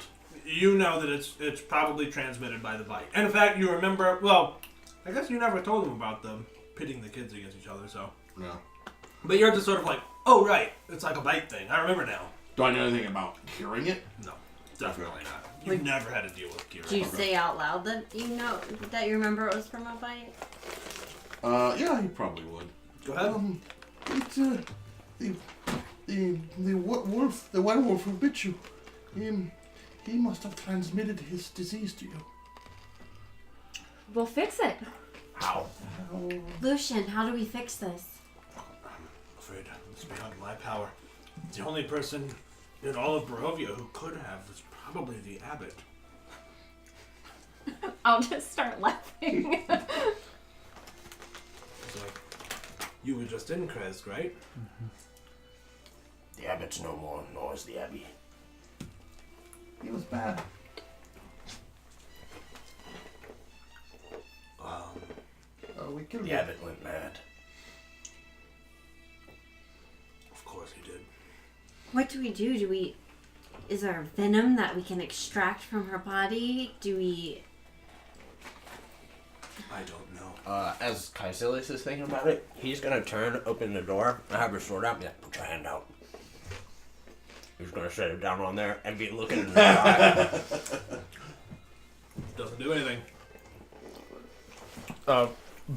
[SPEAKER 1] You know that it's probably transmitted by the bite. And in fact, you remember. Well, I guess you never told him about them pitting the kids against each other. So.
[SPEAKER 6] No.
[SPEAKER 1] But you're just sort of like, oh right, it's like a bite thing. I remember now.
[SPEAKER 6] Do I know anything about curing it?
[SPEAKER 1] No, definitely not. You've never had to deal with Kira.
[SPEAKER 3] Do you say out loud that you know that you remember it was from a bite?
[SPEAKER 6] Yeah, he probably would.
[SPEAKER 1] Go ahead.
[SPEAKER 6] It's the wolf, the werewolf who bit you. He must have transmitted his disease to you.
[SPEAKER 5] We'll fix it.
[SPEAKER 6] How?
[SPEAKER 3] Lucian, how do we fix this?
[SPEAKER 1] I'm afraid it's beyond my power. The only person in all of Barovia who could have is probably the abbot.
[SPEAKER 5] I'll just start laughing.
[SPEAKER 1] It's like, you were just in Kresk, right?
[SPEAKER 4] The abbot's no more, nor is the abbey.
[SPEAKER 6] He was bad. We killed
[SPEAKER 4] The
[SPEAKER 6] him.
[SPEAKER 4] abbot went mad.
[SPEAKER 1] Of course he did.
[SPEAKER 3] What do? Is there venom that we can extract from her body?
[SPEAKER 1] I don't know.
[SPEAKER 9] As Caecilius is thinking about it, he's gonna turn, open the door, and have her sword out, and be like, put your hand out. He's gonna set it down on there and be looking in the eye.
[SPEAKER 1] Doesn't do anything.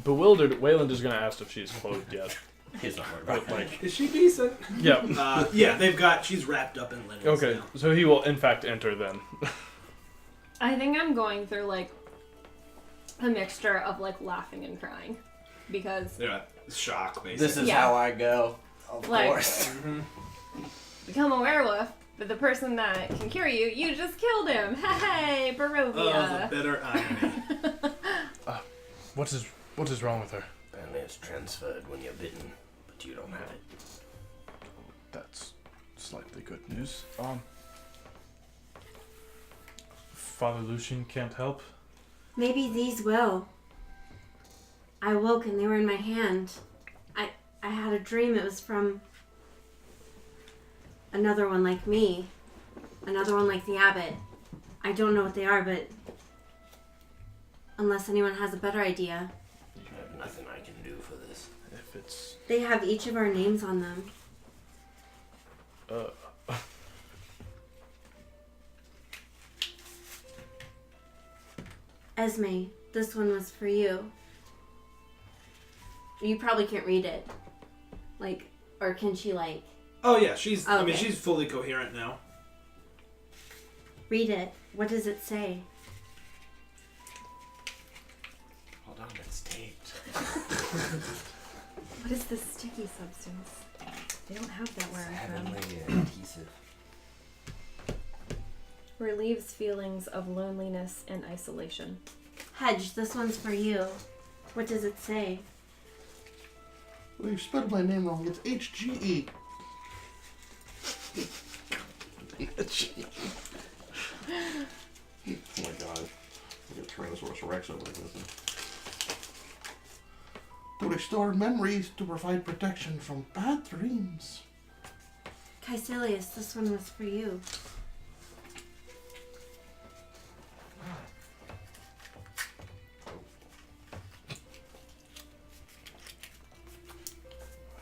[SPEAKER 2] Bewildered, Wayland is going to ask if she's clothed yet.
[SPEAKER 9] He's not worried about
[SPEAKER 2] But,
[SPEAKER 9] it.
[SPEAKER 2] like,
[SPEAKER 1] Is she decent?
[SPEAKER 2] yeah.
[SPEAKER 1] Yeah, she's wrapped up in linen.
[SPEAKER 2] Okay,
[SPEAKER 1] now.
[SPEAKER 2] so he will in fact enter then.
[SPEAKER 5] I think I'm going through like a mixture of like laughing and crying because
[SPEAKER 1] Yeah, shock, basically.
[SPEAKER 9] This is
[SPEAKER 5] Yeah.
[SPEAKER 9] how I go. Of
[SPEAKER 5] Like-
[SPEAKER 9] course.
[SPEAKER 5] become a werewolf, but the person that can cure you, you just killed him. Hey,
[SPEAKER 1] Oh, the
[SPEAKER 5] Barovia.
[SPEAKER 1] bitter irony.
[SPEAKER 2] What is wrong with her?
[SPEAKER 4] Apparently it's transferred when you're bitten, but you don't have it.
[SPEAKER 2] That's slightly good news. Father Lucian can't help.
[SPEAKER 3] Maybe these will. I woke and they were in my hand. I had a dream it was from another one like me. Another one like the abbot. I don't know what they are, but unless anyone has a better idea.
[SPEAKER 4] I have nothing I can do for this.
[SPEAKER 2] If it's
[SPEAKER 3] They have each of our names on them. Esme, this one was for you. You probably can't read it. Like, or can she, like,
[SPEAKER 1] Oh yeah, she's. I mean,
[SPEAKER 3] Okay.
[SPEAKER 1] she's fully coherent now.
[SPEAKER 3] read it? What does it say?
[SPEAKER 4] Hold on, it's taped.
[SPEAKER 5] What is this sticky substance? They don't have that where I'm
[SPEAKER 4] Heavenly
[SPEAKER 5] from.
[SPEAKER 4] adhesive.
[SPEAKER 5] Relieves feelings of loneliness and isolation.
[SPEAKER 3] Hedge, this one's for you. What does it say?
[SPEAKER 6] Well, you spelled my name wrong. It's H-G-E. Oh my god. I got Tyrannosaurus Rex over there. To restore memories, to provide protection from bad dreams.
[SPEAKER 3] Caecilius, this one was for you.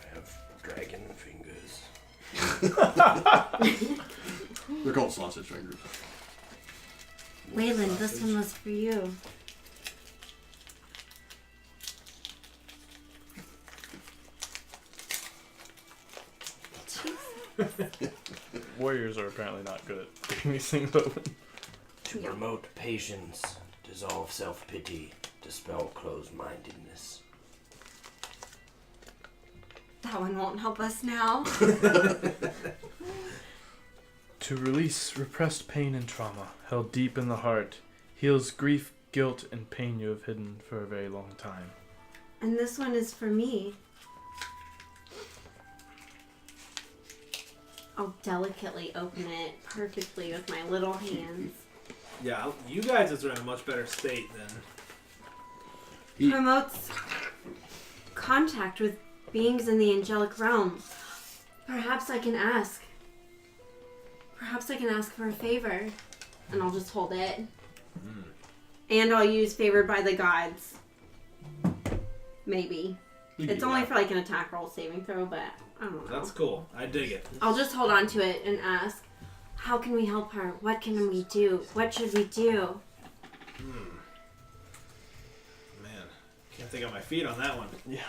[SPEAKER 4] I have dragon fingers.
[SPEAKER 6] They're called sausage fingers.
[SPEAKER 3] Wayland, this one was for you.
[SPEAKER 2] warriors are apparently not good at picking these things open.
[SPEAKER 4] To promote patience, dissolve self-pity, dispel closed-mindedness.
[SPEAKER 3] That one won't help us now.
[SPEAKER 2] To release repressed pain and trauma held deep in the heart, heals grief, guilt, and pain you have hidden for a very long time.
[SPEAKER 3] And this one is for me. I'll delicately open it perfectly with my little hands.
[SPEAKER 1] Yeah, you guys are in a much better state than.
[SPEAKER 3] Promotes contact with beings in the angelic realm. Perhaps I can ask. Perhaps I can ask for a favor. And I'll just hold it. And I'll use favored by the gods. Maybe. It's only for like an attack roll saving throw, but I don't know.
[SPEAKER 1] That's cool. I dig it.
[SPEAKER 3] I'll just hold on to it and ask, how can we help her? What can we do? What should we do?
[SPEAKER 1] Man, can't think on my feet on that one.
[SPEAKER 2] Yeah.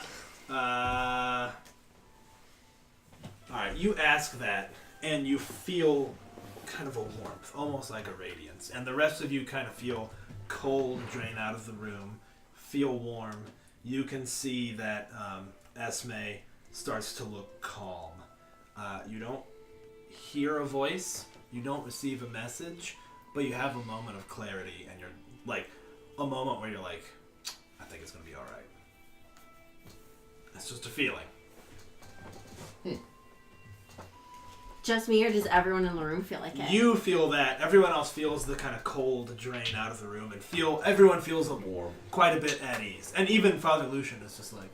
[SPEAKER 1] Alright, you ask that, and you feel kind of a warmth, almost like a radiance. And the rest of you kind of feel cold drain out of the room, feel warm. You can see that Esme starts to look calm. You don't hear a voice, you don't receive a message, but you have a moment of clarity, and you're like, a moment where you're like, I think it's going to be alright. It's just a feeling.
[SPEAKER 3] Just me, or does everyone in the room feel like it?
[SPEAKER 1] You feel that. Everyone else feels the kind of cold drain out of the room, and everyone feels
[SPEAKER 6] Warm.
[SPEAKER 1] quite a bit at ease. And even Father Lucian is just like,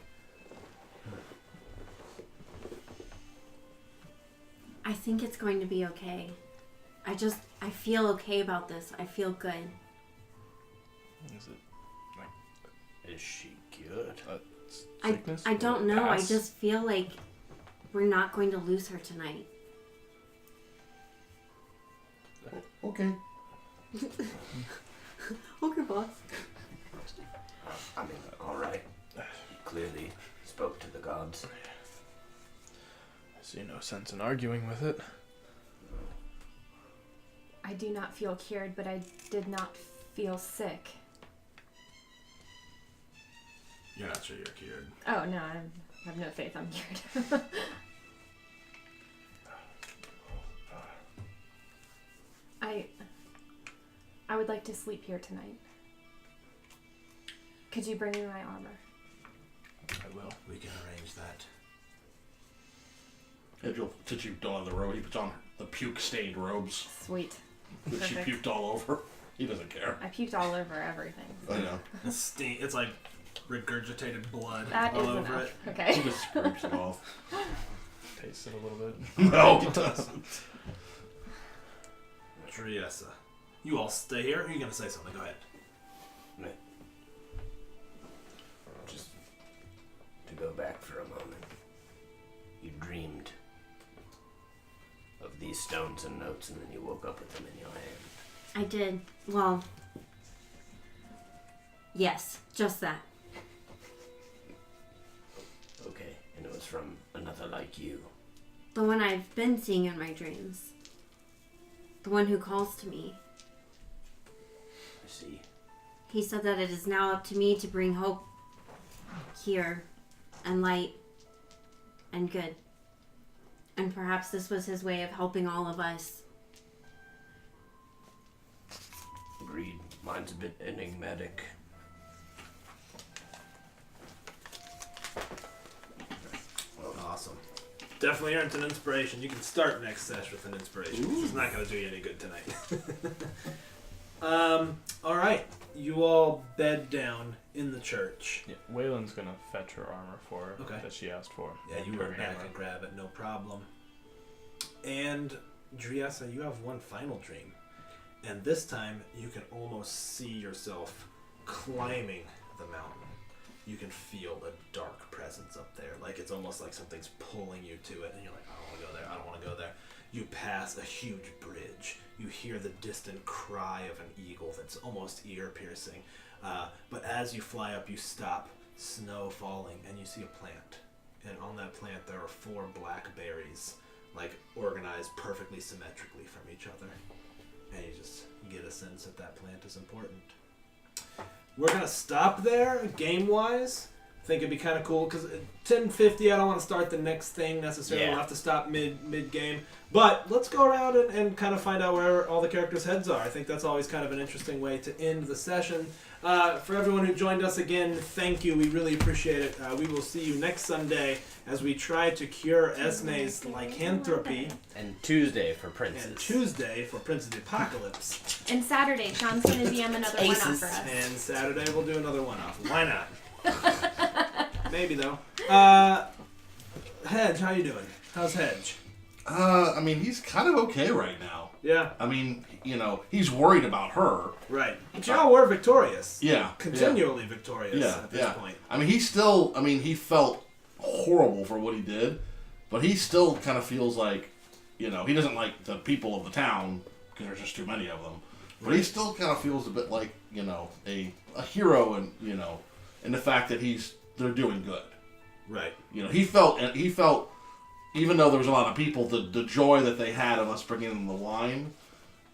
[SPEAKER 3] I think it's going to be okay. I feel okay about this. I feel good.
[SPEAKER 2] Is it
[SPEAKER 9] Is she good?
[SPEAKER 2] sickness?
[SPEAKER 3] I don't
[SPEAKER 2] Will it
[SPEAKER 3] know. I
[SPEAKER 2] pass?
[SPEAKER 3] just feel like we're not going to lose her tonight.
[SPEAKER 6] Okay.
[SPEAKER 3] Okay, boss.
[SPEAKER 4] I mean, alright. You clearly spoke to the gods.
[SPEAKER 2] I see no sense in arguing with it.
[SPEAKER 5] I do not feel cured, but I did not feel sick.
[SPEAKER 1] you're not sure you're cured.
[SPEAKER 5] Oh, no, I have no faith I'm cured. I would like to sleep here tonight. Could you bring me my armor?
[SPEAKER 1] I will. We can arrange that.
[SPEAKER 6] Since you don't have the robe, he puts on the puke-stained robes
[SPEAKER 5] Sweet.
[SPEAKER 6] that she
[SPEAKER 5] Perfect.
[SPEAKER 6] puked all over. He doesn't care.
[SPEAKER 5] I puked all over everything.
[SPEAKER 6] I know.
[SPEAKER 1] It's like regurgitated blood
[SPEAKER 5] That
[SPEAKER 1] all
[SPEAKER 5] is
[SPEAKER 1] over
[SPEAKER 5] enough.
[SPEAKER 1] it.
[SPEAKER 5] Okay.
[SPEAKER 6] He just scrapes it off.
[SPEAKER 2] Taste it a little bit.
[SPEAKER 6] No, he doesn't.
[SPEAKER 1] Driessa. You all stay here? Or are you going to say something? Go ahead.
[SPEAKER 4] Just to go back for a moment. You dreamed of these stones and notes, and then you woke up with them in your hand.
[SPEAKER 3] I did. Well, yes, just that.
[SPEAKER 4] Okay, and it was from another like you.
[SPEAKER 3] The one I've been seeing in my dreams. The one who calls to me.
[SPEAKER 4] I see.
[SPEAKER 3] He said that it is now up to me to bring hope here, and light, and good. And perhaps this was his way of helping all of us.
[SPEAKER 4] Agreed. Mine's a bit enigmatic.
[SPEAKER 1] Awesome. Definitely earned an inspiration. You can start next session with an inspiration. It's not going to do you any good tonight. Alright. You all bed down in the church.
[SPEAKER 2] Yeah, Waylon's gonna fetch her armor for her
[SPEAKER 1] Okay.
[SPEAKER 2] that she asked for.
[SPEAKER 1] Yeah, you
[SPEAKER 2] Her
[SPEAKER 1] run back
[SPEAKER 2] hammer.
[SPEAKER 1] and grab it, no problem. And Driessa, you have one final dream. And this time, you can almost see yourself climbing the mountain. You can feel a dark presence up there. Like it's almost like something's pulling you to it. And you're like, I don't want to go there, I don't want to go there. You pass a huge bridge. You hear the distant cry of an eagle that's almost ear-piercing. But as you fly up, you stop, snow falling, and you see a plant. And on that plant, there are 4 black berries, like organized perfectly symmetrically from each other. And you just get a sense that that plant is important. We're going to stop there, game-wise. I think it'd be kind of cool, because 10:50, I don't want to start the next thing necessarily.
[SPEAKER 9] Yeah.
[SPEAKER 1] We'll have to stop mid-game. But let's go around and kind of find out where all the characters' heads are. I think that's always kind of an interesting way to end the session. For everyone who joined us again, thank you. We really appreciate it. We will see you next Sunday as we try to cure Esme's lycanthropy.
[SPEAKER 9] And Tuesday for Princes.
[SPEAKER 1] And Tuesday for Prince of the Apocalypse.
[SPEAKER 5] And Saturday, Sean's going to DM another one-off for us.
[SPEAKER 1] And Saturday we'll do another one-off. Why not? Maybe, though. Hedge, how you doing? How's Hedge?
[SPEAKER 6] I mean, he's kind of okay right now.
[SPEAKER 1] Yeah.
[SPEAKER 6] I mean, he's worried about her.
[SPEAKER 1] Right. But y'all were victorious.
[SPEAKER 6] Yeah.
[SPEAKER 1] Continually victorious at this point.
[SPEAKER 6] I mean, he felt horrible for what he did, but he still kind of feels like, he doesn't like the people of the town because there's just too many of them. But he still kind of feels a bit like, a hero and, in the fact that they're doing good.
[SPEAKER 1] Right.
[SPEAKER 6] He felt, even though there was a lot of people, the joy that they had of us bringing them the wine,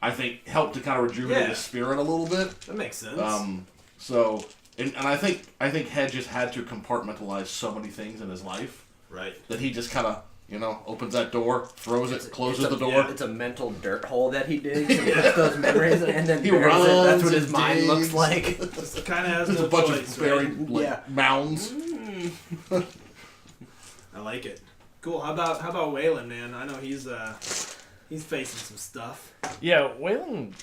[SPEAKER 6] I think helped to kind of rejuvenate his spirit a little bit.
[SPEAKER 1] That makes sense.
[SPEAKER 6] And I think Hedge just had to compartmentalize so many things in his life.
[SPEAKER 1] Right.
[SPEAKER 6] That he just kind of, opens that door, throws it, closes the door.
[SPEAKER 9] It's a mental dirt hole that he digs and puts those memories in, and then
[SPEAKER 6] he
[SPEAKER 9] buries
[SPEAKER 6] runs.
[SPEAKER 9] It. That's what his
[SPEAKER 6] And
[SPEAKER 9] mind
[SPEAKER 6] digs.
[SPEAKER 9] looks like.
[SPEAKER 1] Kind of has
[SPEAKER 6] There's
[SPEAKER 1] no
[SPEAKER 6] a bunch
[SPEAKER 1] choice,
[SPEAKER 6] of buried
[SPEAKER 1] right?
[SPEAKER 6] mounds.
[SPEAKER 1] I like it. Cool. How about Waylon, man? I know he's facing some stuff.
[SPEAKER 2] Yeah, Waylon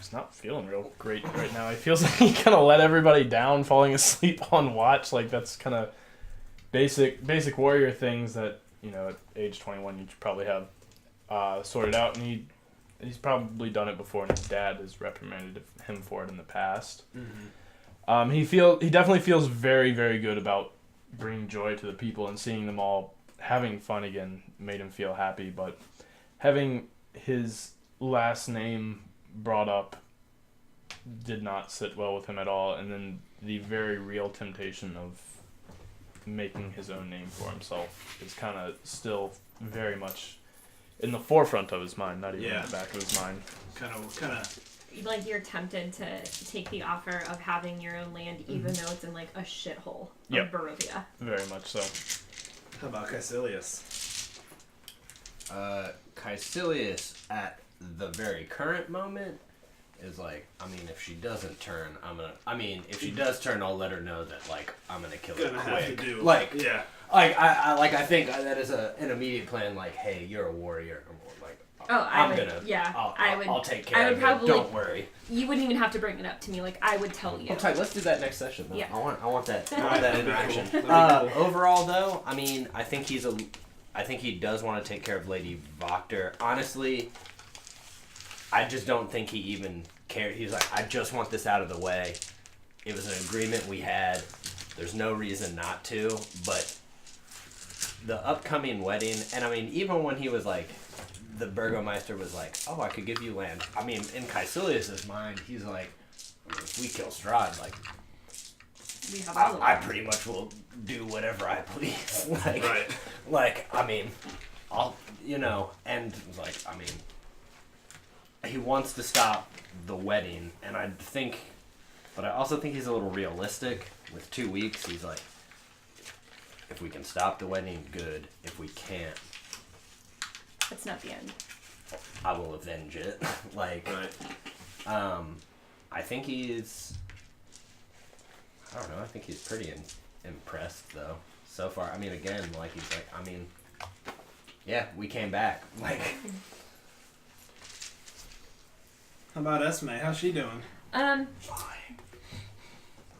[SPEAKER 2] is not feeling real great right now. He feels like he kind of let everybody down, falling asleep on watch. Like that's kind of basic warrior things that at age 21 you should probably have sorted out, and he's probably done it before, and his dad has reprimanded him for it in the past. Mm-hmm. He definitely feels very, very good about bringing joy to the people, and seeing them all having fun again made him feel happy, but having his last name brought up did not sit well with him at all, and then the very real temptation of making his own name for himself is kind of still very much in the forefront of his mind, not even in the back of his mind.
[SPEAKER 1] Kind of.
[SPEAKER 5] Like you're tempted to take the offer of having your own land, even though it's in like a shithole of Barovia.
[SPEAKER 2] Very much so.
[SPEAKER 1] How about Caecilius?
[SPEAKER 9] Caecilius, at the very current moment, is like, if she doesn't turn, if she does turn, I'll let her know that, I'm gonna kill her quick.
[SPEAKER 6] I
[SPEAKER 9] think that is an immediate plan, hey, you're a warrior. I'll take care of it. Don't worry.
[SPEAKER 5] You wouldn't even have to bring it up to me. I would tell you.
[SPEAKER 9] Okay, let's do that next session. Though.
[SPEAKER 5] Yeah.
[SPEAKER 9] I want that. I want that interaction.
[SPEAKER 1] Cool.
[SPEAKER 9] Overall, though, I think he does want to take care of Lady Voctor. Honestly, I just don't think he even cared. He's like, I just want this out of the way. It was an agreement we had. There's no reason not to. But the upcoming wedding, and even when he was like, the Burgomeister was like, oh, I could give you land. In Caecilius' mind, he's like, if we kill Strahd,
[SPEAKER 5] we have all of
[SPEAKER 9] I pretty much will do whatever I please. I'll, and it was like, he wants to stop the wedding, and I also think he's a little realistic. With 2 weeks, he's like, if we can stop the wedding, good. If we can't,
[SPEAKER 5] it's not the end.
[SPEAKER 9] I will avenge it. I think he's, I don't know, I think he's pretty impressed, though, so far. Again, he's like, yeah, we came back.
[SPEAKER 1] How about Esme? How's she doing?
[SPEAKER 5] Fine.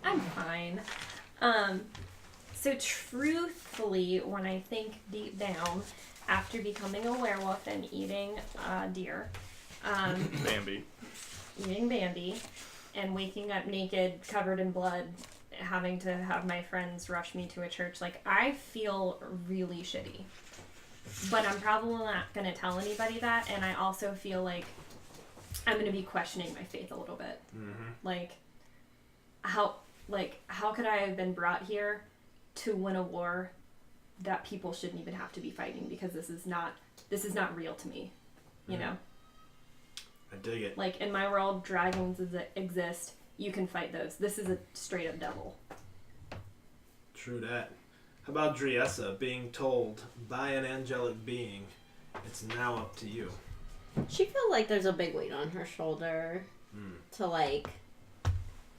[SPEAKER 5] I'm fine. So truthfully, when I think deep down, after becoming a werewolf and eating deer, eating Bambi, and waking up naked, covered in blood, having to have my friends rush me to a church, I feel really shitty. But I'm probably not going to tell anybody that, and I also feel like I'm going to be questioning my faith a little bit. Mm-hmm. How could I have been brought here to win a war that people shouldn't even have to be fighting, because this is not real to me, you know?
[SPEAKER 1] I dig it.
[SPEAKER 5] In my world, dragons exist. You can fight those. This is a straight up devil.
[SPEAKER 1] True that. How about Driessa being told by an angelic being, it's now up to you?
[SPEAKER 3] She feels like there's a big weight on her shoulder to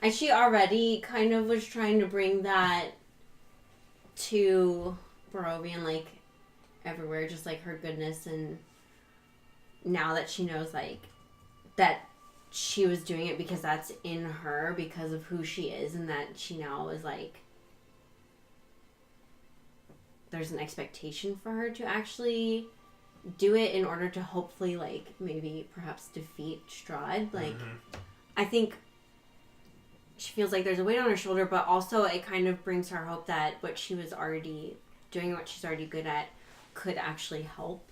[SPEAKER 3] and she already kind of was trying to bring that to Barovian, everywhere, just her goodness, and now that she knows that she was doing it because that's in her, because of who she is, and that she now is there's an expectation for her to actually do it in order to hopefully, like, maybe perhaps defeat Strahd. Like, I think she feels like there's a weight on her shoulder, but also it kind of brings her hope that what she was already doing, what she's already good at, could actually help.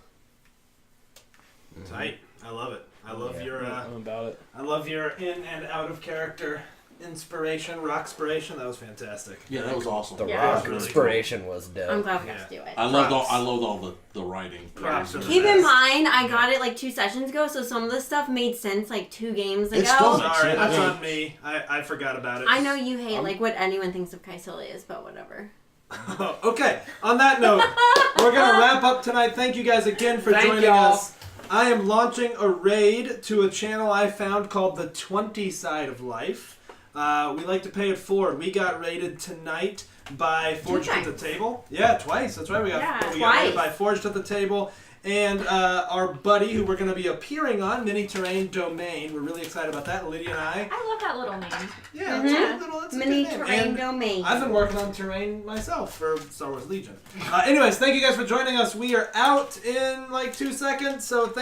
[SPEAKER 1] Tight. I love it. I love your
[SPEAKER 2] I'm about it.
[SPEAKER 1] I love your in and out of character inspiration, rockspiration. That was fantastic.
[SPEAKER 6] Yeah, that was awesome.
[SPEAKER 9] The
[SPEAKER 5] Yeah.
[SPEAKER 9] rock
[SPEAKER 1] Really
[SPEAKER 9] inspiration was dope.
[SPEAKER 3] I'm glad we got to do it.
[SPEAKER 6] I loved all the writing.
[SPEAKER 1] Props to the
[SPEAKER 3] Keep in
[SPEAKER 1] best.
[SPEAKER 3] mind, I got it like 2 sessions ago, so some of this stuff made sense like 2 games ago.
[SPEAKER 6] It still makes
[SPEAKER 1] Sorry,
[SPEAKER 6] sense.
[SPEAKER 1] that's
[SPEAKER 6] Yeah.
[SPEAKER 1] on me. I forgot about it.
[SPEAKER 3] I know you hate like what anyone thinks of Kaisilius, but whatever.
[SPEAKER 1] Okay, on that note, we're going to wrap up tonight. Thank you guys again for joining us. I am launching a raid to a channel I found called The 20 Side of Life. We like to pay it forward. We got raided tonight by Forged at the Table. Yeah, twice. That's right. We got raided by Forged at the Table. And our buddy, who we're going to be appearing on, Mini Terrain Domain. We're really excited about that. Lydia and I.
[SPEAKER 5] I love that little name.
[SPEAKER 1] Yeah, that's a
[SPEAKER 3] Mini
[SPEAKER 1] good name.
[SPEAKER 3] Terrain
[SPEAKER 1] And
[SPEAKER 3] Domain.
[SPEAKER 1] I've been working on terrain myself for Star Wars Legion. Anyways, thank you guys for joining us. We are out in like 2 seconds, so thank